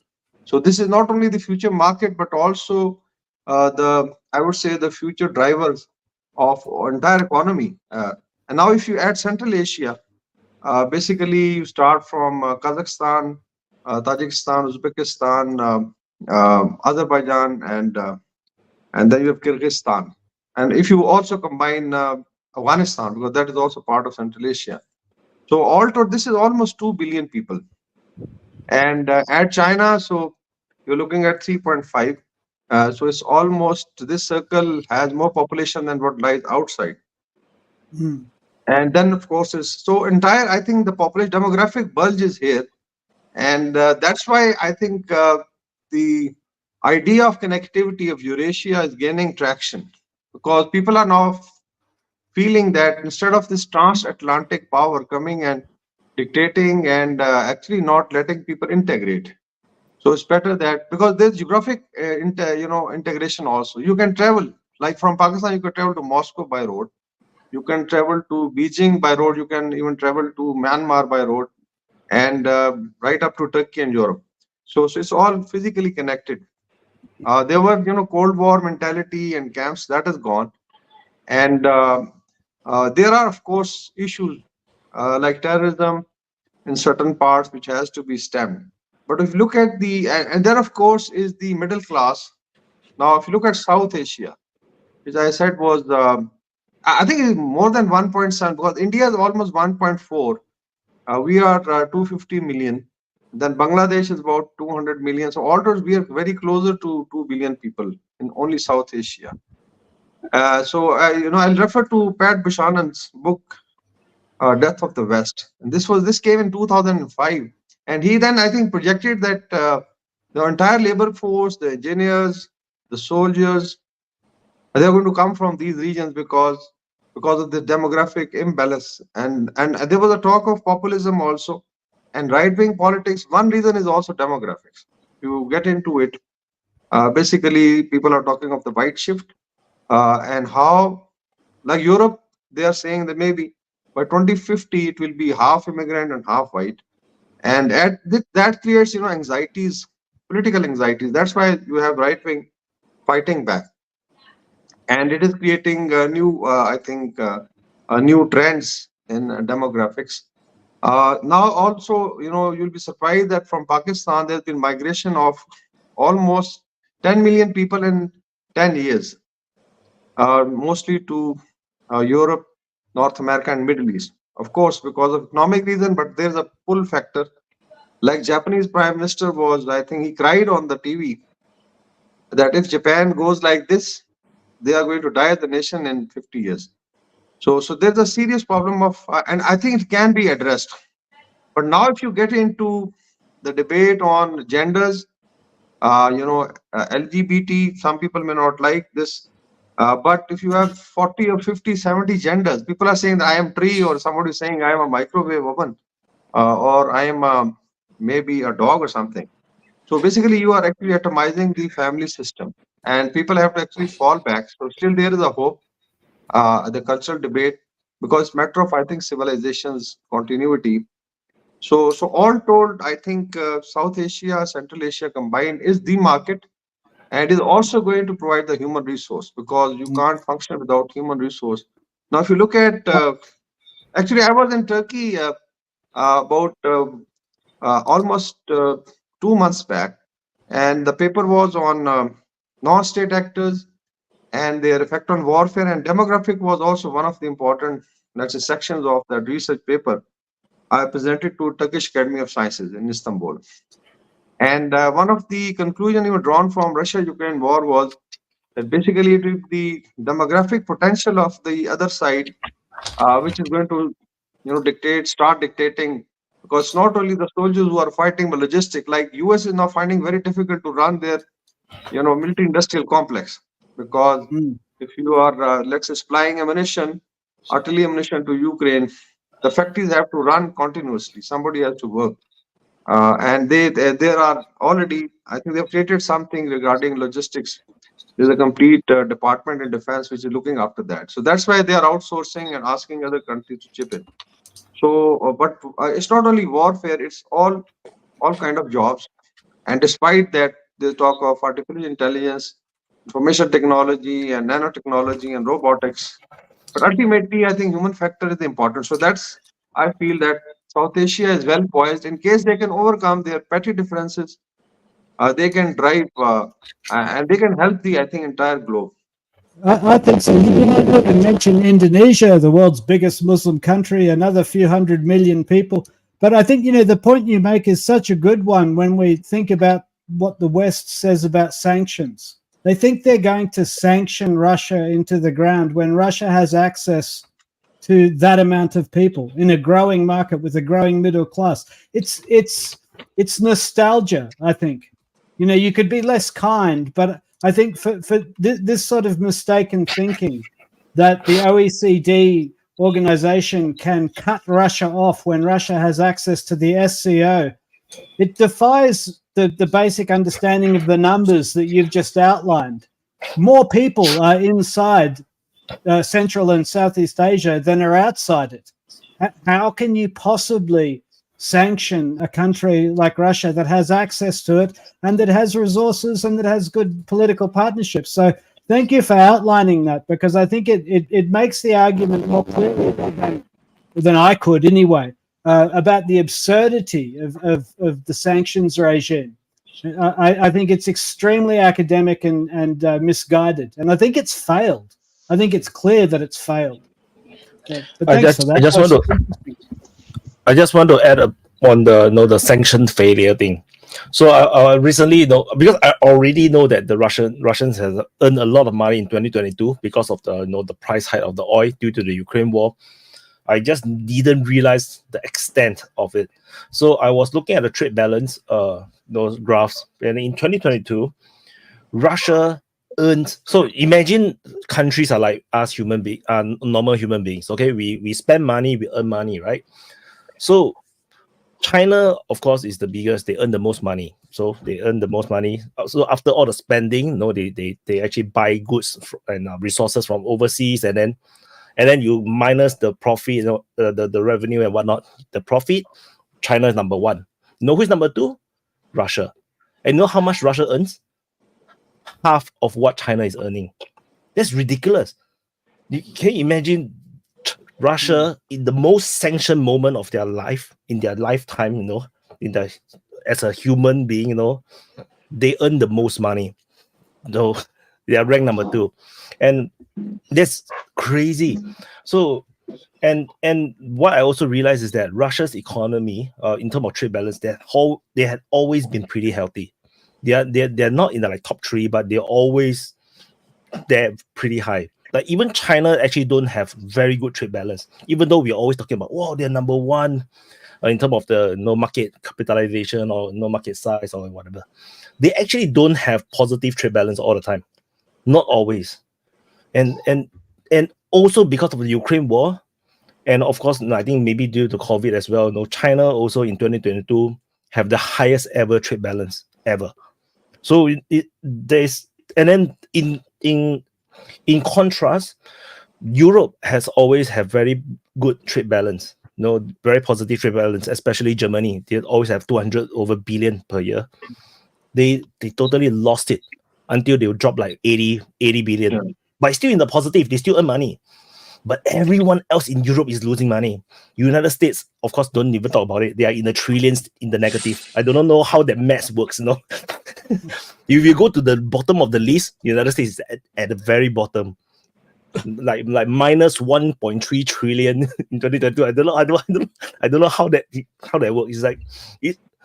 So this is not only the future market, but also I would say the future drivers of entire economy. And now if you add Central Asia, basically you start from Kazakhstan, Tajikistan, Uzbekistan, Azerbaijan, and then you have Kyrgyzstan. And if you also combine Afghanistan, because that is also part of Central Asia. So all told, this is almost 2 billion people. And add China, so you're looking at 3.5. So it's almost, this circle has more population than what lies outside. Mm. And then of course is so entire, I think the population demographic bulge is here. And that's why I think the idea of connectivity of Eurasia is gaining traction, because people are now feeling that instead of this transatlantic power coming and dictating and actually not letting people integrate. So it's better that, because there's geographic integration also. You can travel, like from Pakistan, you can travel to Moscow by road. You can travel to Beijing by road. You can even travel to Myanmar by road, and right up to Turkey and Europe. So it's all physically connected. There were, Cold War mentality and camps that is gone. And there are, of course, issues like terrorism in certain parts, which has to be stemmed. But if you look at and then of course is the middle class. Now, if you look at South Asia, which I said was, I think it's more than 1.7, because India is almost 1.4. We are 250 million. Then Bangladesh is about 200 million. So although we are very closer to 2 billion people in only South Asia. I'll refer to Pat Buchanan's book, Death of the West. And this came in 2005. And he then, I think, projected that the entire labor force, the engineers, the soldiers, they're going to come from these regions because of the demographic imbalance. And there was a talk of populism also. And right-wing politics, one reason is also demographics. You get into it. Basically, people are talking of the white shift and how, like Europe, they are saying that maybe by 2050 it will be half immigrant and half white, and that creates anxieties, political anxieties. That's why you have right-wing fighting back, and it is creating new, new trends in demographics. Now also, you'll be surprised that from Pakistan there's been migration of almost 10 million people in 10 years, mostly to Europe, North America, and Middle East. Of course, because of economic reason, but there's a pull factor. Like Japanese Prime Minister was, I think he cried on the TV that if Japan goes like this, they are going to die as a nation in 50 years. So there's a serious problem of, and I think it can be addressed. But now if you get into the debate on genders, LGBT, some people may not like this. But if you have 40 or 50, 70 genders, people are saying that I am tree, or somebody is saying I am a microwave oven, or I am maybe a dog or something. So basically you are actually atomizing the family system, and people have to actually fall back. So still there is a hope, the cultural debate, because it's a matter of, I think, civilization's continuity. So all told, I think South Asia, Central Asia combined is the market, and is also going to provide the human resource, because you can't function without human resource. Now, if you look at, actually, I was in Turkey about almost 2 months back, and the paper was on non-state actors and their effect on warfare, and demographic was also one of the important, let's say, sections of that research paper I presented to Turkish Academy of Sciences in Istanbul. And one of the conclusions even drawn from Russia-Ukraine war was that basically it is the demographic potential of the other side, which is going to, start dictating, because not only the soldiers who are fighting, but logistic, like US is now finding very difficult to run their, military-industrial complex, because if you are, let's say, supplying ammunition, artillery ammunition to Ukraine, the factories have to run continuously. Somebody has to work. And there are already, I think they've created something regarding logistics. There's a complete department in defense which is looking after that. So that's why they are outsourcing and asking other countries to chip in. So, but it's not only warfare, it's all kind of jobs. And despite that, they talk of artificial intelligence, information technology, and nanotechnology, and robotics. But ultimately, I think human factor is important. So I feel that South Asia is well poised. In case they can overcome their petty differences, they can drive and they can help the, I think, entire globe. I think so. You didn't mention Indonesia, the world's biggest Muslim country, another few 100 million people. But I think, the point you make is such a good one when we think about what the West says about sanctions. They think they're going to sanction Russia into the ground when Russia has access to that amount of people in a growing market with a growing middle class. It's nostalgia, I think. You could be less kind, but I think for this sort of mistaken thinking that the OECD organization can cut Russia off when Russia has access to the SCO, it defies the basic understanding of the numbers that you've just outlined. More people are inside Central and Southeast Asia than are outside it. How can you possibly sanction a country like Russia that has access to it and that has resources and that has good political partnerships? So thank you for outlining that, because I think it makes the argument more clearly than I could anyway, about the absurdity of the sanctions regime. I think it's extremely academic and misguided, and I think it's failed. I think it's clear that it's failed. But thanks for that. I just want to add on the the sanction failure thing. So I recently know, because I already know that the Russians has earned a lot of money in 2022 because of the the price hike of the oil due to the Ukraine war. I just didn't realize the extent of it. So I was looking at the trade balance those graphs, and in 2022, Russia earned. So imagine countries are like us normal human beings. Okay, we spend money, we earn money, right? So China, of course, is the biggest. They earn the most money. So they earn the most money. So after all the spending, they actually buy goods and resources from overseas, and then you minus the profit, the revenue and whatnot. The profit, China is number one. You know who's number two? Russia. And you know how much Russia earns? Half of what China is earning. That's ridiculous. Can you imagine Russia in the most sanctioned moment of their life, in their lifetime, as a human being, they earn the most money. So they are ranked number two. And that's crazy. So and what I also realized is that Russia's economy, in terms of trade balance, they had always been pretty healthy. They're not in the top three, but they're pretty high. Like even China actually don't have very good trade balance, even though we're always talking about, wow, they're number one in terms of the market capitalization or market size or whatever. They actually don't have positive trade balance all the time, not always. And also because of the Ukraine war, and of course, I think maybe due to COVID as well, China also in 2022 have the highest ever trade balance ever. So there's, and then in contrast, Europe has always had very good trade balance, very positive trade balance, especially Germany. They always have 200 over billion per year. They totally lost it until they dropped like 80 billion. Yeah. But still in the positive, they still earn money. But everyone else in Europe is losing money. United States, of course, don't even talk about it. They are in the trillions in the negative. I don't know how that math works, If you go to the bottom of the list, United States is at the very bottom, like minus 1.3 trillion in 2022. I don't know how that works.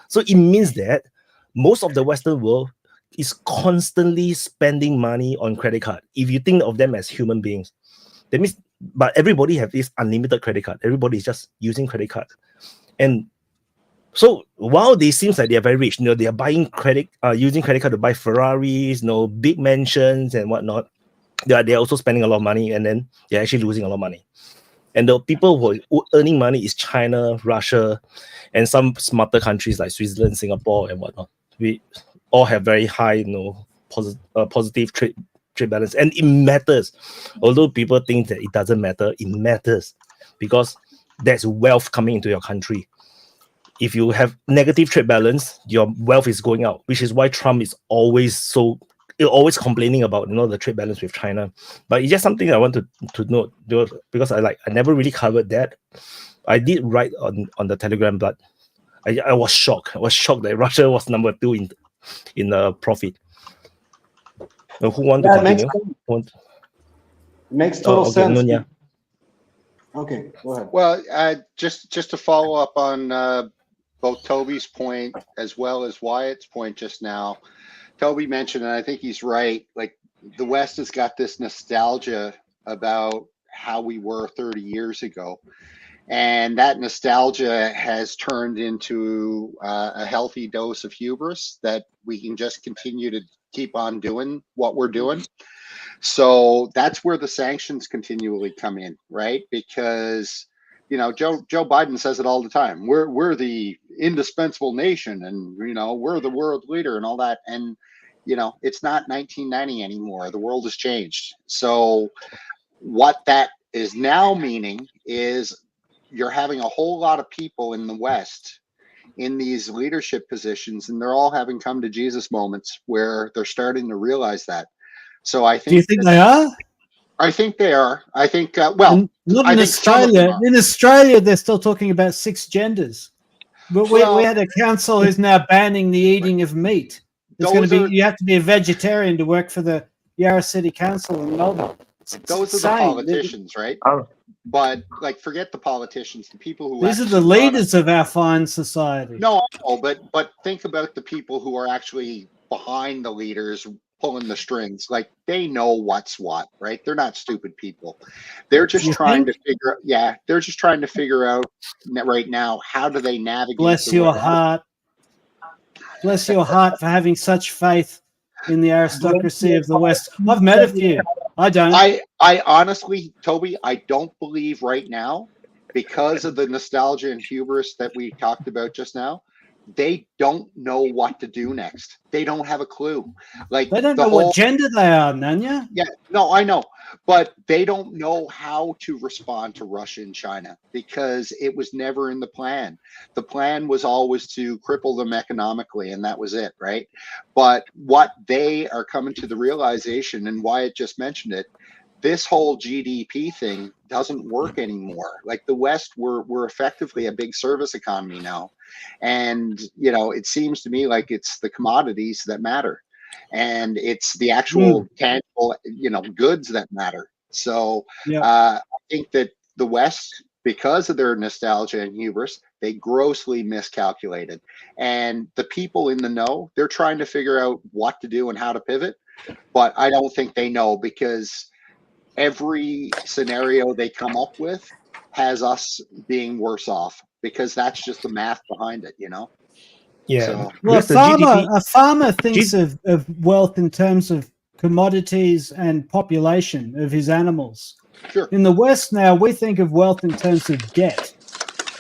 So it means that most of the Western world is constantly spending money on credit card. If you think of them as human beings, that means, but everybody have this unlimited credit card. Everybody is just using credit card, and so while they seems like they are very rich, they are buying using credit card to buy Ferraris, big mansions and whatnot. They're also spending a lot of money, and then they're actually losing a lot of money. And the people who are earning money is China, Russia, and some smarter countries like Switzerland, Singapore, and whatnot. We all have very high, positive trade balance, and it matters. Although people think that it doesn't matter, it matters because there's wealth coming into your country. If you have negative trade balance, your wealth is going out, which is why Trump is always complaining about the trade balance with China. But it's just something I want to note, because I never really covered that. I did write on the Telegram, but I was shocked. I was shocked that Russia was number 2 in the profit. Who want to continue? Makes total sense. Nunya. Okay, go ahead. Well, just to follow up on both Toby's point as well as Wyatt's point just now. Toby mentioned, and I think he's right, like the West has got this nostalgia about how we were 30 years ago. And that nostalgia has turned into a healthy dose of hubris that we can just continue to keep on doing what we're doing. So that's where the sanctions continually come in, right? Because, Joe Biden says it all the time. We're the indispensable nation, and, we're the world leader and all that. And, it's not 1990 anymore. The world has changed. So what that is now meaning is you're having a whole lot of people in the West in these leadership positions, and they're all having come to Jesus moments where they're starting to realize that. So I think. Do you think they are? I think they are. I think, not in Australia. In Australia, they're still talking about 6 genders. But we had a council who's now banning the eating of meat. It's going to be, you have to be a vegetarian to work for the Yarra City Council in Melbourne. Those are the politicians, right? But like, forget the politicians, the people who these are the leaders of our fine society. No, but think about the people who are actually behind the leaders, pulling the strings. Like, they know what's what, right? They're not stupid people. They're just trying to figure. Yeah, they're just trying to figure out right now, how do they navigate. Bless your heart. Bless your heart for having such faith in the aristocracy of the West. I've met a few. I don't. I honestly, Toby, I don't believe right now, because of the nostalgia and hubris that we talked about just now, they don't know what to do next. They don't have a clue. Like, they don't know what gender they are, Nanya. Yeah, no, I know, but they don't know how to respond to Russia and China, because it was never in the plan. The plan was always to cripple them economically, and that was it, right? But what they are coming to the realization, and Wyatt just mentioned it, this whole GDP thing doesn't work anymore. Like, the West, we're effectively a big service economy now. And, you know, it seems to me like it's the commodities that matter. And it's the actual tangible, you know, goods that matter. So I think that the West, because of their nostalgia and hubris, they grossly miscalculated. And the people in the know, they're trying to figure out what to do and how to pivot. But I don't think they know, because every scenario they come up with has us being worse off, because that's just the math behind it, you know? Yeah. So, well, a farmer thinks of wealth in terms of commodities and population of his animals. Sure. In the West now, we think of wealth in terms of debt.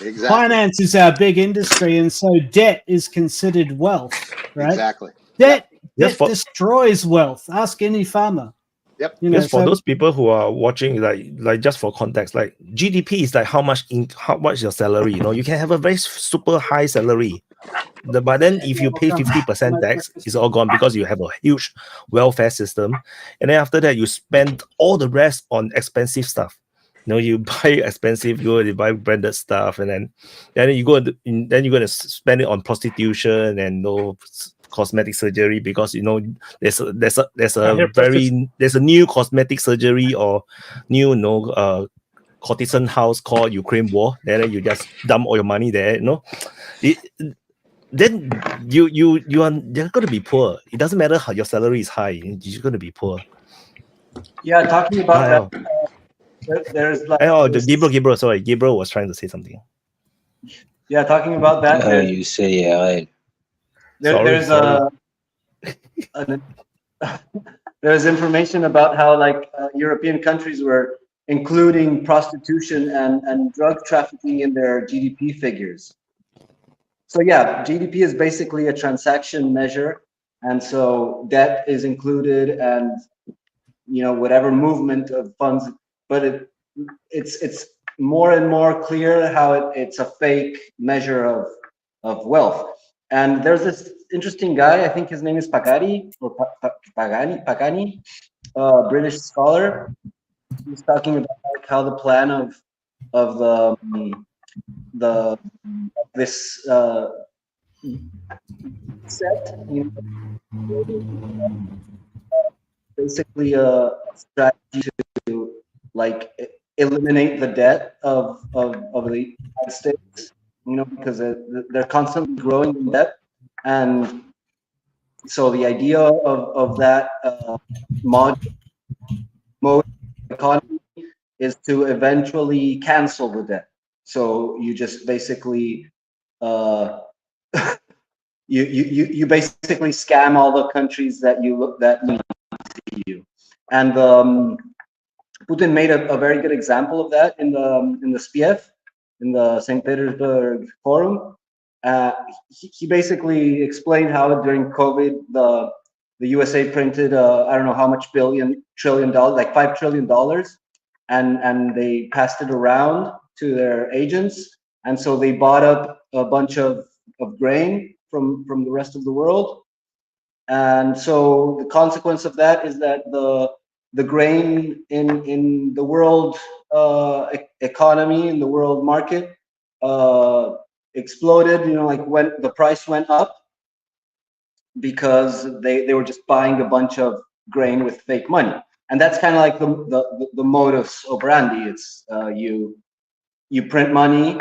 Exactly. Finance is our big industry, and so debt is considered wealth, right? Exactly. Debt destroys wealth. Ask any farmer. Yep. You know, just for those people who are watching, like just for context, like GDP is like how much your salary. You know, you can have a very super high salary, but then if you pay 50% tax, it's all gone, because you have a huge welfare system, and then after that you spend all the rest on expensive stuff. You know, you buy expensive, you buy branded stuff, and then you're going to spend it on prostitution and cosmetic surgery, because you know there's a new cosmetic surgery or new courtesan house called Ukraine War. Then you just dump all your money there. You know, then you're going to be poor. It doesn't matter how your salary is high. You're going to be poor. Yeah, talking about that, there's like Gabriel was trying to say something. Yeah, talking about that. You say right. There's information about how European countries were including prostitution and drug trafficking in their GDP figures. So yeah, GDP is basically a transaction measure, and so debt is included, and you know, whatever movement of funds. But it's more and more clear how it's a fake measure of wealth. And there's this interesting guy, I think his name is Pagani, or Pagani, British scholar. He's talking about how the plan of this set, you know, basically a strategy to eliminate the debt of the United States. You know, because they're constantly growing in debt, and so the idea of that mode economy is to eventually cancel the debt. So you just basically you basically scam all the countries that you see you, and Putin made a very good example of that in the SPF. In the St. Petersburg Forum, he basically explained how during COVID the USA printed I don't know how much trillion dollars, like $5 trillion, and they passed it around to their agents, and so they bought up a bunch of grain from the rest of the world, and so the consequence of that is that the grain in the world economy, in the world market, exploded. You know, like when the price went up, because they were just buying a bunch of grain with fake money. and that's kind of like the modus operandi. It's you print money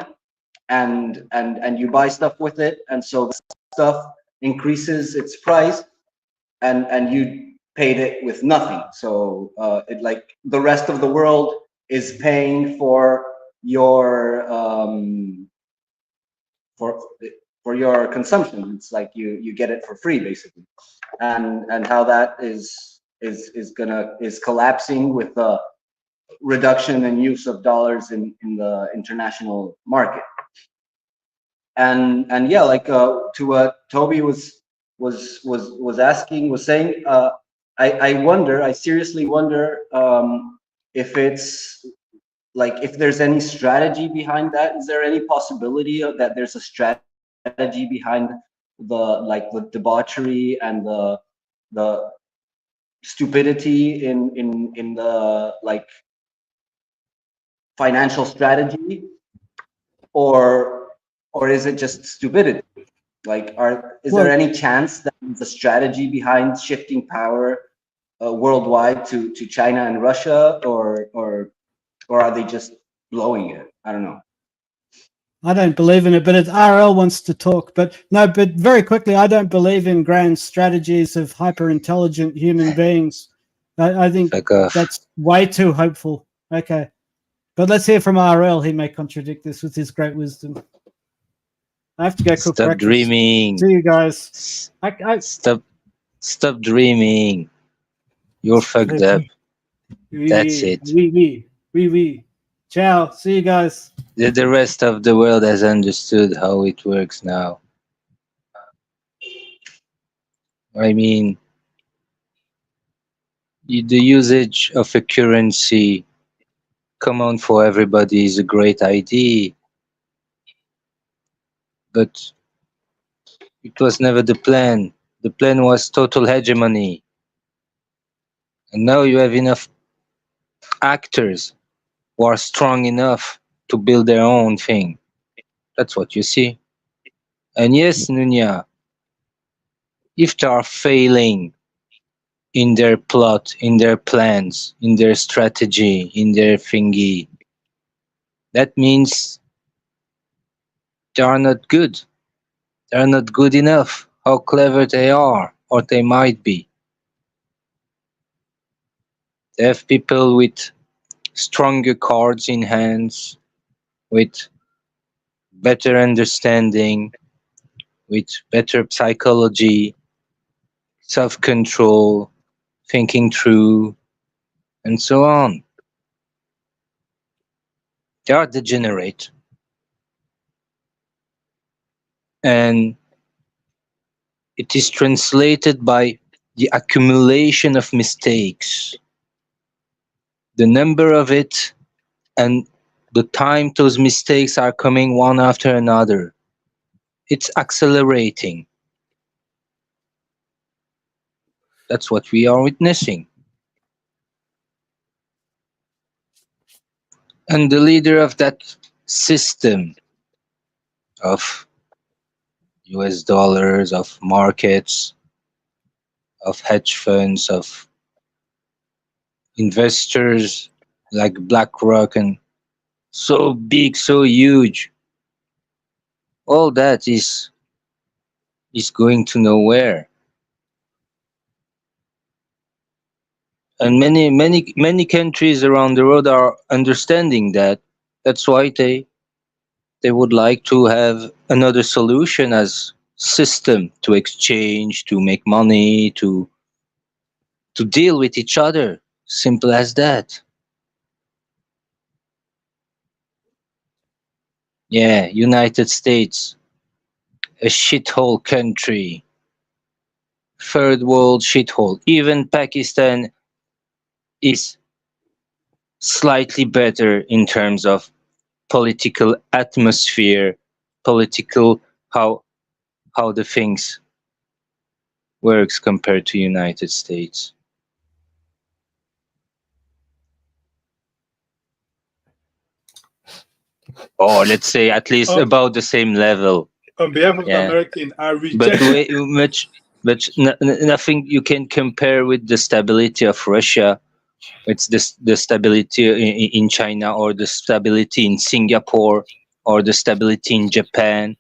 and you buy stuff with it, and so the stuff increases its price, and you paid it with nothing. So it like the rest of the world is paying for your for your consumption. It's like you get it for free basically, and how that is collapsing with the reduction in use of dollars in the international market. And yeah, like to what Toby was saying, I seriously wonder if it's like, if there's any strategy behind that. Is there any possibility of that there's a strategy behind the debauchery and the stupidity in the like financial strategy, or is it just stupidity? Like, is there any chance that the strategy behind shifting power worldwide to China and Russia, or are they just blowing it? I don't know. I don't believe in it, but RL wants to talk. But no, but very quickly, I don't believe in grand strategies of hyper intelligent human beings. I think that's way too hopeful. Okay, but let's hear from RL. He may contradict this with his great wisdom. I have to go cook breakfast. Dreaming. See you guys. Stop dreaming. You're fucked up. That's it. Oui. Ciao. See you guys. The rest of the world has understood how it works now. I mean, the usage of a currency common for everybody is a great idea, but it was never the plan. The plan was total hegemony. And now you have enough actors who are strong enough to build their own thing. That's what you see. And yes, Nunya, if they are failing in their plot, in their plans, in their strategy, in their thingy, that means they are not good. They are not good enough, how clever they are, or they might be. They have people with stronger cards in hands, with better understanding, with better psychology, self-control, thinking through, and so on. They are degenerate. And it is translated by the accumulation of mistakes. The number of it and the time those mistakes are coming one after another. It's accelerating. That's what we are witnessing. And the leader of that system of US dollars, of markets, of hedge funds, of investors like BlackRock, and so big, so huge, all that is going to nowhere. And many countries around the world are understanding that. That's why they would like to have another solution as system to exchange, to make money, to deal with each other. Simple as that. Yeah, United States, a shithole country. Third world shithole. Even Pakistan is slightly better in terms of political atmosphere, political how the things works compared to United States. Or let's say at least about the same level. On behalf of the American, I reject. But nothing you can compare with the stability of Russia It's the stability in China, or the stability in Singapore, or the stability in Japan,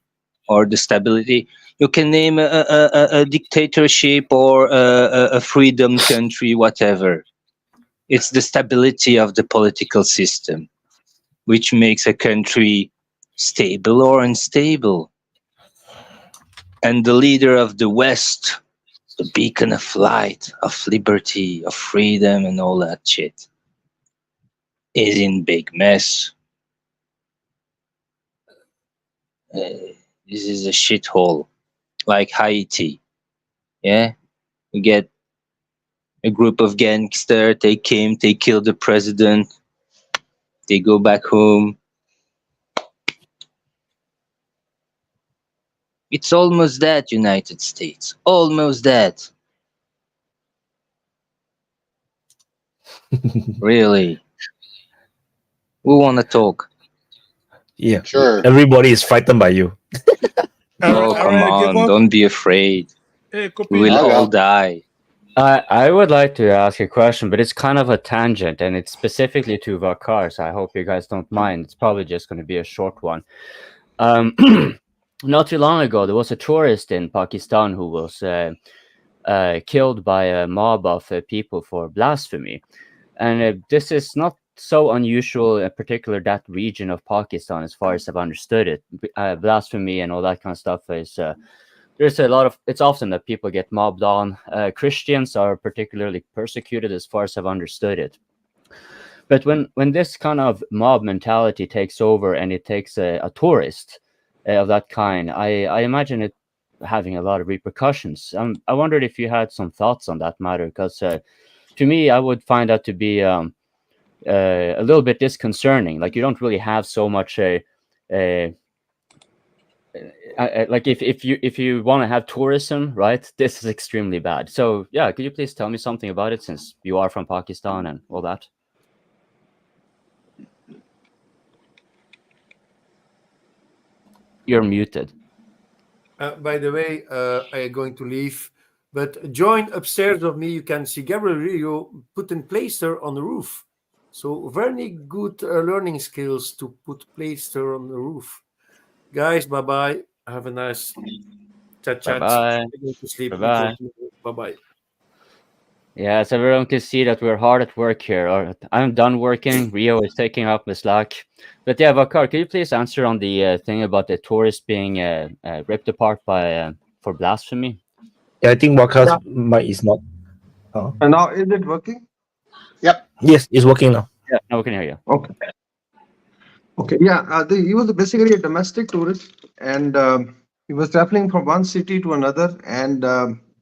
or the stability. You can name a dictatorship or a freedom country, whatever. It's the stability of the political system which makes a country stable or unstable. And the leader of the West, the beacon of light, of liberty, of freedom, and all that shit, is in big mess. This is a shithole, like Haiti. Yeah, you get a group of gangsters. They came, they killed the president. They go back home. It's almost that, United States. Almost that. Really. We want to talk. Yeah. Sure. Everybody is frightened by you. Oh, come on. Don't be afraid. Hey, We will all die. I would like to ask a question, but it's kind of a tangent, and it's specifically to Vakar, so I hope you guys don't mind. It's probably just going to be a short one. Not too long ago, there was a tourist in Pakistan who was killed by a mob of people for blasphemy. And this is not so unusual, in particular that region of Pakistan, as far as I've understood it. Blasphemy and all that kind of stuff is... there's a lot of, it's often that people get mobbed on. Christians are particularly persecuted, as far as I've understood it. But when this kind of mob mentality takes over and it takes a tourist of that kind, I imagine it having a lot of repercussions. I wondered if you had some thoughts on that matter, because to me, I would find that to be a little bit disconcerting. Like, you don't really have so much like if you want to have tourism, right? This is extremely bad. So yeah, could you please tell me something about it, since you are from Pakistan and all that? You're muted. By the way, I'm going to leave, but join upstairs of me. You can see Gabriel Rio putting plaster on the roof. So very good learning skills to put plaster on the roof. Guys, bye-bye. Have a nice chat. Bye-bye. Go to sleep. Bye-bye. Bye-bye. Yeah, so everyone can see that we're hard at work here. I'm done working. Rio is taking up the slack. But yeah, Vakar, can you please answer on the thing about the tourists being ripped apart by for blasphemy? Yeah, I think Wakar's mic is not. And now is it working? Yep. Yes, it's working now. Yeah, now we can hear you. Okay. Okay. Yeah, he was basically a domestic tourist, and he was traveling from one city to another. And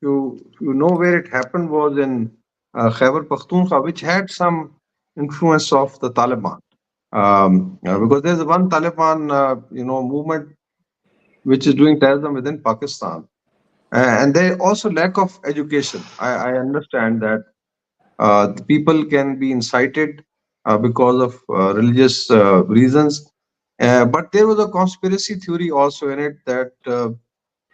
you know where it happened was in Khyber Pakhtunkhwa, which had some influence of the Taliban. Because there's one Taliban, movement which is doing terrorism within Pakistan, and there also lack of education. I understand that the people can be incited because of religious reasons, but there was a conspiracy theory also in it that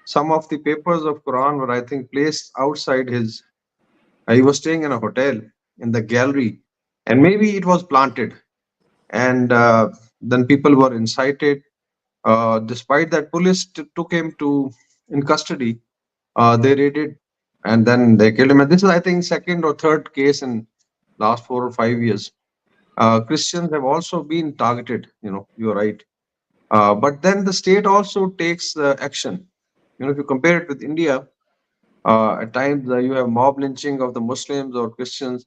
some of the papers of Quran were, I think, placed outside his. He was staying in a hotel in the gallery, and maybe it was planted. And then people were incited. Despite that, police took him in custody. They raided, and then they killed him. And this is, I think, second or third case in last 4 or 5 years. Christians have also been targeted. You're right. But then the state also takes action. If you compare it with India, at times you have mob lynching of the Muslims or Christians.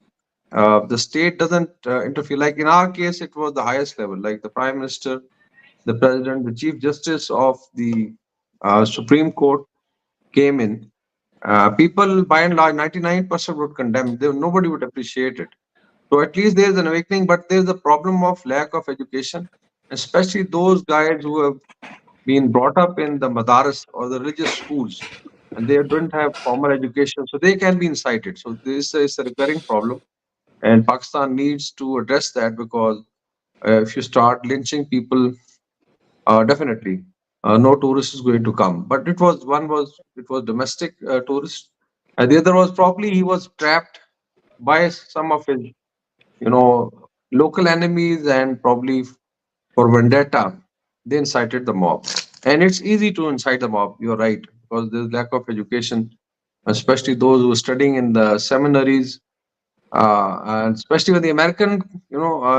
The state doesn't interfere. Like in our case, it was the highest level, like the Prime Minister, the President, the Chief Justice of the Supreme Court came in. People, by and large, 99% would condemn. Nobody would appreciate it. So at least there's an awakening, but there's a problem of lack of education, especially those guys who have been brought up in the madaris or the religious schools, and they don't have formal education, so they can be incited. So this is a recurring problem. And Pakistan needs to address that, because if you start lynching people, definitely no tourist is going to come. But it was domestic tourist. The other was probably he was trapped by some of his local enemies and probably for vendetta, they incited the mob. And it's easy to incite the mob, you're right, because there's lack of education, especially those who are studying in the seminaries, and especially when the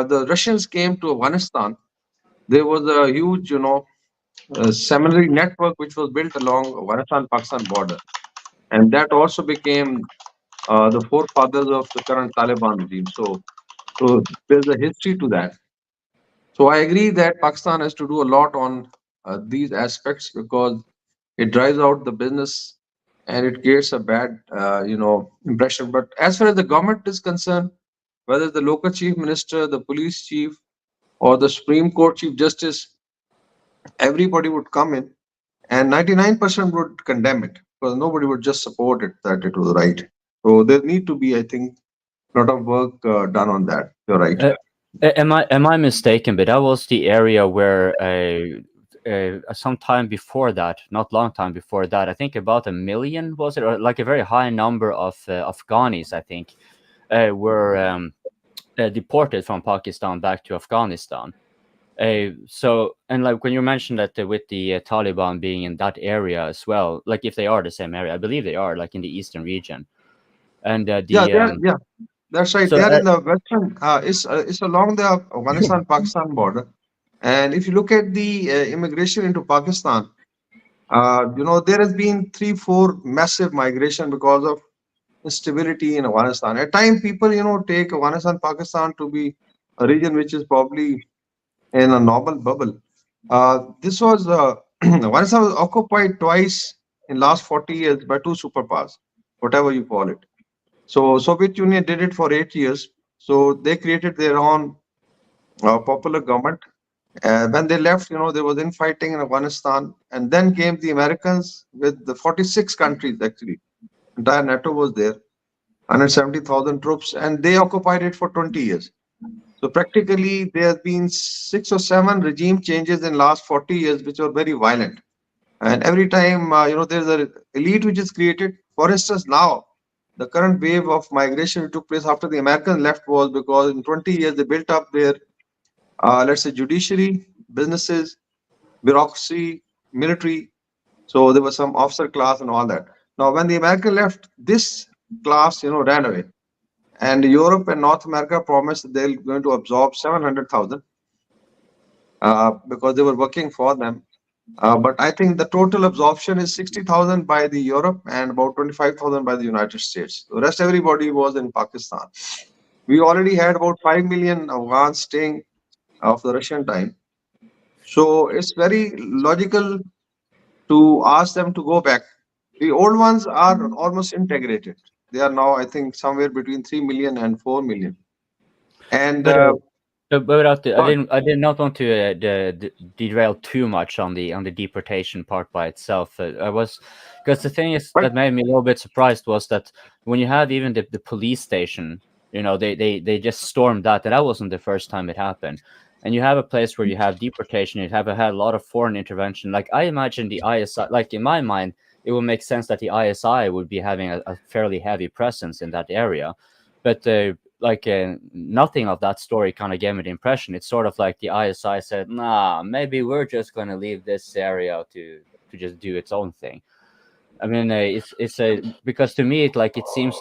the Russians came to Afghanistan, there was a huge, seminary network which was built along Afghanistan-Pakistan border. And that also became the forefathers of the current Taliban regime. So there's a history to that. So I agree that Pakistan has to do a lot on these aspects because it drives out the business and it creates a bad, impression. But as far as the government is concerned, whether the local chief minister, the police chief, or the Supreme Court chief justice, everybody would come in, and 99% would condemn it because nobody would just support it that it was right. So there need to be, I think, a lot of work done on that. You're right. Am I mistaken? But that was the area where some time before that, not long time before that, I think about 1 million, was it, or like a very high number of Afghanis, I think, were deported from Pakistan back to Afghanistan. So, and like when you mentioned that with the Taliban being in that area as well, like if they are the same area, I believe they are, like in the eastern region, and yeah, that's right. so They're in the western. It's along the Afghanistan-Pakistan border, and if you look at the immigration into Pakistan, there has been 3-4 massive migration because of instability in Afghanistan. At times, people take Afghanistan, Pakistan to be a region which is probably in a normal bubble. This was Afghanistan was occupied twice in last 40 years by two superpowers, whatever you call it. So Soviet Union did it for 8 years. So they created their own popular government. When they left, there was infighting in Afghanistan, and then came the Americans with the 46 countries actually. Entire NATO was there, 170,000 troops, and they occupied it for 20 years. So practically, there have been 6 or 7 regime changes in last 40 years, which were very violent. And every time, there's an elite which is created. For instance, now the current wave of migration which took place after the Americans left was because in 20 years they built up their, let's say, judiciary, businesses, bureaucracy, military. So there was some officer class and all that. Now, when the American left, this class, ran away. And Europe and North America promised that they're going to absorb 700,000 because they were working for them. But I think the total absorption is 60,000 by the Europe and about 25,000 by the United States. The rest, everybody was in Pakistan. We already had about 5 million Afghans staying of the Russian time. So it's very logical to ask them to go back. The old ones are almost integrated. They are now, I think, somewhere between 3 million and 4 million. And I did not want to derail too much on the deportation part by itself. Because the thing is that made me a little bit surprised was that when you have even the police station, they just stormed that, and that wasn't the first time it happened. And you have a place where you have deportation, you have had a lot of foreign intervention. Like I imagine the ISI, like in my mind, it would make sense that the ISI would be having a fairly heavy presence in that area, but nothing of that story kind of gave me the impression. It's sort of like the ISI said, nah, maybe we're just going to leave this area to just do its own thing. I mean, because to me, it seems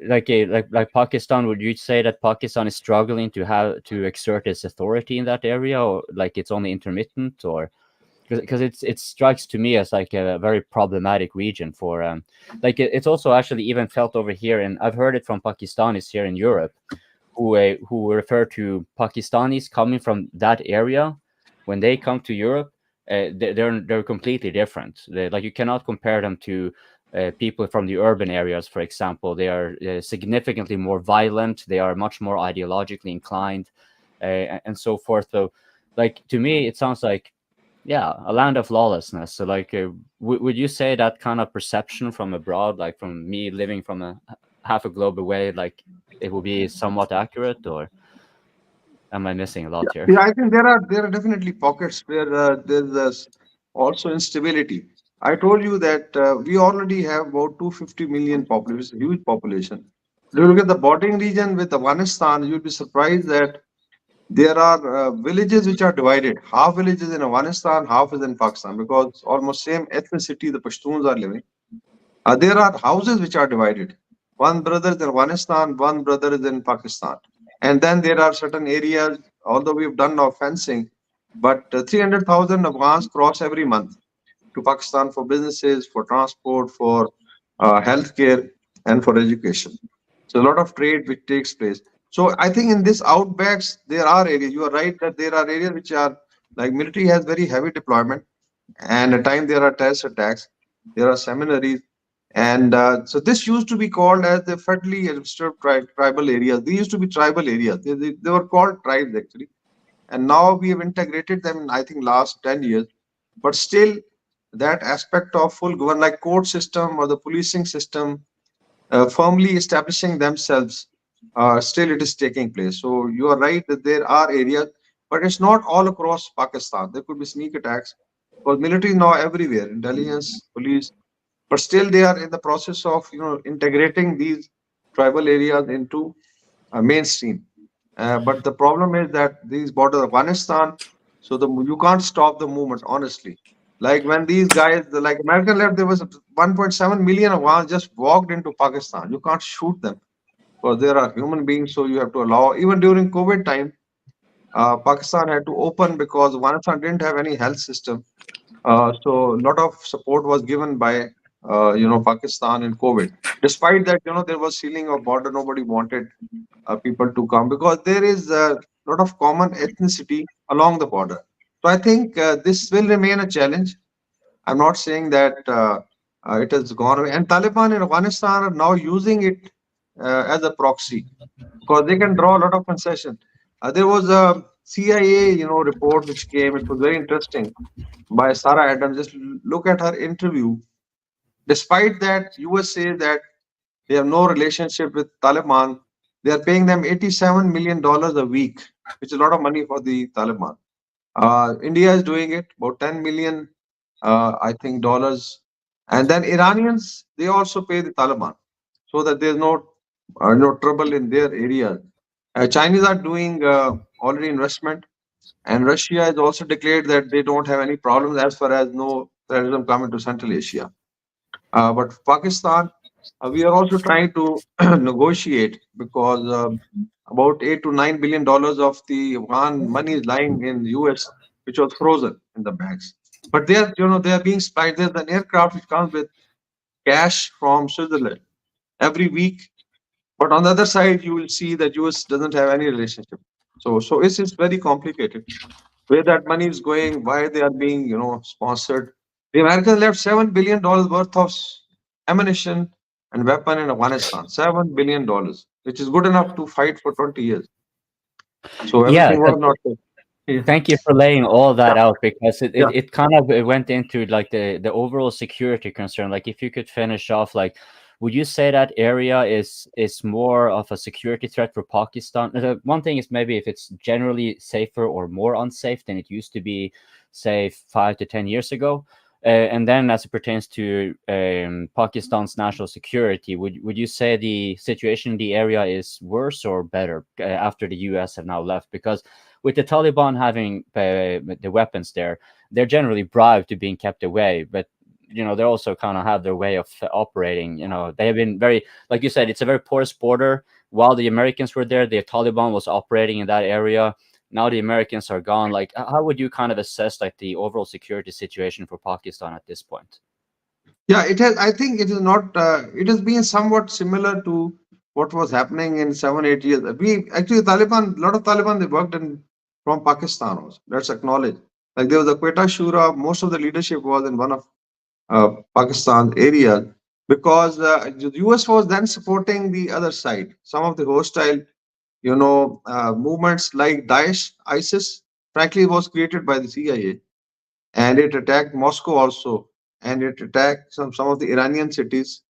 like Pakistan, would you say that Pakistan is struggling to exert its authority in that area, or like it's only intermittent, or because it strikes to me as like a very problematic region for it's also actually even felt over here, and I've heard it from Pakistanis here in Europe who refer to Pakistanis coming from that area when they come to Europe. They're completely different. You cannot compare them to people from the urban areas, for example. They are significantly more violent. They are much more ideologically inclined, and so forth. So, to me, it sounds like a land of lawlessness. So would you say that kind of perception from abroad, like from me living from half a globe away, like it will be somewhat accurate, or am I missing a lot here? Yeah, I think there are definitely pockets where there's also instability. I told you that we already have about 250 million population, huge population, you look at the bordering region with Afghanistan, you'll be surprised that there are villages which are divided. Half villages in Afghanistan, half is in Pakistan, because almost same ethnicity the Pashtuns are living. There are houses which are divided. One brother is in Afghanistan, one brother is in Pakistan. And then there are certain areas, although we've done now fencing, but 300,000 Afghans cross every month to Pakistan for businesses, for transport, for healthcare, and for education. So a lot of trade which takes place. So I think in this outbacks, there are areas, you are right that there are areas which are like military has very heavy deployment, and at times there are terrorist attacks, there are seminaries. And so this used to be called as the federally administered tribal areas. They used to be tribal areas. They were called tribes actually. And now we have integrated them in, I think, last 10 years. But still, that aspect of full government, like court system or the policing system, firmly establishing themselves, still it is taking place. So you are right that there are areas, but it's not all across Pakistan. There could be sneak attacks, because military is now everywhere, intelligence, police, but still they are in the process of integrating these tribal areas into mainstream. But the problem is that these borders Afghanistan, so you can't stop the movement, honestly. Like when these guys, like American left, there was 1.7 million Afghans just walked into Pakistan. You can't shoot them because there are human beings, so you have to allow. Even during COVID time, Pakistan had to open because Afghanistan didn't have any health system. So a lot of support was given by Pakistan in COVID. Despite that, there was sealing of border. Nobody wanted people to come because there is a lot of common ethnicity along the border. So I think this will remain a challenge. I'm not saying that it has gone away. And Taliban in Afghanistan are now using it as a proxy because they can draw a lot of concession. There was a CIA, report which came. It was very interesting by Sarah Adams. Just look at her interview. Despite that, US says that they have no relationship with Taliban. They are paying them $87 million a week, which is a lot of money for the Taliban. India is doing it, about 10 million, I think, dollars. And then Iranians, they also pay the Taliban so that there's no trouble in their areas. Chinese are doing already investment, and Russia has also declared that they don't have any problems as far as no terrorism coming to Central Asia. But Pakistan, we are also trying to negotiate because about $8 to $9 billion of the Afghan money is lying in the US, which was frozen in the banks. But they are being supplied. There's an aircraft which comes with cash from Switzerland every week. But on the other side, you will see that US doesn't have any relationship. So it's very complicated. Where that money is going, why they are being, sponsored. The Americans left $7 billion worth of ammunition and weapon in Afghanistan. $7 billion, which is good enough to fight for 20 years. So everything was not good. Yeah. Thank you for laying all that out, because it kind of went into like the overall security concern. Like if you could finish off, like, would you say that area is more of a security threat for Pakistan? One thing is maybe if it's generally safer or more unsafe than it used to be, say 5 to 10 years ago. And then as it pertains to Pakistan's national security, would you say the situation in the area is worse or better after the US have now left? Because with the Taliban having the weapons there, they're generally bribed to being kept away, but they also kind of have their way of operating. They have been very, like you said, it's a very porous border. While the Americans were there, the Taliban was operating in that area. Now the Americans are gone. Like, how would you kind of assess like the overall security situation for Pakistan at this point? Yeah, it has. I think it is not. It has been somewhat similar to what was happening in 7-8 years. We actually Taliban. A lot of Taliban they worked from Pakistan also. That's acknowledged. Like there was a Quetta Shura. Most of the leadership was in one of Pakistan area because the US was then supporting the other side. Some of the hostile, movements like Daesh, ISIS, frankly, was created by the CIA, and it attacked Moscow also, and it attacked some of the Iranian cities,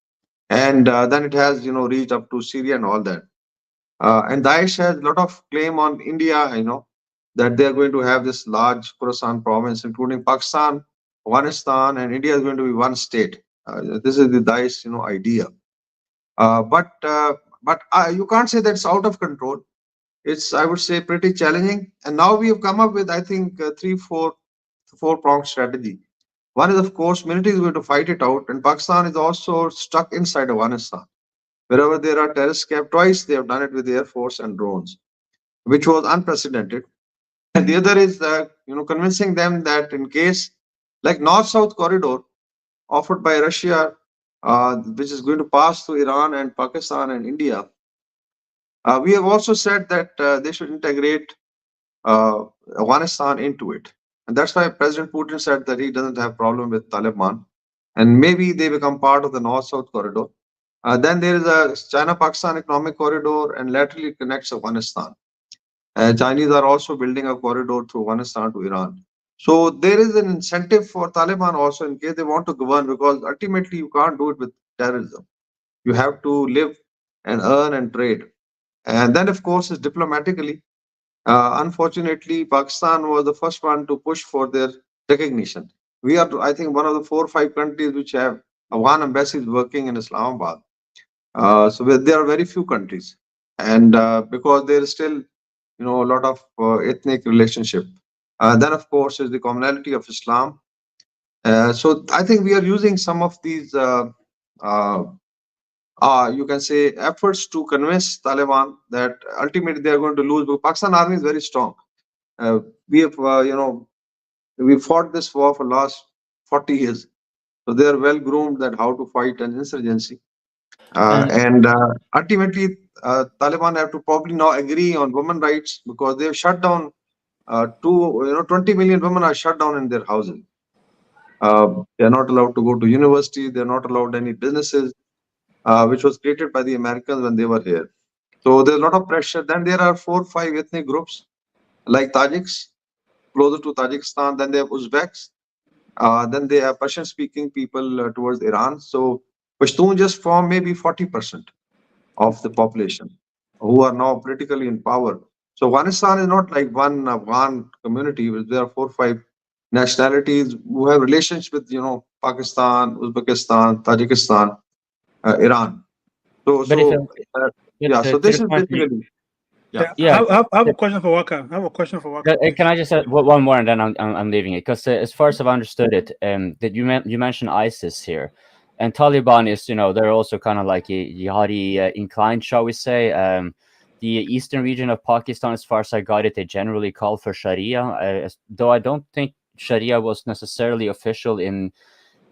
and then it has reached up to Syria and all that. And Daesh has a lot of claim on India, that they are going to have this large Khorasan province, including Pakistan, Afghanistan, and India is going to be one state. This is the Daesh, idea. But but you can't say that's out of control. It's, I would say, pretty challenging. And now we have come up with, I think, four-pronged strategy. One is, of course, military is going to fight it out, and Pakistan is also stuck inside Afghanistan. Wherever there are terrorists camped, twice they have done it with Air Force and drones, which was unprecedented. And the other is, convincing them that in case, like North-South corridor offered by Russia, which is going to pass through Iran and Pakistan and India, we have also said that they should integrate Afghanistan into it. And that's why President Putin said that he doesn't have problem with Taliban. And maybe they become part of the North-South corridor. Then there is a China-Pakistan economic corridor and laterally connects Afghanistan. Chinese are also building a corridor through Afghanistan to Iran. So there is an incentive for Taliban also in case they want to govern, because ultimately you can't do it with terrorism. You have to live and earn and trade. And then, of course, is diplomatically. Unfortunately, Pakistan was the first one to push for their recognition. We are, I think, one of the 4 or 5 countries which have Afghan embassies working in Islamabad. So there are very few countries, and because there is still, a lot of ethnic relationship. Then, of course, is the commonality of Islam. So I think we are using some of these, you can say, efforts to convince Taliban that ultimately they are going to lose. But Pakistan army is very strong. We have, we fought this war for last 40 years. So they are well groomed that how to fight an insurgency. And ultimately, Taliban have to probably now agree on women rights, because they have shut down 20 million women are shut down in their houses. They are not allowed to go to university. They are not allowed any businesses, which was created by the Americans when they were here. So there's a lot of pressure. Then there are 4 or 5 ethnic groups like Tajiks, closer to Tajikistan. Then they have Uzbeks. Then they have Persian-speaking people towards Iran. So Pashtun just form maybe 40% of the population who are now politically in power. So Afghanistan is not like one Afghan community. There are 4 or 5 nationalities who have relations with, Pakistan, Uzbekistan, Tajikistan, Iran. So this is basically. Yeah. I have a question for Waka. Can I just add one more, and then I'm leaving it, because as far as I've understood it, that you mentioned ISIS here, and Taliban is, they're also kind of like a jihadi inclined, shall we say. The eastern region of Pakistan, as far as I got it, they generally call for Sharia, though I don't think Sharia was necessarily official in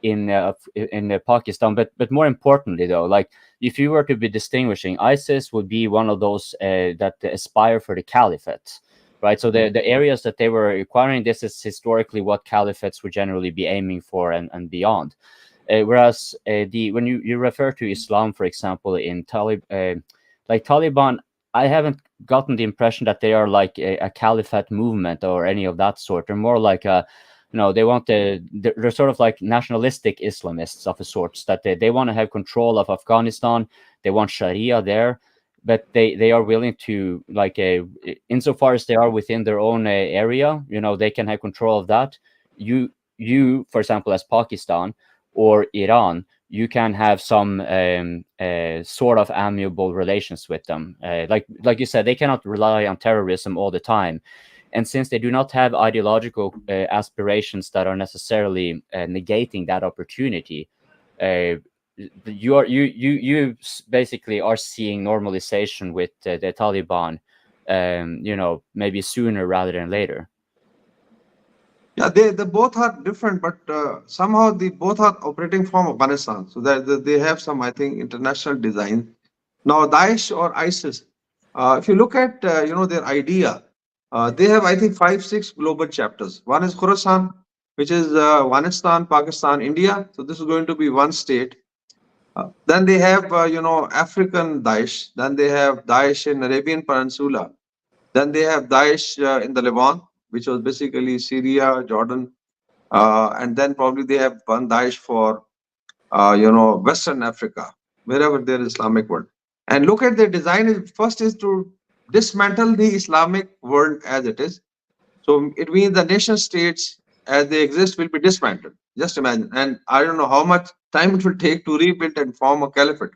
Pakistan. But more importantly, though, like if you were to be distinguishing, ISIS would be one of those that aspire for the caliphate, right? So the areas that they were acquiring, this is historically what caliphates would generally be aiming for and beyond. Whereas when you refer to Islam, for example, in Taliban, I haven't gotten the impression that they are like a caliphate movement or any of that sort. They're more like a, they want they're sort of like nationalistic Islamists of a sort, that they want to have control of Afghanistan. They want Sharia there, but they are willing to, like, insofar as they are within their own area, they can have control of that. You, for example, as Pakistan or Iran, you can have some sort of amiable relations with them. Like you said, they cannot rely on terrorism all the time. And since they do not have ideological aspirations that are necessarily negating that opportunity, you basically are seeing normalization with the Taliban, maybe sooner rather than later. Yeah, they both are different, but somehow they both are operating from Afghanistan. So that they have some, I think, international design. Now, Daesh or ISIS, if you look at their idea, they have, I think, 5, 6 global chapters. One is Khorasan, which is Afghanistan, Pakistan, India. So this is going to be one state. Then they have, African Daesh. Then they have Daesh in Arabian Peninsula. Then they have Daesh in the Levant, which was basically Syria, Jordan. And then probably they have one Daesh for, Western Africa, wherever there is Islamic world. And look at their design. First is to dismantle the Islamic world as it is. So it means the nation states as they exist will be dismantled. Just imagine. And I don't know how much time it will take to rebuild and form a caliphate.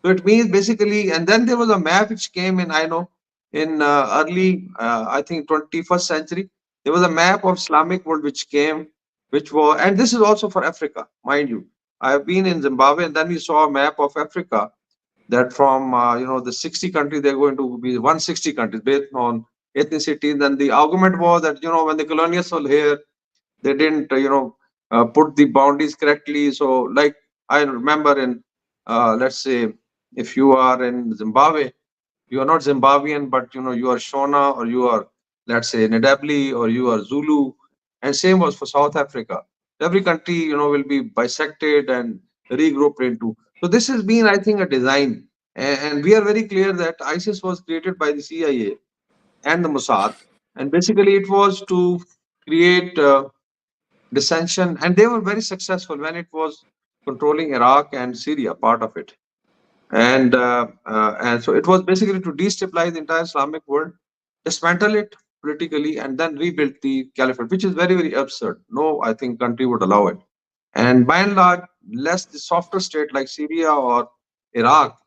So it means basically, and then there was a map which came in, I know, in early, I think 21st century. There was a map of Islamic world which came, which was, and this is also for Africa, mind you. I have been in Zimbabwe, and then we saw a map of Africa that from the 60 countries, they're going to be 160 countries based on ethnicity. Then the argument was that when the colonials were here, they didn't put the boundaries correctly. So like I remember in let's say if you are in Zimbabwe, you are not Zimbabwean, but you are Shona, or you are, let's say, Ndebele, or you are Zulu, and same was for South Africa. Every country will be bisected and regrouped into. So this has been, I think, a design, and we are very clear that ISIS was created by the CIA and the Mossad, and basically it was to create dissension, and they were very successful when it was controlling Iraq and Syria, part of it. And so it was basically to destabilize the entire Islamic world, dismantle it politically, and then rebuild the caliphate, which is very, very absurd. No, I think country would allow it. And by and large, less the softer state like Syria or Iraq,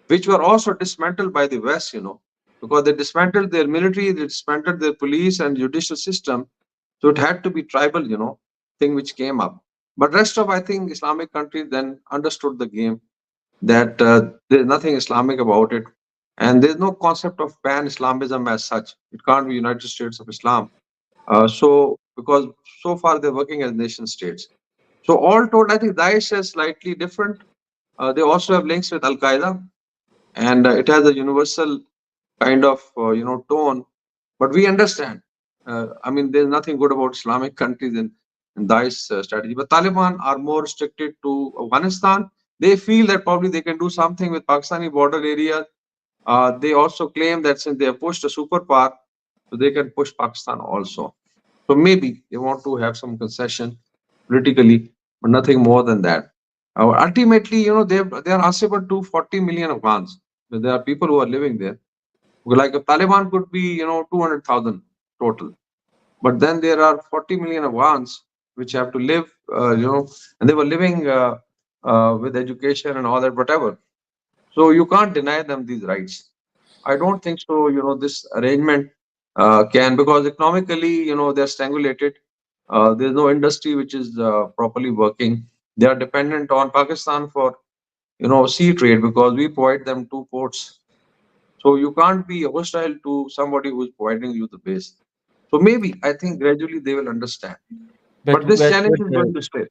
which were also dismantled by the West, because they dismantled their military, they dismantled their police and judicial system. So it had to be tribal, thing which came up. But rest of, I think, Islamic countries then understood the game, that there's nothing Islamic about it. And there's no concept of pan-Islamism as such. It can't be United States of Islam. So because so far they're working as nation states. So all told, I think Daesh is slightly different. They also have links with Al-Qaeda, and it has a universal kind of tone. But we understand. I mean, there's nothing good about Islamic countries in Daesh strategy. But Taliban are more restricted to Afghanistan. They feel that probably they can do something with Pakistani border area. They also claim that since they have pushed a superpower, so they can push Pakistan also. So maybe they want to have some concession politically, but nothing more than that. Ultimately, they are answerable to 40 million Afghans. There are people who are living there. Like a Taliban could be, 200,000 total. But then there are 40 million Afghans which have to live, and they were living with education and all that, whatever. So you can't deny them these rights. I don't think so, this arrangement can, because economically, they're strangulated. There's no industry which is properly working. They are dependent on Pakistan for, sea trade, because we provide them 2 ports. So you can't be hostile to somebody who's providing you the base. So maybe, I think gradually they will understand. But this challenge is going to stay.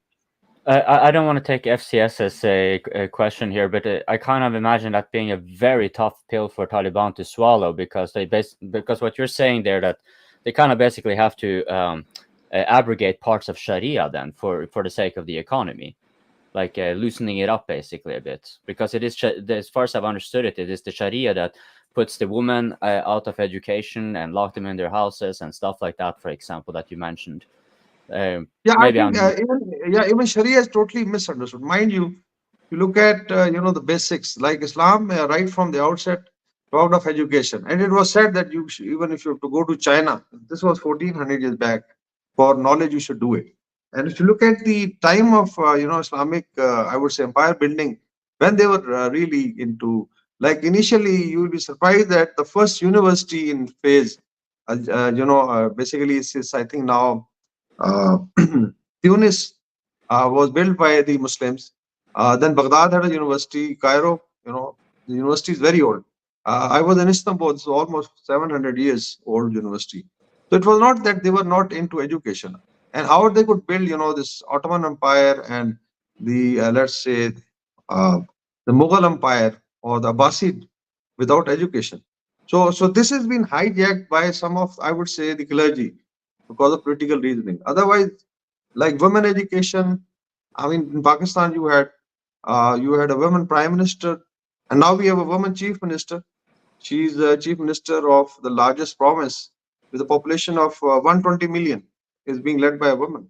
I don't want to take FCS as a question here, but I kind of imagine that being a very tough pill for Taliban to swallow, because because what you're saying there, that they kind of basically have to abrogate parts of Sharia then for the sake of the economy, like loosening it up basically a bit, because it is, as far as I've understood it, it is the Sharia that puts the women out of education and lock them in their houses and stuff like that, for example, that you mentioned. I think even Sharia is totally misunderstood. Mind you, you look at the basics, like Islam right from the outset talked of education, and it was said that even if you have to go to China, this was 1400 years back, for knowledge you should do it. And if you look at the time of Islamic, I would say, empire building, when they were really into, like initially, you will be surprised that the first university in Fez, basically is I think now. Tunis was built by the Muslims. Then Baghdad had a university. Cairo, the university is very old. I was in Istanbul, it's almost 700 years old university. So it was not that they were not into education. And how they could build, this Ottoman Empire and the, let's say, the Mughal Empire or the Abbasid without education. So this has been hijacked by some of, I would say, the clergy, because of political reasoning. Otherwise, like women education, I mean, in Pakistan you had a woman prime minister, and now we have a woman chief minister. She's the chief minister of the largest province with a population of 120 million, is being led by a woman.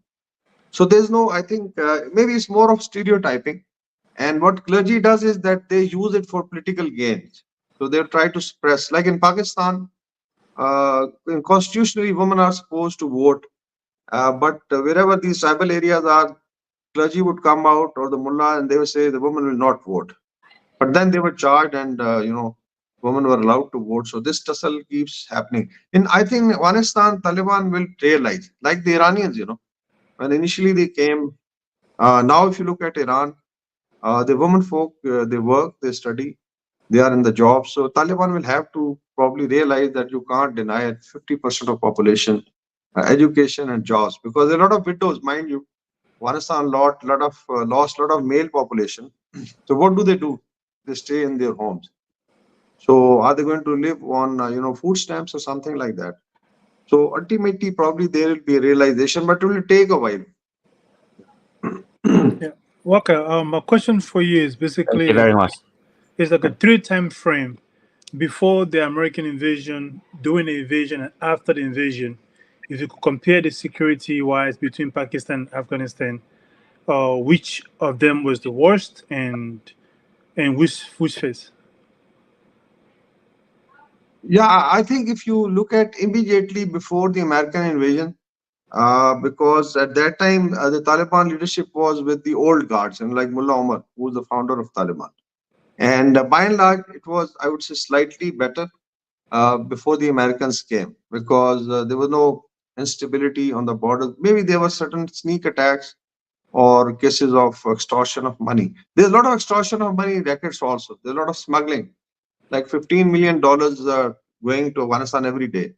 So there's no, I think maybe it's more of stereotyping. And what clergy does is that they use it for political gains. So they'll try to suppress, like in Pakistan, constitutionally, women are supposed to vote, but wherever these tribal areas are, clergy would come out, or the mullah, and they would say the women will not vote. But then they were charged, and women were allowed to vote. So this tussle keeps happening. I think Afghanistan, Taliban will realize, like the Iranians, when initially they came. Now, if you look at Iran, the women folk, they work, they study, they are in the job. So Taliban will have to probably realize that you can't deny 50% of population education and jobs, because a lot of widows, mind you, Afghanistan lost a lot of male population. So what do? They stay in their homes. So are they going to live on food stamps or something like that? So ultimately, probably there will be a realization, but it will take a while. Yeah. Walker, my question for you is basically Thank you very much. It's like a 3-time frame before the American invasion, during the invasion, and after the invasion. If you could compare the security-wise between Pakistan and Afghanistan, which of them was the worst, and which phase? Yeah, I think if you look at immediately before the American invasion, because at that time the Taliban leadership was with the old guards, and like Mullah Omar, who was the founder of Taliban. And by and large, it was, I would say, slightly better before the Americans came, because there was no instability on the border. Maybe there were certain sneak attacks or cases of extortion of money. There's a lot of extortion of money records also. There's a lot of smuggling, like $15 million going to Afghanistan every day.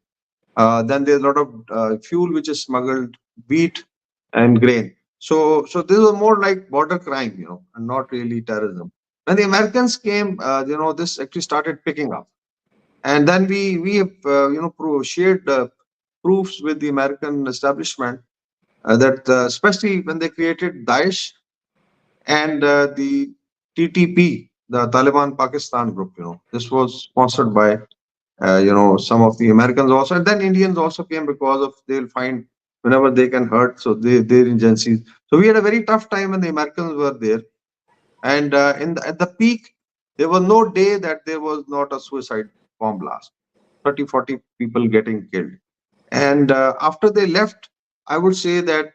Then there's a lot of fuel which is smuggled, wheat and grain. So this was more like border crime, and not really terrorism. When the Americans came, this actually started picking up, and then we shared proofs with the American establishment that especially when they created Daesh and the TTP, the Taliban Pakistan group, this was sponsored by some of the Americans also, and then Indians also came, because of they'll find whenever they can hurt, so their agencies. So we had a very tough time when the Americans were there, and at the peak, there was no day that there was not a suicide bomb blast, 30-40 people getting killed. And after they left, I would say that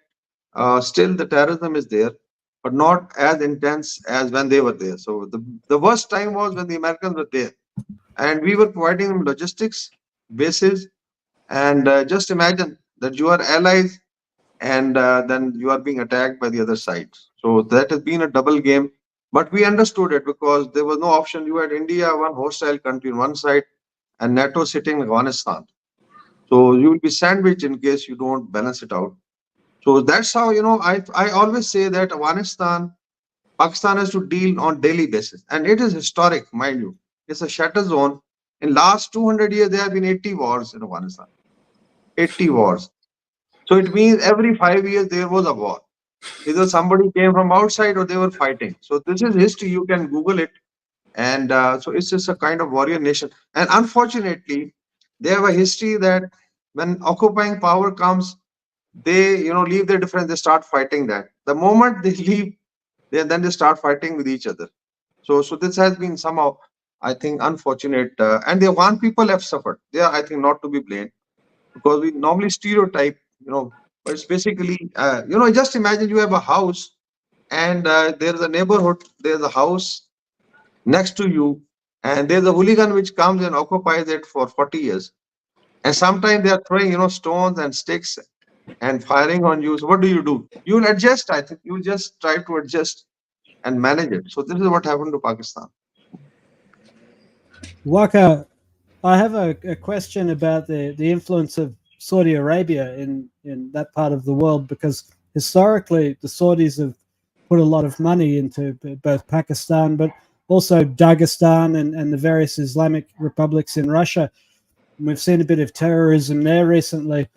still the terrorism is there, but not as intense as when they were there. So the worst time was when the Americans were there, and we were providing them logistics, bases, and just imagine that you are allies, and then you are being attacked by the other side. So that has been a double game, but we understood it because there was no option. You had India, one hostile country on one side, and NATO sitting in Afghanistan. So you will be sandwiched in case you don't balance it out. So that's how, I always say that Pakistan has to deal on daily basis, and it is historic, mind you. It's a shatter zone. In last 200 years, there have been 80 wars in Afghanistan. 80 wars. So it means every 5 years there was a war. Either somebody came from outside or they were fighting. So this is history. You can Google it. And so it's just a kind of warrior nation. And unfortunately, they have a history that when occupying power comes, they leave their difference. They start fighting that. The moment they leave, then they start fighting with each other. So this has been somehow, I think, unfortunate. And the Afghan people have suffered. They are, I think, not to be blamed, because we normally stereotype, but it's basically, just imagine you have a house, and there's a neighborhood, there's a house next to you, and there's a hooligan which comes and occupies it for 40 years. And sometimes they are throwing, stones and sticks and firing on you. So what do? You'll adjust, I think. You'll just try to adjust and manage it. So this is what happened to Pakistan. Waka, I have a question about the influence of Saudi Arabia in that part of the world, because historically the Saudis have put a lot of money into both Pakistan, but also Dagestan and the various Islamic republics in Russia. And we've seen a bit of terrorism there recently.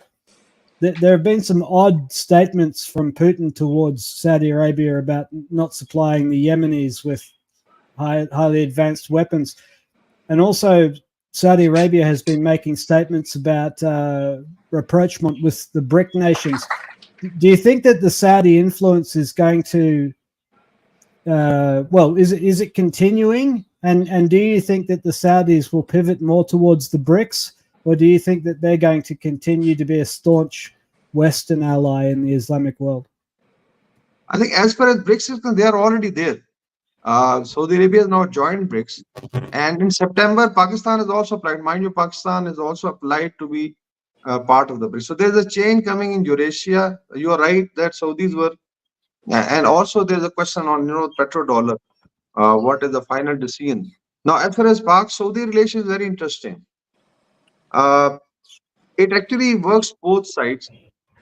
There have been some odd statements from Putin towards Saudi Arabia about not supplying the Yemenis with highly advanced weapons. And also, Saudi Arabia has been making statements about rapprochement with the BRIC nations. Do you think that the Saudi influence is going to, is it continuing? And do you think that the Saudis will pivot more towards the BRICS, or do you think that they're going to continue to be a staunch Western ally in the Islamic world? I think as far as BRICS is concerned, they are already there. Saudi Arabia has now joined BRICS. And in September, Pakistan has also applied. Mind you, Pakistan is also applied to be part of the BRICS. So there's a change coming in Eurasia. You are right that Saudis were, and also there's a question on petrodollar. What is the final decision? Now, as far as Pak-Saudi relation is very interesting. It actually works both sides.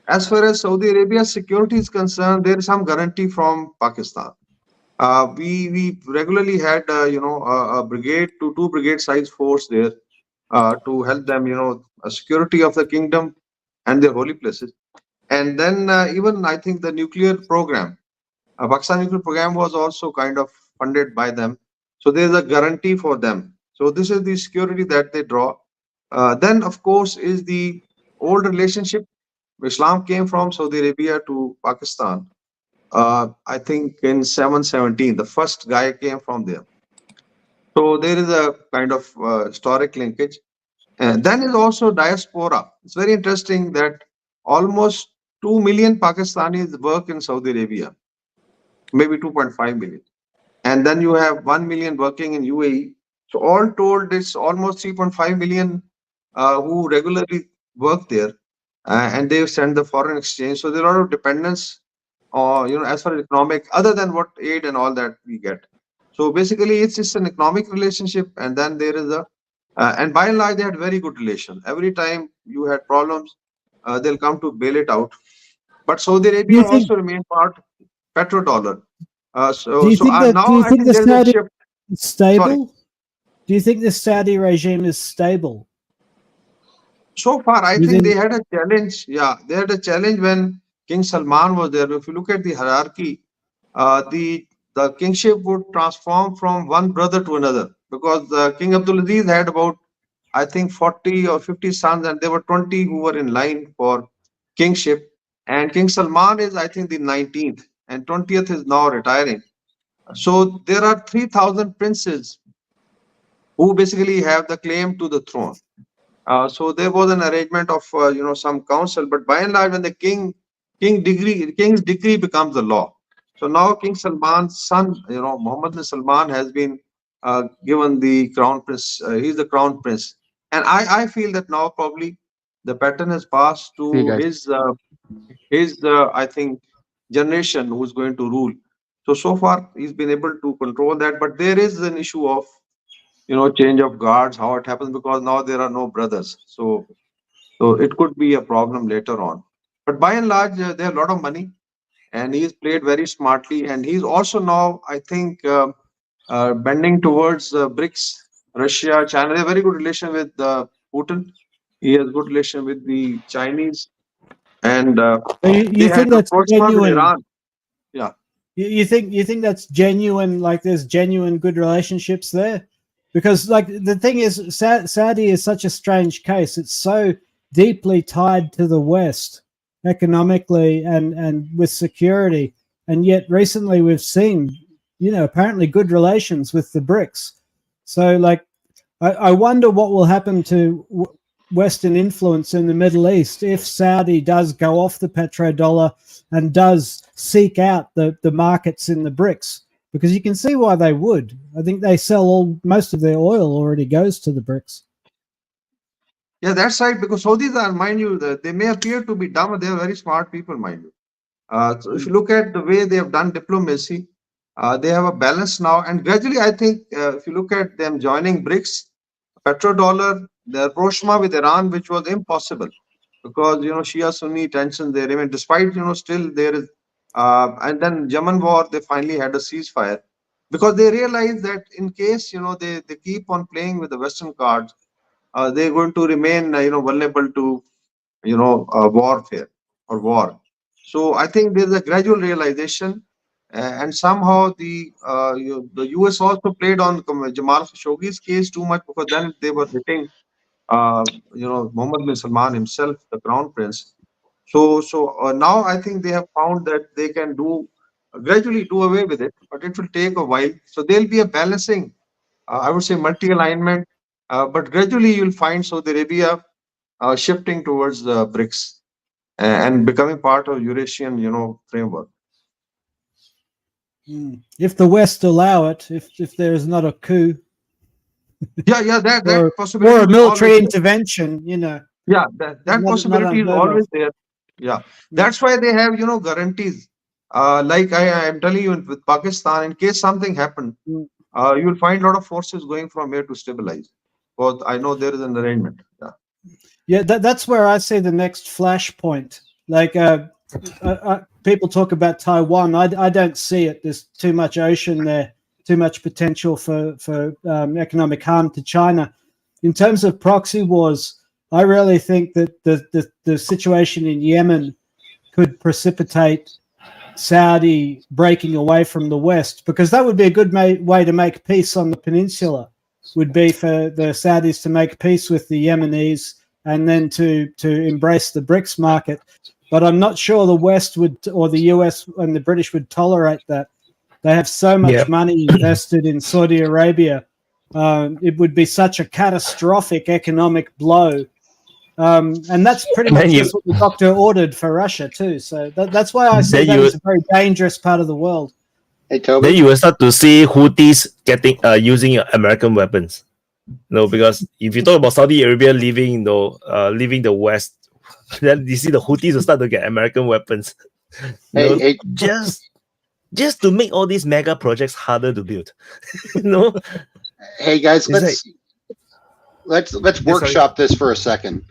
As far as Saudi Arabia's security is concerned, there is some guarantee from Pakistan. We regularly had a brigade to two brigade size force there to help them security of the kingdom and their holy places. And then even I think the nuclear program, Pakistan nuclear program was also kind of funded by them. So there's a guarantee for them. So this is the security that they draw. Then of course is the old relationship. Islam came from Saudi Arabia to Pakistan. I think in 717, the first guy came from there. So there is a kind of historic linkage. And then is also diaspora. It's very interesting that almost 2 million Pakistanis work in Saudi Arabia, maybe 2.5 million. And then you have 1 million working in UAE. So all told, it's almost 3.5 million who regularly work there, and they send the foreign exchange. So there are a lot of dependence, as far as economic, other than what aid and all that we get. So basically, it's just an economic relationship, and then there is a, and by and large, they had very good relation. Every time you had problems, they'll come to bail it out. But Saudi Arabia also remain part petrodollar. Do you think that? Do you think the Saudi is stable? Sorry. Do you think the Saudi regime is stable? So far, I think they had a challenge. Yeah, they had a challenge when King Salman was there. If you look at the hierarchy, the kingship would transform from one brother to another, because King Abdulaziz had about, I think, 40 or 50 sons, and there were 20 who were in line for kingship. And King Salman is, I think, the 19th, and 20th is now retiring. So there are 3,000 princes who basically have the claim to the throne. So there was an arrangement of some council, but by and large, when the king's decree becomes the law. So now King Salman's son, Muhammad bin Salman, has been given the crown prince. He's the crown prince, and I feel that now probably the pattern has passed to his I think generation who's going to rule. So far he's been able to control that, but there is an issue of change of guards, how it happens, because now there are no brothers. So it could be a problem later on. But by and large, they have a lot of money, and he's played very smartly. And he's also now, I think, bending towards BRICS, Russia, China. They have very good relation with Putin. He has good relation with the Chinese, and you think that's genuine? Iran. Yeah. You think that's genuine? Like there's genuine good relationships there? Because like the thing is, Saudi is such a strange case. It's so deeply tied to the West economically and with security, and yet recently we've seen, apparently good relations with the BRICS. So like, I wonder what will happen to Western influence in the Middle East if Saudi does go off the petrodollar and does seek out the markets in the BRICS. Because you can see why they would. I think they sell most of their oil already goes to the BRICS. Yeah, that's right. Because Saudis are, mind you, they may appear to be dumb, but they are very smart people, mind you. So if you look at the way they have done diplomacy, they have a balance now. And gradually, I think, if you look at them joining BRICS, petrodollar, the rapprochement with Iran, which was impossible, because Shia Sunni tensions there. I mean, despite still there is. And then Yemen war, they finally had a ceasefire, because they realized that in case they keep on playing with the Western cards, they're going to remain vulnerable to warfare or war. So I think there's a gradual realization, and somehow the US also played on Jamal Khashoggi's case too much, because then they were hitting Mohammed bin Salman himself, the crown prince. So now I think they have found that they can gradually do away with it, but it will take a while. So there'll be a balancing, I would say multi-alignment, but gradually you'll find Saudi Arabia shifting towards the BRICS and becoming part of Eurasian, framework. If the West allow it, if there is not a coup, that possibility or a is military always there. intervention, you know. Yeah, that not possibility is unheard always of. there. Yeah, that's why they have guarantees. Like I am telling you, with Pakistan, in case something happened, you will find a lot of forces going from here to stabilize. But I know there is an arrangement. Yeah, that's where I see the next flashpoint. Like people talk about Taiwan. I don't see it. There's too much ocean there, too much potential for economic harm to China. In terms of proxy wars, I really think that the situation in Yemen could precipitate Saudi breaking away from the West, because that would be a good way to make peace on the peninsula, would be for the Saudis to make peace with the Yemenis and then to embrace the BRICS market. But I'm not sure the West would, or the US and the British would tolerate that. They have so much money invested in Saudi Arabia. It would be such a catastrophic economic blow. And that's pretty much just what the doctor ordered for Russia too. So that's why I say that is a very dangerous part of the world. Hey, Toby. Then you will start to see Houthis getting using American weapons. No, because if you talk about Saudi Arabia leaving the West, then you see the Houthis will start to get American weapons. Hey, just to make all these mega projects harder to build. No. Hey guys, let's workshop this for a second.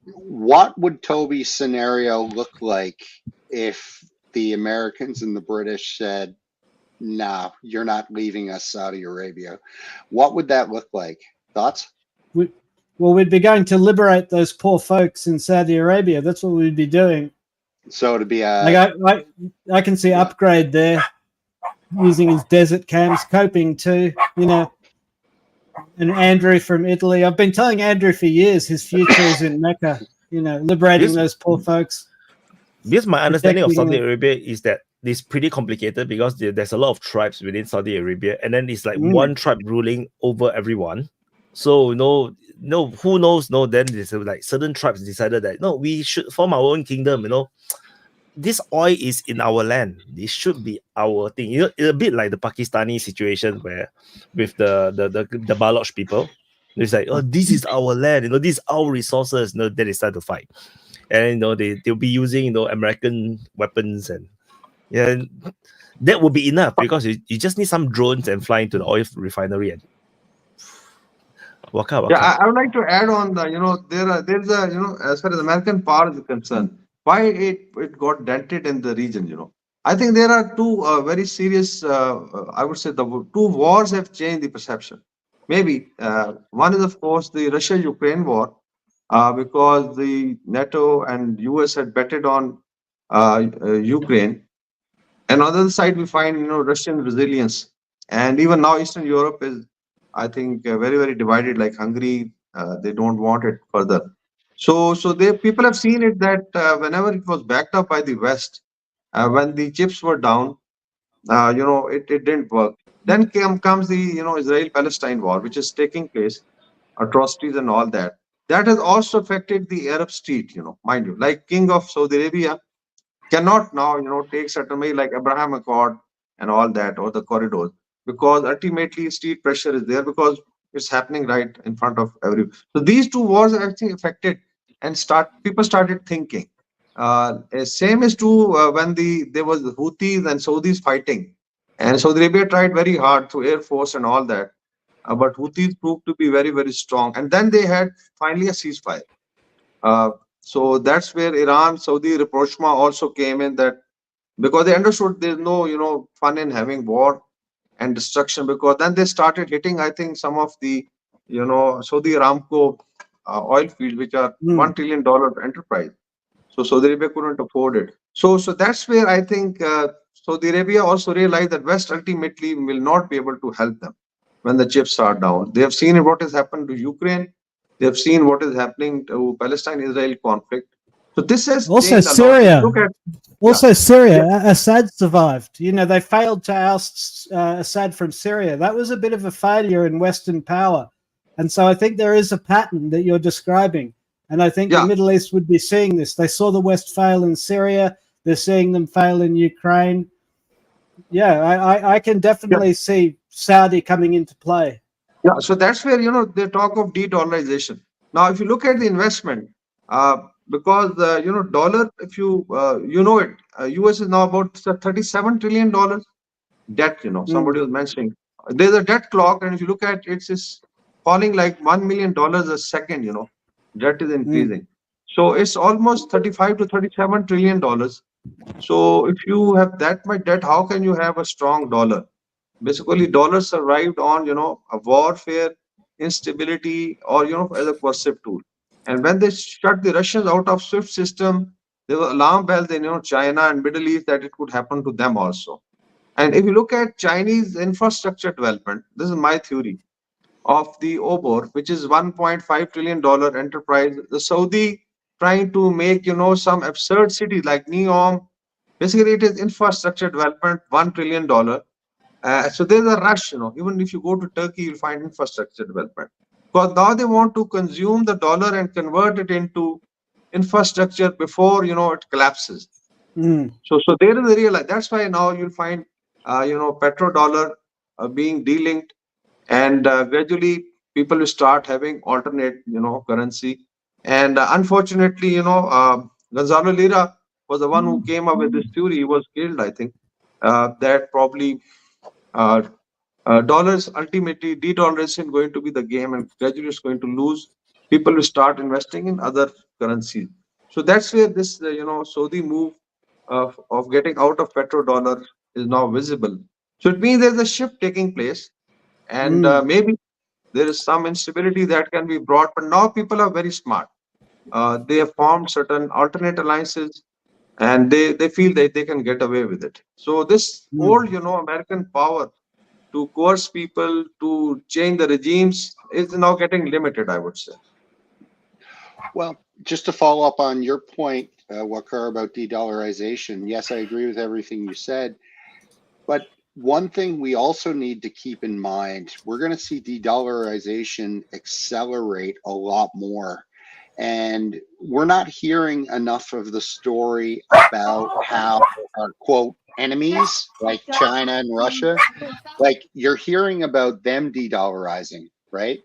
What would Toby's scenario look like if the Americans and the British said, "No, you're not leaving us, Saudi Arabia"? What would that look like? Thoughts? We'd be going to liberate those poor folks in Saudi Arabia. That's what we'd be doing. So to be I can see Upgrade there using his desert cams, coping too, and Andrew from Italy. I've been telling Andrew for years his future is in Mecca, liberating those poor folks. Because my understanding of Saudi Arabia is that it's pretty complicated, because there's a lot of tribes within Saudi Arabia, and then it's like one tribe ruling over everyone. So who knows? Then there's like certain tribes decided that we should form our own kingdom. This oil is in our land. This should be our thing. It's a bit like the Pakistani situation where with the Baloch people, it's like, this is our land. This is our resources. Then they start to fight, and they'll be using American weapons, and that would be enough, because you just need some drones and fly into the oil refinery and waka. I would like to add on there's a as far as American power is concerned, why it got dented in the region. I think there are two very serious, I would say the two wars have changed the perception. Maybe one is, of course, the Russia-Ukraine war, because the NATO and US had betted on Ukraine. And on the other side, we find Russian resilience, and even now Eastern Europe is, I think, very, very divided. Like Hungary, they don't want it further. So people have seen it that whenever it was backed up by the West, when the chips were down, it didn't work. Then comes the Israel-Palestine war, which is taking place, atrocities and all that. That has also affected the Arab street, mind you. Like King of Saudi Arabia cannot now, take certain way like Abraham Accord and all that, or the corridors, because ultimately street pressure is there, because it's happening right in front of everyone. So these two wars are actually affected, and people started thinking. Same is true when there was the Houthis and Saudis fighting, and Saudi Arabia tried very hard through Air Force and all that, but Houthis proved to be very, very strong, and then they had finally a ceasefire. So that's where Iran, Saudi rapprochement also came in, that because they understood there's no fun in having war and destruction, because then they started hitting, I think, some of the Saudi Aramco oil fields, which are $1 trillion enterprise. So Saudi Arabia couldn't afford it. So that's where I think Saudi Arabia also realized that West ultimately will not be able to help them when the chips are down. They have seen what has happened to Ukraine. They have seen what is happening to Palestine-Israel conflict. So this has also Syria. Syria. Assad survived. They failed to oust Assad from Syria. That was a bit of a failure in Western power, and so I think there is a pattern that you're describing. And I think the Middle East would be seeing this. They saw the West fail in Syria. They're seeing them fail in Ukraine. Yeah, I can definitely see Saudi coming into play. Yeah, so that's where they talk of de-dollarization. Now, if you look at the investment, because dollar, if you US is now about $37 trillion debt. Somebody was mentioning there's a debt clock, and if you look at it's falling like $1 million a second. Debt is increasing, so it's almost 35 to 37 trillion dollars. So if you have that much debt, how can you have a strong dollar? Basically, dollars survived on a warfare, instability, or as a coercive tool. And when they shut the Russians out of SWIFT system, there were alarm bells in China and Middle East that it could happen to them also. And if you look at Chinese infrastructure development, this is my theory of the OBOR, which is $1.5 trillion enterprise. The Saudi trying to make some absurd city like Neom. Basically, it is infrastructure development, $1 trillion. So there's a rush, even if you go to Turkey, you'll find infrastructure development. Because now they want to consume the dollar and convert it into infrastructure before, it collapses. So there is a real, that's why now you'll find, petrodollar being delinked, and gradually people will start having alternate, currency. And unfortunately, Gonzalo Lira was the one who came up with this theory. He was killed, I think. That probably dollars ultimately de-dollarization going to be the game, and gradually it's going to lose. People will start investing in other currencies. So that's where this Saudi move of getting out of petrodollar is now visible. So it means there's a shift taking place, and maybe there is some instability that can be brought. But now people are very smart. They have formed certain alternate alliances, and they feel that they can get away with it. So this old American power to coerce people, to change the regimes, is now getting limited, I would say. Well, just to follow up on your point, Wakar, about de-dollarization, yes, I agree with everything you said. But one thing we also need to keep in mind, we're going to see de-dollarization accelerate a lot more. And we're not hearing enough of the story about how our, quote, enemies like China and Russia, like you're hearing about them de-dollarizing, right?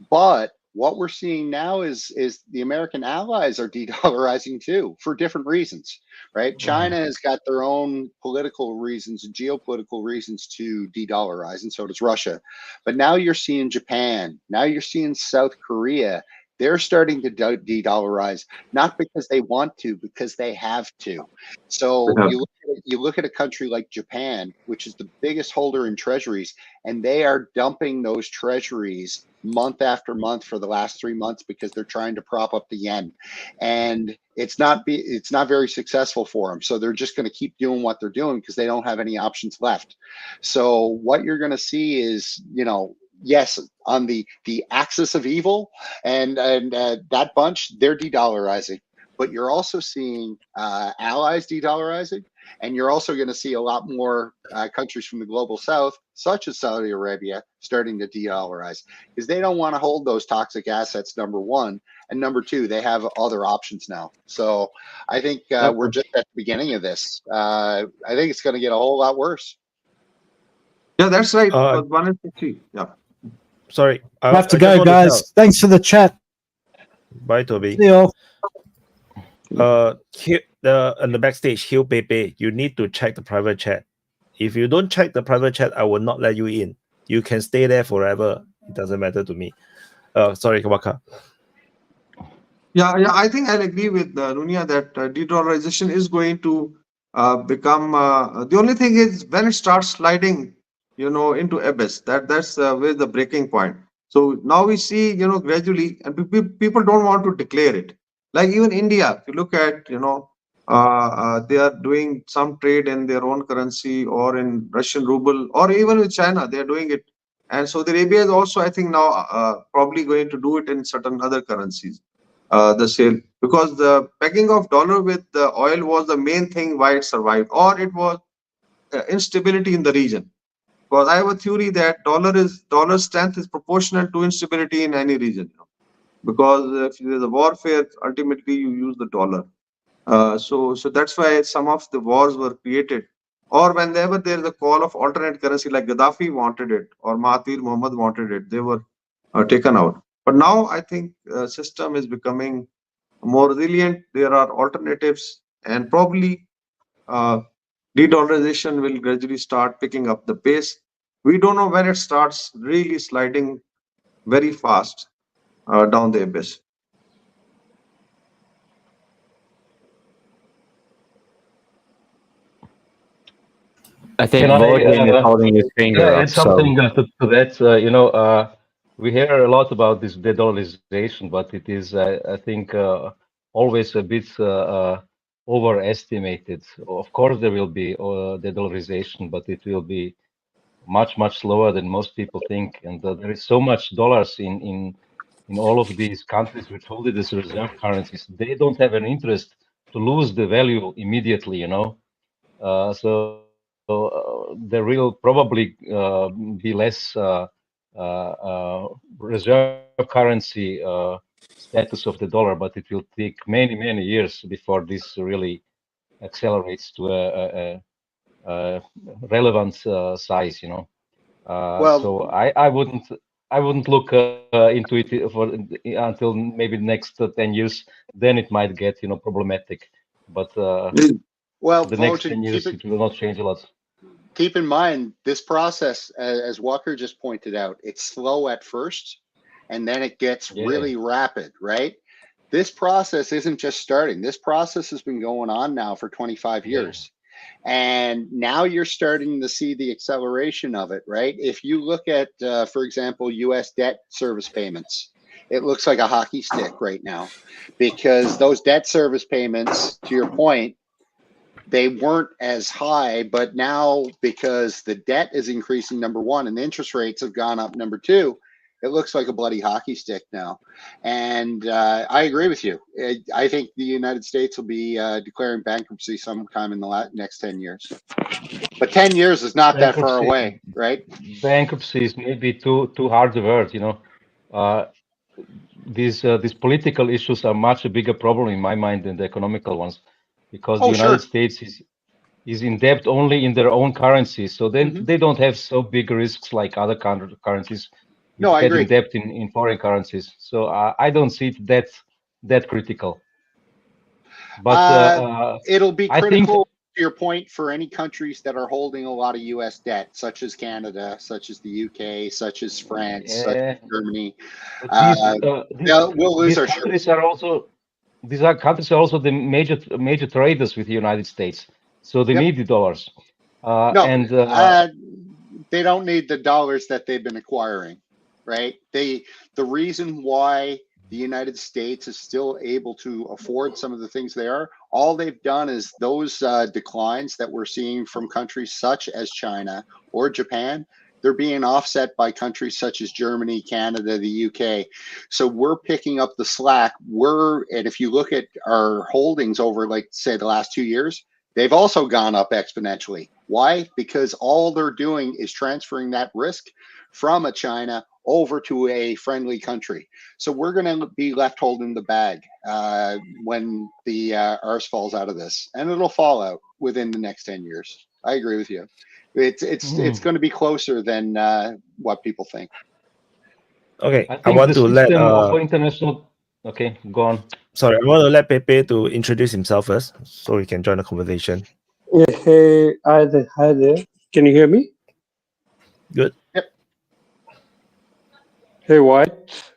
But what we're seeing now is the American allies are de-dollarizing too, for different reasons, right? China has got their own political reasons and geopolitical reasons to de-dollarize, and so does Russia. But now you're seeing Japan, now you're seeing South Korea. They're starting to de-dollarize, not because they want to, because they have to. So you look at a country like Japan, which is the biggest holder in treasuries, and they are dumping those treasuries month after month for the last 3 months because they're trying to prop up the yen, and it's not very successful for them. So they're just going to keep doing what they're doing because they don't have any options left. So what you're going to see is, yes, on the axis of evil and that bunch, they're de-dollarizing, but you're also seeing allies de-dollarizing, and you're also going to see a lot more countries from the global south, such as Saudi Arabia, starting to de-dollarize because they don't want to hold those toxic assets, number one, and number two, they have other options now. So I think we're just at the beginning of this. I think it's going to get a whole lot worse. Yeah, that's right. 1 and 3. Yeah. Sorry, I have to go, guys. Thanks for the chat. Bye, Toby. See you all. On the backstage, Hugh Pepe, you need to check the private chat. If you don't check the private chat, I will not let you in. You can stay there forever. It doesn't matter to me. Sorry, Waka. Yeah, I think I'll agree with Nunia that de-dollarization is going to become. The only thing is when it starts sliding, into abyss. That's where the breaking point. So now we see, gradually, and people don't want to declare it. Like even India, if you look at, they are doing some trade in their own currency or in Russian ruble, or even with China, they are doing it. And Saudi Arabia is also, I think, now probably going to do it in certain other currencies. The sale, because the pegging of dollar with the oil was the main thing why it survived, or it was instability in the region. Because I have a theory that dollar strength is proportional to instability in any region. Because if there's a warfare, ultimately you use the dollar. So that's why some of the wars were created or whenever there is a call of alternate currency, like Gaddafi wanted it or Mahathir Mohamad wanted it, they were taken out. But now I think system is becoming more resilient. There are alternatives, and probably de-dollarization will gradually start picking up the pace. We don't know when it starts really sliding very fast down the abyss. I think Can I Vodin is holding his finger add up. So something to that? We hear a lot about this de-dollarization, but it is, I think, always a bit overestimated. Of course, there will be de-dollarization, but it will be much, much slower than most people think. And there is so much dollars in all of these countries which hold it as reserve currencies. They don't have an interest to lose the value immediately, so there will probably be less reserve currency status of the dollar, but it will take many, many years before this really accelerates to a relevant size. So I wouldn't look into it for until maybe the next 10 years. Then it might get problematic. But the next 10 years it will not change a lot. Keep in mind this process, as Walker just pointed out, it's slow at first, and then it gets really rapid, right? This process isn't just starting. This process has been going on now for 25 years. And now you're starting to see the acceleration of it, right? If you look at, for example, US debt service payments, it looks like a hockey stick right now, because those debt service payments, to your point, they weren't as high, but now because the debt is increasing, number one, and the interest rates have gone up, number two, it looks like a bloody hockey stick now. And I agree with you. I think the United States will be declaring bankruptcy sometime in the next 10 years. But 10 years is not that far away, right? Bankruptcy is maybe too hard a word, These political issues are much a bigger problem in my mind than the economical ones, because the United States is in debt only in their own currency. So then they don't have so big risks like other currencies. No, I agree. In debt in foreign currencies. So I don't see it that critical. But it'll be critical, to your point, for any countries that are holding a lot of U.S. debt, such as Canada, such as the UK, such as France, such as Germany. We'll lose our countries these countries are also the major traders with the United States. So they need the dollars. They don't need the dollars that they've been acquiring, right? The reason why the United States is still able to afford some of the things they are, all they've done is those declines that we're seeing from countries such as China or Japan, they're being offset by countries such as Germany, Canada, the UK. So we're picking up the slack. And if you look at our holdings over, like, say, the last 2 years, they've also gone up exponentially. Why? Because all they're doing is transferring that risk from a China over to a friendly country. So we're going to be left holding the bag when the arse falls out of this, and it'll fall out within the next 10 years. I agree with you. It's going to be closer than what people think. Okay, I want to let international. Okay, go on. Sorry, I want to let Pepe to introduce himself first, so he can join the conversation. Yeah, hey, hi there. Can you hear me? Good. Yep. Hey, White.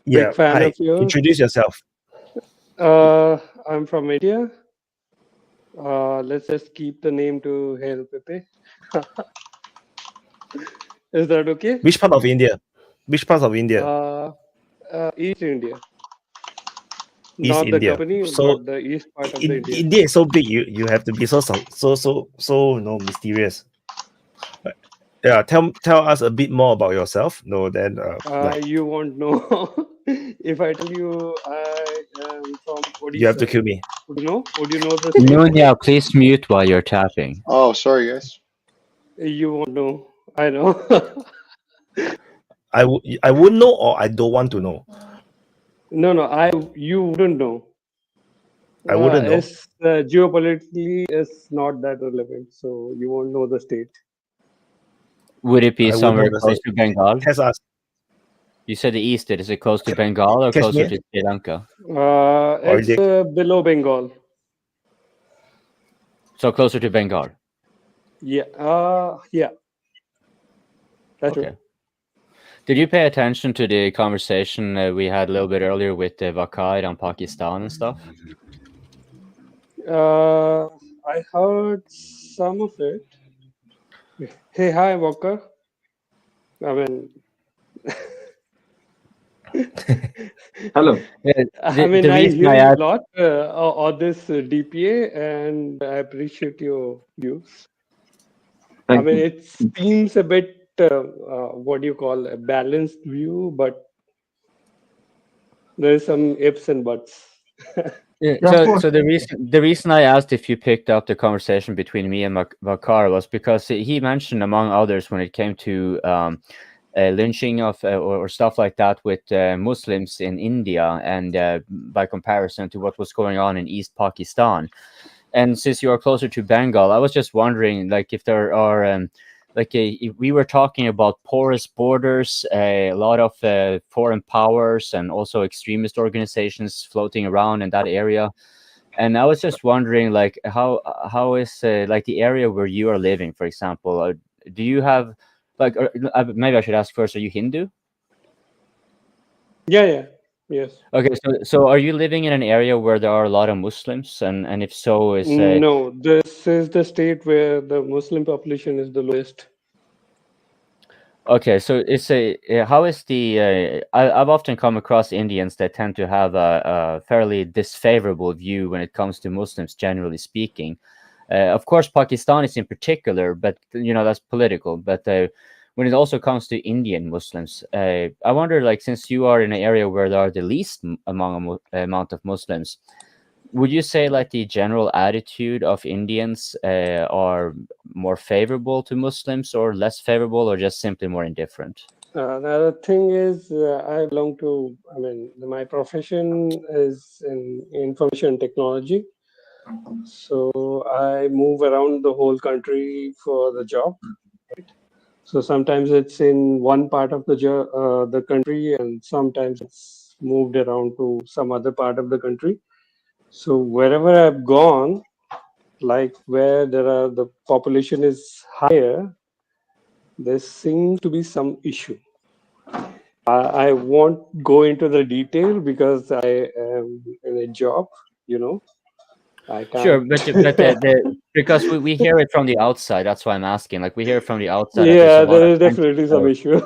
Yeah. Big fan of yours. Introduce yourself. I'm from India. Let's just keep the name to Hail Pepe. Is that okay? Which part of India? Which part of India? East India. East Not India. the company, So but the east part of the India. India is so big. You have to be so mysterious. Yeah, tell us a bit more about yourself. Then you won't know. If I tell you I am from Odisha. You have to kill me. Would you know? Would you know the Nunya, please mute while you're tapping. Oh, sorry, guys. You won't know. I know. I wouldn't know, or I don't want to know. No, you wouldn't know. I wouldn't know. It's geopolitically is not that relevant, so you won't know the state. Would it be I would somewhere know the close state. to Bengal? Test us. You said the east. Is it close to Bengal or closer Kashmir? to Sri Lanka? Or is It's it below Bengal. So closer to Bengal. Yeah. Yeah. That's Okay. true. Did you pay attention to the conversation we had a little bit earlier with Vakar on Pakistan and stuff? I heard some of it. Hey, hi, Walker. I mean, Hello. I mean, The I reason hear I you a asked, lot on this DPA, and I appreciate your views. I Thank mean, you. it seems a bit, what do you call, a balanced view, but there is some ifs and buts. yeah, Yeah, of course. so the reason I asked if you picked up the conversation between me and Vakar was because he mentioned, among others, when it came to lynching of or stuff like that with Muslims in India, and by comparison to what was going on in East Pakistan. And since you are closer to Bengal, I was just wondering, like, if there are if we were talking about porous borders, a lot of foreign powers and also extremist organizations floating around in that area. And I was just wondering, like, how is like the area where you are living, for example? Do you have like, maybe I should ask first, are you Hindu? Yeah. Yes. Okay, so are you living in an area where there are a lot of Muslims, and if so, is No, this is the state where the Muslim population is the lowest. okay, so it's how is the I've often come across Indians that tend to have a fairly disfavorable view when it comes to Muslims, generally speaking. Of course, Pakistanis in particular, but that's political. But when it also comes to Indian Muslims, I wonder, like, since you are in an area where there are the least amount of Muslims, would you say like the general attitude of Indians are more favorable to Muslims or less favorable, or just simply more indifferent? Another thing is, I belong to, I mean, my profession is in information technology. So I move around the whole country for the job. Right? So sometimes it's in one part of the country, and sometimes it's moved around to some other part of the country. So wherever I've gone, like where the population is higher, there seems to be some issue. I won't go into the detail because I am in a job, I can't. Sure, but because we hear it from the outside, that's why I'm asking. Like, we hear it from the outside that Yeah, there's a lot there of is definitely some issue.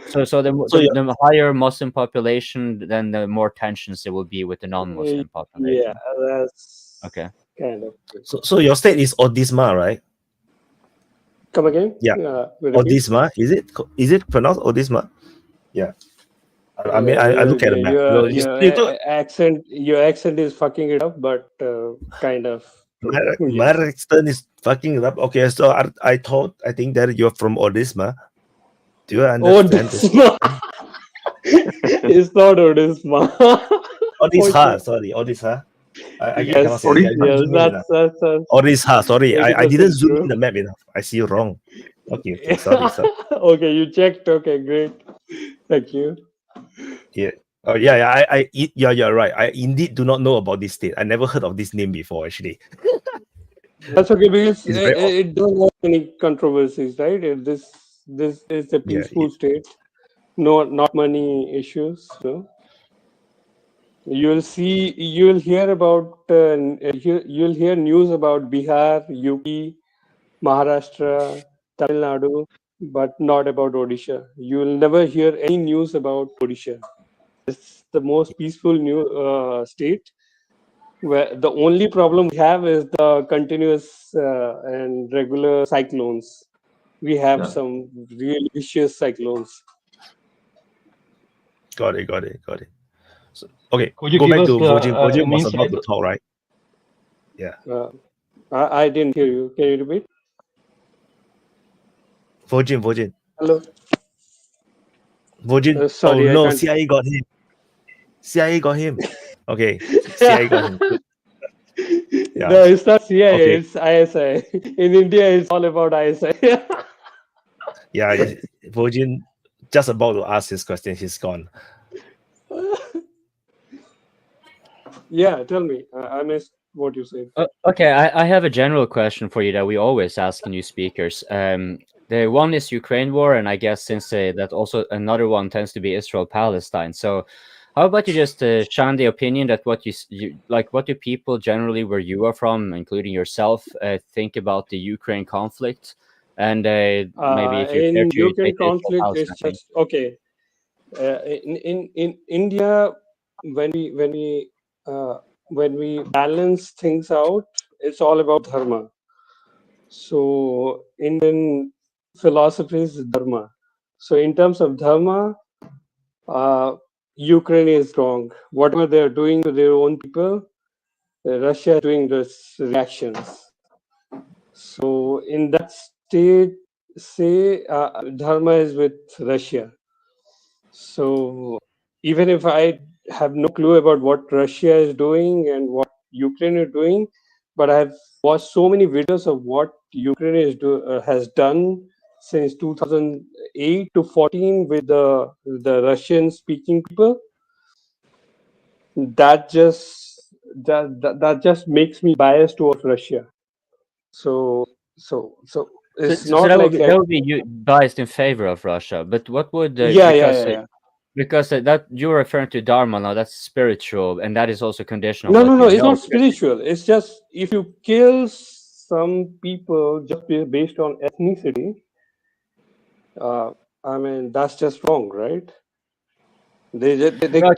So the higher Muslim population, then the more tensions there will be with the non-Muslim population. Yeah, that's okay. Kind of. So your state is Odisha, right? Come again? Yeah. Odisha, is it pronounced Odisha? Yeah. I mean, I look at the map. Your accent is fucking it up, but kind of. My accent is fucking it up. Okay, so I think that you're from Odisha. Do you understand this? It's not Odisha. Odisha, sorry, Odisha. I cannot say it. That's Odisha, sorry. I didn't zoom in the map enough. I see you wrong. Okay, sorry. Okay, you checked. Okay, great. Thank you. Yeah. Oh yeah. You're right. I indeed do not know about this state. I never heard of this name before, actually. That's okay, because it doesn't have any controversies, right? This is a peaceful state. No, not many issues. No. You'll hear about you'll hear news about Bihar, UP, Maharashtra, Tamil Nadu, but not about Odisha. You'll never hear any news about Odisha. It's the most peaceful state, where the only problem we have is the continuous and regular cyclones. We have some really vicious cyclones. Got it. So, okay, could you go give back us to Virgin. Virgin was insight? about to talk, right? Yeah. I didn't hear you. Can you repeat? Virgin. Hello. Virgin. Sorry, CIA got him. CIA got him. Okay, CIA got him. No, it's not CIA, Okay. it's ISI. In India, it's all about ISI. Yeah, Virgin just about to ask his question. He's gone. Yeah, tell me. I missed what you said. Okay, I have a general question for you that we always ask new speakers. The one is Ukraine war, and I guess since that also another one tends to be Israel-Palestine. So how about you just shine the opinion that what you like, what do people generally where you are from, including yourself, think about the Ukraine conflict? And maybe if you care In to Ukraine take the conflict, it's Israel-Palestine thing. just okay. In India, when we balance things out, it's all about dharma. So Indian philosophy is dharma. So in terms of dharma, Ukraine is wrong. Whatever they're doing to their own people, Russia is doing this reactions. So in that state, say dharma is with Russia. So even if I have no clue about what Russia is doing and what Ukraine is doing, but I've watched so many videos of what Ukraine has done since 2008 to 14 with the Russian speaking people. That just makes me biased towards Russia. So it's So not that like that would be you biased in favor of Russia. But what would yeah. because that you're referring to Dharma now, that's spiritual, and that is also conditional. No, it's not spiritual. It's just if you kill some people just based on ethnicity, I mean that's just wrong, right? They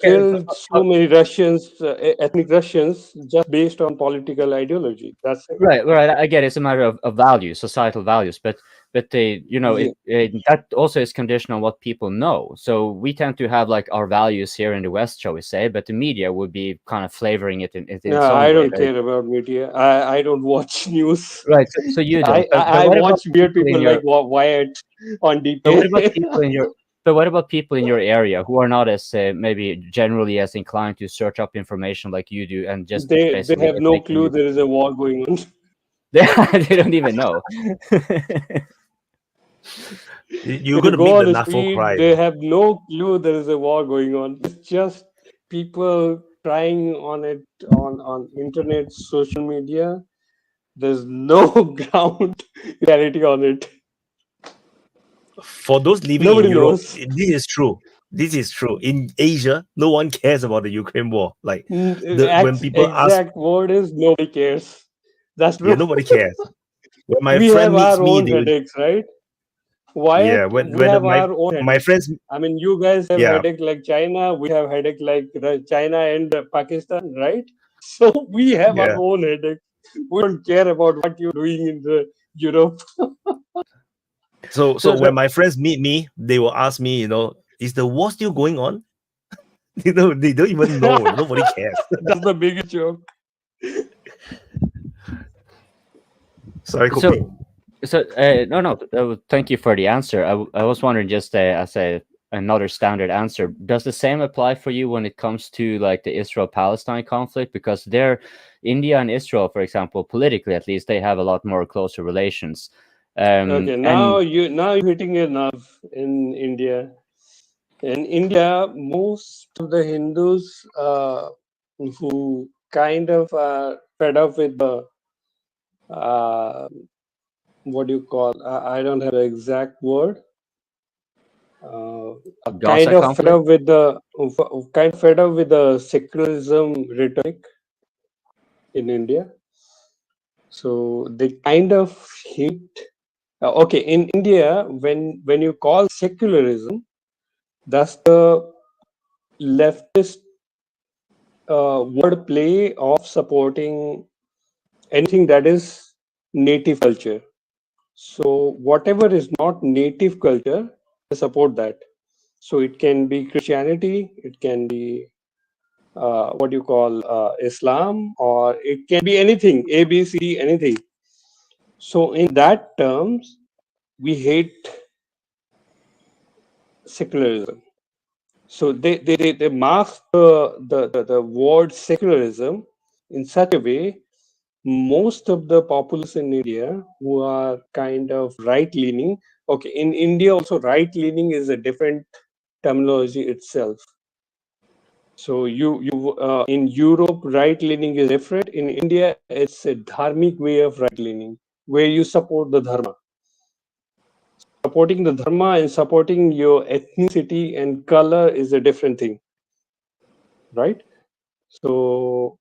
killed so many Russians, ethnic Russians, just based on political ideology. That's it. Right. I get it. It's a matter of values, societal values, but they, that also is conditional on what people know. So we tend to have like our values here in the West, shall we say, but the media would be kind of flavoring it in No, some I way. don't care about media. I don't watch news. Right. So you don't. I watch weird people like Wyatt on DPA. But what about people in your? But what about people in your area who are not as maybe generally as inclined to search up information like you do and just they basically have no clue there is a war going on. They don't even know. You're going to go make on the the NAFO street, cry. they have no clue there is a war going on. It's just people trying on it on internet, social media. There's no ground reality on it. For those living Nobody in Europe, knows. this is true. This is true. In Asia, no one cares about the Ukraine war. Like when people exact word is nobody cares. That's true. yeah, nobody cares. When my we friend have meets our me, own headaches, right? Why? Yeah, when we have my our own my headaches. friends, I mean, you guys have yeah, headache like China. We have headache like China and Pakistan, right? So we have yeah. our own headache. We don't care about what you're doing in the Europe. So when my friends meet me, they will ask me, is the war still going on? They don't even know. Nobody cares. That's the biggest joke. Sorry, Kopi. No. Thank you for the answer. I was wondering just as another standard answer. Does the same apply for you when it comes to like the Israel-Palestine conflict? Because India and Israel, for example, politically at least, they have a lot more closer relations. Okay, now you're hitting a nerve in India. In India, most of the Hindus who kind of are fed up with the what do you call? I don't have the exact word. Kind of fed up with the secularism rhetoric in India. So they kind of hate. Okay, in India, when you call secularism, that's the leftist word play of supporting anything that is native culture. So whatever is not native culture, they support that. So it can be Christianity, it can be what you call Islam, or it can be anything, A, B, C, D, anything. So in that terms, we hate secularism. So they mask the word secularism in such a way most of the populace in India who are kind of right-leaning. Okay, in India also right-leaning is a different terminology itself. So in Europe, right-leaning is different. In India, it's a dharmic way of right-leaning, where you support the dharma. Supporting the dharma and supporting your ethnicity and color is a different thing, right? So,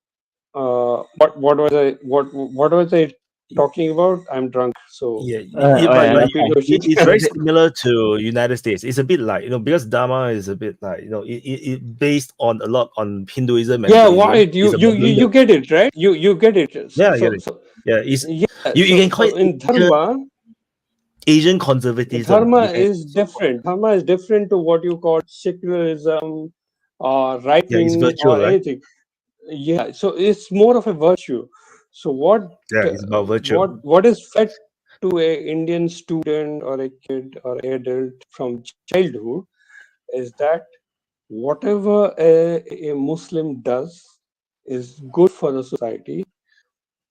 what was I talking about? I'm drunk, so it's very similar to United States. It's a bit like, because Dharma is a bit like, it based on a lot on Hinduism and yeah, Buddhism. right. You get it, right? You get it. Yeah, I get it. It's you can call it in dharma, Asian conservatism. dharma is different. Dharma is different to what you call secularism or right Yeah, it's wing virtual, or right? anything. Yeah, so it's more of a virtue. So Yeah, it's about virtue. what is fed to a Indian student or a kid or adult from childhood is that whatever a Muslim does is good for the society.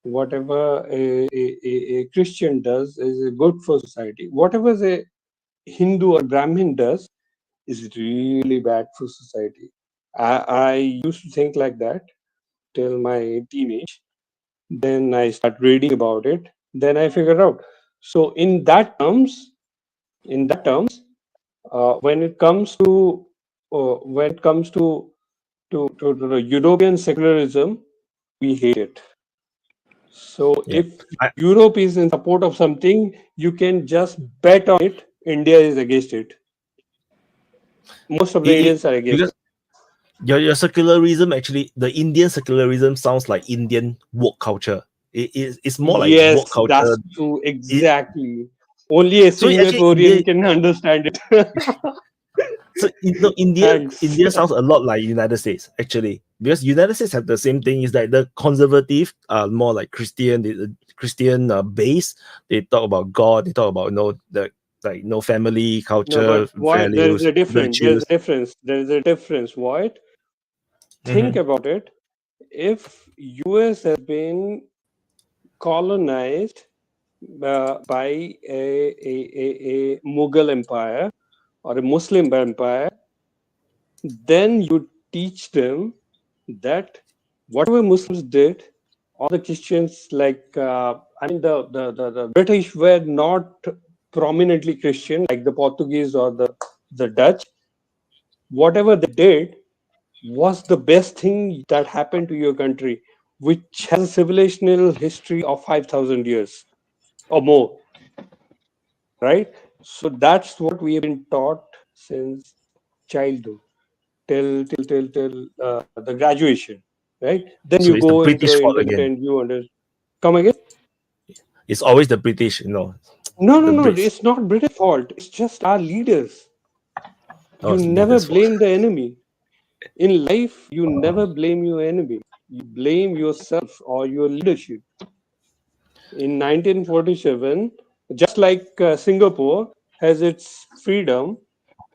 Whatever a Christian does is good for society. Whatever a Hindu or Brahmin does is really bad for society. I used to think like that till my teenage. Then I start reading about it. Then I figured out. So in that terms, when it comes to the European secularism, we hate it. So if Europe is in support of something, you can just bet on it. India is against it. Most of the Indians are against it. Your secularism, actually, the Indian secularism sounds like Indian woke culture. It's more like woke Yes, culture. that's true. Exactly. Only a Singaporean can understand it. So India sounds a lot like United States, actually, because United States have the same thing. Is that the conservative are more like Christian, the Christian base. They talk about God. They talk about family, culture, No, but why? There is values, a difference. virtues. There is a difference. What? Think about it. If US has been colonized by a Mughal empire or a Muslim empire, then you teach them that whatever Muslims did, all the Christians, the British were not prominently Christian like the Portuguese or the Dutch. Whatever they did was the best thing that happened to your country, which has a civilizational history of 5,000 years or more, right? So that's what we have been taught since childhood till the graduation, right? Then So you it's the go into British the fault internet again. and you come again. It's always the British, No, the Brits. it's not British fault. It's just our leaders. Oh, You it's never leaders' fault. blame the enemy. In life, you never blame your enemy. You blame yourself or your leadership. In 1947, just like Singapore has its freedom,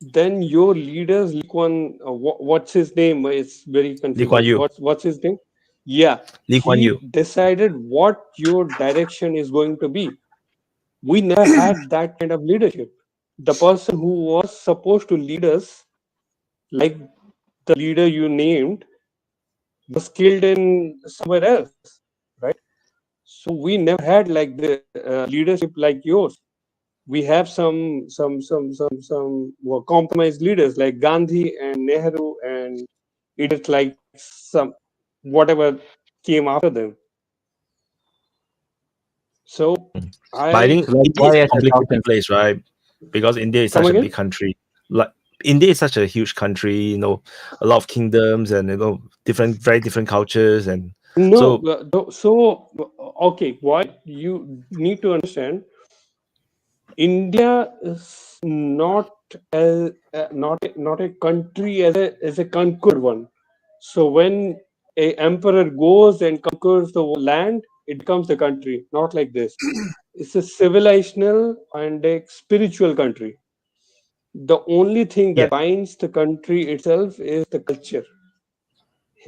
then your leaders, what's his name? It's very Lee Kuan confusing. Yew. What's his name? Yeah, Lee Kuan Yew. he decided what your direction is going to be. We never had that kind of leadership. The person who was supposed to lead us, like the leader you named, was killed in somewhere else, right? So we never had like the leadership like yours. We have some compromised leaders like Gandhi and Nehru and idiots like some whatever came after them. So But I think India is a complicated place, right? Because India is such a big country. Like India is such a huge country, a lot of kingdoms and very different cultures, and okay, what you need to understand, India is not a country as a conquered one. So when a emperor goes and conquers the land, it becomes a country. Not like this. It's a civilizational and a spiritual country. The only thing that binds the country itself is the culture.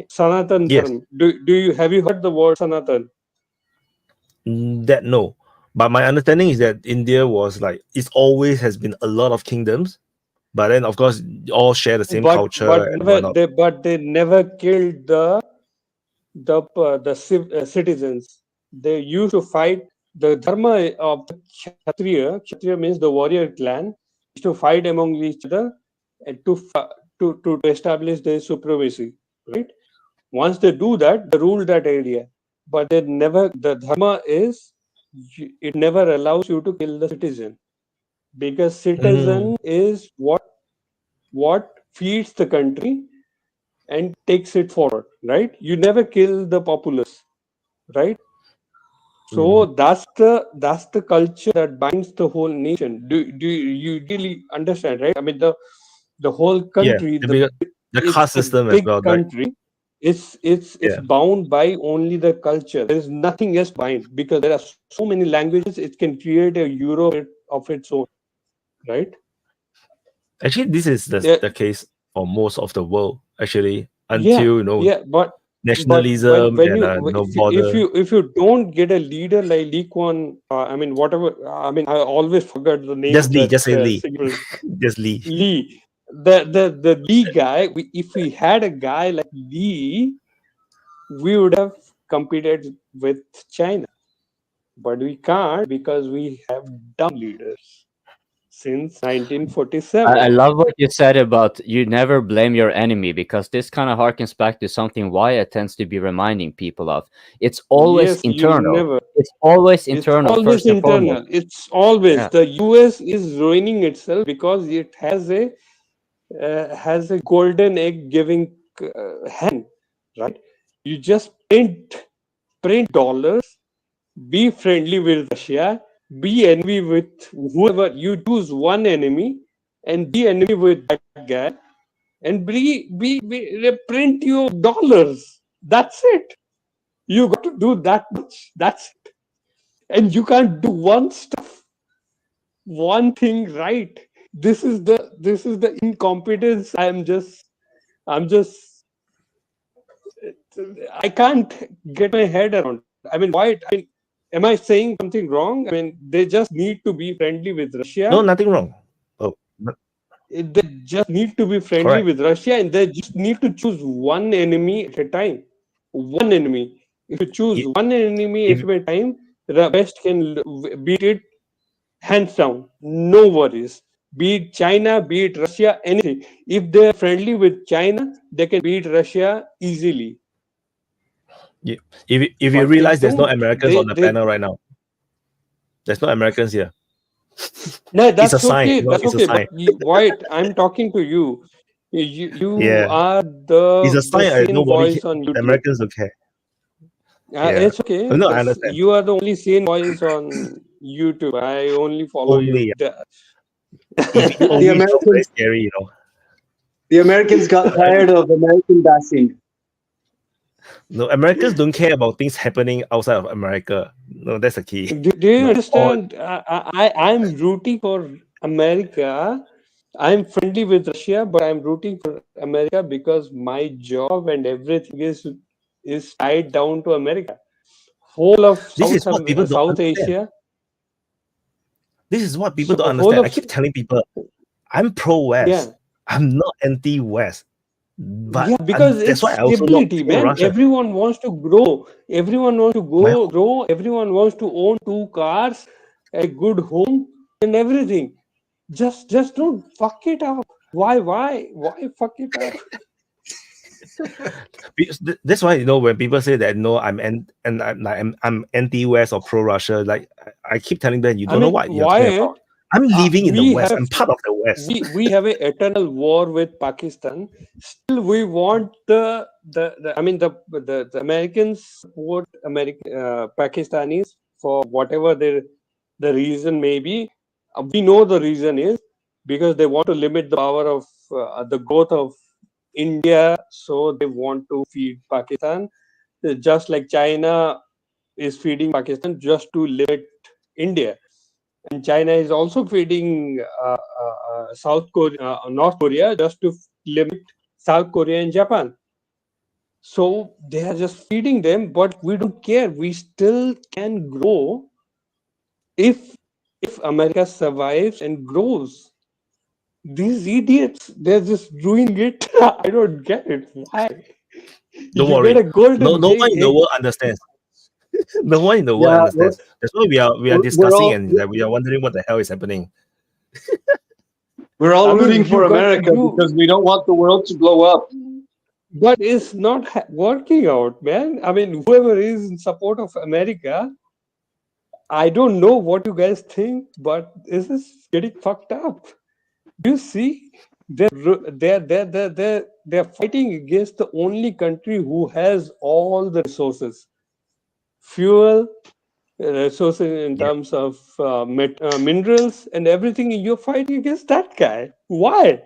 Sanatan Dharma. Have you heard the word Sanatan? That no. But my understanding is that India was like, it always has been a lot of kingdoms, but then of course all share the same culture and whatnot. But they never killed the citizens. They used to fight. The dharma of the Kshatriya means the warrior clan, is to fight among each other and to establish their supremacy, right? Once they do that, they rule that area. But they never, the dharma is, it never allows you to kill the citizen, because citizen is what feeds the country and takes it forward, right? You never kill the populace, right? So that's the culture that binds the whole nation. Do you really understand, right? I mean, the whole country, the caste system as well, country, right? it's bound by only the culture. There is nothing else bind, because there are so many languages. It can create a Europe of its own, right? Actually, this is the case for most of the world, actually, until but nationalism when and you no border. if you don't get a leader like Lee Kuan, I mean, whatever, I mean, I always forgot the name. Just of Lee, that, just say Lee. single, Just Lee. Lee, the Lee guy. If we had a guy like Lee, we would have competed with China, but we can't, because we have dumb leaders since 1947. I love what you said about you never blame your enemy, because this kind of harkens back to something Wyatt tends to be reminding people of. It's always internal. It's always internal. It's always first and internal. foremost. It's always the US is ruining itself because it has a golden egg giving hand, right? You just print dollars, be friendly with Russia, be envy with whoever. You choose one enemy and be enemy with that guy, and print your dollars. That's it. You got to do that much. That's it. And you can't do one thing right. This is the incompetence. I can't get my head around. I mean, why? I mean, am I saying something wrong? I mean, they just need to be friendly with Russia. No, nothing wrong. They just need to be friendly with Russia, and they just need to choose one enemy at a time. One enemy. If you choose one enemy at a time, the West can beat it hands down. No worries. Be it China, be it Russia, anything. If they're friendly with China, they can beat Russia easily. If you realize there's no Americans on the panel right now, there's no Americans here. No, that's it's a okay. Sign, that's it's okay. a sign. But White, I'm talking to you. You are it's a sign. sane Nobody, voice on YouTube. the Americans don't care. It's okay. No, I understand. You are the only sane voice on YouTube. I only follow you. The Americans, very scary, The Americans got tired of American bashing. No, Americans don't care about things happening outside of America. No, that's the key. Do you understand? I'm rooting for America. I'm friendly with Russia, but I'm rooting for America because my job and everything is tied down to America. Whole of South Asia. This is what people don't understand. I keep telling people, I'm pro-West. Yeah. I'm not anti-West. But because that's it's why I also stability, man. Russia. Everyone wants to grow. Everyone wants to grow. Everyone wants to own 2 cars, a good home, and everything. Just don't fuck it up. Why fuck it up? That's why when people say that I'm anti-West or pro-Russia, like I keep telling them, you don't know what you're talking about. I'm living in the West. I'm part of the West. We have an eternal war with Pakistan. Still, we want the Americans support Pakistanis for whatever the reason may be. We know the reason is because they want to limit the power of the growth of India, so they want to feed Pakistan, just like China is feeding Pakistan just to limit India. And China is also feeding North Korea just to limit South Korea and Japan. So they are just feeding them, but we don't care. We still can grow if America survives and grows. These idiots, they're just doing it. I don't get it. Why? Don't You worry. get a golden No one in the egg. world understands. No one in the world Yeah, understands. That's why we are we're discussing all and that we are wondering what the hell is happening. we're all I mean, rooting for you got America you, because we don't want the world to blow up. but it's not working out, man. I mean, whoever is in support of America, I don't know what you guys think, but this is getting fucked up. Do you see? They're fighting against the only country who has all the resources, fuel, resources in terms of minerals and everything. You're fighting against that guy. Why?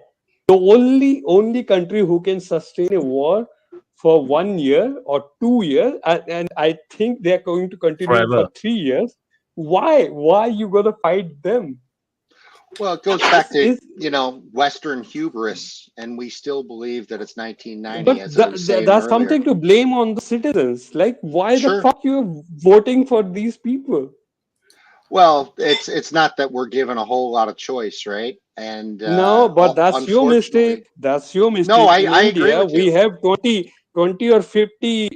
The only country who can sustain a war for 1 year or 2 years, and I think they're going to continue for Forever. 3 years. Why you gonna fight them? Well, it goes back to, It's, Western hubris, and we still believe that it's 1990, but as I was saying that's earlier. something to blame on the citizens. Like, why the Sure. fuck you're voting for these people? Well, it's not that we're given a whole lot of choice, right? And No, but that's your unfortunately, mistake. That's your mistake. no, In I agree India, with we you. have 20 or 50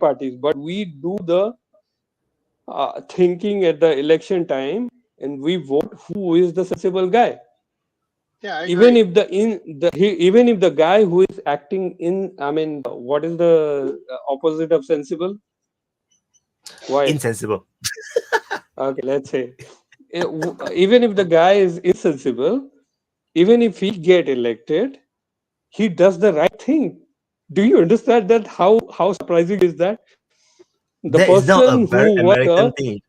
parties, but we do the thinking at the election time, and we vote who is the sensible guy. Yeah, I Even agree. if even if the guy who is acting in, I mean, what is the opposite of sensible? Why? Insensible. Okay, let's say, even if the guy is insensible, even if he get elected, he does the right thing. Do you understand that? How surprising is that? The That is not a person very who was American thing.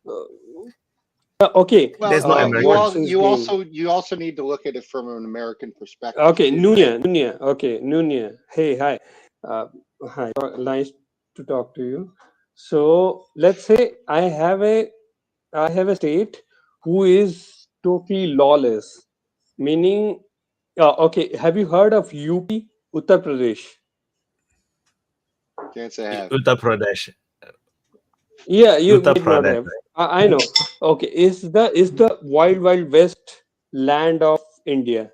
okay. Well, That's not American. What's his you name? also need to look at it from an American perspective Okay, too, right? Nunia. Okay, Nunia. Hey, hi. Hi. Nice to talk to you. So let's say I have a state who is totally lawless, meaning, okay. Have you heard of UP, Uttar Pradesh? Can't say I have. Uttar Pradesh. Yeah, you Uttar might not Pradesh. have. I know. Okay, is the wild west land of India.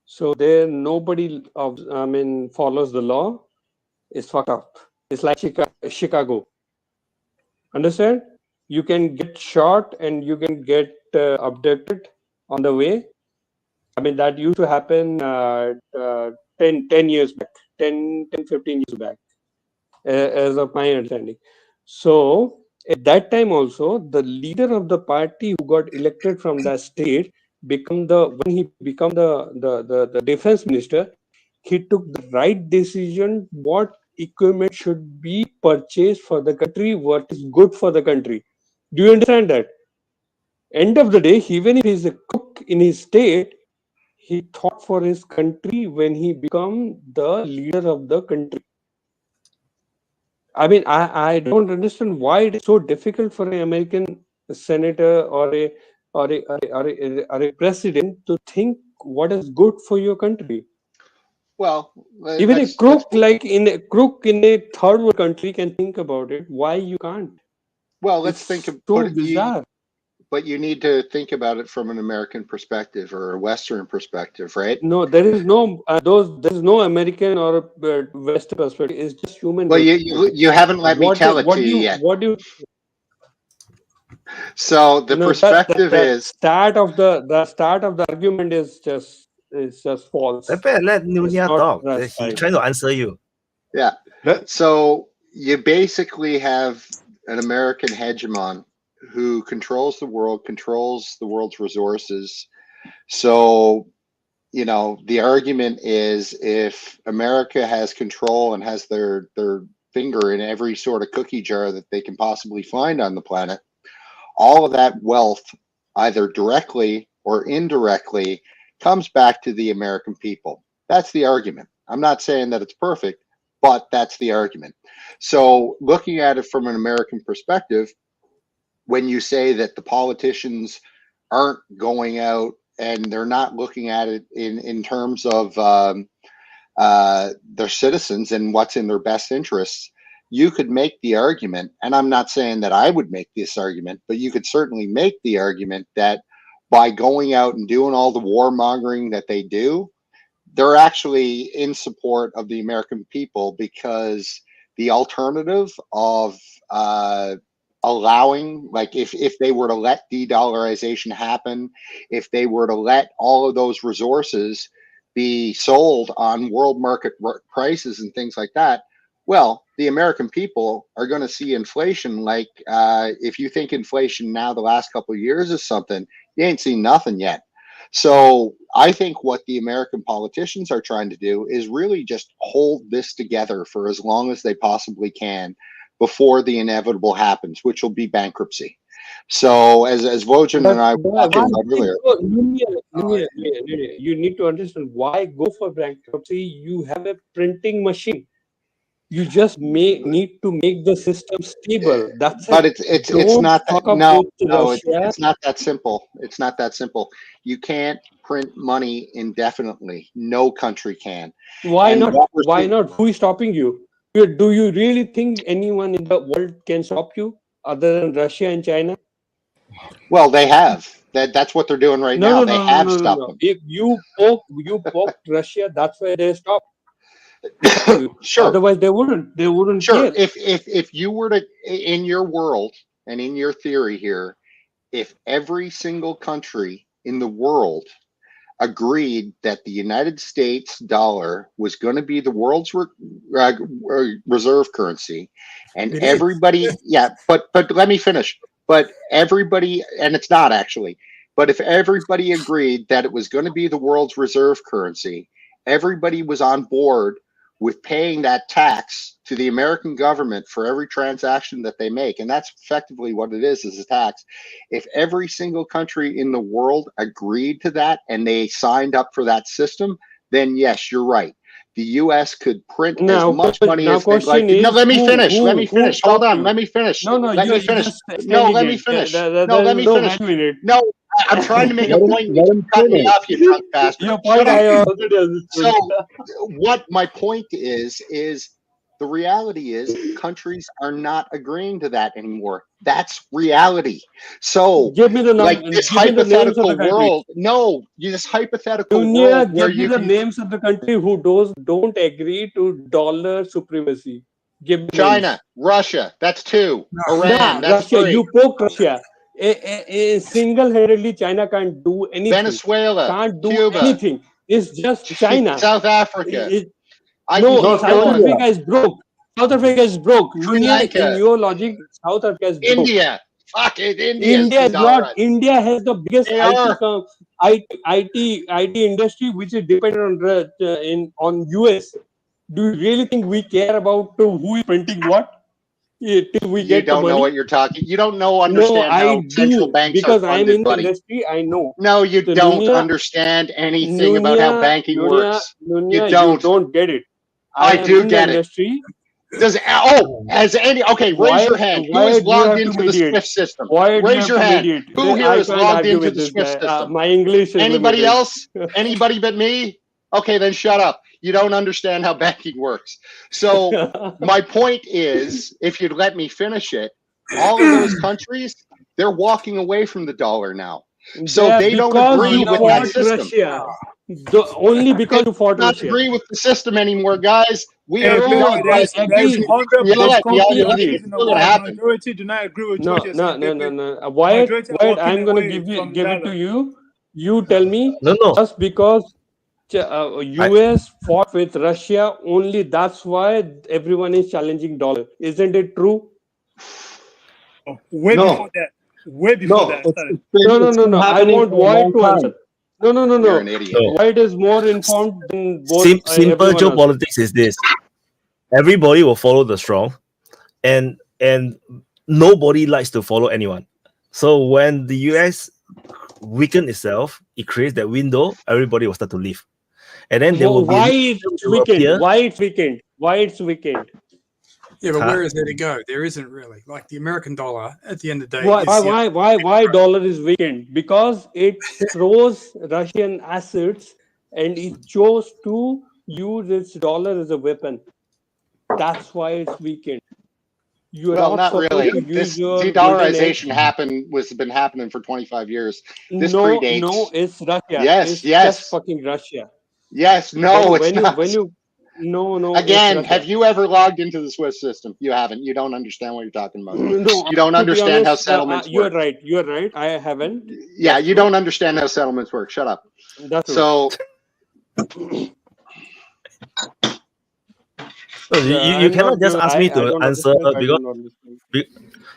So there nobody follows the law. It's fucked up. It's like Chicago. Understand? You can get shot and you can get abducted on the way. I mean, that used to happen 10 years back, 15 years back, as of my understanding. So at that time also, the leader of the party who got elected from that state when he became the defense minister, he took the right decision what equipment should be purchased for the country, what is good for the country. Do you understand that? End of the day, even if he's a cook in his state, he thought for his country when he become the leader of the country. I mean, I don't understand why it is so difficult for an American senator or a president to think what is good for your country. Well, Even a crook in a third world country can think about it. Why you can't? Well, let's It's think of so bizarre. but you need to think about it from an American perspective or a Western perspective, right? No, there is no there is no American or Western perspective. It's just human. Well, you haven't let me tell it to you yet. What do you? So the perspective that is start of the argument is just false. Let Nunia talk. He's trying to answer you. Yeah. So you basically have an American hegemon who controls the world, controls the world's resources. So, the argument is if America has control and has their finger in every sort of cookie jar that they can possibly find on the planet, all of that wealth, either directly or indirectly, comes back to the American people. That's the argument. I'm not saying that it's perfect, but that's the argument. So looking at it from an American perspective, when you say that the politicians aren't going out and they're not looking at it in terms of their citizens and what's in their best interests, you could make the argument, and I'm not saying that I would make this argument, but you could certainly make the argument that by going out and doing all the warmongering that they do, they're actually in support of the American people, because the alternative of allowing, like if they were to let de-dollarization happen, if they were to let all of those resources be sold on world market prices and things like that, well, the American people are going to see inflation. Like if you think inflation now the last couple of years is something, you ain't seen nothing yet. So I think what the American politicians are trying to do is really just hold this together for as long as they possibly can before the inevitable happens, which will be bankruptcy. So as Wojan and I were talking about earlier, you need to understand why go for bankruptcy. You have a printing machine. You just need to make the system stable. That's but it. it's Don't not talk that, about it's not that simple. It's not that simple. You can't print money indefinitely. No country can. Why And not? what we're Why seeing- not? Who is stopping you? Do you really think anyone in the world can stop you other than Russia and China? Well, they have. That's what they're doing right now. They have stopped them. If you poked Russia, that's why they stopped. Sure. Otherwise, they wouldn't. They wouldn't Sure. care. If you were to, in your world and in your theory here, if every single country in the world agreed that the United States dollar was going to be the world's reserve currency, and everybody, but let me finish. But everybody, and it's not actually, but if everybody agreed that it was going to be the world's reserve currency, everybody was on board with paying that tax to the American government for every transaction that they make. And that's effectively what it is a tax. If every single country in the world agreed to that and they signed up for that system, then yes, you're right. The U.S. could print as much money as they'd like. No, let me finish. Let me finish. Hold on. Let me finish. Let me finish. No, let me finish. No, let me finish. No, I'm trying to make a point. You cut me off, you drunk bastard. Your point I already understood. So what my point is the reality is countries are not agreeing to that anymore. That's reality. So give me the like this hypothetical world. No, this hypothetical world where give me the names of the country who don't agree to dollar supremacy. Give me China, names. Russia, that's two. Iran, that's Russia. three. You poke Russia. Single-handedly, China can't do anything. Venezuela, can't do Cuba. anything. It's just China. South Africa. South Africa is broke. South Africa is broke. In your logic, South Africa is broke. India. Fuck it. India is not. India has the biggest IT industry, which is dependent on US. Do you really think we care about who is printing what? Till we You don't know what you're talking. You don't understand how central banks because are funded, I'm in the buddy. industry. I know. No, you don't understand anything about how banking works. You don't get it. I do get it. Industry. Has any? Okay, raise your hand. Who is logged into the SWIFT system? Raise your hand. Who here is logged into the SWIFT system? My English is anybody limited. else? Anybody but me? Okay, then shut up. You don't understand how banking works. So my point is, if you'd let me finish it, all of those countries, they're walking away from the dollar now. So they don't agree with that system. Russia. Only because you fought not Russia. agree with the system anymore, guys. We are Majority do not agree with No. Wyatt, I'm going to give it to you. You tell me. No. Just because US fought with Russia, only that's why everyone is challenging dollar. Isn't it true? Before that. Way before that started. No. I want Wyatt to answer. No. You're an idiot. Wyatt is more informed than both. Simple geopolitics is this: everybody will follow the strong, and nobody likes to follow anyone. So when the US weaken itself, it creates that window. Everybody will start to leave, and then there will why be it's weakened? Why it's weakened? Yeah, but where is there to go? There isn't really. Like the American dollar, at the end of the day. Why dollar is weakened? Because it froze Russian assets and it chose to use its dollar as a weapon. That's why it's weakened. You are Well, not not supposed really. to use This your golden de-dollarization egg. been happening for 25 years. This No, predates. no, it's Russia. Yes, It's yes. just fucking Russia. Yes, no, it's not. No, Again, it's have you ever logged into the Swift system? You haven't. You don't understand what you're talking about. No, You don't to be understand how honest, settlements you're work. right. You're right. I haven't. Yeah, That's you true. don't understand how settlements work. Shut up. That's true. So No, you cannot just ask me to answer because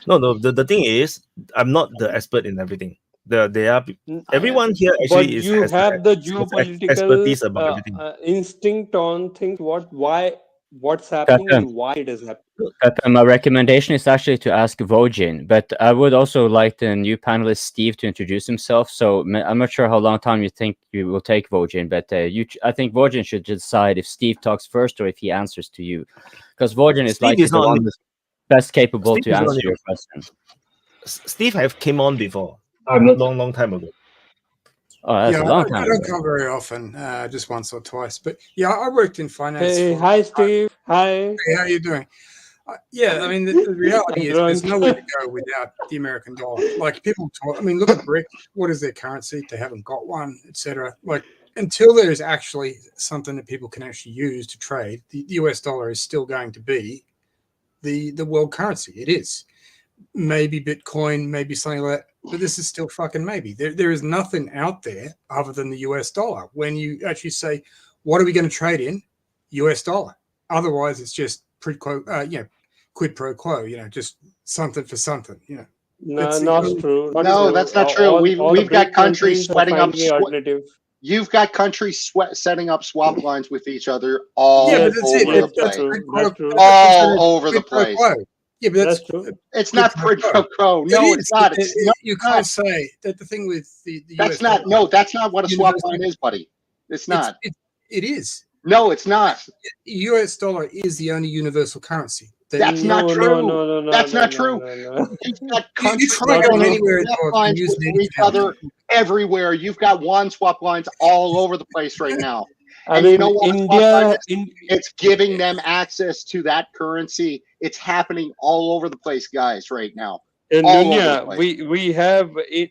no, the thing is, I'm not the expert in everything. They are everyone here But actually you has have the has geopolitical expertise about everything. instinct on things. What's happening and why it is happening. My recommendation is actually to ask Vojin, but I would also like the new panelist Steve to introduce himself. So I'm not sure how long time you think you will take, Vojin, but I think Vojin should decide if Steve talks first or if he answers to you, because Vojin is likely the one who's best capable to answer your question. Steve have came on before, long time ago. Oh, that's a long time I don't come very often, just once or twice. But yeah, I worked in finance. Hey, hi, Steve. Hi. Hey, how are you doing? Yeah, I mean, the reality is there's nowhere to go without the American dollar. Like, people talk, I mean, look at BRIC. What is their currency? They haven't got one, etc. Like, until there is actually something that people can actually use to trade, the US dollar is still going to be the world currency. It is. Maybe Bitcoin, maybe something like that, but this is still fucking maybe. There is nothing out there other than the US dollar. When you actually say, what are we going to trade in? US dollar. Otherwise, it's just quid pro quo, just something for something, No, not true. No, that's not true. We've got countries sweating up. You've got countries setting up swap lines with each other all over the place. All over the place. Yeah, but that's true. It's not quid pro quo. No, it's not. You can't say that the thing with the that's not. No, that's not what a swap line is, buddy. It's not. It is. No, it's not. US dollar is the only universal currency. That's not true. No, that's not true. You've got countries swap lines with each other everywhere. You've got one swap lines all over the place right now. And you know what? It's giving them access to that currency. It's happening all over the place, guys, right now. In India, we have it.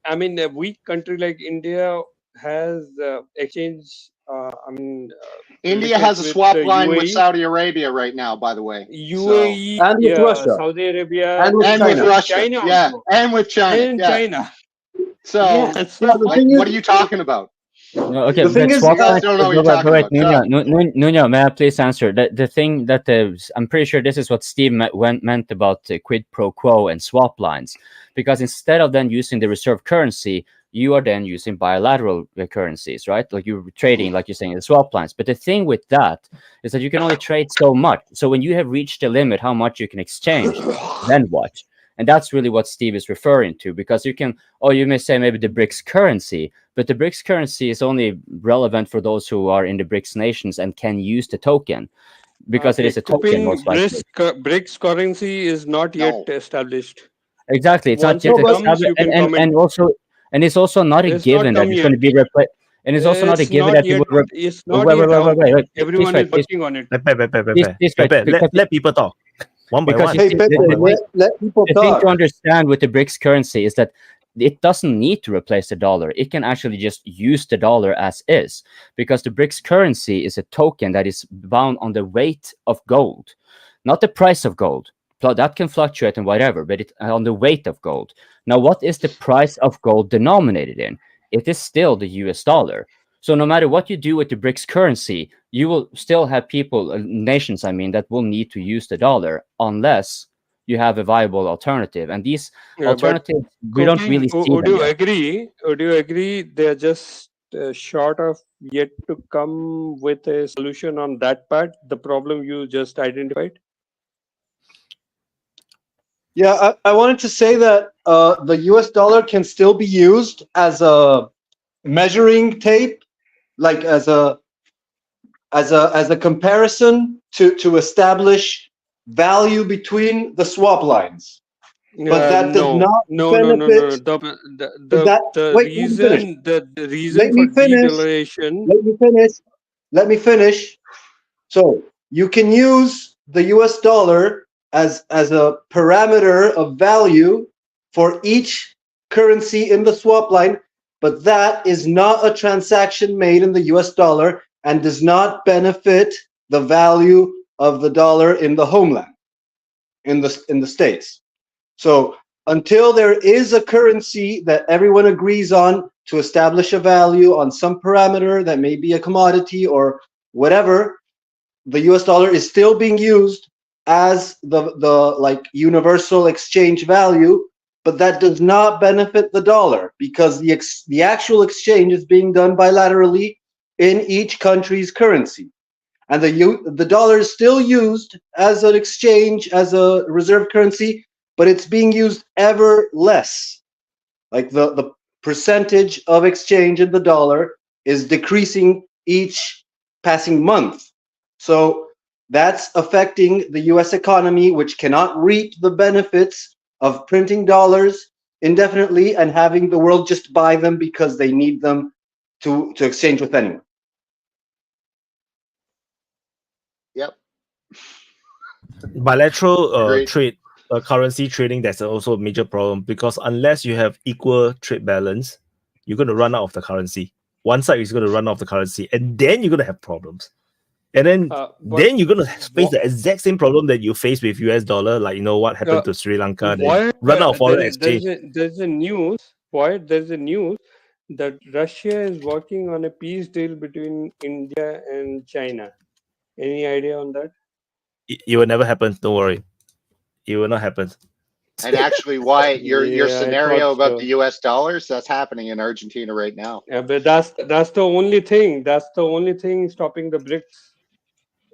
I mean, a weak country like India has exchange. India has a swap line with Saudi Arabia right now, by the way. UAE and with Russia, Saudi Arabia, and with Russia, China, yeah, and with China, and China. So, what are you talking about? No, okay, but swap lines. Nuno, may I please answer? The thing that I'm pretty sure this is what Steve meant about quid pro quo and swap lines, because instead of then using the reserve currency, you are then using bilateral currencies, right? Like you're trading, like you're saying, the swap lines. But the thing with that is that you can only trade so much. So when you have reached the limit, how much you can exchange, then what? And that's really what Steve is referring to, because you may say maybe the BRICS currency, but the BRICS currency is only relevant for those who are in the BRICS nations and can use the token, because it is a token most likely. BRICS currency is not yet established. Exactly, it's not yet established, and it's also not a given that it's going to be replaced. And it's also not a given that people will. It's not yet. Everyone is working on it. Let people talk. One by one. Let people talk. The thing to understand with the BRICS currency is that it doesn't need to replace the dollar. It can actually just use the dollar as is, because the BRICS currency is a token that is bound on the weight of gold, not the price of gold. That can fluctuate and whatever, but it's on the weight of gold. Now, what is the price of gold denominated in? It is still the US dollar. So no matter what you do with the BRICS currency, you will still have people, nations, that will need to use the dollar unless you have a viable alternative. And these alternatives, we don't really see Would you agree they're just short of yet to come with a solution on that part, the problem you just identified? Yeah, I wanted to say that the US dollar can still be used as a measuring tape, like as a comparison to establish value between the swap lines. But that does not benefit. The reason for de-dollarization. Let me finish. let me finish. So you can use the US dollar as a parameter of value for each currency in the swap line, but that is not a transaction made in the US dollar and does not benefit the value of the dollar in the homeland, in the States. So until there is a currency that everyone agrees on to establish a value on some parameter that may be a commodity or whatever, the US dollar is still being used as the like universal exchange value, but that does not benefit the dollar because the actual exchange is being done bilaterally in each country's currency. And the dollar is still used as an exchange, as a reserve currency, but it's being used ever less. Like the percentage of exchange in the dollar is decreasing each passing month. So that's affecting the US economy, which cannot reap the benefits of printing dollars indefinitely and having the world just buy them because they need them to exchange with anyone. Yep. Bilateral trade, currency trading, that's also a major problem because unless you have equal trade balance, you're going to run out of the currency. One side is going to run out of the currency, and then you're going to have problems. And then you're going to face the exact same problem that you face with US dollar, like what happened to Sri Lanka. They run out of foreign exchange. There's a news. There's a news that Russia is working on a peace deal between India and China. Any idea on that? It will never happen. Don't worry. It will not happen. And actually, Wyatt, your scenario about the US dollars, that's happening in Argentina right now. Yeah, but that's the only thing. That's the only thing stopping the BRICS.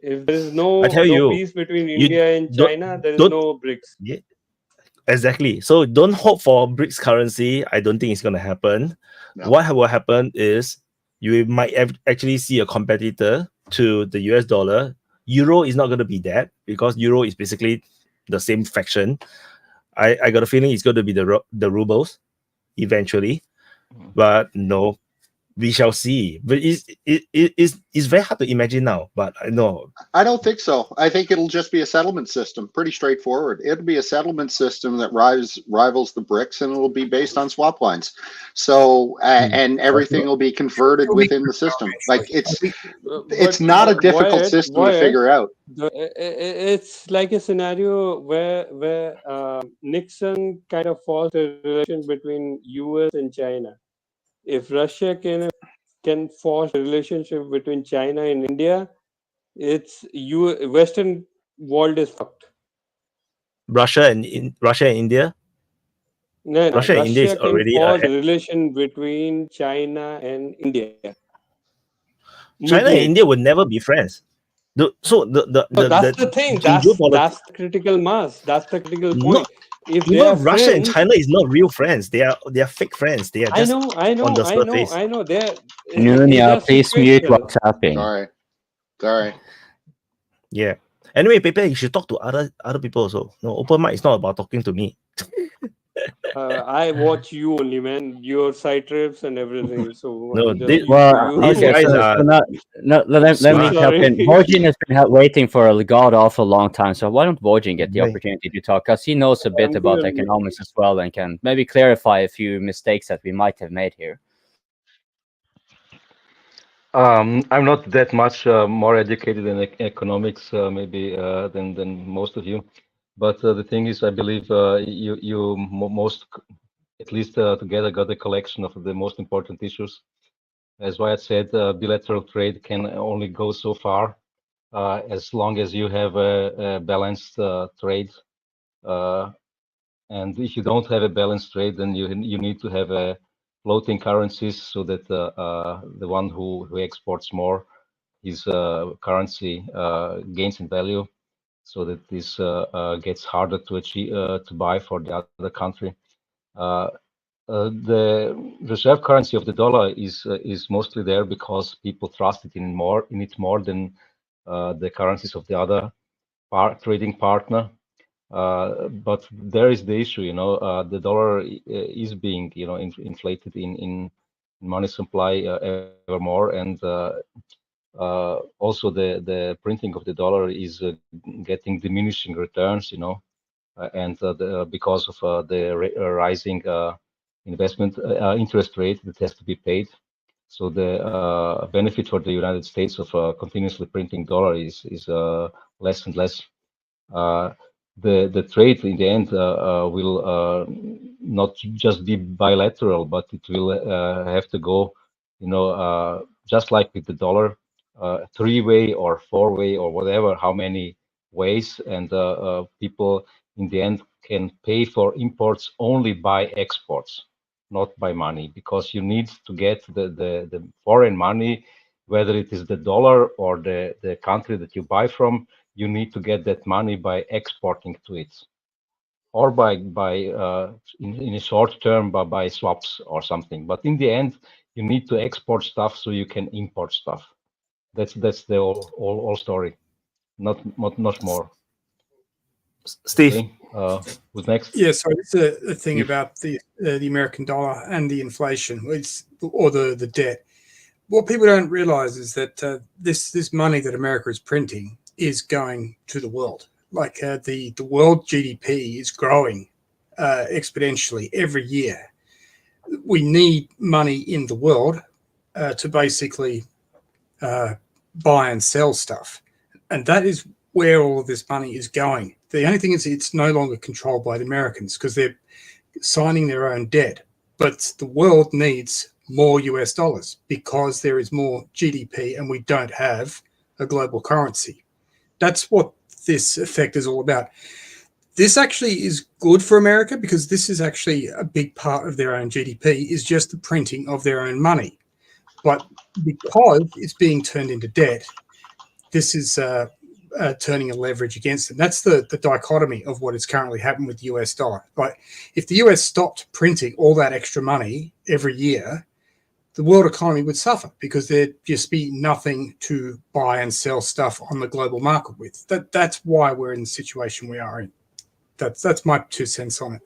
If there is no peace between India and China, there is no BRICS. Yeah, exactly. So don't hope for BRICS currency. I don't think it's going to happen. No. What will happen is you might actually see a competitor to the US dollar. Euro is not going to be that because Euro is basically the same faction. I got a feeling it's going to be the rubles eventually, but no, we shall see. But it's very hard to imagine now. But I know. I don't think so. I think it'll just be a settlement system. Pretty straightforward. It'll be a settlement system that rivals the BRICS, and it'll be based on swap lines. So and everything will be converted within the system. Like it's not a difficult system to figure out. It's like a scenario where Nixon kind of forced a relation between US and China. If Russia can force a relationship between China and India, Western world is fucked. Russia and India. No, Russia and India is already force a relation between China and India. China and India would never be friends. That's the thing. That's the critical mass. That's the critical point. If Russia and China is not real friends. They are fake friends. They are just on the surface. I know. Nunia, please mute what's happening. Sorry. Yeah. Anyway, Pepe, you should talk to other people also. No, open mic is not about talking to me. I watch you only, man. Your side trips and everything. So let me help in. Vojin has been waiting for a god awful long time. So why don't Vojin get the opportunity to talk? Because he knows a bit about economics as well and can maybe clarify a few mistakes that we might have made here. I'm not that much more educated in economics, maybe than most of you. But the thing is, I believe you most, at least together, got a collection of the most important issues. As Wyatt said, bilateral trade can only go so far as long as you have a balanced trade. And if you don't have a balanced trade, then you need to have a floating currencies so that the one who exports more, his currency gains in value, so that this gets harder to achieve to buy for the other country. The reserve currency of the dollar is mostly there because people trust it in it more than the currencies of the other trading partner. But there is the issue, the dollar is being, inflated in money supply ever more, and also the printing of the dollar is getting diminishing returns, and because of the rising investment interest rate that has to be paid. So the benefit for the United States of continuously printing dollar is less and less. The trade in the end will not just be bilateral, but it will have to go, just like with the dollar, 3-way or 4-way or whatever, how many ways, and people in the end can pay for imports only by exports, not by money, because you need to get the foreign money, whether it is the dollar or the country that you buy from. You need to get that money by exporting to it, or by in a short term by swaps or something. But in the end, you need to export stuff so you can import stuff. That's the all story, not much more. Steve, okay. Who's next? Yeah, so it's a thing Steve. about the American dollar and the inflation, or the debt. What people don't realize is that this money that America is printing is going to the world. Like the world GDP is growing exponentially every year. We need money in the world to basically buy and sell stuff. And that is where all of this money is going. The only thing is it's no longer controlled by the Americans because they're signing their own debt. But the world needs more US dollars because there is more GDP and we don't have a global currency. That's what this effect is all about. This actually is good for America because this is actually a big part of their own GDP is just the printing of their own money. But because it's being turned into debt, this is turning a leverage against them. That's the dichotomy of what is currently happening with the US dollar. But if the US stopped printing all that extra money every year, the world economy would suffer because there'd just be nothing to buy and sell stuff on the global market with. That's why we're in the situation we are in. That's my 2 cents on it.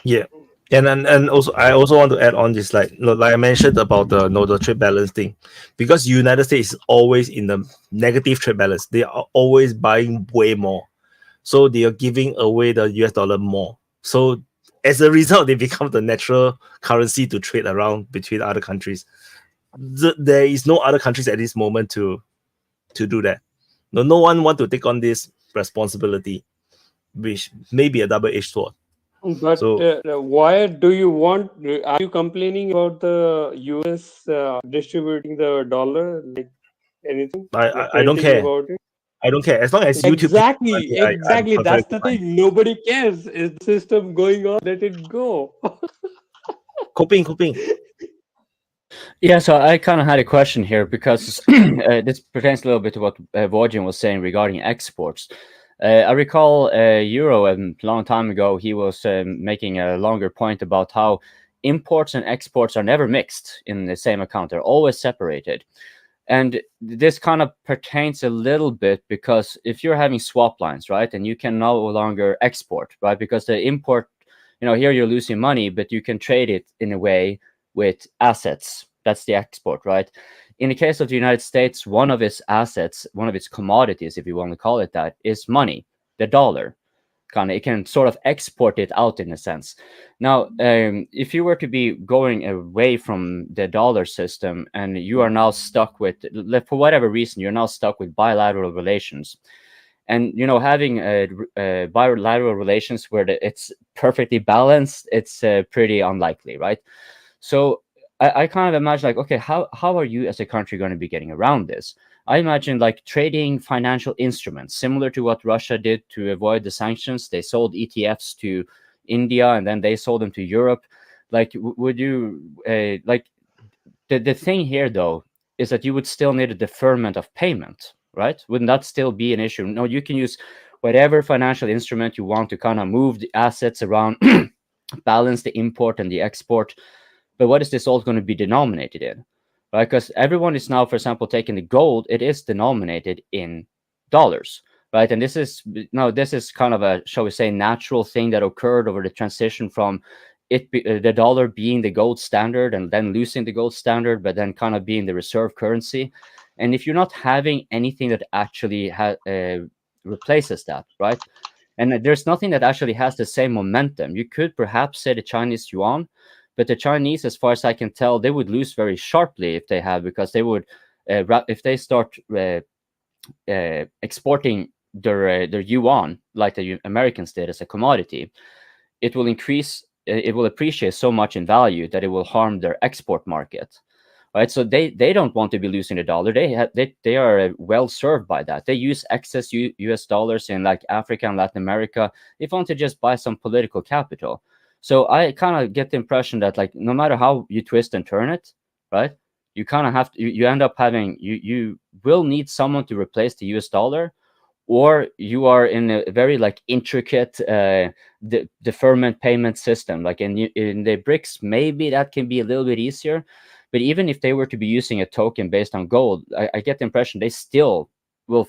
Yeah. And also I also want to add on this, like I mentioned about the trade balance thing, because United States is always in the negative trade balance. They are always buying way more, so they are giving away the US dollar more. So as a result, they become the natural currency to trade around between other countries. There is no other countries at this moment to do that. No one want to take on this responsibility, which may be a double-edged sword. But why do you want? Are you complaining about the US distributing the dollar? Like anything? I don't care. About it? I don't care as long as YouTube. Exactly. That's the thing. Nobody cares. Is the system going on? Let it go. Coping. Yeah, so I kind of had a question here because this pertains a little bit to what Vojin was saying regarding exports. I recall Euro a long time ago, he was making a longer point about how imports and exports are never mixed in the same account. They're always separated. And this kind of pertains a little bit because if you're having swap lines, right, and you can no longer export, right, because the import, here you're losing money, but you can trade it in a way with assets. That's the export, right? In the case of the United States, one of its assets, one of its commodities, if you want to call it that, is money, the dollar. It can sort of export it out in a sense. Now, if you were to be going away from the dollar system and you are now stuck with, for whatever reason, you're now stuck with bilateral relations. And, having bilateral relations where it's perfectly balanced, it's pretty unlikely, right? So I kind of imagine like, okay, how are you as a country going to be getting around this? I imagine like trading financial instruments, similar to what Russia did to avoid the sanctions. They sold ETFs to India and then they sold them to Europe. Like, would you like the thing here, though, is that you would still need a deferment of payment, right? Wouldn't that still be an issue? No, you can use whatever financial instrument you want to kind of move the assets around, balance the import and the export. But what is this all going to be denominated in? Right? Because everyone is now, for example, taking the gold, it is denominated in dollars, right? And this is kind of a, shall we say, natural thing that occurred over the transition from the dollar being the gold standard and then losing the gold standard, but then kind of being the reserve currency. And if you're not having anything that actually replaces that, right? And there's nothing that actually has the same momentum. You could perhaps say the Chinese yuan, but the Chinese, as far as I can tell, they would lose very sharply if they have, because they would, if they start exporting their yuan like the Americans did as a commodity, it will appreciate so much in value that it will harm their export market. Right, so they don't want to be losing the dollar. They are well served by that. They use excess U.S. dollars in like Africa and Latin America. They want to just buy some political capital. So I kind of get the impression that like no matter how you twist and turn it, right, you kind of have to, you end up having you will need someone to replace the U.S. dollar, or you are in a very like intricate deferment payment system. Like in the BRICS, maybe that can be a little bit easier. But even if they were to be using a token based on gold, I get the impression they still will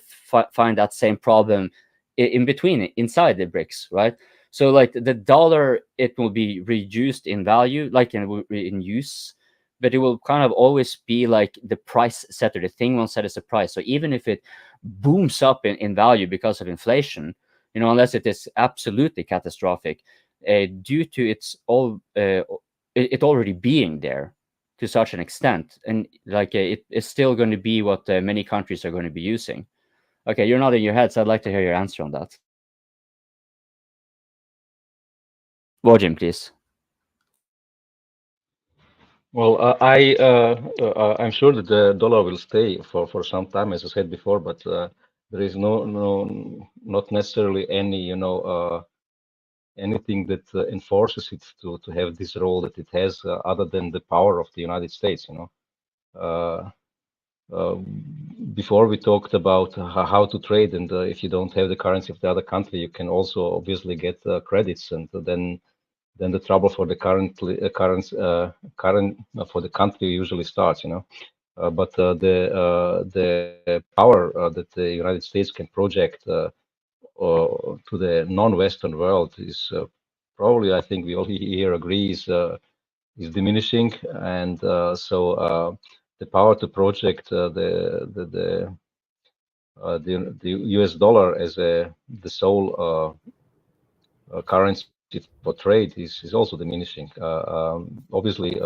find that same problem inside the BRICS, right? So like the dollar, it will be reduced in value, like in use, but it will kind of always be like the price setter. The thing will set as a price. So even if it booms up in value because of inflation, you know, unless it is absolutely catastrophic, due to it already being there to such an extent, and like it's still going to be what many countries are going to be using. Okay, you're nodding your head, so I'd like to hear your answer on that. Wojim, please. Well, I'm sure that the dollar will stay for some time, as I said before, but there is not necessarily any, anything that enforces it to have this role that it has, other than the power of the United States. Before we talked about how to trade, and if you don't have the currency of the other country, you can also obviously get credits, and then the trouble for the current for the country usually starts. But the power that the United States can project to the non-Western world is probably, I think we all here agree, is diminishing, and so the power to project the U.S. dollar as the sole currency for trade is also diminishing. Obviously,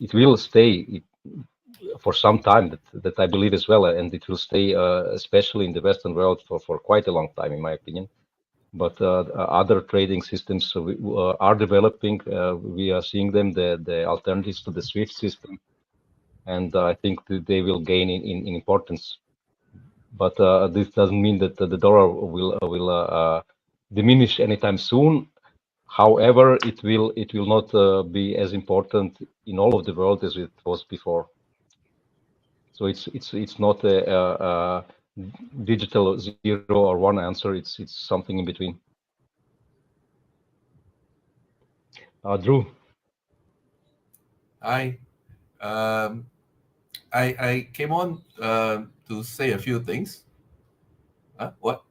it will stay for some time. That I believe as well, and it will stay, especially in the Western world, for quite a long time, in my opinion. But other trading systems are developing. We are seeing them, the alternatives to the SWIFT system, and I think that they will gain in importance. But this doesn't mean that the dollar will diminish anytime soon. However, it will not be as important in all of the world as it was before. So it's not a digital 0 or 1 answer. It's something in between. Drew. Hi. I came on to say a few things. What?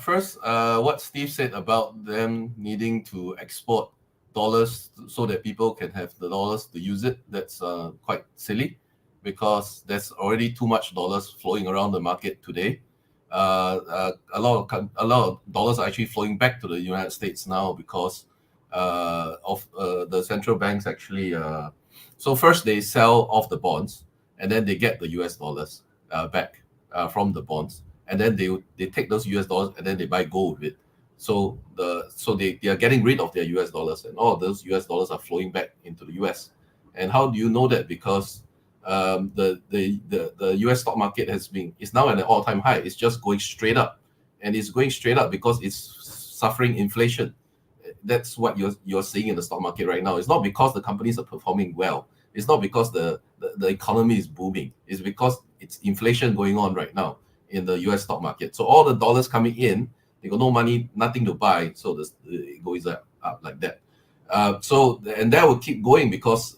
First, what Steve said about them needing to export dollars so that people can have the dollars to use it, that's quite silly, because there's already too much dollars flowing around the market today. A lot of dollars are actually flowing back to the United States now because of the central banks actually. So first they sell off the bonds, and then they get the US dollars back from the bonds, and then they take those US dollars and then they buy gold with it. So they are getting rid of their US dollars, and all of those US dollars are flowing back into the US. And how do you know that? Because the US stock market is now at an all-time high. It's just going straight up, and it's going straight up because it's suffering inflation. That's what you're seeing in the stock market right now. It's not because the companies are performing well. It's not because the economy is booming. It's because it's inflation going on right now in the US stock market. So all the dollars coming in, they got no money, nothing to buy, so it goes up like that. And that will keep going because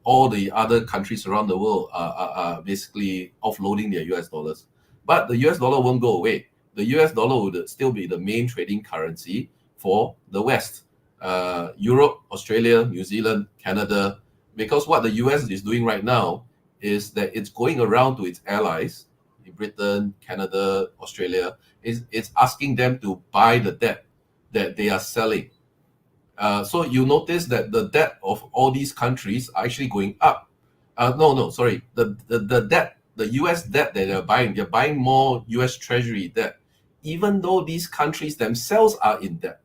all the other countries around the world are basically offloading their US dollars. But the US dollar won't go away. The US dollar would still be the main trading currency for the West, Europe, Australia, New Zealand, Canada, because what the US is doing right now is that it's going around to its allies in Britain, Canada, Australia. It's asking them to buy the debt that they are selling. So you notice that the debt of all these countries are actually going up. Sorry. The debt, the US debt that they're buying more US Treasury debt, even though these countries themselves are in debt.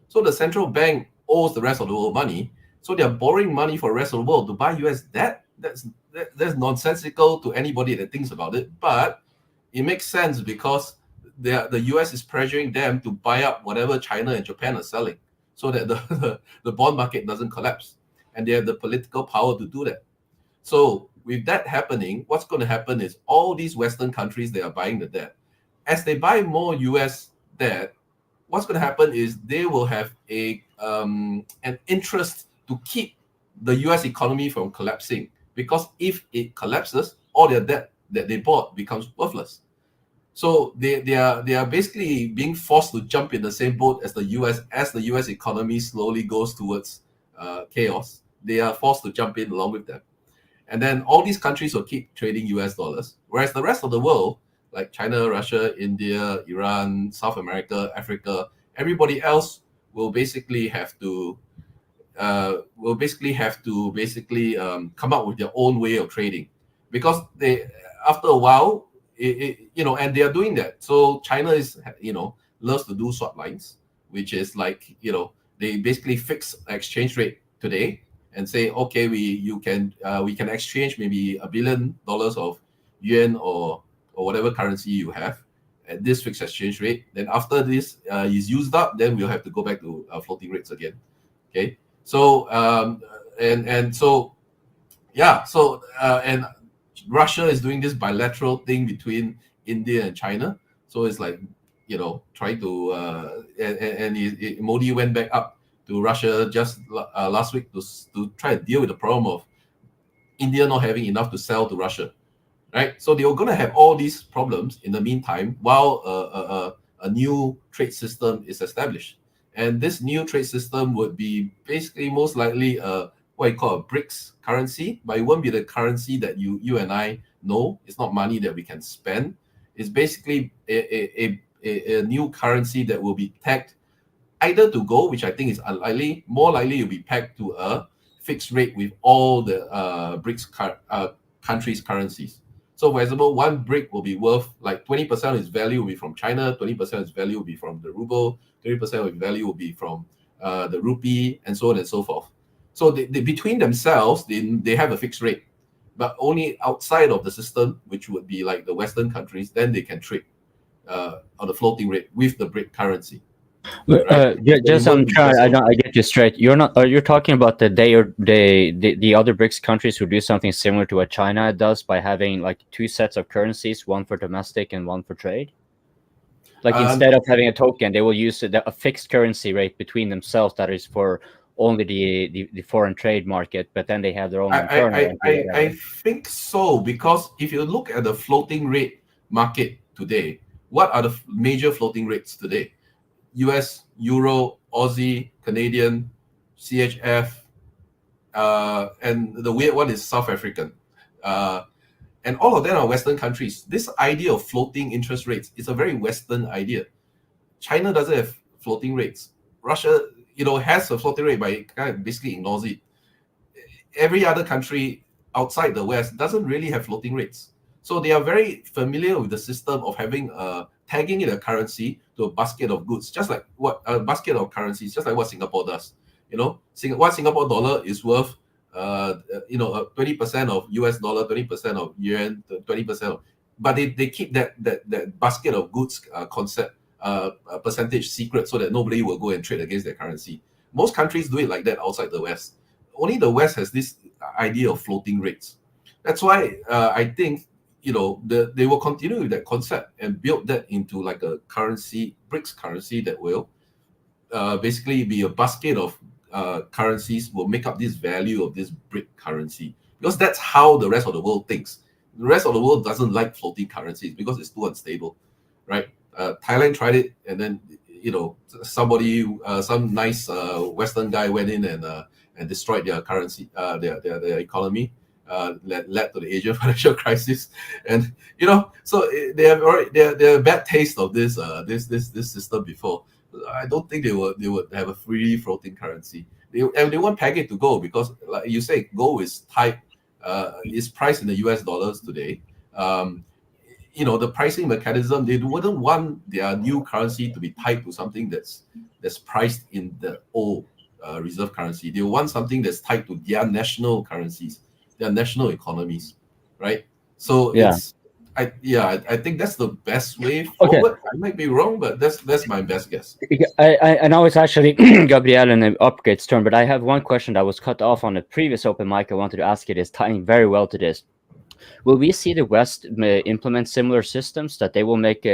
So the central bank owes the rest of the world money. So they're borrowing money for the rest of the world to buy US debt. That's nonsensical to anybody that thinks about it. But it makes sense because the US is pressuring them to buy up whatever China and Japan are selling, so that the bond market doesn't collapse. And they have the political power to do that. So with that happening, what's going to happen is all these Western countries, they are buying the debt. As they buy more US debt, what's going to happen is they will have an interest to keep the US economy from collapsing. Because if it collapses, all their debt that they bought becomes worthless. So they are basically being forced to jump in the same boat as the US. As the US economy slowly goes towards chaos, they are forced to jump in along with them. And then all these countries will keep trading US dollars, whereas the rest of the world, like China, Russia, India, Iran, South America, Africa, everybody else will basically have to come up with their own way of trading, because they, after a while, and they are doing that. So China is, loves to do swap lines, which is like, they basically fix exchange rate today and say, okay, we can exchange maybe $1 billion of yuan or whatever currency you have at this fixed exchange rate. Then after this is used up, then we'll have to go back to floating rates again. Okay, so and Russia is doing this bilateral thing between India and China. So it's like, trying to Modi went back up to Russia just last week to try to deal with the problem of India not having enough to sell to Russia, right? So they were going to have all these problems in the meantime while a new trade system is established. And this new trade system would be basically most likely what you call a BRICS currency, but it won't be the currency that you and I know. It's not money that we can spend. It's basically a new currency that will be tagged either to gold, which I think is unlikely. More likely, it'll be pegged to a fixed rate with all the BRICS countries' currencies. So, for example, one brick will be worth like 20% of its value will be from China, 20% of its value will be from the ruble, 30% of its value will be from the rupee, and so on and so forth. So they between themselves, they have a fixed rate, but only outside of the system, which would be like the Western countries, then they can trade on the floating rate with the BRIC currency. Right? Just I'm trying. I get you straight. You're talking about the other BRICS countries who do something similar to what China does by having like two sets of currencies, one for domestic and one for trade. Like instead of having a token, they will use a fixed currency rate between themselves that is for only the foreign trade market, but then they have their own internal. I think so, because if you look at the floating rate market today, what are the major floating rates today? US, Euro, Aussie, Canadian, CHF, and the weird one is South African. And all of them are Western countries. This idea of floating interest rates is a very Western idea. China doesn't have floating rates. Russia, has a floating rate, but it kind of basically ignores it. Every other country outside the West doesn't really have floating rates. So they are very familiar with the system of having tagging in a currency to a basket of goods, just like what a basket of currencies, just like what Singapore does. What Singapore dollar is worth, 20% of US dollar, 20% of yuan, 20% of, but they keep that basket of goods concept percentage secret so that nobody will go and trade against their currency. Most countries do it like that outside the West. Only the West has this idea of floating rates. That's why I think they will continue with that concept and build that into like a currency, BRICS currency that will basically be a basket of currencies will make up this value of this BRIC currency, because that's how the rest of the world thinks. The rest of the world doesn't like floating currencies because it's too unstable, right? Thailand tried it, and then somebody, some nice Western guy went in and destroyed their currency, their economy. led to the Asian financial crisis, and you know, so they have already they're a bad taste of this this system before. I don't think they would have a freely floating currency. They want peg it to gold because, like you say, gold is tied, is priced in the US dollars today. You know, the pricing mechanism, they wouldn't want their new currency to be tied to something that's priced in the old reserve currency. They want something that's tied to their national currencies, their national economies, right? So Yeah. I think that's the best way forward. I might be wrong, but that's my best guess. I know it's actually Gabriel and Upgrade's turn, but I have one question that was cut off on the previous open mic. I wanted to ask it. Is tying very well to this. Will we see the West implement similar systems that they will make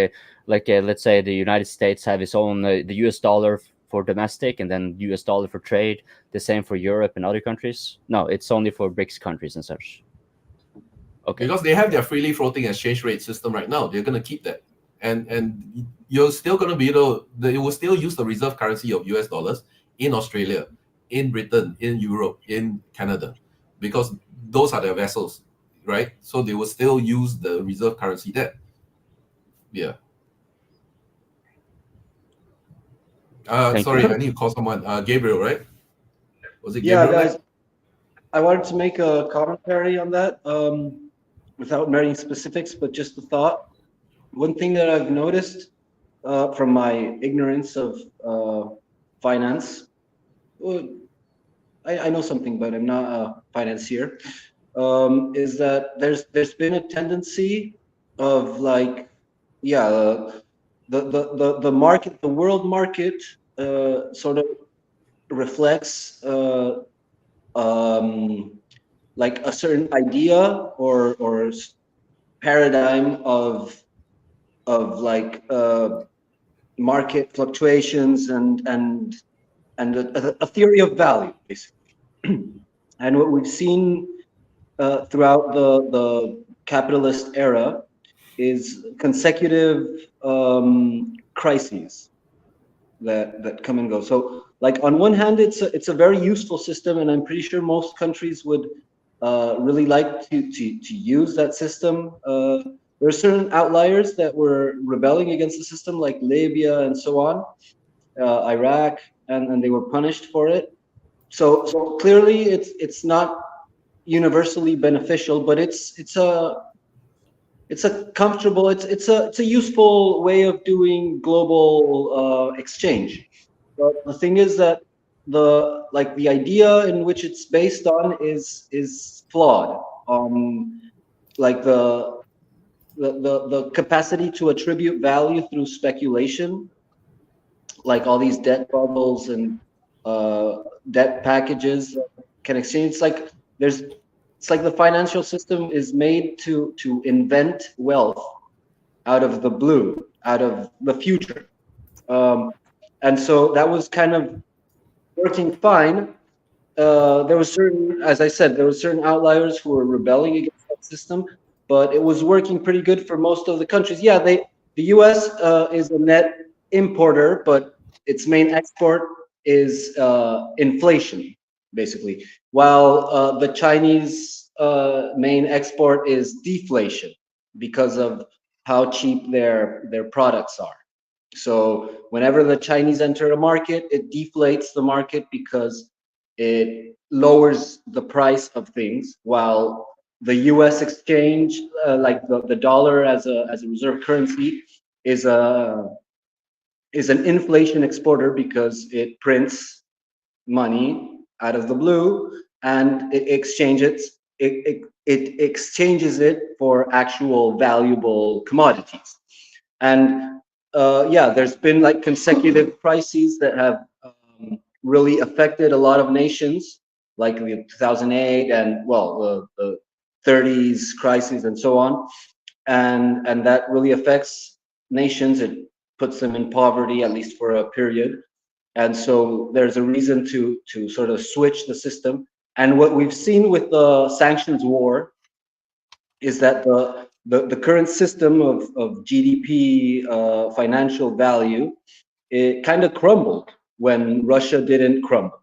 let's say the United States have its own the US dollar for domestic and then US dollar for trade, the same for Europe and other countries? No, it's only for BRICS countries and such. Okay. Because they have their freely floating exchange rate system right now, they're going to keep that, and you're still going to be they will still use the reserve currency of US dollars in Australia, in Britain, in Europe, in Canada, because those are their vessels, right? So they will still use the reserve currency there. Yeah. Sorry, I need to call someone. Gabriel, right? Was it Gabriel? Yeah, guys. I wanted to make a commentary on that. Without marrying specifics, but just the thought. One thing that I've noticed from my ignorance of finance, I know something, but I'm not a financier, is that there's been a tendency of like, yeah, the market, the world market sort of reflects like a certain idea or paradigm of like market fluctuations and a theory of value, basically. And what we've seen throughout the capitalist era is consecutive crises that come and go. So, like on one hand, it's a very useful system, and I'm pretty sure most countries would really like to use that system. There are certain outliers that were rebelling against the system, like Libya and so on, Iraq, and they were punished for it. So clearly, it's not universally beneficial, but it's a comfortable, it's a useful way of doing global exchange. But the thing is that the idea in which it's based on is flawed. Like the capacity to attribute value through speculation, like all these debt bubbles and debt packages can exchange. It's like the financial system is made to invent wealth out of the blue, out of the future. And so that was kind of working fine. There was certain, as I said, there were certain outliers who were rebelling against that system, but it was working pretty good for most of the countries. Yeah, the US is a net importer, but its main export is inflation, basically, while the Chinese main export is deflation because of how cheap their products are. So whenever the Chinese enter a market, it deflates the market because it lowers the price of things, while the US exchange, like the dollar as a reserve currency, is an inflation exporter because it prints money out of the blue and it exchanges it for actual valuable commodities. And yeah, there's been like consecutive crises that have really affected a lot of nations, like the 2008 and the 30s crisis and so on, and that really affects nations. It puts them in poverty, at least for a period. And so there's a reason to sort of switch the system. And what we've seen with the sanctions war is that the current system of GDP financial value, it kind of crumbled when Russia didn't crumble.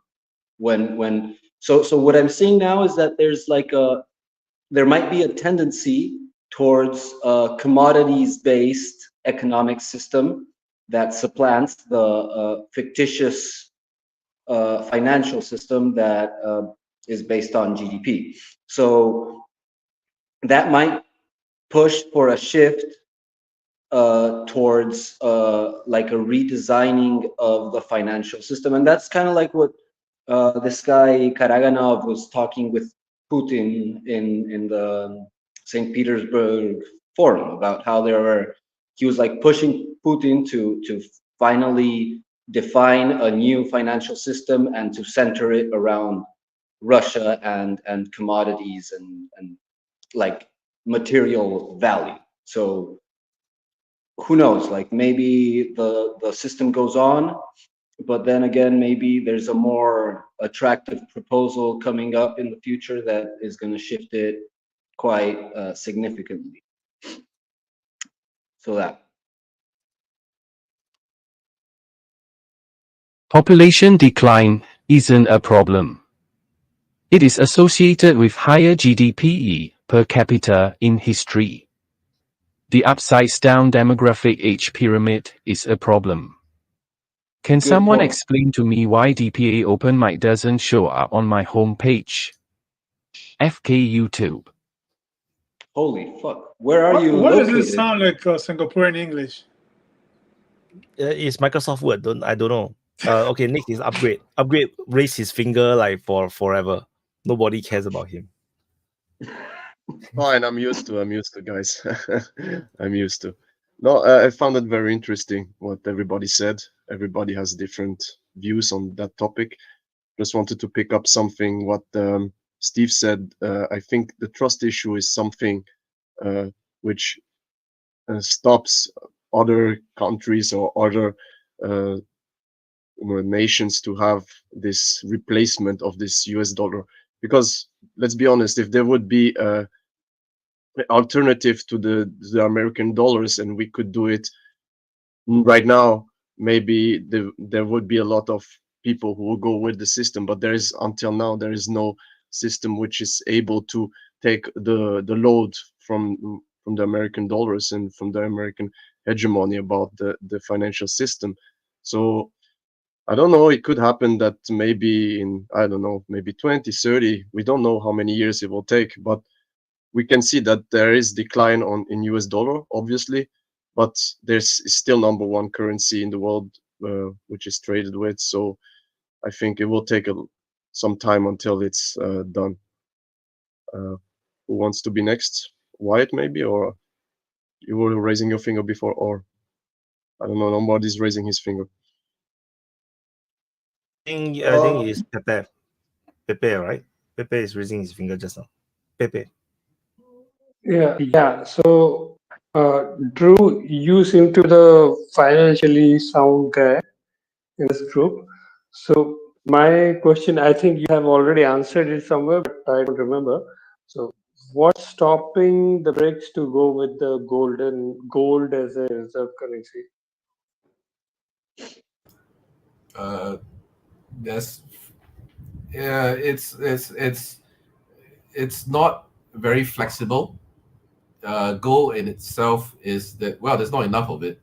So what I'm seeing now is that there's like there might be a tendency towards a commodities-based economic system that supplants the fictitious financial system that is based on GDP. So that might push for a shift towards like a redesigning of the financial system. And that's kind of like what this guy Karaganov was talking with Putin in the St. Petersburg forum about how he was like pushing Putin to finally define a new financial system and to center it around Russia and commodities and like material value. So who knows, like maybe the system goes on, but then again, maybe there's a more attractive proposal coming up in the future that is going to shift it quite significantly. So that. Population decline isn't a problem. It is associated with higher GDP per capita in history. The upside-down demographic age pyramid is a problem. Can someone point. explain to me why DPA Open Mic doesn't show up on my homepage? FK YouTube. Holy fuck. Where are you Why does located? it sound like Singaporean English? It's Microsoft Word. I don't know. Okay, next is upgrade. Upgrade raised his finger like for forever. Nobody cares about him. Fine, I'm used to, guys. I'm used to. No, I found it very interesting what everybody said. Everybody has different views on that topic. Just wanted to pick up something what Steve said. I think the trust issue is something which stops other countries or other nations to have this replacement of this US dollar. Because let's be honest, if there would be an alternative to the American dollars and we could do it right now, maybe there would be a lot of people who will go with the system. But until now, there is no system which is able to take the load from the American dollars and from the American hegemony about the financial system. So I don't know, it could happen that maybe in, I don't know, maybe 20, 30, we don't know how many years it will take, but we can see that there is decline in US dollar, obviously, but there's still number one currency in the world, which is traded with. So I think it will take some time until it's done. Who wants to be next? Wyatt, maybe, or you were raising your finger before, or I don't know, nobody's raising his finger. I think it's Pepe. Pepe, right? Pepe is raising his finger just now. Pepe. Yeah. So, Drew, you seem to be the financially sound guy in this group. So, my question, I think you have already answered it somewhere, but I don't remember. So, what's stopping the BRICS to go with the gold as a reserve currency? It's not very flexible. Gold in itself is that, well, there's not enough of it.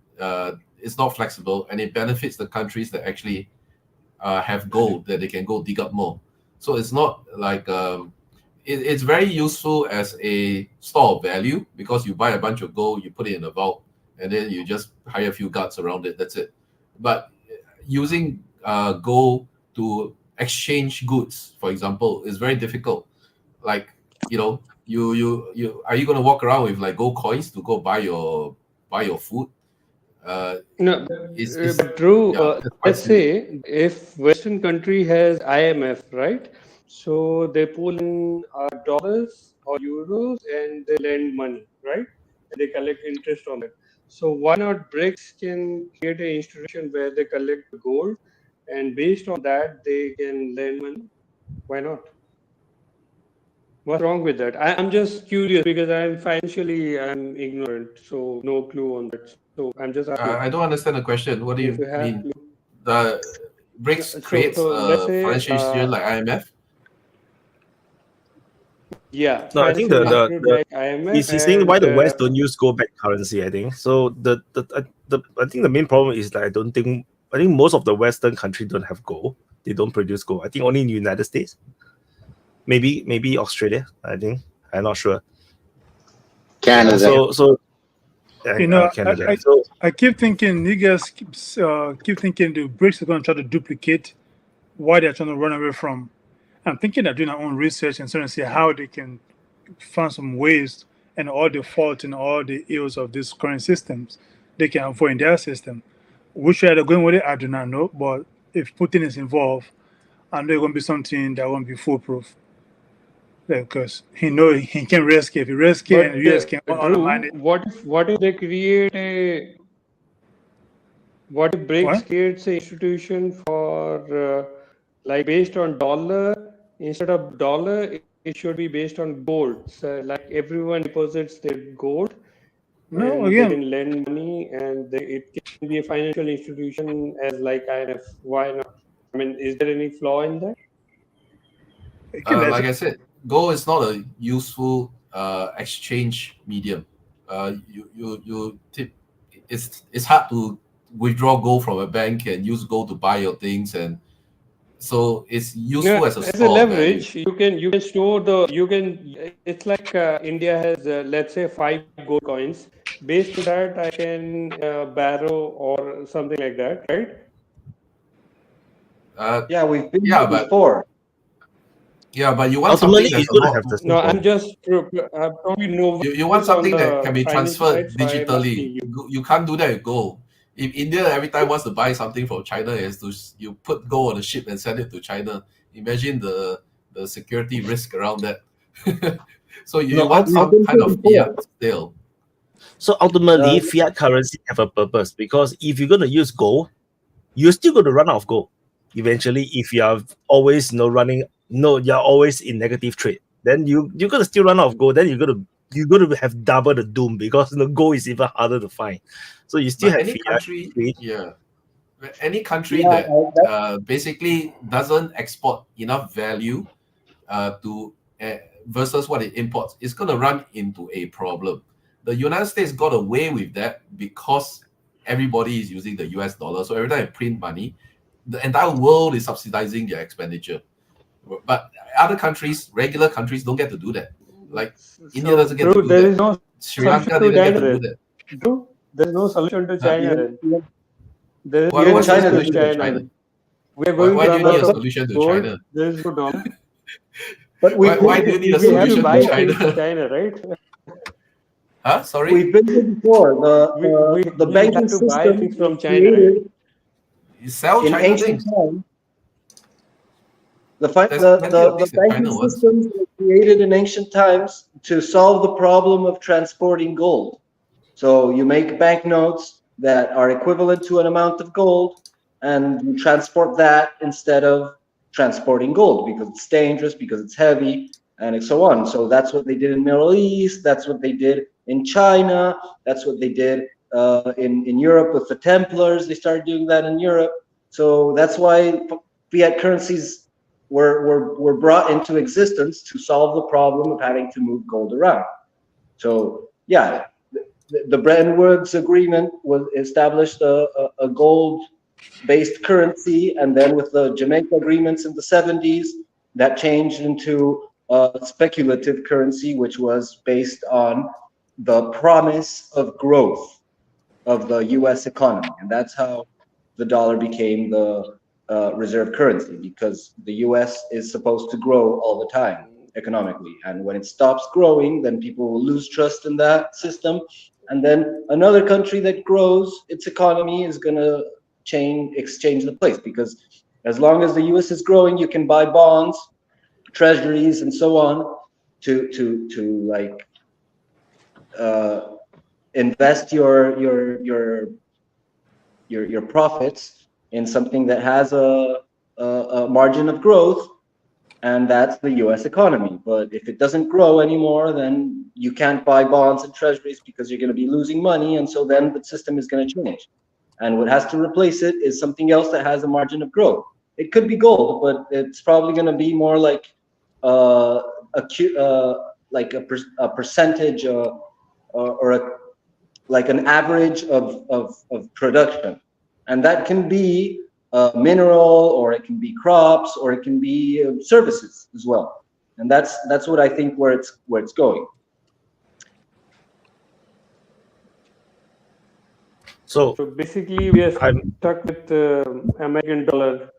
It's not flexible, and it benefits the countries that actually have gold that they can go dig up more. So it's not like it's very useful as a store of value, because you buy a bunch of gold, you put it in a vault, and then you just hire a few guards around it. That's it. But using gold to exchange goods, for example, is very difficult. Like, you are you going to walk around with like gold coins to go buy your food? No, but Drew, let's say if Western country has IMF, right? So they pull in dollars or euros and they lend money, right? And they collect interest on it. So why not BRICS can create an institution where they collect gold, and based on that they can lend money? Why not? What's wrong with that? I'm just curious because I'm ignorant, so no clue on that. So I'm just asking. I don't understand the question. What do you mean? The BRICS creates let's say, financial institution like IMF? Yeah, No, I think financial institute like IMF he's saying why and the West don't use gold-backed currency. I think so. I think the main problem is that I think most of the Western countries don't have gold. They don't produce gold. I think only in the United States, maybe Australia. I think I'm not sure. Canada. Canada. I keep thinking you guys keep thinking the BRICS are going to try to duplicate what they're trying to run away from. I'm thinking they're doing their own research and trying to see how they can find some ways and all the faults and all the ills of these current systems they can avoid in their system. Which way they're going with it, I do not know. But if Putin is involved, I know it's going to be something that won't be foolproof. Because he knows he can risk it. If he risks it, and the US can undermine it. What if they create a BRICS creates an institution for like based on dollar, instead of dollar it should be based on gold. So like everyone deposits their gold, No, and again, they can lend money, and it can be a financial institution as like IMF. Why not? I mean, is there any flaw in that? Like I said, gold is not a useful exchange medium. It's hard to withdraw gold from a bank and use gold to buy your things, and so it's useful as a store leverage. value. You can store it's like India has let's say 5 gold coins. Based on that, I can borrow or something like that, right? Yeah, we've been here before. Yeah, but you want ultimately something it's that's a going to lot. have the same No, problem. I'm just probably no. You want something that can be transferred side, so I'm asking digitally. You can't do that with gold. If India every time wants to buy something from China, you put gold on a ship and send it to China. Imagine the security risk around that. So you want some kind of fiat still. So ultimately, fiat currency have a purpose, because if you're going to use gold, you're still going to run out of gold eventually. If you are always you're always in negative trade, then you're going to still run out of gold. Then you're going to have double the doom, because gold is even harder to find. So you still have any fiat country, trade. any country that basically doesn't export enough value versus what it imports, it's going to run into a problem. The United States got away with that because everybody is using the US dollar. So every time I print money, the entire world is subsidizing their expenditure. But other countries, regular countries, don't get to do that. Like India doesn't get to do there is that. no Sri Lanka didn't get to do that. There is no solution to China then. There is Why no China solution to China. We are going Why to do you run need a out of solution to gold. China? There is no dollar. But why do you need a We have to solution buy to things China? from China, right? Huh? Sorry? We've been here before. The we banking have to buy system things from was China, right? created You sell in China ancient things. times. There's plenty of The things that banking China wants. systems were created in ancient times to solve the problem of transporting gold. So you make banknotes that are equivalent to an amount of gold, and you transport that instead of transporting gold, because it's dangerous, because it's heavy, and so on. So that's what they did in the Middle East. That's what they did in China. That's what they did in Europe with the Templars. They started doing that in Europe. So that's why fiat currencies were brought into existence, to solve the problem of having to move gold around. So yeah, the Bretton Woods Agreement established a gold-based currency, and then with the Jamaica agreements in the 70s, that changed into a speculative currency, which was based on the promise of growth of the U.S. economy, and that's how the dollar became the reserve currency, because the U.S. is supposed to grow all the time economically, and when it stops growing, then people will lose trust in that system, and then another country that grows its economy is going to exchange the place, because as long as the U.S. is growing, you can buy bonds, treasuries, and so on to like invest your profits in something that has a margin of growth, and that's the U.S. economy. But if it doesn't grow anymore, then you can't buy bonds and treasuries, because you're going to be losing money, and so then the system is going to change. And what has to replace it is something else that has a margin of growth. It could be gold, but it's probably going to be more like like a percentage or like an average of production, and that can be mineral, or it can be crops, or it can be services as well. And that's what I think where it's going. So basically, we are stuck with American dollar.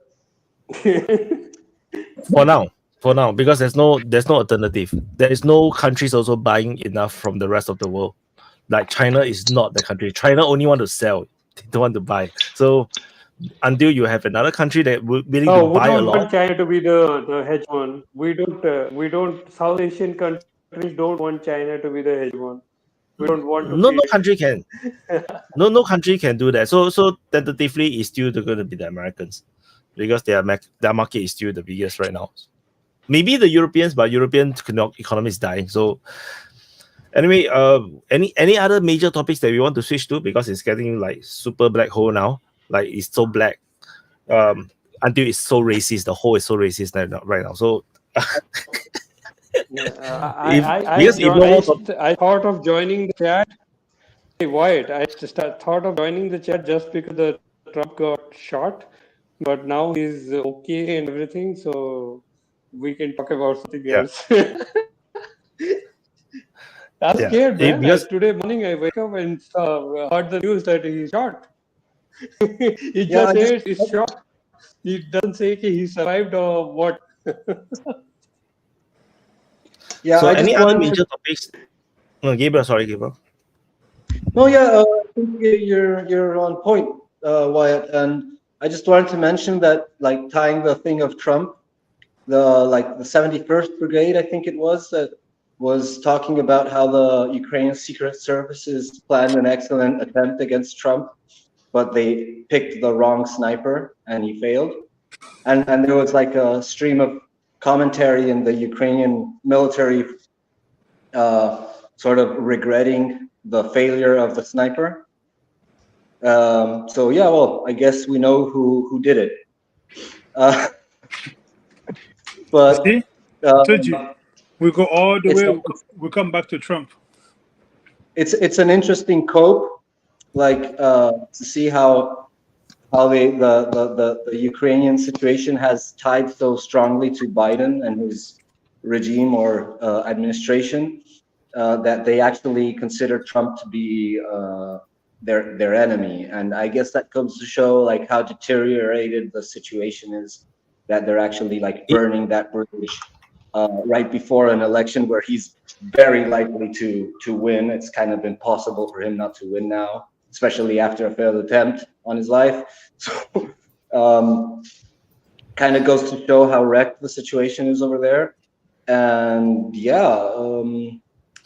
For now, because there's no alternative. There is no countries also buying enough from the rest of the world. Like China is not the country. China only want to sell, they don't want to buy. So until you have another country that will willing to buy a We don't lot. want China to be the hegemon. We don't. South Asian countries don't want China to be the hegemon. We don't want to. No country can. no country can do that. So tentatively, it's still going to be the Americans, because their market is still the biggest right now. Maybe the Europeans, but European economy is dying. So anyway, any other major topics that we want to switch to, because it's getting like super black hole now. Like it's so black, until it's so racist. The hole is so racist right now. So. I thought of joining the chat. Hey, Wyatt, I thought of joining the chat just because the Trump got shot, but now he's okay and everything, so we can talk about something else. I'm scared, man. Today morning I wake up and heard the news that he's shot. He just says he's shot. He doesn't say he survived or what. Yeah. So any other major topics? No, Gabriel. Sorry, Gabriel. No, yeah, I think you're on point, Wyatt. And I just wanted to mention that, like, tying the thing of Trump, the 71st Brigade, I think it was, that was talking about how the Ukrainian secret services planned an excellent attempt against Trump, but they picked the wrong sniper and he failed. And there was like a stream of commentary in the Ukrainian military sort of regretting the failure of the sniper. So yeah, well, I guess we know who did it. But see, I told you, we go all the way. We come back to Trump. It's an interesting cope, like to see how the Ukrainian situation has tied so strongly to Biden and his regime or administration, that they actually consider Trump to be their enemy. And I guess that comes to show like how deteriorated the situation is, that they're actually like burning that bridge right before an election where he's very likely to win. It's kind of impossible for him not to win now, especially after a failed attempt on his life. So kind of goes to show how wrecked the situation is over there. And yeah,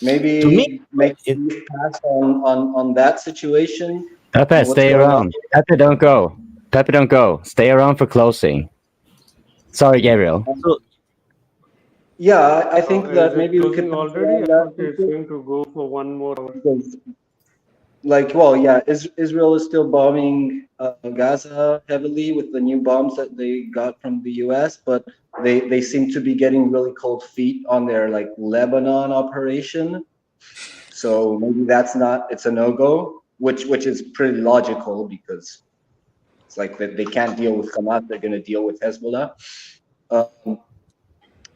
maybe make it pass on that situation. Pepe, stay around. Pepe, don't go. Pepe, don't go. Stay around for closing. Sorry, Gabriel. Yeah, I think that maybe we can already. I think it's going to go for one more hour. Like, well, yeah, Israel is still bombing Gaza heavily with the new bombs that they got from the US, but they seem to be getting really cold feet on their like Lebanon operation. So maybe it's a no-go, which is pretty logical, because it's like they can't deal with Hamas, they're going to deal with Hezbollah.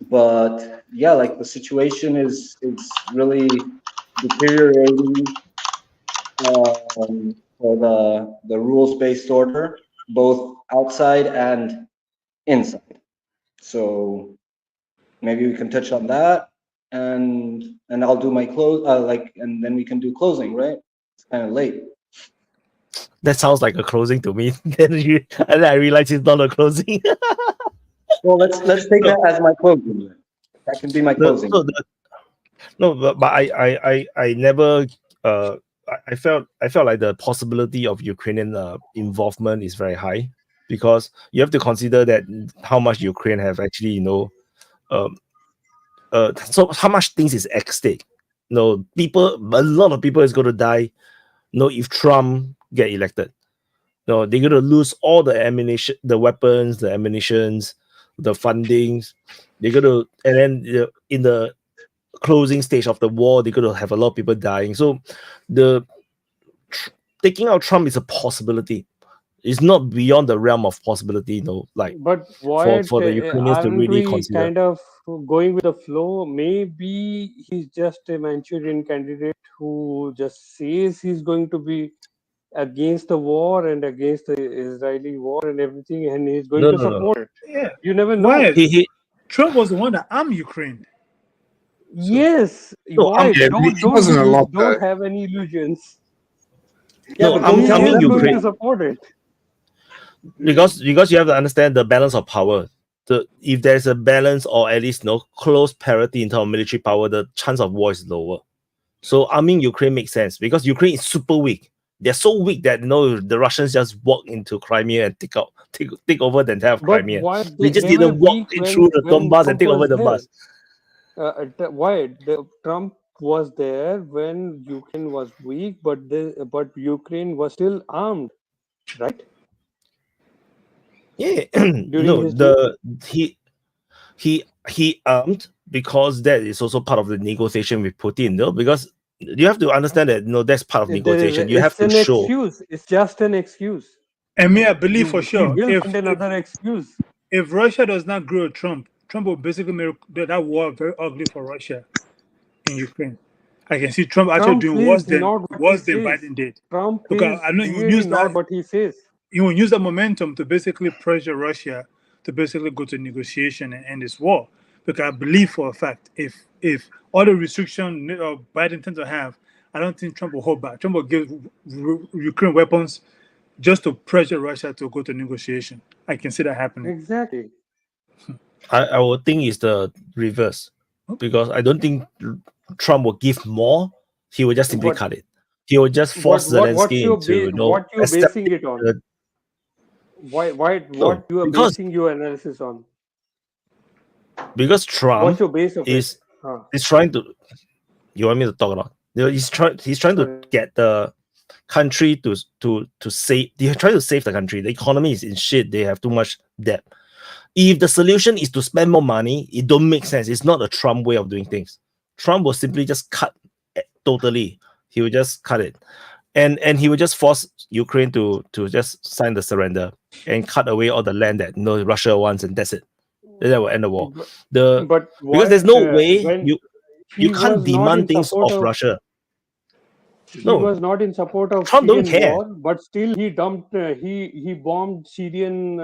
But yeah, like the situation is really deteriorating for the rules-based order, both outside and inside. So maybe we can touch on that, and I'll do my close, and then we can do closing, right? It's kind of late. That sounds like a closing to me. And I realize it's not a closing. Well, let's take that as my closing. That can be my closing. But I never. I felt like the possibility of Ukrainian involvement is very high, because you have to consider that how much Ukraine have actually, so how much things is at stake. A lot of people is going to die. If Trump get elected, they're going to lose all the ammunition, the weapons, the ammunitions, the fundings. They're gonna, and then in the closing stage of the war, they're gonna have a lot of people dying. So the taking out Trump is a possibility. It's not beyond the realm of possibility, like But what for the Ukrainians to aren't really we consider. kind of going with the flow? Maybe he's just a Manchurian candidate who just says he's going to be against the war and against the Israeli war and everything, and he's going to support it. Yeah. You never know. Why? He Trump was the one that armed Ukraine. Yes, No, why? it wasn't a lot, Don't though. have any illusions. No, but he is going Ukraine to support it. because you have to understand the balance of power. If there's a balance or at least close parity in terms of military power, the chance of war is lower. So arming Ukraine makes sense because Ukraine is super weak. They're so weak that the Russians just walk into Crimea and take over the entire Crimea. Why They just were didn't walk weak through the when Donbass Trump and take over was the there? bus. Why Trump was there when Ukraine was weak, but Ukraine was still armed, right? Yeah, During his he armed because that is also part of the negotiation with Putin, because you have to understand that that's part of negotiation. You have to show. Excuse. It's just an excuse. And me, I believe for sure, He will find another excuse. If Russia does not grow Trump will basically make that war very ugly for Russia in Ukraine. I can see Trump actually doing worse than Biden did. Trump Because is I know he will really use not that. what he says. He will use that momentum to basically pressure Russia to basically go to negotiation and end this war. Because I believe for a fact, if all the restriction Biden tends to have, I don't think Trump will hold back. Trump will give Ukraine weapons just to pressure Russia to go to negotiation. I can see that happening. Exactly. I would think it's the reverse, because I don't think Trump will give more. He will just simply cut it. He will just force Zelensky into what you're basing it on? What you are because- basing your analysis on? Because Trump What's your base of is it? trying to. You want me to talk about? He's trying to get the country to save. They're trying to save the country. The economy is in shit. They have too much debt. If the solution is to spend more money, it don't make sense. It's not a Trump way of doing things. Trump will simply just cut totally. He will just cut it, and he will just force Ukraine to just sign the surrender and cut away all the land that Russia wants, and that's it. That will end the war. Because there's no way you can't demand things of Russia. He was not in support of Trump Syrian don't care. war, but still he dumped. He bombed Syrian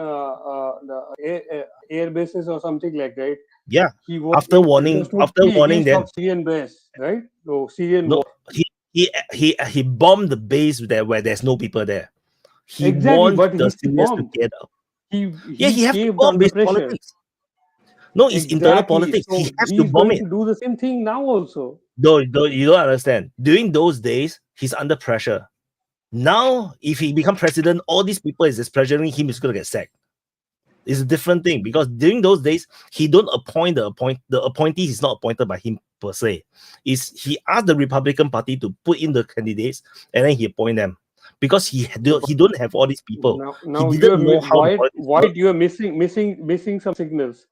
air bases or something like that. Yeah. He was After warning them, Syrian base, right? So Syrian war. He bombed the base where there's no people there. He Exactly, but the he Syrians bombed. to get out. He have to caved bomb under his pressure. politics. No, it's internal politics. So He has to he's bomb going it. to do the same thing now also. No, you don't understand. During those days, he's under pressure. Now, if he become president, all these people is just pressuring him is going to get sacked. It's a different thing, because during those days, he don't appoint the appointees is not appointed by him per se. He asked the Republican Party to put in the candidates and then he appoint them, because he don't have all these people. Now he didn't know how why you are missing some signals.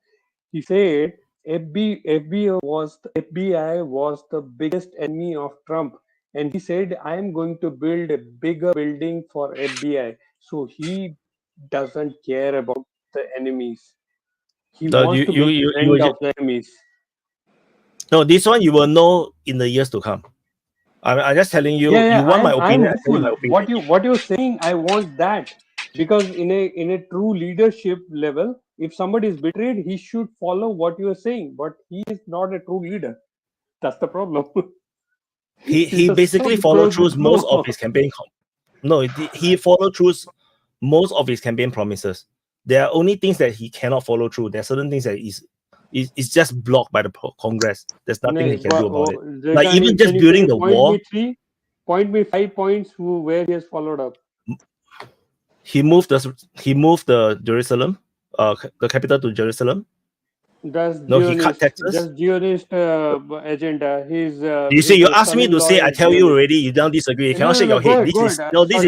He said FBI was the biggest enemy of Trump, and he said, I am going to build a bigger building for FBI. So he doesn't care about the enemies. He wants to make a friend of the enemies. No, this one you will know in the years to come. I'm just telling you. You want my opinion? What you're saying, I want that, because in a true leadership level, if somebody is betrayed, he should follow what you are saying. But he is not a true leader. That's the problem. He basically followed through most of his campaign. He followed through most of his campaign promises. There are only things that he cannot follow through. There are certain things that is just blocked by the Congress. There's nothing he can do about it. Like even just building the wall. Point me 5 points where he has followed up. He moved the Jerusalem, the capital to Jerusalem. That's he cut taxes. That's Zionist agenda. He's. You see, you asked me to say. I tell you already. You don't disagree. You cannot shake your head.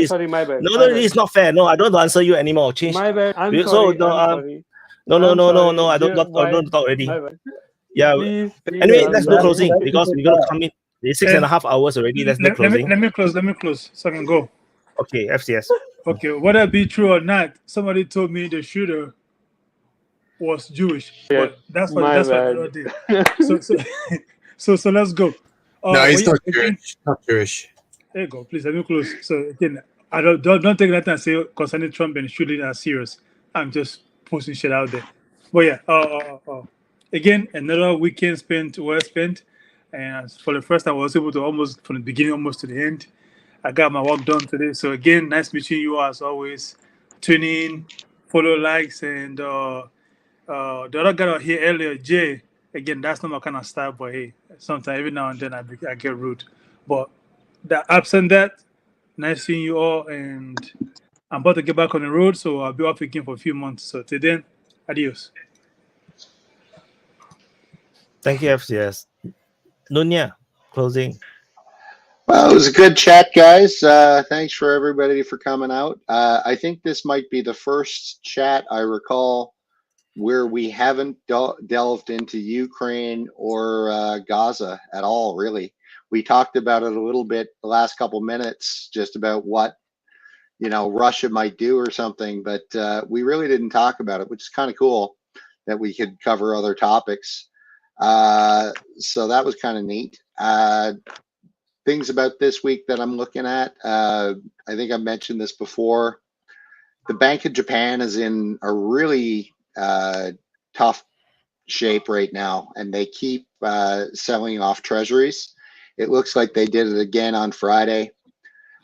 Sorry, my bad. No, this is not fair. No, I don't want to answer you anymore. Change. My bad. I'm sorry. No, no, I'm no, no, sorry. no. I don't Dear, talk. I don't talk already. my bad. Yeah. Please, please, Anyway, I'm let's do begging closing you. because we're gonna come in. It's 6.5 hours already. Let's do Let me closing. let me close. Let me close so I can go. Okay, FCS. Okay, whether it be true or not, somebody told me the shooter was Jewish, Yes, but that's for my another bad. day. So so let's go. No, But he's yeah, not again, Jewish. Not Jewish. there you go. Please let me close. So again, I don't take that and say concerning Trump and shooting as serious. I'm just posting shit out there. But yeah, again, another weekend well spent, and for the first time, I was able to almost from the beginning almost to the end. I got my work done today. So again, nice meeting you as always. Tune in, follow, likes, and the other guy out here earlier, Jay. Again, that's not my kind of style, but hey, sometimes every now and then I get rude. But absent that, nice seeing you all, and I'm about to get back on the road, so I'll be off again for a few months. So till then, adios. Thank you, FCS. Nunya, closing. Well, it was a good chat, guys. Thanks for everybody for coming out. I think this might be the first chat I recall where we haven't delved into Ukraine or Gaza at all, really. We talked about it a little bit the last couple minutes, just about what, Russia might do or something, but we really didn't talk about it, which is kind of cool that we could cover other topics. So that was kind of neat. Things about this week that I'm looking at. I think I mentioned this before. The Bank of Japan is in a really tough shape right now, and they keep selling off treasuries. It looks like they did it again on Friday.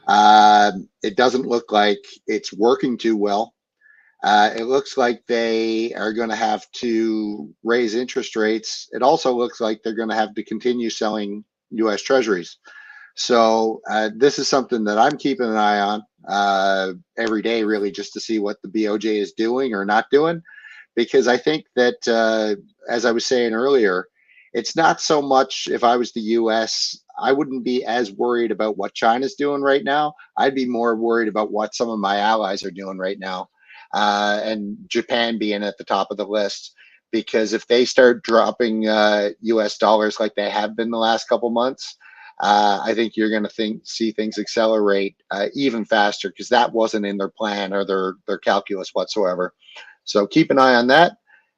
It doesn't look like it's working too well. It looks like they are going to have to raise interest rates. It also looks like they're going to have to continue selling U.S. treasuries. So this is something that I'm keeping an eye on every day, really, just to see what the BOJ is doing or not doing. Because I think that, as I was saying earlier, it's not so much if I was the U.S., I wouldn't be as worried about what China's doing right now. I'd be more worried about what some of my allies are doing right now, and Japan being at the top of the list. Because if they start dropping U.S. dollars like they have been the last couple months, I think you're going to see things accelerate even faster, because that wasn't in their plan or their calculus whatsoever. So keep an eye on that.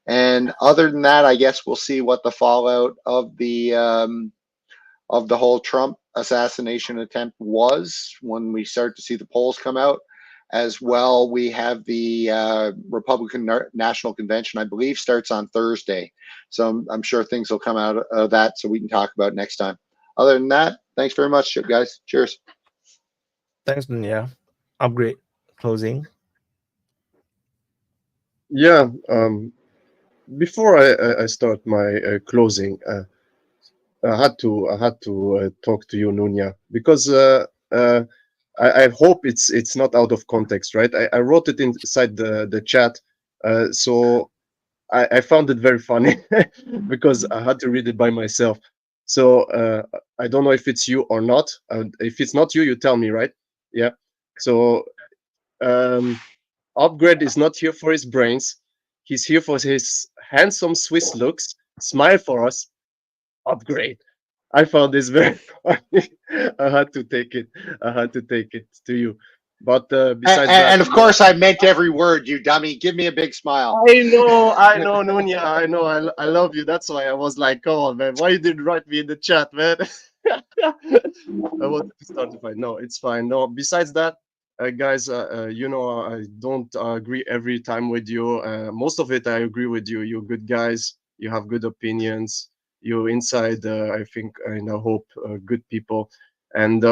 And other than that, I guess we'll see what the fallout of the whole Trump assassination attempt was when we start to see the polls come out. As well, we have the Republican National Convention, I believe, starts on Thursday. So I'm sure things will come out of that, so we can talk about it next time. Other than that, thanks very much, guys. Cheers. Thanks, Nunya. Upgrade, closing. Yeah. Before I start my closing, I had to talk to you, Nunya, because I hope it's not out of context, right? I wrote it inside the chat, so I found it very funny because I had to read it by myself. So I don't know if it's you or not. If it's not you, you tell me, right? Yeah. So Upgrade is not here for his brains. He's here for his handsome Swiss looks. Smile for us, Upgrade. I found this very funny. I had to take it. I had to take it to you. But besides that, and of course, I meant every word, you dummy. Give me a big smile. I know, Nunya. I know, I love you. That's why I was like, come on, man. Why you didn't write me in the chat, man? I wanted to start the fight. No, it's fine. No, besides that, guys, I don't agree every time with you. Most of it, I agree with you. You're good guys. You have good opinions. You're inside, I think, and I hope, good people. And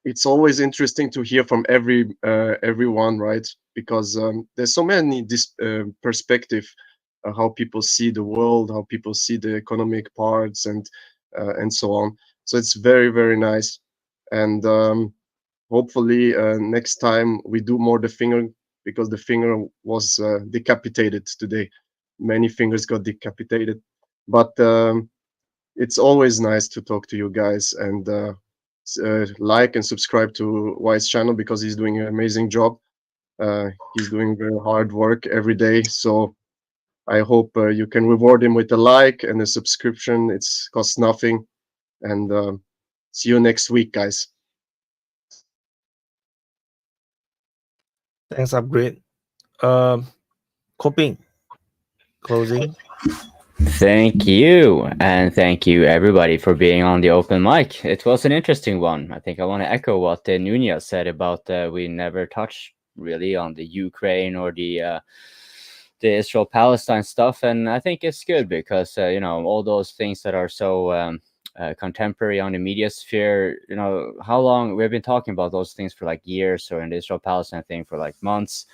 it's always interesting to hear from everyone, right? Because there's so many perspective, how people see the world, how people see the economic parts, and so on. So it's very, very nice. And hopefully next time we do more the finger, because the finger was decapitated today. Many fingers got decapitated, but it's always nice to talk to you guys, and like and subscribe to Wise channel, because he's doing an amazing job. He's doing very hard work every day. So I hope you can reward him with a like and a subscription. It's costs nothing. And see you next week, guys. Thanks, Upgrade. Coping. Closing. Thank you, and thank you everybody for being on the open mic. It was an interesting one. I think I want to echo what Nunez said about we never touch really on the Ukraine or the Israel-Palestine stuff, and I think it's good because you know, all those things that are so contemporary on the media sphere. You know, how long we've been talking about those things for like years, or in the Israel-Palestine thing for like months.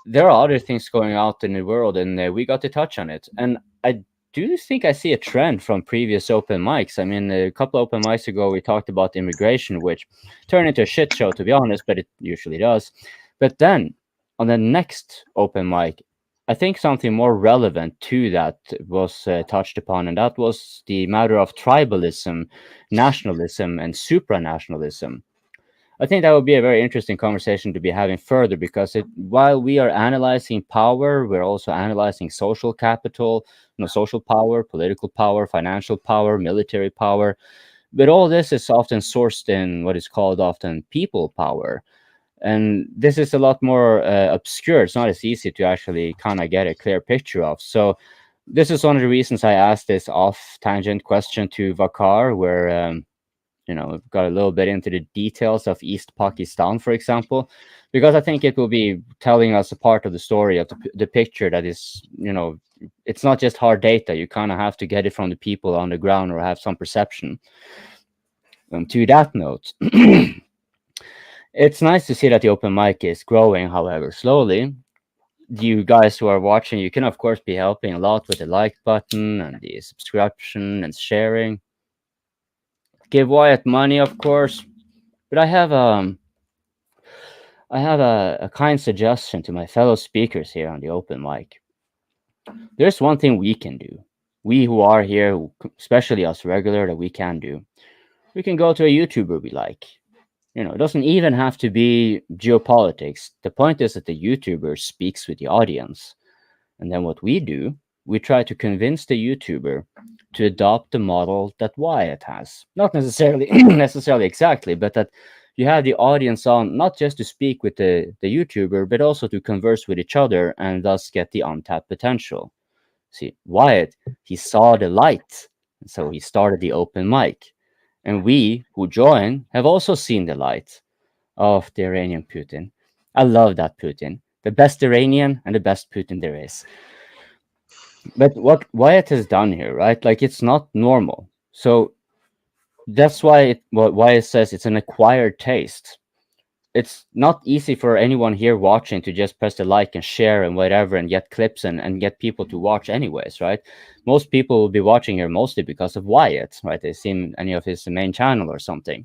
There are other things going out in the world, and we got to touch on it. And I do think I see a trend from previous open mics. I mean, a couple open mics ago, we talked about immigration, which turned into a shit show, to be honest, but it usually does. But then on the next open mic, I think something more relevant to that was touched upon, and that was the matter of tribalism, nationalism, and supranationalism. I think that would be a very interesting conversation to be having further, because while we are analyzing power, we're also analyzing social capital, you know, social power, political power, financial power, military power. But all this is often sourced in what is called often people power. And this is a lot more obscure. It's not as easy to actually kind of get a clear picture of. So this is one of the reasons I asked this off-tangent question to Vakar, where you know, got a little bit into the details of East Pakistan, for example, because I think it will be telling us a part of the story of the picture that is, you know, it's not just hard data. You kind of have to get it from the people on the ground or have some perception. To that note, it's nice to see that the open mic is growing, however, slowly. You guys who are watching, you can, of course, be helping a lot with the like button and the subscription and sharing. Give Wyatt money, of course, but I have a kind suggestion to my fellow speakers here on the open mic. There's one thing we can do. We who are here, especially us regular, that we can do. We can go to a YouTuber we like. You know, it doesn't even have to be geopolitics. The point is that the YouTuber speaks with the audience. And then what we do, we try to convince the YouTuber to adopt the model that Wyatt has. Not necessarily exactly, but that you have the audience on not just to speak with the YouTuber, but also to converse with each other and thus get the untapped potential. See, Wyatt, he saw the light, and so he started the open mic. And we who join have also seen the light of the Iranian Putin. I love that Putin. The best Iranian and the best Putin there is. But what Wyatt has done here, right? Like, it's not normal. So that's why Wyatt says it's an acquired taste. It's not easy for anyone here watching to just press the like and share and whatever and get clips and get people to watch anyways, right? Most people will be watching here mostly because of Wyatt, right? They've seen any of his main channel or something.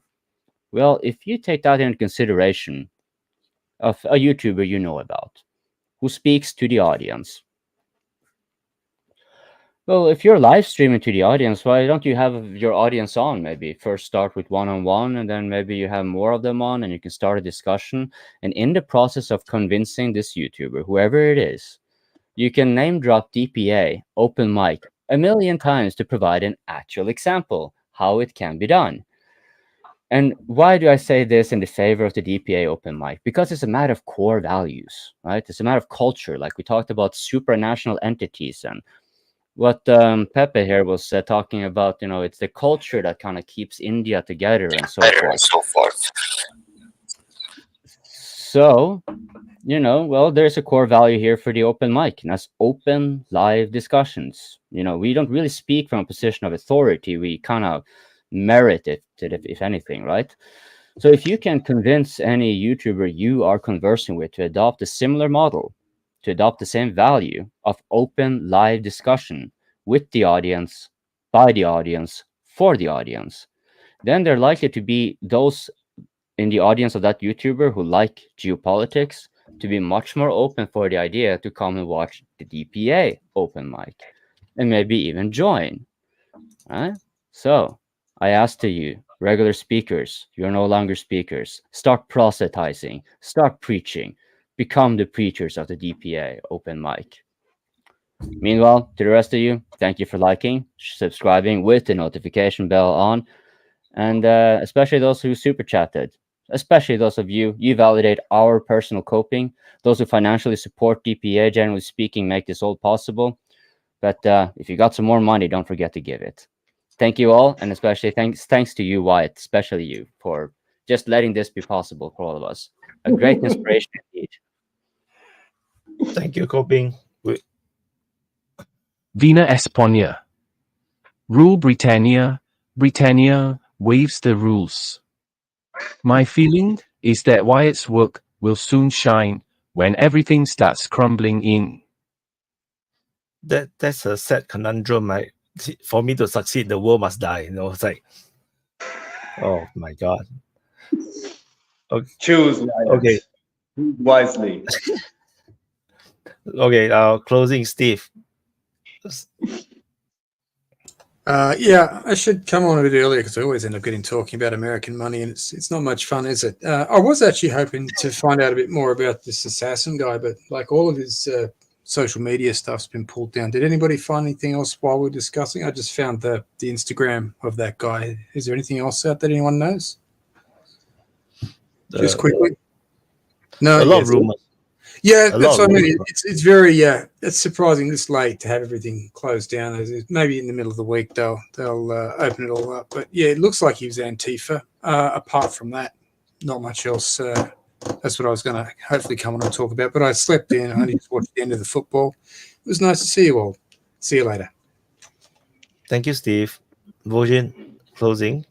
Well, if you take that into consideration of a YouTuber you know about, who speaks to the audience, well, if you're live streaming to the audience, why don't you have your audience on? Maybe first start with one-on-one, and then maybe you have more of them on, and you can start a discussion. And in the process of convincing this YouTuber, whoever it is, you can name drop DPA Open Mic 1,000,000 times to provide an actual example how it can be done. And why do I say this in the favor of the DPA Open Mic? Because it's a matter of core values, right? It's a matter of culture, like we talked about supranational entities and what Pepe here was talking about. You know, it's the culture that kind of keeps India together and so forth. So, you know, well, there's a core value here for the open mic, and that's open live discussions. You know, we don't really speak from a position of authority. We kind of merit it, if anything, right? So if you can convince any YouTuber you are conversing with to adopt a similar model, to adopt the same value of open live discussion with the audience, by the audience, for the audience, then they're likely to be those in the audience of that YouTuber who like geopolitics to be much more open for the idea to come and watch the DPA open mic and maybe even join. Right? So I ask to you, regular speakers, you're no longer speakers. Start proselytizing, start preaching. Become the preachers of the DPA open mic. Meanwhile, to the rest of you, thank you for liking, subscribing with the notification bell on, and especially those who super chatted. Especially those of you, you validate our personal coping. Those who financially support DPA, generally speaking, make this all possible. But if you got some more money, don't forget to give it. Thank you all, and especially thanks to you, Wyatt, especially you, for just letting this be possible for all of us. A great inspiration indeed. Thank you, Coping. Vina España. Rule Britannia, Britannia waives the rules. My feeling is that Wyatt's work will soon shine when everything starts crumbling in. That's a sad conundrum. For me to succeed, the world must die. It's like, oh my God. Okay. Choose Okay. wisely. Okay. Closing, Steve. Yeah, I should come on a bit earlier because I always end up talking about American money, and it's not much fun, is it? I was actually hoping to find out a bit more about this assassin guy, but like all of his social media stuff's been pulled down. Did anybody find anything else while we're discussing? I just found the Instagram of that guy. Is there anything else out that anyone knows? Just quickly. No, a lot of rumors. Yeah, that's what I mean. It's very it's surprising this late to have everything closed down. Maybe in the middle of the week they'll open it all up. But yeah, it looks like he was Antifa. Apart from that, not much else. That's what I was going to hopefully come on and talk about. But I slept in. I only just watched the end of the football. It was nice to see you all. See you later. Thank you, Steve. Vojin, closing.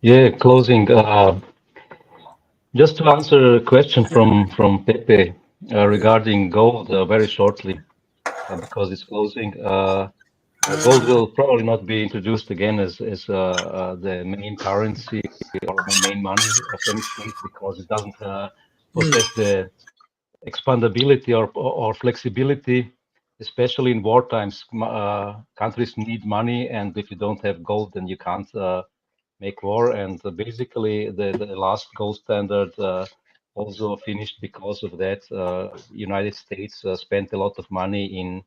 Yeah, closing. Just to answer a question from Pepe regarding gold very shortly, because it's closing. Gold will probably not be introduced again as the main currency or main money of any state because it doesn't possess the expandability or flexibility, especially in war times. Countries need money, and if you don't have gold, then you can't make war. And basically, the last gold standard also finished because of that. United States spent a lot of money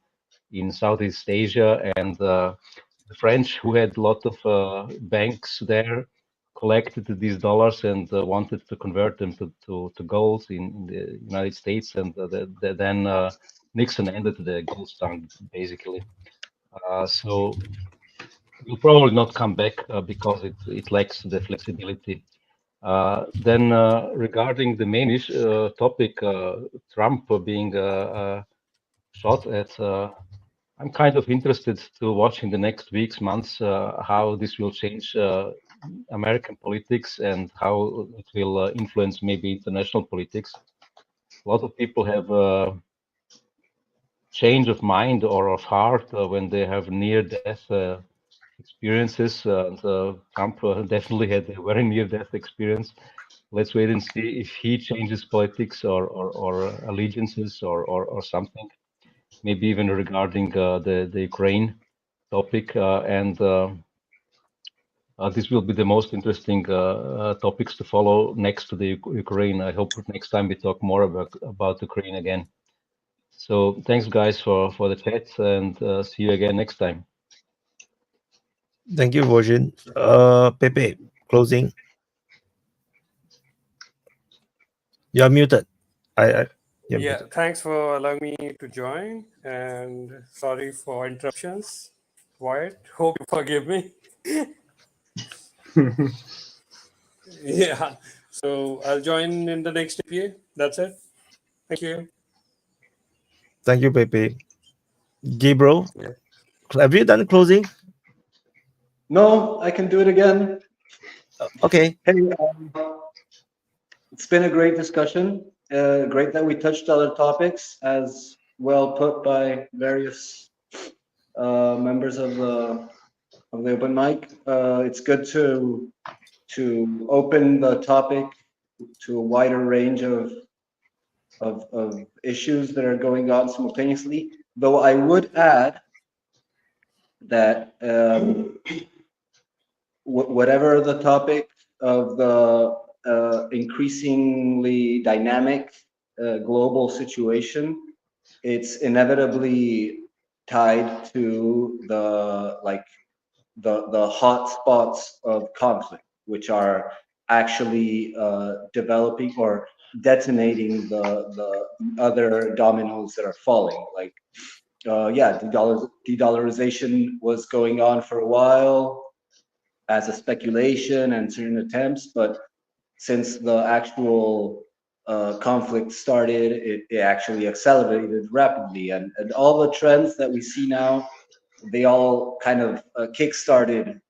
in Southeast Asia, and the French, who had a lot of banks there, collected these dollars and wanted to convert them to gold in the United States, and then Nixon ended the gold standard basically. So it will probably not come back because it lacks the flexibility. Then regarding the main topic, Trump being shot at, I'm kind of interested to watch in the next weeks, months, how this will change American politics and how it will influence maybe international politics. A lot of people have change of mind or of heart when they have near-death experiences. Trump definitely had a very near-death experience. Let's wait and see if he changes politics or allegiances or something. Maybe even regarding the Ukraine topic, and this will be the most interesting topics to follow next to the Ukraine. I hope next time we talk more about Ukraine again. So thanks, guys, for the chat, and see you again next time. Thank you, Vojin. Pepe, closing. You're muted. Yeah, thanks for allowing me to join, and sorry for interruptions. Wyatt, hope you forgive me. Yeah, so I'll join in the next DPA. That's it. Thank you. Thank you, Pepe. Gabriel, have you done closing? No, I can do it again. Okay. Hey, it's been a great discussion. Great that we touched other topics, as well put by various members of the open mic. It's good to open the topic to a wider range of issues that are going on simultaneously. Though I would add that whatever the topic of the increasingly dynamic global situation, it's inevitably tied to the hot spots of conflict, which are actually developing or detonating the other dominoes that are falling. Like, de-dollarization was going on for a while as a speculation and certain attempts, but since the actual conflict started, it actually accelerated rapidly, and all the trends that we see now, they all kind of kick-started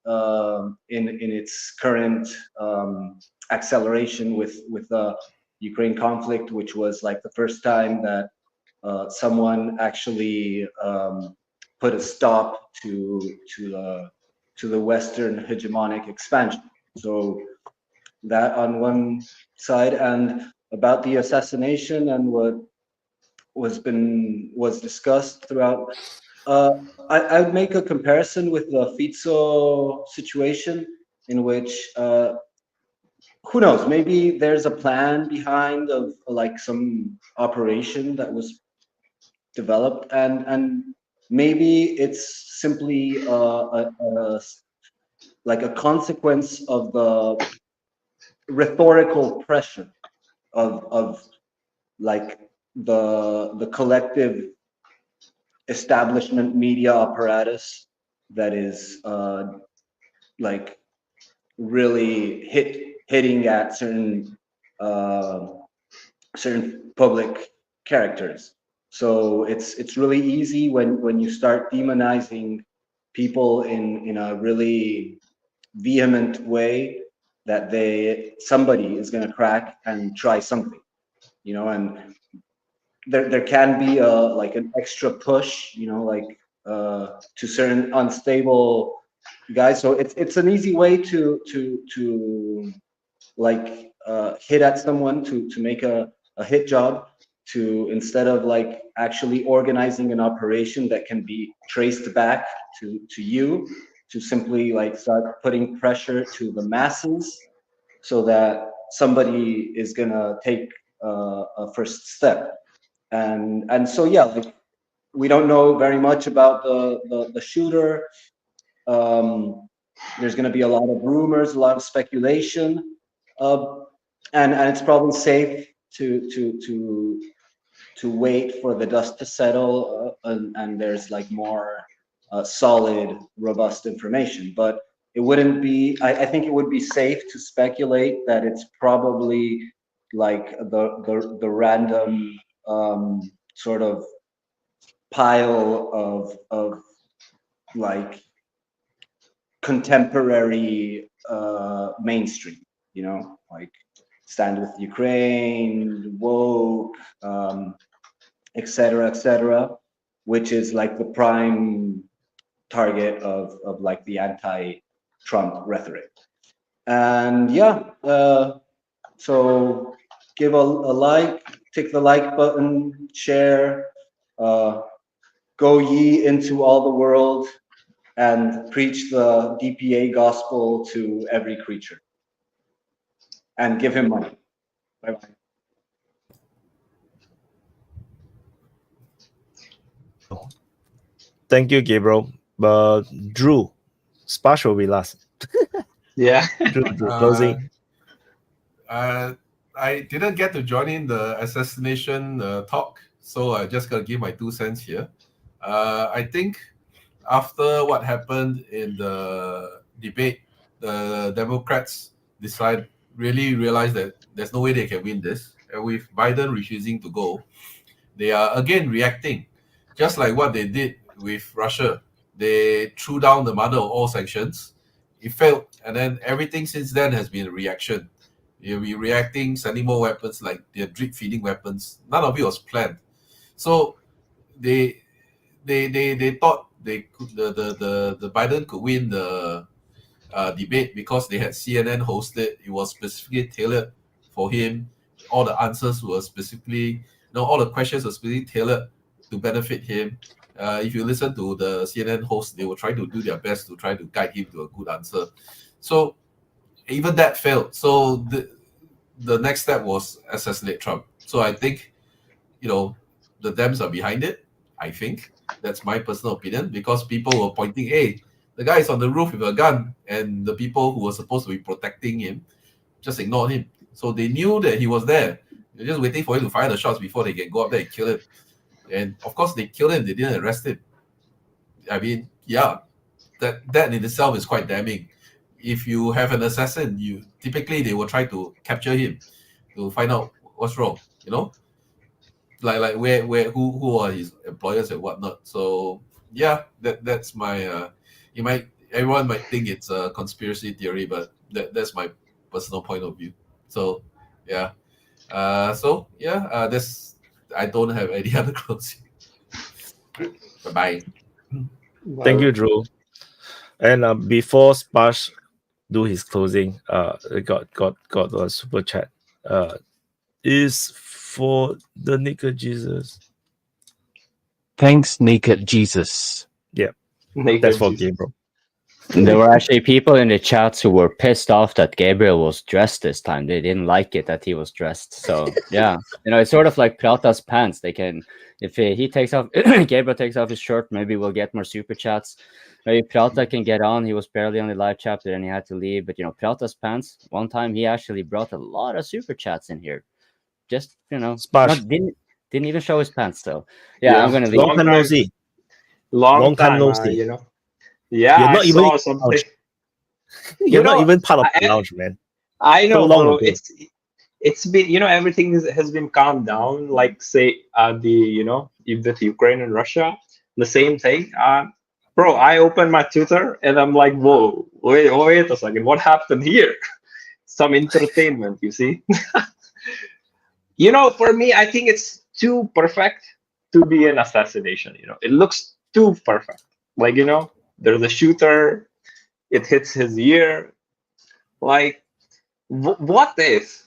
in its current acceleration with the Ukraine conflict, which was like the first time that someone actually put a stop to the Western hegemonic expansion. So that on one side, and about the assassination and what was discussed throughout. I would make a comparison with the Fico situation, in which who knows, maybe there's a plan behind of like some operation that was developed, and maybe it's simply like a consequence of the rhetorical pressure of like the collective establishment media apparatus that is like really hitting at certain certain public characters. So it's really easy when you start demonizing people in a really vehement way that somebody is going to crack and try something, you know, and there can be like an extra push, you know, like to certain unstable guys. So it's an easy way to like hit at someone to make a hit job, to instead of like actually organizing an operation that can be traced back to you, to simply like start putting pressure to the masses so that somebody is gonna take a first step. And so yeah, like we don't know very much about the shooter. There's going to be a lot of rumors, a lot of speculation, and it's probably safe to wait for the dust to settle, and there's like more solid, robust information. But it wouldn't be. I think it would be safe to speculate that it's probably like the random sort of pile of like contemporary mainstream, you know, like Stand with Ukraine, woke, etc., which is like the prime target of like the anti-Trump rhetoric. And yeah, so give a like, tick the like button, share, go ye into all the world and preach the DPA gospel to every creature, and give him money. Bye-bye. Thank you, Gabriel. But Drew, Spash will be last. Yeah. Drew, closing. I didn't get to join in the assassination talk, so I just gotta give my 2 cents here. I think after what happened in the debate, the Democrats really realized that there's no way they can win this. And with Biden refusing to go, they are again reacting, just like what they did with Russia. They threw down the mother of all sanctions. It failed, and then everything since then has been a reaction. You'll be reacting, sending more weapons, like they're drip feeding weapons. None of it was planned. So they thought the Biden could win the debate because they had CNN hosted. It was specifically tailored for him. All the answers were specifically, all the questions were specifically tailored to benefit him. If you listen to the CNN host, they were trying to do their best to try to guide him to a good answer. So even that failed. So the next step was assassinate Trump. So I think, the the Dems are behind it. I think that's my personal opinion, because people were pointing, hey, the guy is on the roof with a gun, and the people who were supposed to be protecting him just ignored him. So they knew that he was there. They're just waiting for him to fire the shots before they can go up there and kill him. And of course, they killed him. They didn't arrest him. I mean, yeah, that in itself is quite damning. If you have an assassin, typically they will try to capture him to find out what's wrong. You know, like where who are his employers and whatnot. So yeah, that's my everyone might think it's a conspiracy theory, but that's my personal point of view. So yeah, this I don't have any other closing. Bye bye. Thank you, Drew. And before Sparsh do his closing, got a super chat. Is for the naked Jesus. Thanks, naked Jesus. Yeah, Naked that's for Jesus. Gabriel. There were actually people in the chats who were pissed off that Gabriel was dressed this time. They didn't like it that he was dressed. So yeah, it's sort of like Plata's pants. They can, if he takes off, Gabriel takes off his shirt, maybe we'll get more super chats. Maybe Plata can get on. He was barely on the live chat, but then he had to leave. But Plata's pants. One time he actually brought a lot of super chats in here. Just didn't even show his pants though. Yeah, I'm gonna leave. Long time no see. Long time no see. Yeah, you're not I even saw something. You're not even part of the lounge, man. I know, so long bro. ago. It's been everything has been calmed down. Like say with Ukraine and Russia, the same thing. Bro, I opened my Twitter and I'm like, whoa, wait a second, what happened here? Some entertainment, you see. For me, I think it's too perfect to be an assassination. It looks too perfect. Like, there's a shooter, it hits his ear. Like, what if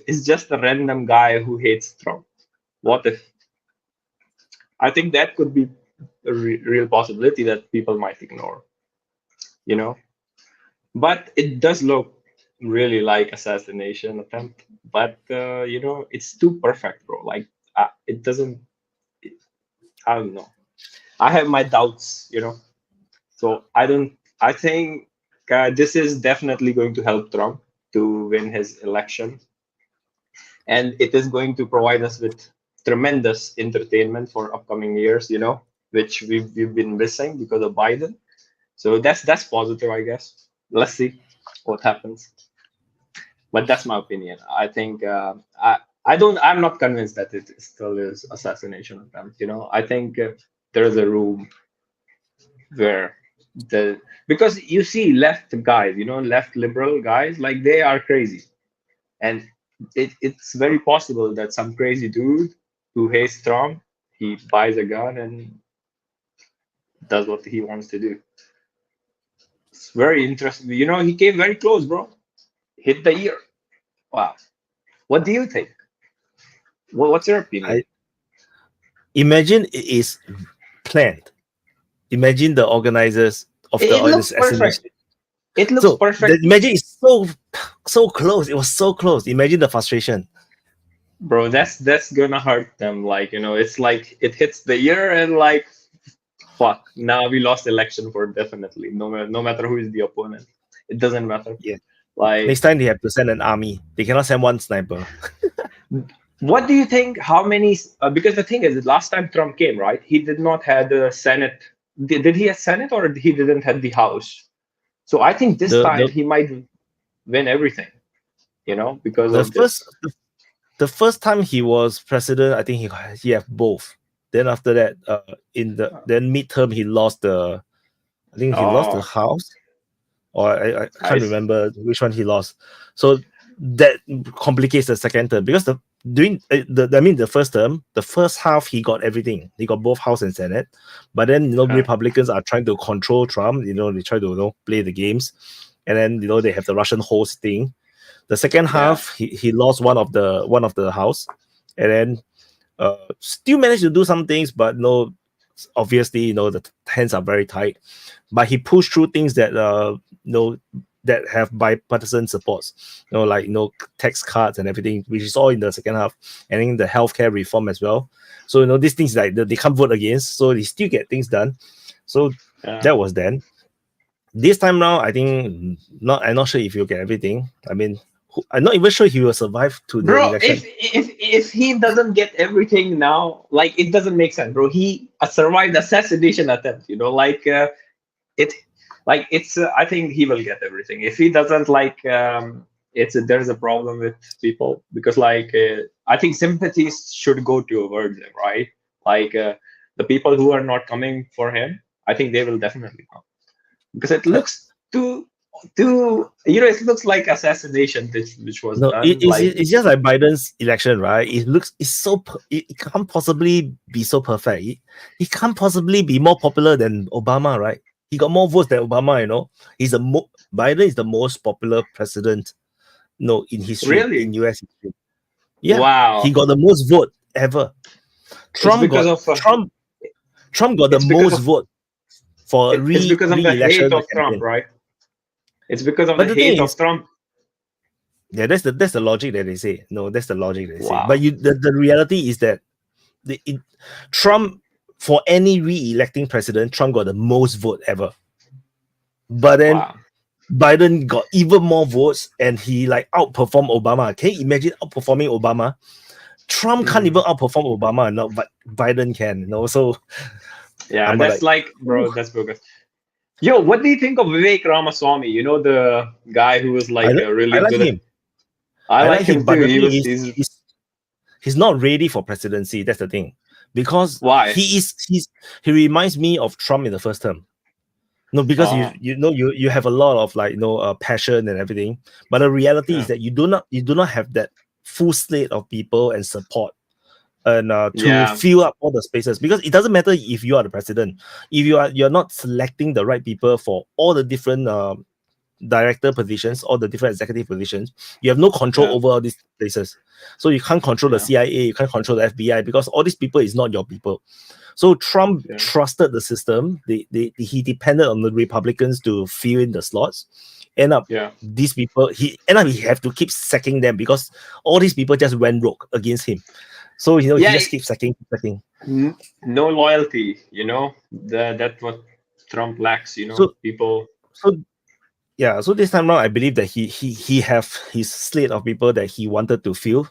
it's just a random guy who hates Trump? What if? I think that could be a real possibility that people might ignore. But it does look really like assassination attempt. But it's too perfect, bro. Like, it doesn't. I don't know. I have my doubts, So I think this is definitely going to help Trump to win his election. And it is going to provide us with tremendous entertainment for upcoming years, which we've been missing because of Biden. So that's positive, I guess. Let's see what happens. But that's my opinion. I think I'm not convinced that it still is assassination attempt. I think there is a room where because you see left guys, left liberal guys, like they are crazy, and it's very possible that some crazy dude who hates Trump, he buys a gun and does what he wants to do. It's very interesting. He came very close, bro. Hit the ear. Wow. What do you think? What's your opinion? Imagine it is planned. Imagine the organizers of It looks perfect. It looks perfect. Imagine it's so close. It was so close. Imagine the frustration. Bro, that's gonna hurt them. Like, it's like it hits the ear and like, fuck. Now we lost election for definitely. No matter who is the opponent, it doesn't matter. Yeah. Like next time they have to send an army. They cannot send one sniper. What do you think? How many? Because the thing is, last time Trump came, right? He did not have the Senate. Did he have Senate or he didn't have the House? So I think this time he might win everything. Because the first time he was president, I think he had both. Then after that, then midterm he lost the. I think he lost the House, or I can't remember which one he lost. So that complicates the second term because the first term, the first half he got everything. He got both House and Senate, but then Republicans are trying to control Trump. They try to play the games, and then they have the Russian host thing. The second half he lost one of the House, and then still managed to do some things, but obviously the hands are very tight. But he pushed through things that that have bipartisan supports, like tax cuts and everything, which is all in the second half, and in the healthcare reform as well. So these things like they can't vote against, so they still get things done. So that was then. This time now, I think I'm not sure if you'll get everything. I mean, I'm not even sure he will survive to the Bro, election. if he doesn't get everything now, like it doesn't make sense, bro. He survived assassination attempt, I think he will get everything. If he doesn't, there's a problem with people, because I think sympathies should go towards him, right? The people who are not coming for him, I think they will definitely come, because it looks it looks like assassination which was done. It's just like Biden's election, right? It can't possibly be so perfect. He can't possibly be more popular than Obama, right? He got more votes than Obama, Biden is the most popular president in history, Really? in US history. Yeah. Wow. He got the most vote ever. Trump got the most vote for it's because of the hate of campaign. Trump, right? It's because of the hate of Trump. Yeah, that's the logic that they say. No, that's the logic they say. Wow. But the reality is that Trump, for any re-electing president, Trump got the most vote ever. But then Biden got even more votes, and he outperformed Obama. Can you imagine outperforming Obama? Trump can't even outperform Obama, but Biden can. So yeah, that's bro, that's bogus. Yo, what do you think of Vivek Ramaswamy? The guy who was I like him. I like him but too. He's not ready for presidency. That's the thing. Because why? He reminds me of Trump in the first term. No, because you have a lot of passion and everything, but the reality is that you do not have that full slate of people and support and to fill up all the spaces, because it doesn't matter if you are the president, if you're not selecting the right people for all the different director positions, all the different executive positions, you have no control over all these places. So you can't control the CIA, you can't control the FBI, because all these people is not your people. So Trump trusted the system. He depended on the Republicans to fill in the slots. These people, he have to keep sacking them, because all these people just went rogue against him. So he just keeps sacking. No loyalty, that's what Trump lacks. People. So this time around, I believe that he have his slate of people that he wanted to fill.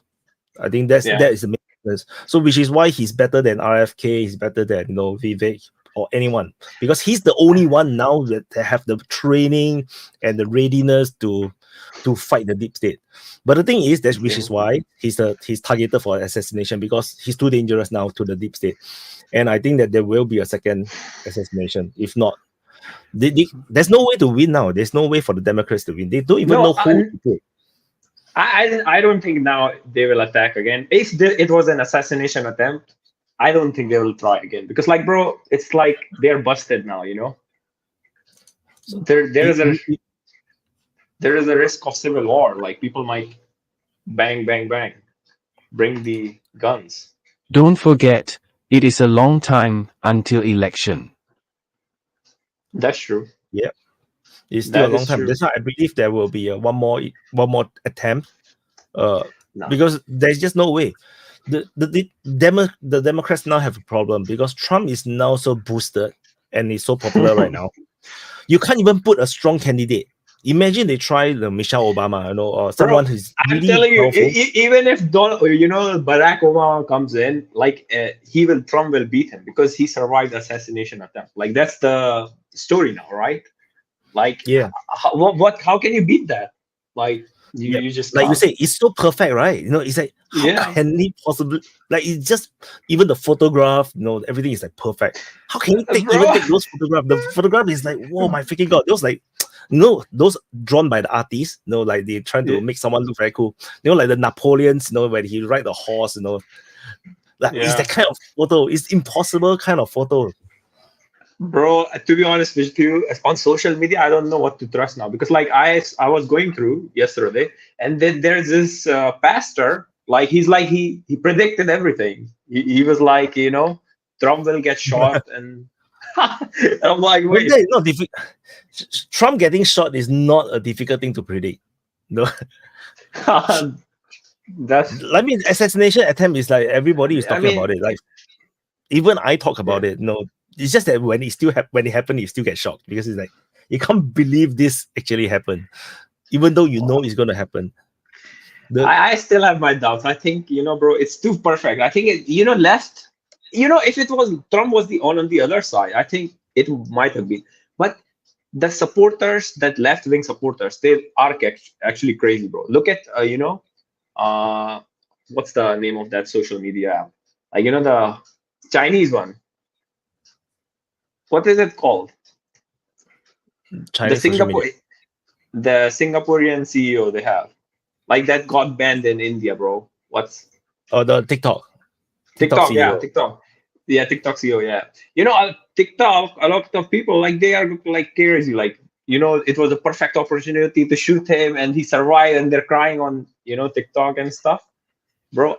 I think that is the main difference. So which is why he's better than RFK, he's better than Vivek or anyone, because he's the only one now that have the training and the readiness to fight the deep state. But the thing is that which is why he's targeted for assassination, because he's too dangerous now to the deep state. And I think that there will be a second assassination. If not, there's no way to win now. There's no way for the Democrats to win. They don't even know who to pick. I don't think now they will attack again. If it was an assassination attempt, I don't think they will try again, because bro, it's like they're busted now. So there is a risk of civil war. People might bang, bring the guns. Don't forget, it is a long time until election. That's true. Yeah, it's still a long time. That's why I believe there will be one more attempt. Because there's just no way. The Democrats now have a problem, because Trump is now so boosted and is so popular right now. You can't even put a strong candidate. Imagine they try the Michelle Obama, or someone who's really I'm telling powerful. you, even if Barack Obama comes in, Trump will beat him, because he survived the assassination attempt. That's the story now, right? How can you beat that? You just you say, it's so perfect, right? It's how can he possibly, it's just even the photograph, everything is perfect. How can you take those photographs? The photograph is whoa, my freaking god! Those drawn by the artists, they're trying to make someone look very cool. Like the Napoleons, when he ride the horse, it's that kind of photo. It's impossible kind of photo. Bro, to be honest with you, on social media, I don't know what to trust now, because I was going through yesterday, and then there's this pastor, he predicted everything. He was Trump will get shot, and I'm like, wait. Trump getting shot is not a difficult thing to predict. No. That's. I mean, assassination attempt is like everybody is I talking mean, about it. Like even I talk about it. No, it's just that when it happened, you still get shocked because it's like you can't believe this actually happened, even though you know it's gonna happen. I still have my doubts. I think, bro, it's too perfect. I think left. If it was Trump was on the other side, I think it might have been. But the supporters, that left-wing supporters, they are actually crazy, bro. Look at what's the name of that social media app? Like, the Chinese one. What is it called? Chinese social media. The Singaporean CEO they have. Like that got banned in India, bro. What's the TikTok? TikTok, CEO. yeah, TikTok. Yeah, TikTok CEO, yeah. TikTok, a lot of people, like, they are like crazy. Like, it was a perfect opportunity to shoot him and he survived and they're crying on, TikTok and stuff. Bro,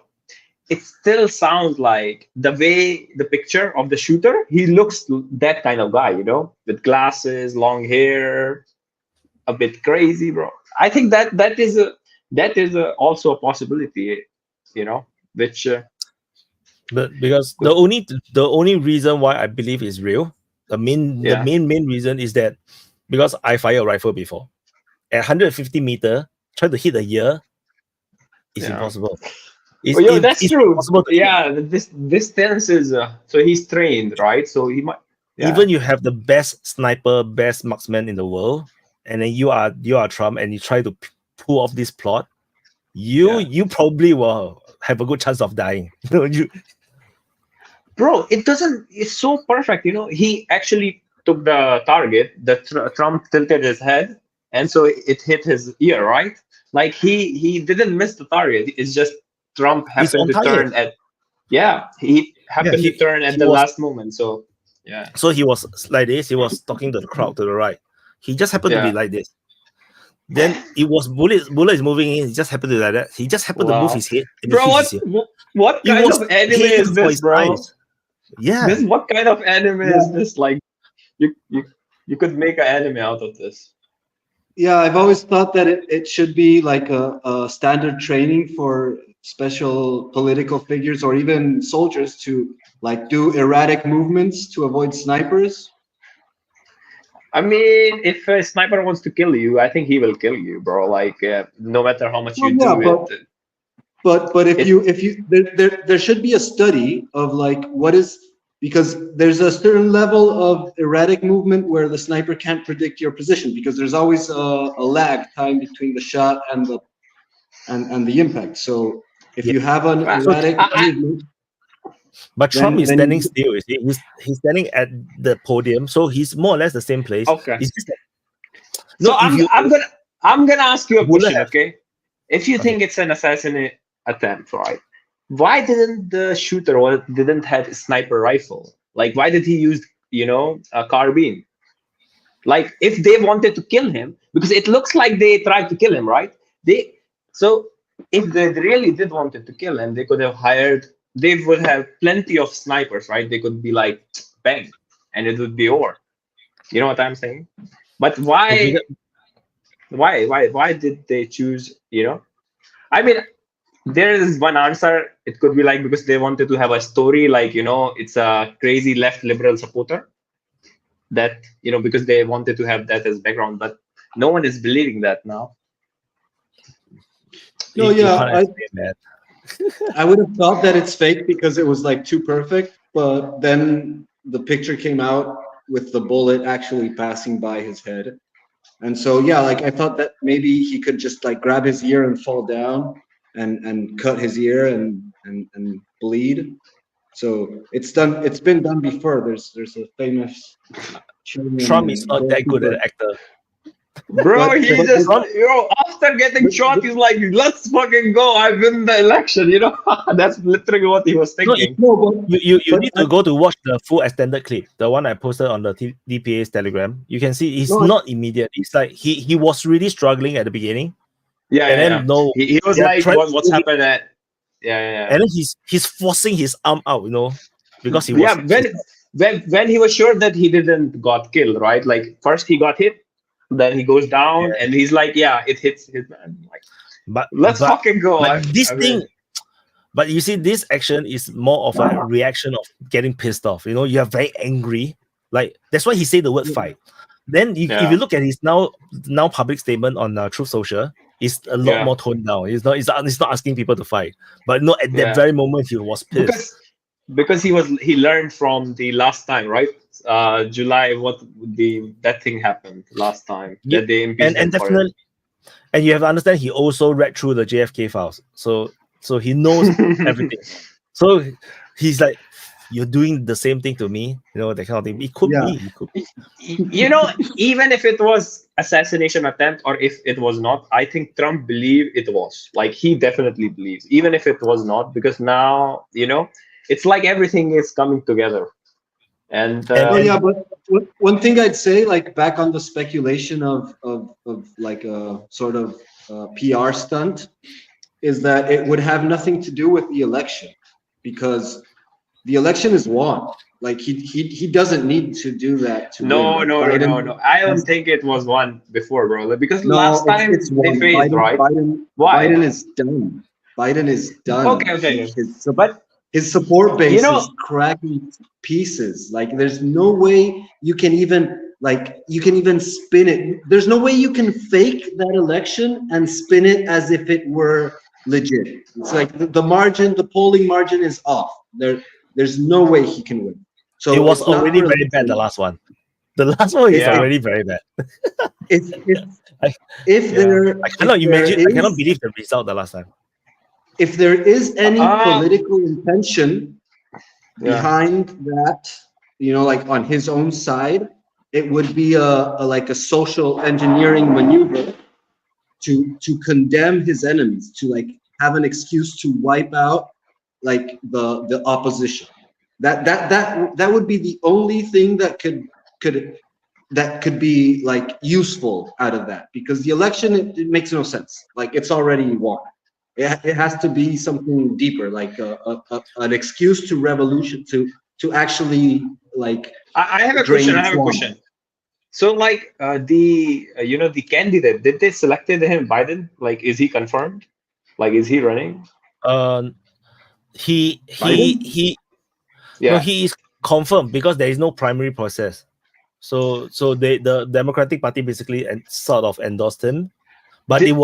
it still sounds like the way the picture of the shooter, he looks that kind of guy, with glasses, long hair, a bit crazy, bro. I think that is also a possibility, which. But because the only reason why I believe is real, the main reason is that because I fired a rifle before at 150 meter, try to hit a ear, it's impossible. That's true. Yeah, this distance is so he's trained, right? So he might. Yeah. Even you have the best sniper, best marksman in the world, and then you are Trump, and you try to pull off this plot, you probably will have a good chance of dying. Bro, it's so perfect. He actually took the target. Trump tilted his head, and so it hit his ear, right? Like he didn't miss the target. It's just Trump happened to turn at. Yeah, he happened to turn at the last moment. So yeah. So he was like this. He was talking to the crowd to the right. He just happened to be like this. Then it was bullet is moving in. He just happened to do like that. He just happened to move his head. Bro, what kind of anime is this, bro? Eyes. Yeah. What kind of anime is this? Like, you could make an anime out of this. Yeah, I've always thought that it should be like a standard training for special political figures or even soldiers to like do erratic movements to avoid snipers. I mean, if a sniper wants to kill you, I think he will kill you, bro. Like, no matter how much you do it. But there should be a study of like what is, because there's a certain level of erratic movement where the sniper can't predict your position because there's always a lag time between the shot and the impact. So if you have an erratic movement. But Trump is standing still. You see? He's standing at the podium, so he's more or less the same place. Okay. It's just that, so I'm gonna ask you a question, okay? If you think it's an assassination attempt, right? Why didn't the shooter didn't have a sniper rifle? Like, why did he use a carbine? Like, if they wanted to kill him, because it looks like they tried to kill him, right? So if they really did wanted to kill him, they could have hired. They would have plenty of snipers, right? They could be like, bang, and it would be over. You know what I'm saying? But why did they choose? I mean, there is one answer. It could be like because they wanted to have a story, like it's a crazy left liberal supporter. That because they wanted to have that as background, but no one is believing that now. No, yeah, I would have thought that it's fake because it was like too perfect, but then the picture came out with the bullet actually passing by his head. And so, yeah, like I thought that maybe he could just like grab his ear and fall down and cut his ear and bleed. So it's been done before. There's a famous Trump is not that good an actor. Bro, after getting shot, he's like, let's fucking go. I win the election, That's literally what he was thinking. You need to go to watch the full extended clip, the one I posted on the DPA's Telegram. You can see it's not immediate. It's like he was really struggling at the beginning. Yeah, and then he was like, what's happened at? Yeah. And then he's forcing his arm out, because he was. Yeah, when he was sure that he didn't got killed, right? Like first he got hit. Then he goes down and he's like, yeah, it hits his man. Like, But Let's but, fucking go. but this I thing. mean, But you see, this action is more of a reaction of getting pissed off. You know, you are very angry. Like that's why he said the word fight. Then if you look at his now public statement on Truth Social, it's a lot more toned down. It's not asking people to fight. But no, at that very moment he was pissed. Because he learned from the last time, right? July, that thing happened last time. Yeah, that they impeached and him for it. definitely, and you have to understand he also read through the JFK files. So he knows everything. So he's like, you're doing the same thing to me, you know, that kind of thing. It could be. You know, even if it was assassination attempt or if it was not, I think Trump believed it was. Like, he definitely believes, even if it was not, because now, you know, it's like everything is coming together. And but one thing I'd say, like, back on the speculation of like a sort of PR stunt, is that it would have nothing to do with the election, because the election is won. Like, he doesn't need to do that to no. win. Like, I don't think it was one before, bro. Because no, last time it's they won. faced, right? Why? Biden is done. Biden is done. Okay. But his support base, you know, is cracking to pieces. Like, there's no way you can even spin it. There's no way you can fake that election and spin it as if it were legit. It's like the polling margin is off. There's no way he can win. So it was already very bad, the last one. The last one is already very bad. I cannot imagine. I cannot believe the result the last time. If there is any political intention behind that, you know, like on his own side, it would be like a social engineering maneuver to condemn his enemies, to like have an excuse to wipe out like the opposition. That would be the only thing that could be like useful out of that, because the election, it makes no sense. Like, it's already won. It has to be something deeper, like an excuse to revolution, to actually like. I have a question. So, like, the candidate, did they selected him, Biden? Like, is he confirmed? Like, is he running? He is confirmed because there is no primary process. So the Democratic Party basically sort of endorsed him, but there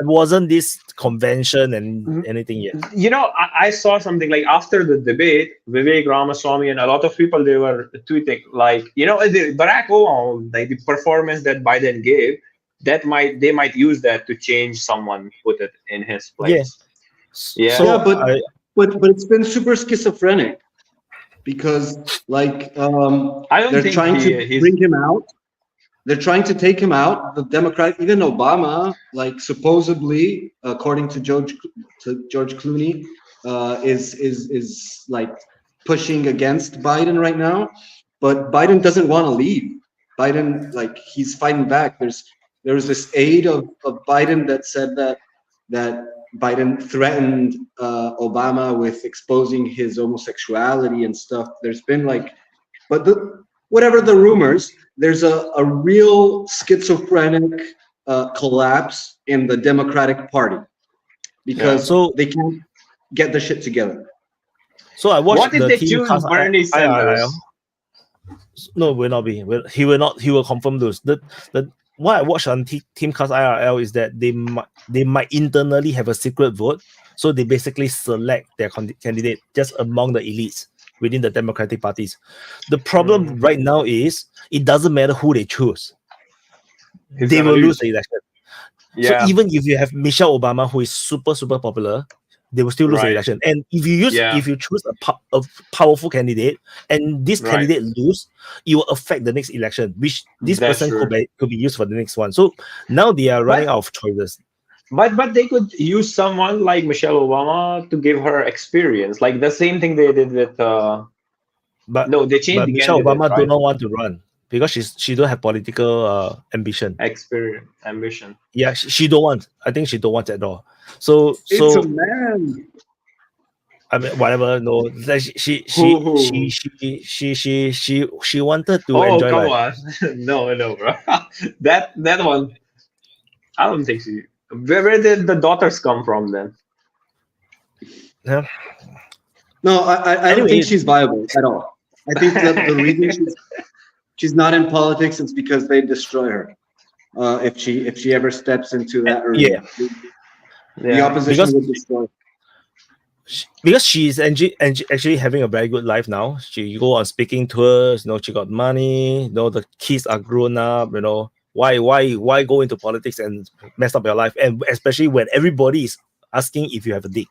wasn't this convention and anything yet. You know, I saw something like after the debate, Vivek Ramaswamy and a lot of people, they were tweeting like, you know, Barack Obama, like the performance that Biden gave, they might use that to change someone, put it in his place. But it's been super schizophrenic, because like they're trying to bring him out. They're trying to take him out. The Democrat, even Obama, like supposedly, according to George Clooney, is like pushing against Biden right now. But Biden doesn't want to leave. Biden, like, he's fighting back. There was this aide of Biden that said that Biden threatened Obama with exposing his homosexuality and stuff. There's been like, but whatever the rumors, there's a real schizophrenic collapse in the Democratic Party, because they can't get the shit together. So I watched what if they choose Bernie Sanders? No, will not be. He will not. He will confirm those. What I watched on Teamcast IRL is that they might internally have a secret vote, so they basically select their candidate just among the elites within the Democratic parties. The problem right now is it doesn't matter who they choose; they will lose the election. So even if you have Michelle Obama, who is super popular, they will still lose the election. And if you choose a powerful candidate and this candidate lose, it will affect the next election, which this person could be used for the next one. So now they are running out of choices. But they could use someone like Michelle Obama to give her experience, like the same thing they did with. They changed. But Michelle Obama do not want to run because she don't have political ambition. Ambition. Yeah, she don't want. I think she don't want at all. So it's a man. I mean, whatever. No, she wanted to enjoy. Oh, come on! No, bro. that one. I don't think she. Where did the daughters come from then? Yeah. No, I don't Anyway, think she's viable at all. I think that the reason she's not in politics is because they destroy her. If she ever steps into that arena, the opposition would destroy her. Because she's actually having a very good life now. She go on speaking tours, she got money, the kids are grown up, why go into politics and mess up your life? And especially when everybody is asking if you have a dick.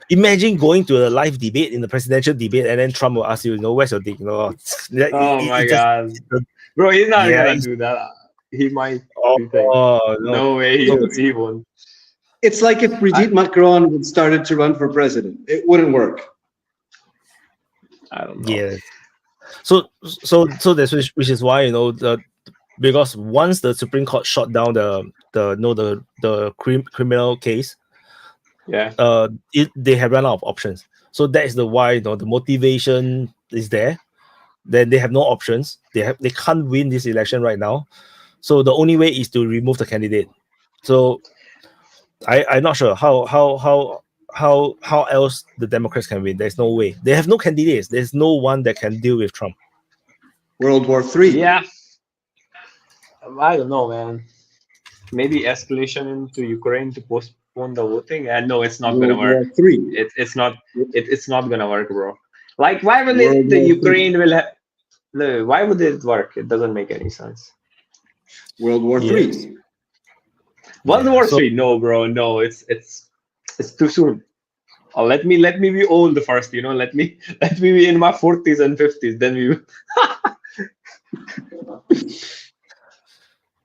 Imagine going to a live debate in the presidential debate and then Trump will ask you, where's your dick? Oh my god. Bro, he's not gonna do that. He might. No way he won't. It's like if Brigitte Macron would started to run for president. It wouldn't work. I don't know. Yeah. So that's which is why because once the Supreme Court shot down the criminal case, they have run out of options. So that is why the motivation is there. Then they have no options. They can't win this election right now. So the only way is to remove the candidate. So I'm not sure how else the Democrats can win. There's no way. They have no candidates. There's no one that can deal with Trump. World War III. Yeah. I don't know, man. Maybe escalation into Ukraine to postpone the voting. And no, it's not gonna work. It's not gonna work, bro. Like, why would the Ukraine will have? No, why would it work? It doesn't make any sense. World War III. World War III? No, bro. No, it's too soon. Let me be old first. Let me be in my 40s and 50s. Then we.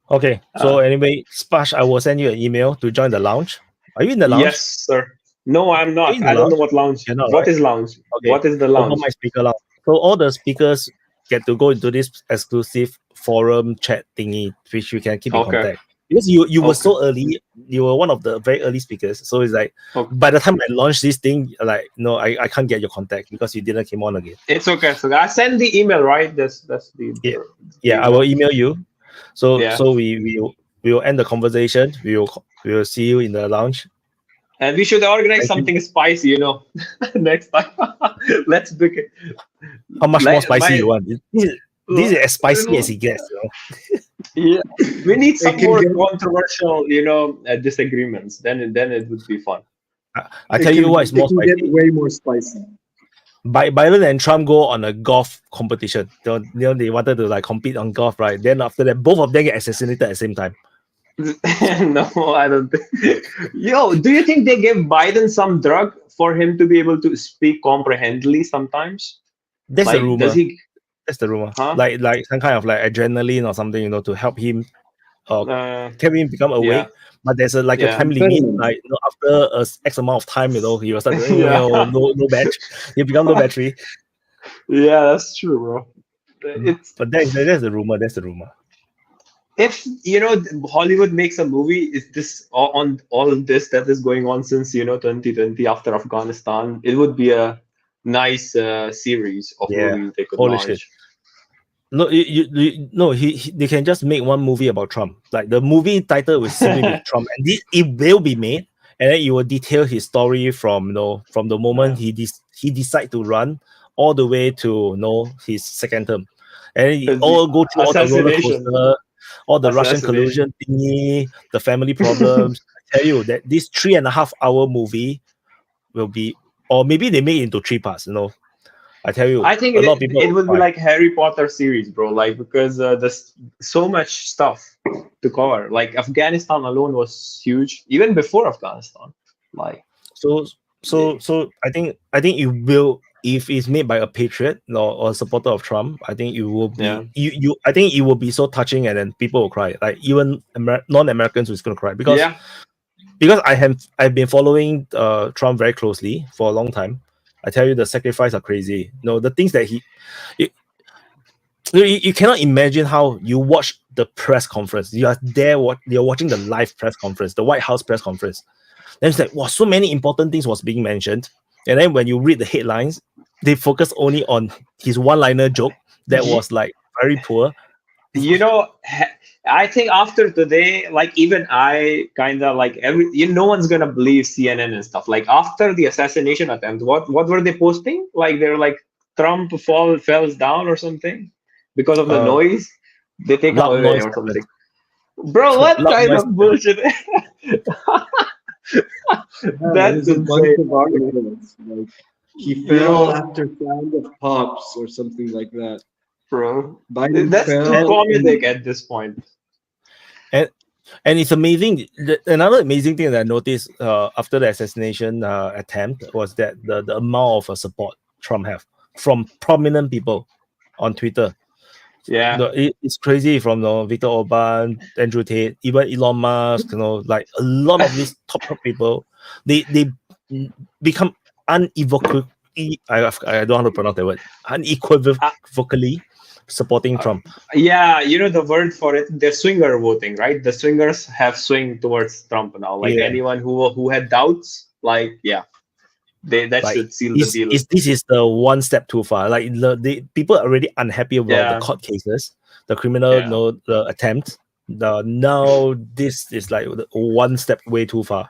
Okay. So anyway, Spash, I will send you an email to join the lounge. Are you in the lounge? Yes, sir. No, I'm not. I don't know what lounge. What is lounge? Okay. What is the lounge? My speaker lounge. So all the speakers get to go into this exclusive forum chat thingy, which you can keep in contact. Because you were so early, you were one of the very early speakers. So it's like by the time I launched this thing, like I can't get your contact because you didn't come on again. It's okay. So I send the email, right? That's the I will email you. So we will end the conversation. We will see you in the lounge. And we should organize something spicy, next time. Let's book it. How much more spicy you want? This is as spicy as it gets. Yeah, we need some more controversial, disagreements. Then it would be fun. I tell you what is more spicy. Get way more spicy. Biden and Trump go on a golf competition. They wanted to compete on golf, right? Then after that, both of them get assassinated at the same time. No, I don't think. Do you think they gave Biden some drug for him to be able to speak comprehensively sometimes? That's the rumor. That's the rumor. Huh? Like some kind of adrenaline or something, to help him can him become awake. Yeah. But there's a time limit. After X amount of time, he will start no battery. He become no battery. Yeah, that's true, bro. But that's the rumor. That's the rumor. If Hollywood makes a movie, is this on all this that is going on since 2020 after Afghanistan? It would be a nice series of movies they could launch. Shit. No, they can just make one movie about Trump. Like the movie title will simply be Trump, and it will be made, and then it will detail his story from the moment he decide to run all the way to his second term, and it all go through all the roller coaster, all the Russian collusion thingy, the family problems. I tell you that this 3.5 hour movie will be, or maybe they make it into 3 parts. I tell you, I think a lot of people it would be like Harry Potter series, bro. Because there's so much stuff to cover. Like Afghanistan alone was huge, even before Afghanistan. So I think it will, if it's made by a patriot or a supporter of Trump, I think it will be I think it will be so touching, and then people will cry. Like even non-Americans is gonna cry because I've been following Trump very closely for a long time. I tell you, the sacrifice are crazy. The things that you cannot imagine how you watch the press conference. You are there, you're watching the live press conference, the White House press conference. Then it's like, wow, so many important things was being mentioned. And then when you read the headlines, they focus only on his one-liner joke that was very poor. You know, I think after today, like even I kind of like no one's gonna believe CNN and stuff. Like after the assassination attempt, what were they posting? Like they're like Trump falls down or something because of the noise. They take him Loud away noise or something. Bro, what Loud kind noise of bullshit? That's There's a bunch insane. of arguments. Like he fell after sound of pops or something like that. Bro, Biden that's too fell. comedic at this point. And it's amazing. Another amazing thing that I noticed after the assassination attempt was that the amount of support Trump have from prominent people on Twitter. Yeah. It's crazy from Victor Orban, Andrew Tate, even Elon Musk. Like a lot of these top people, they become unequivocally. I don't know how to pronounce that word. Unequivocally supporting Trump. Yeah, you know the word for it. They're swinger voting, right? The swingers have swing towards Trump now. Like anyone who had doubts, like that like, should seal the deal. This is the one step too far. Like the people are already unhappy about the court cases, the criminal, the attempt. Now this is like one step way too far.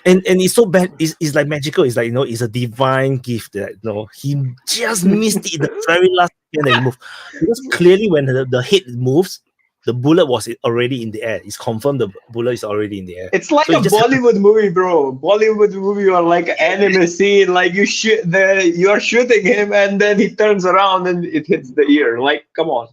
And it's so bad. It's like magical. It's like it's a divine gift that he just missed it the very last second that he moved. Because clearly when the head moves, the bullet was already in the air. It's confirmed the bullet is already in the air. It's like a Bollywood movie, bro. Bollywood movie or like anime scene. Like you are shooting him and then he turns around and it hits the ear. Like, come on.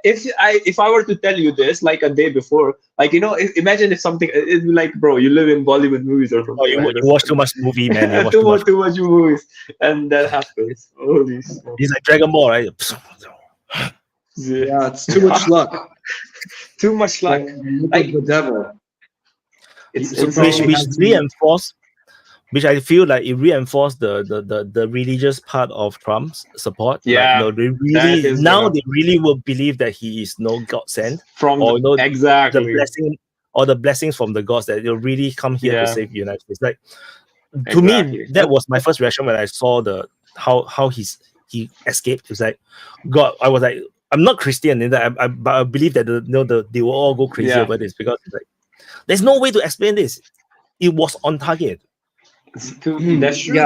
If I were to tell you this like a day before, like imagine if something it'd be like, bro, you live in Bollywood movies or something. You watch too much movie, man. Too much movies, and that happens. Holy stuff. He's like Dragon Ball, right? Yeah, it's too much luck. Too much luck. Like the devil. Which I feel like it reinforced the religious part of Trump's support. Yeah, like, they really will believe that he is God sent exactly the blessing or the blessings from the gods that they'll really come here to save the United States. Like to me, that was my first reaction when I saw how he escaped. It's like God. I was like, I'm not Christian in that, but I believe that they will all go crazy over this because it's like there's no way to explain this. It was on target. That's true. That's true.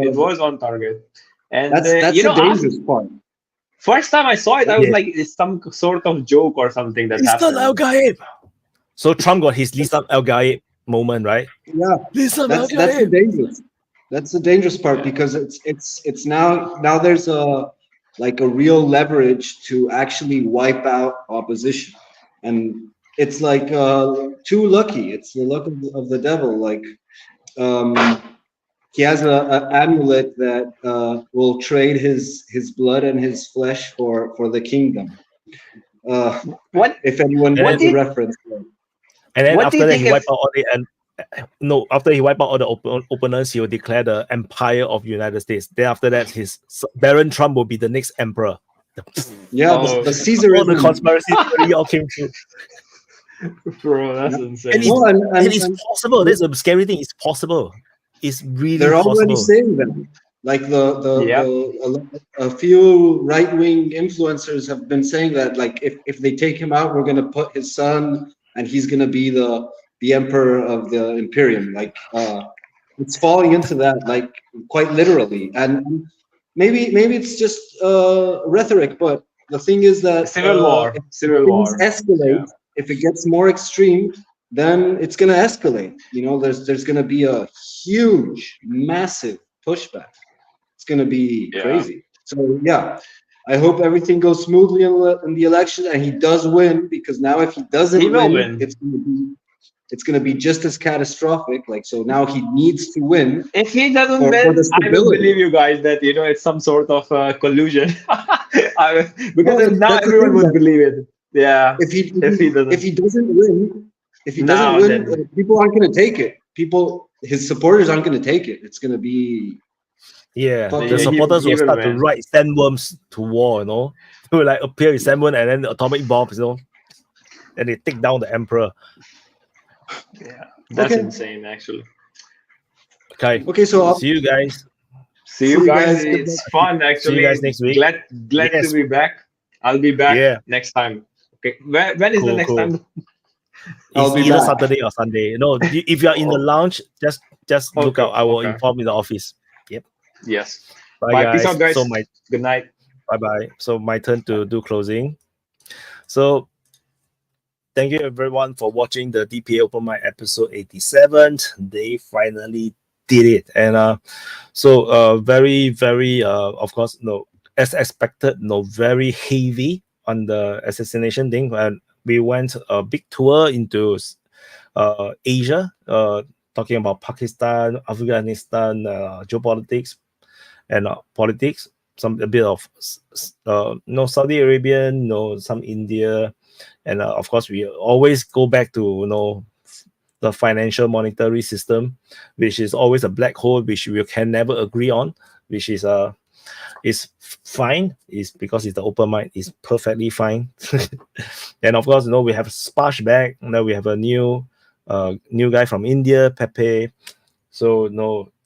It was on target, and that's the dangerous part. First time I saw it, I was like, it's some sort of joke or something that happened. Al Gaib. So Trump got his Lisa Al Gaib moment, right? Yeah, that's the dangerous. That's the dangerous part because it's now there's a real leverage to actually wipe out opposition, and it's like too lucky. It's the luck of the devil. Like he has an amulet that will trade his blood and his flesh for the kingdom. What if anyone gets the reference? And then after that, he wiped out after he wiped out all the opponents, he will declare the empire of the United States. Then after that, his Baron Trump will be the next emperor. The Caesar. All the conspiracy theory all came true. Bro, that's insane. And it's possible. That's a scary thing. It's possible. It's really They're possible. already saying that. Like a few right-wing influencers have been saying that. Like if they take him out, we're gonna put his son, and he's gonna be the emperor of the Imperium. Like it's falling into that, like quite literally. And maybe it's just rhetoric, but the thing is that civil war escalate. If it gets more extreme, then it's going to escalate. There's going to be a huge, massive pushback. It's going to be crazy. So I hope everything goes smoothly in the election and he does win, because now if he doesn't win, it's going to be just as catastrophic. Like, so now he needs to win. If he doesn't win, I don't believe you guys that it's some sort of collusion. Because now everyone would believe it. Yeah. If he doesn't win, people aren't going to take it. His supporters aren't going to take it. It's going to be the supporters will start to write sandworms to war. They will appear in sandworm and then the atomic bombs. And they take down the emperor. Yeah, that's insane, actually. Okay. So see you guys. See you guys. It's fun, actually. See you guys next week. Glad to be back. I'll be back Yeah. next time. Okay, when is the Cool, next cool. time? I'll It's be either back. Saturday or Sunday. No, if you are in the lounge, just look Okay, out. I will okay. inform in the office. Yep. Yes. Bye, Bye. Peace guys. out, guys. So my Good night. bye. So my turn to do closing. So thank you everyone for watching the DPA Open Mic episode 87. They finally did it, and very of course, no, as expected, no, very heavy on the assassination thing, and we went a big tour into Asia, talking about Pakistan, Afghanistan, geopolitics, and politics. A bit of no Saudi Arabian, no some India, and of course we always go back to the financial monetary system, which is always a black hole, which we can never agree on, which is fine, is because it's the open mic, is perfectly fine. And of course, we have Sparsh back. Now we have a new guy from India, Pepe. So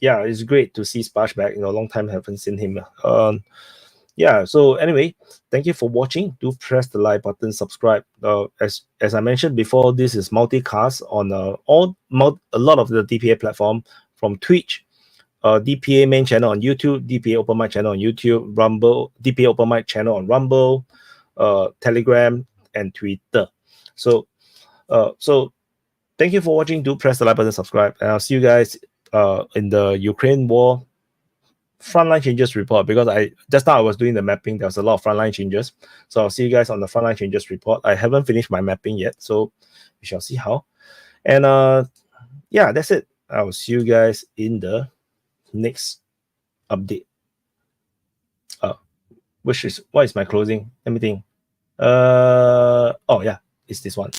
yeah, it's great to see Sparsh back. Long time haven't seen him. Yeah. So anyway, thank you for watching. Do press the like button, subscribe. As I mentioned before, this is multicast on a lot of the DPA platform, from Twitch, DPA main channel on YouTube, DPA Open Mic channel on YouTube, Rumble, DPA Open Mic channel on Rumble, Telegram, and Twitter. So thank you for watching. Do press the like button, subscribe, and I'll see you guys in the Ukraine war frontline changes report, because just now I was doing the mapping. There was a lot of frontline changes, so I'll see you guys on the frontline changes report. I haven't finished my mapping yet, so we shall see how. And yeah, that's it. I will see you guys in the next update. What is my closing? Let me think. Oh yeah, it's this one.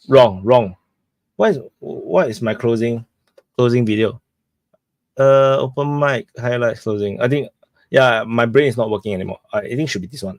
Wrong. What is my closing video? Open mic highlights closing. I think, yeah, my brain is not working anymore. I think it should be this one.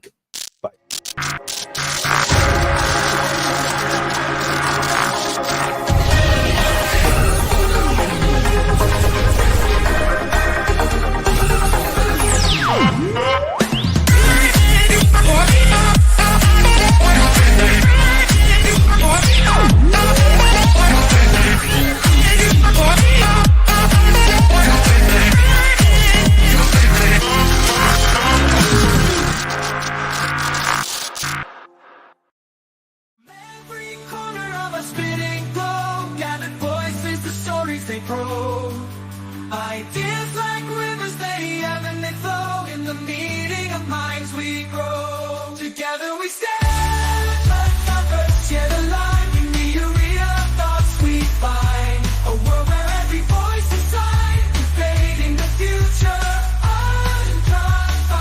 Ideas like rivers, they ebb and they flow. In the meeting of minds we grow. Together we stand, uncovered, share the line. In the arena of thoughts we find a world where every voice is signed, invading the future unconfined.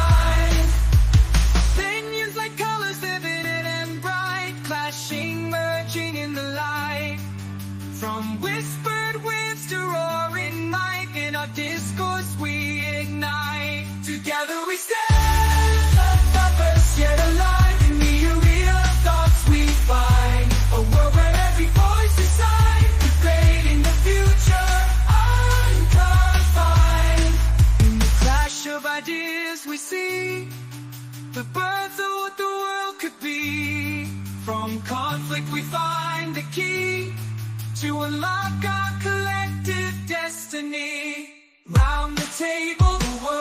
Opinions like colors, vivid and bright, clashing, merging in the light. From whispered winds to roaring might, in our discourse we ignite. Together we stand, uncovered, yet alive. In the arena of thoughts we find a world where every voice is signed, invading the future unconfined. In the clash of ideas we see the birth of what the world could be. From conflict we find the key to unlock our collective destiny. Round the table, the world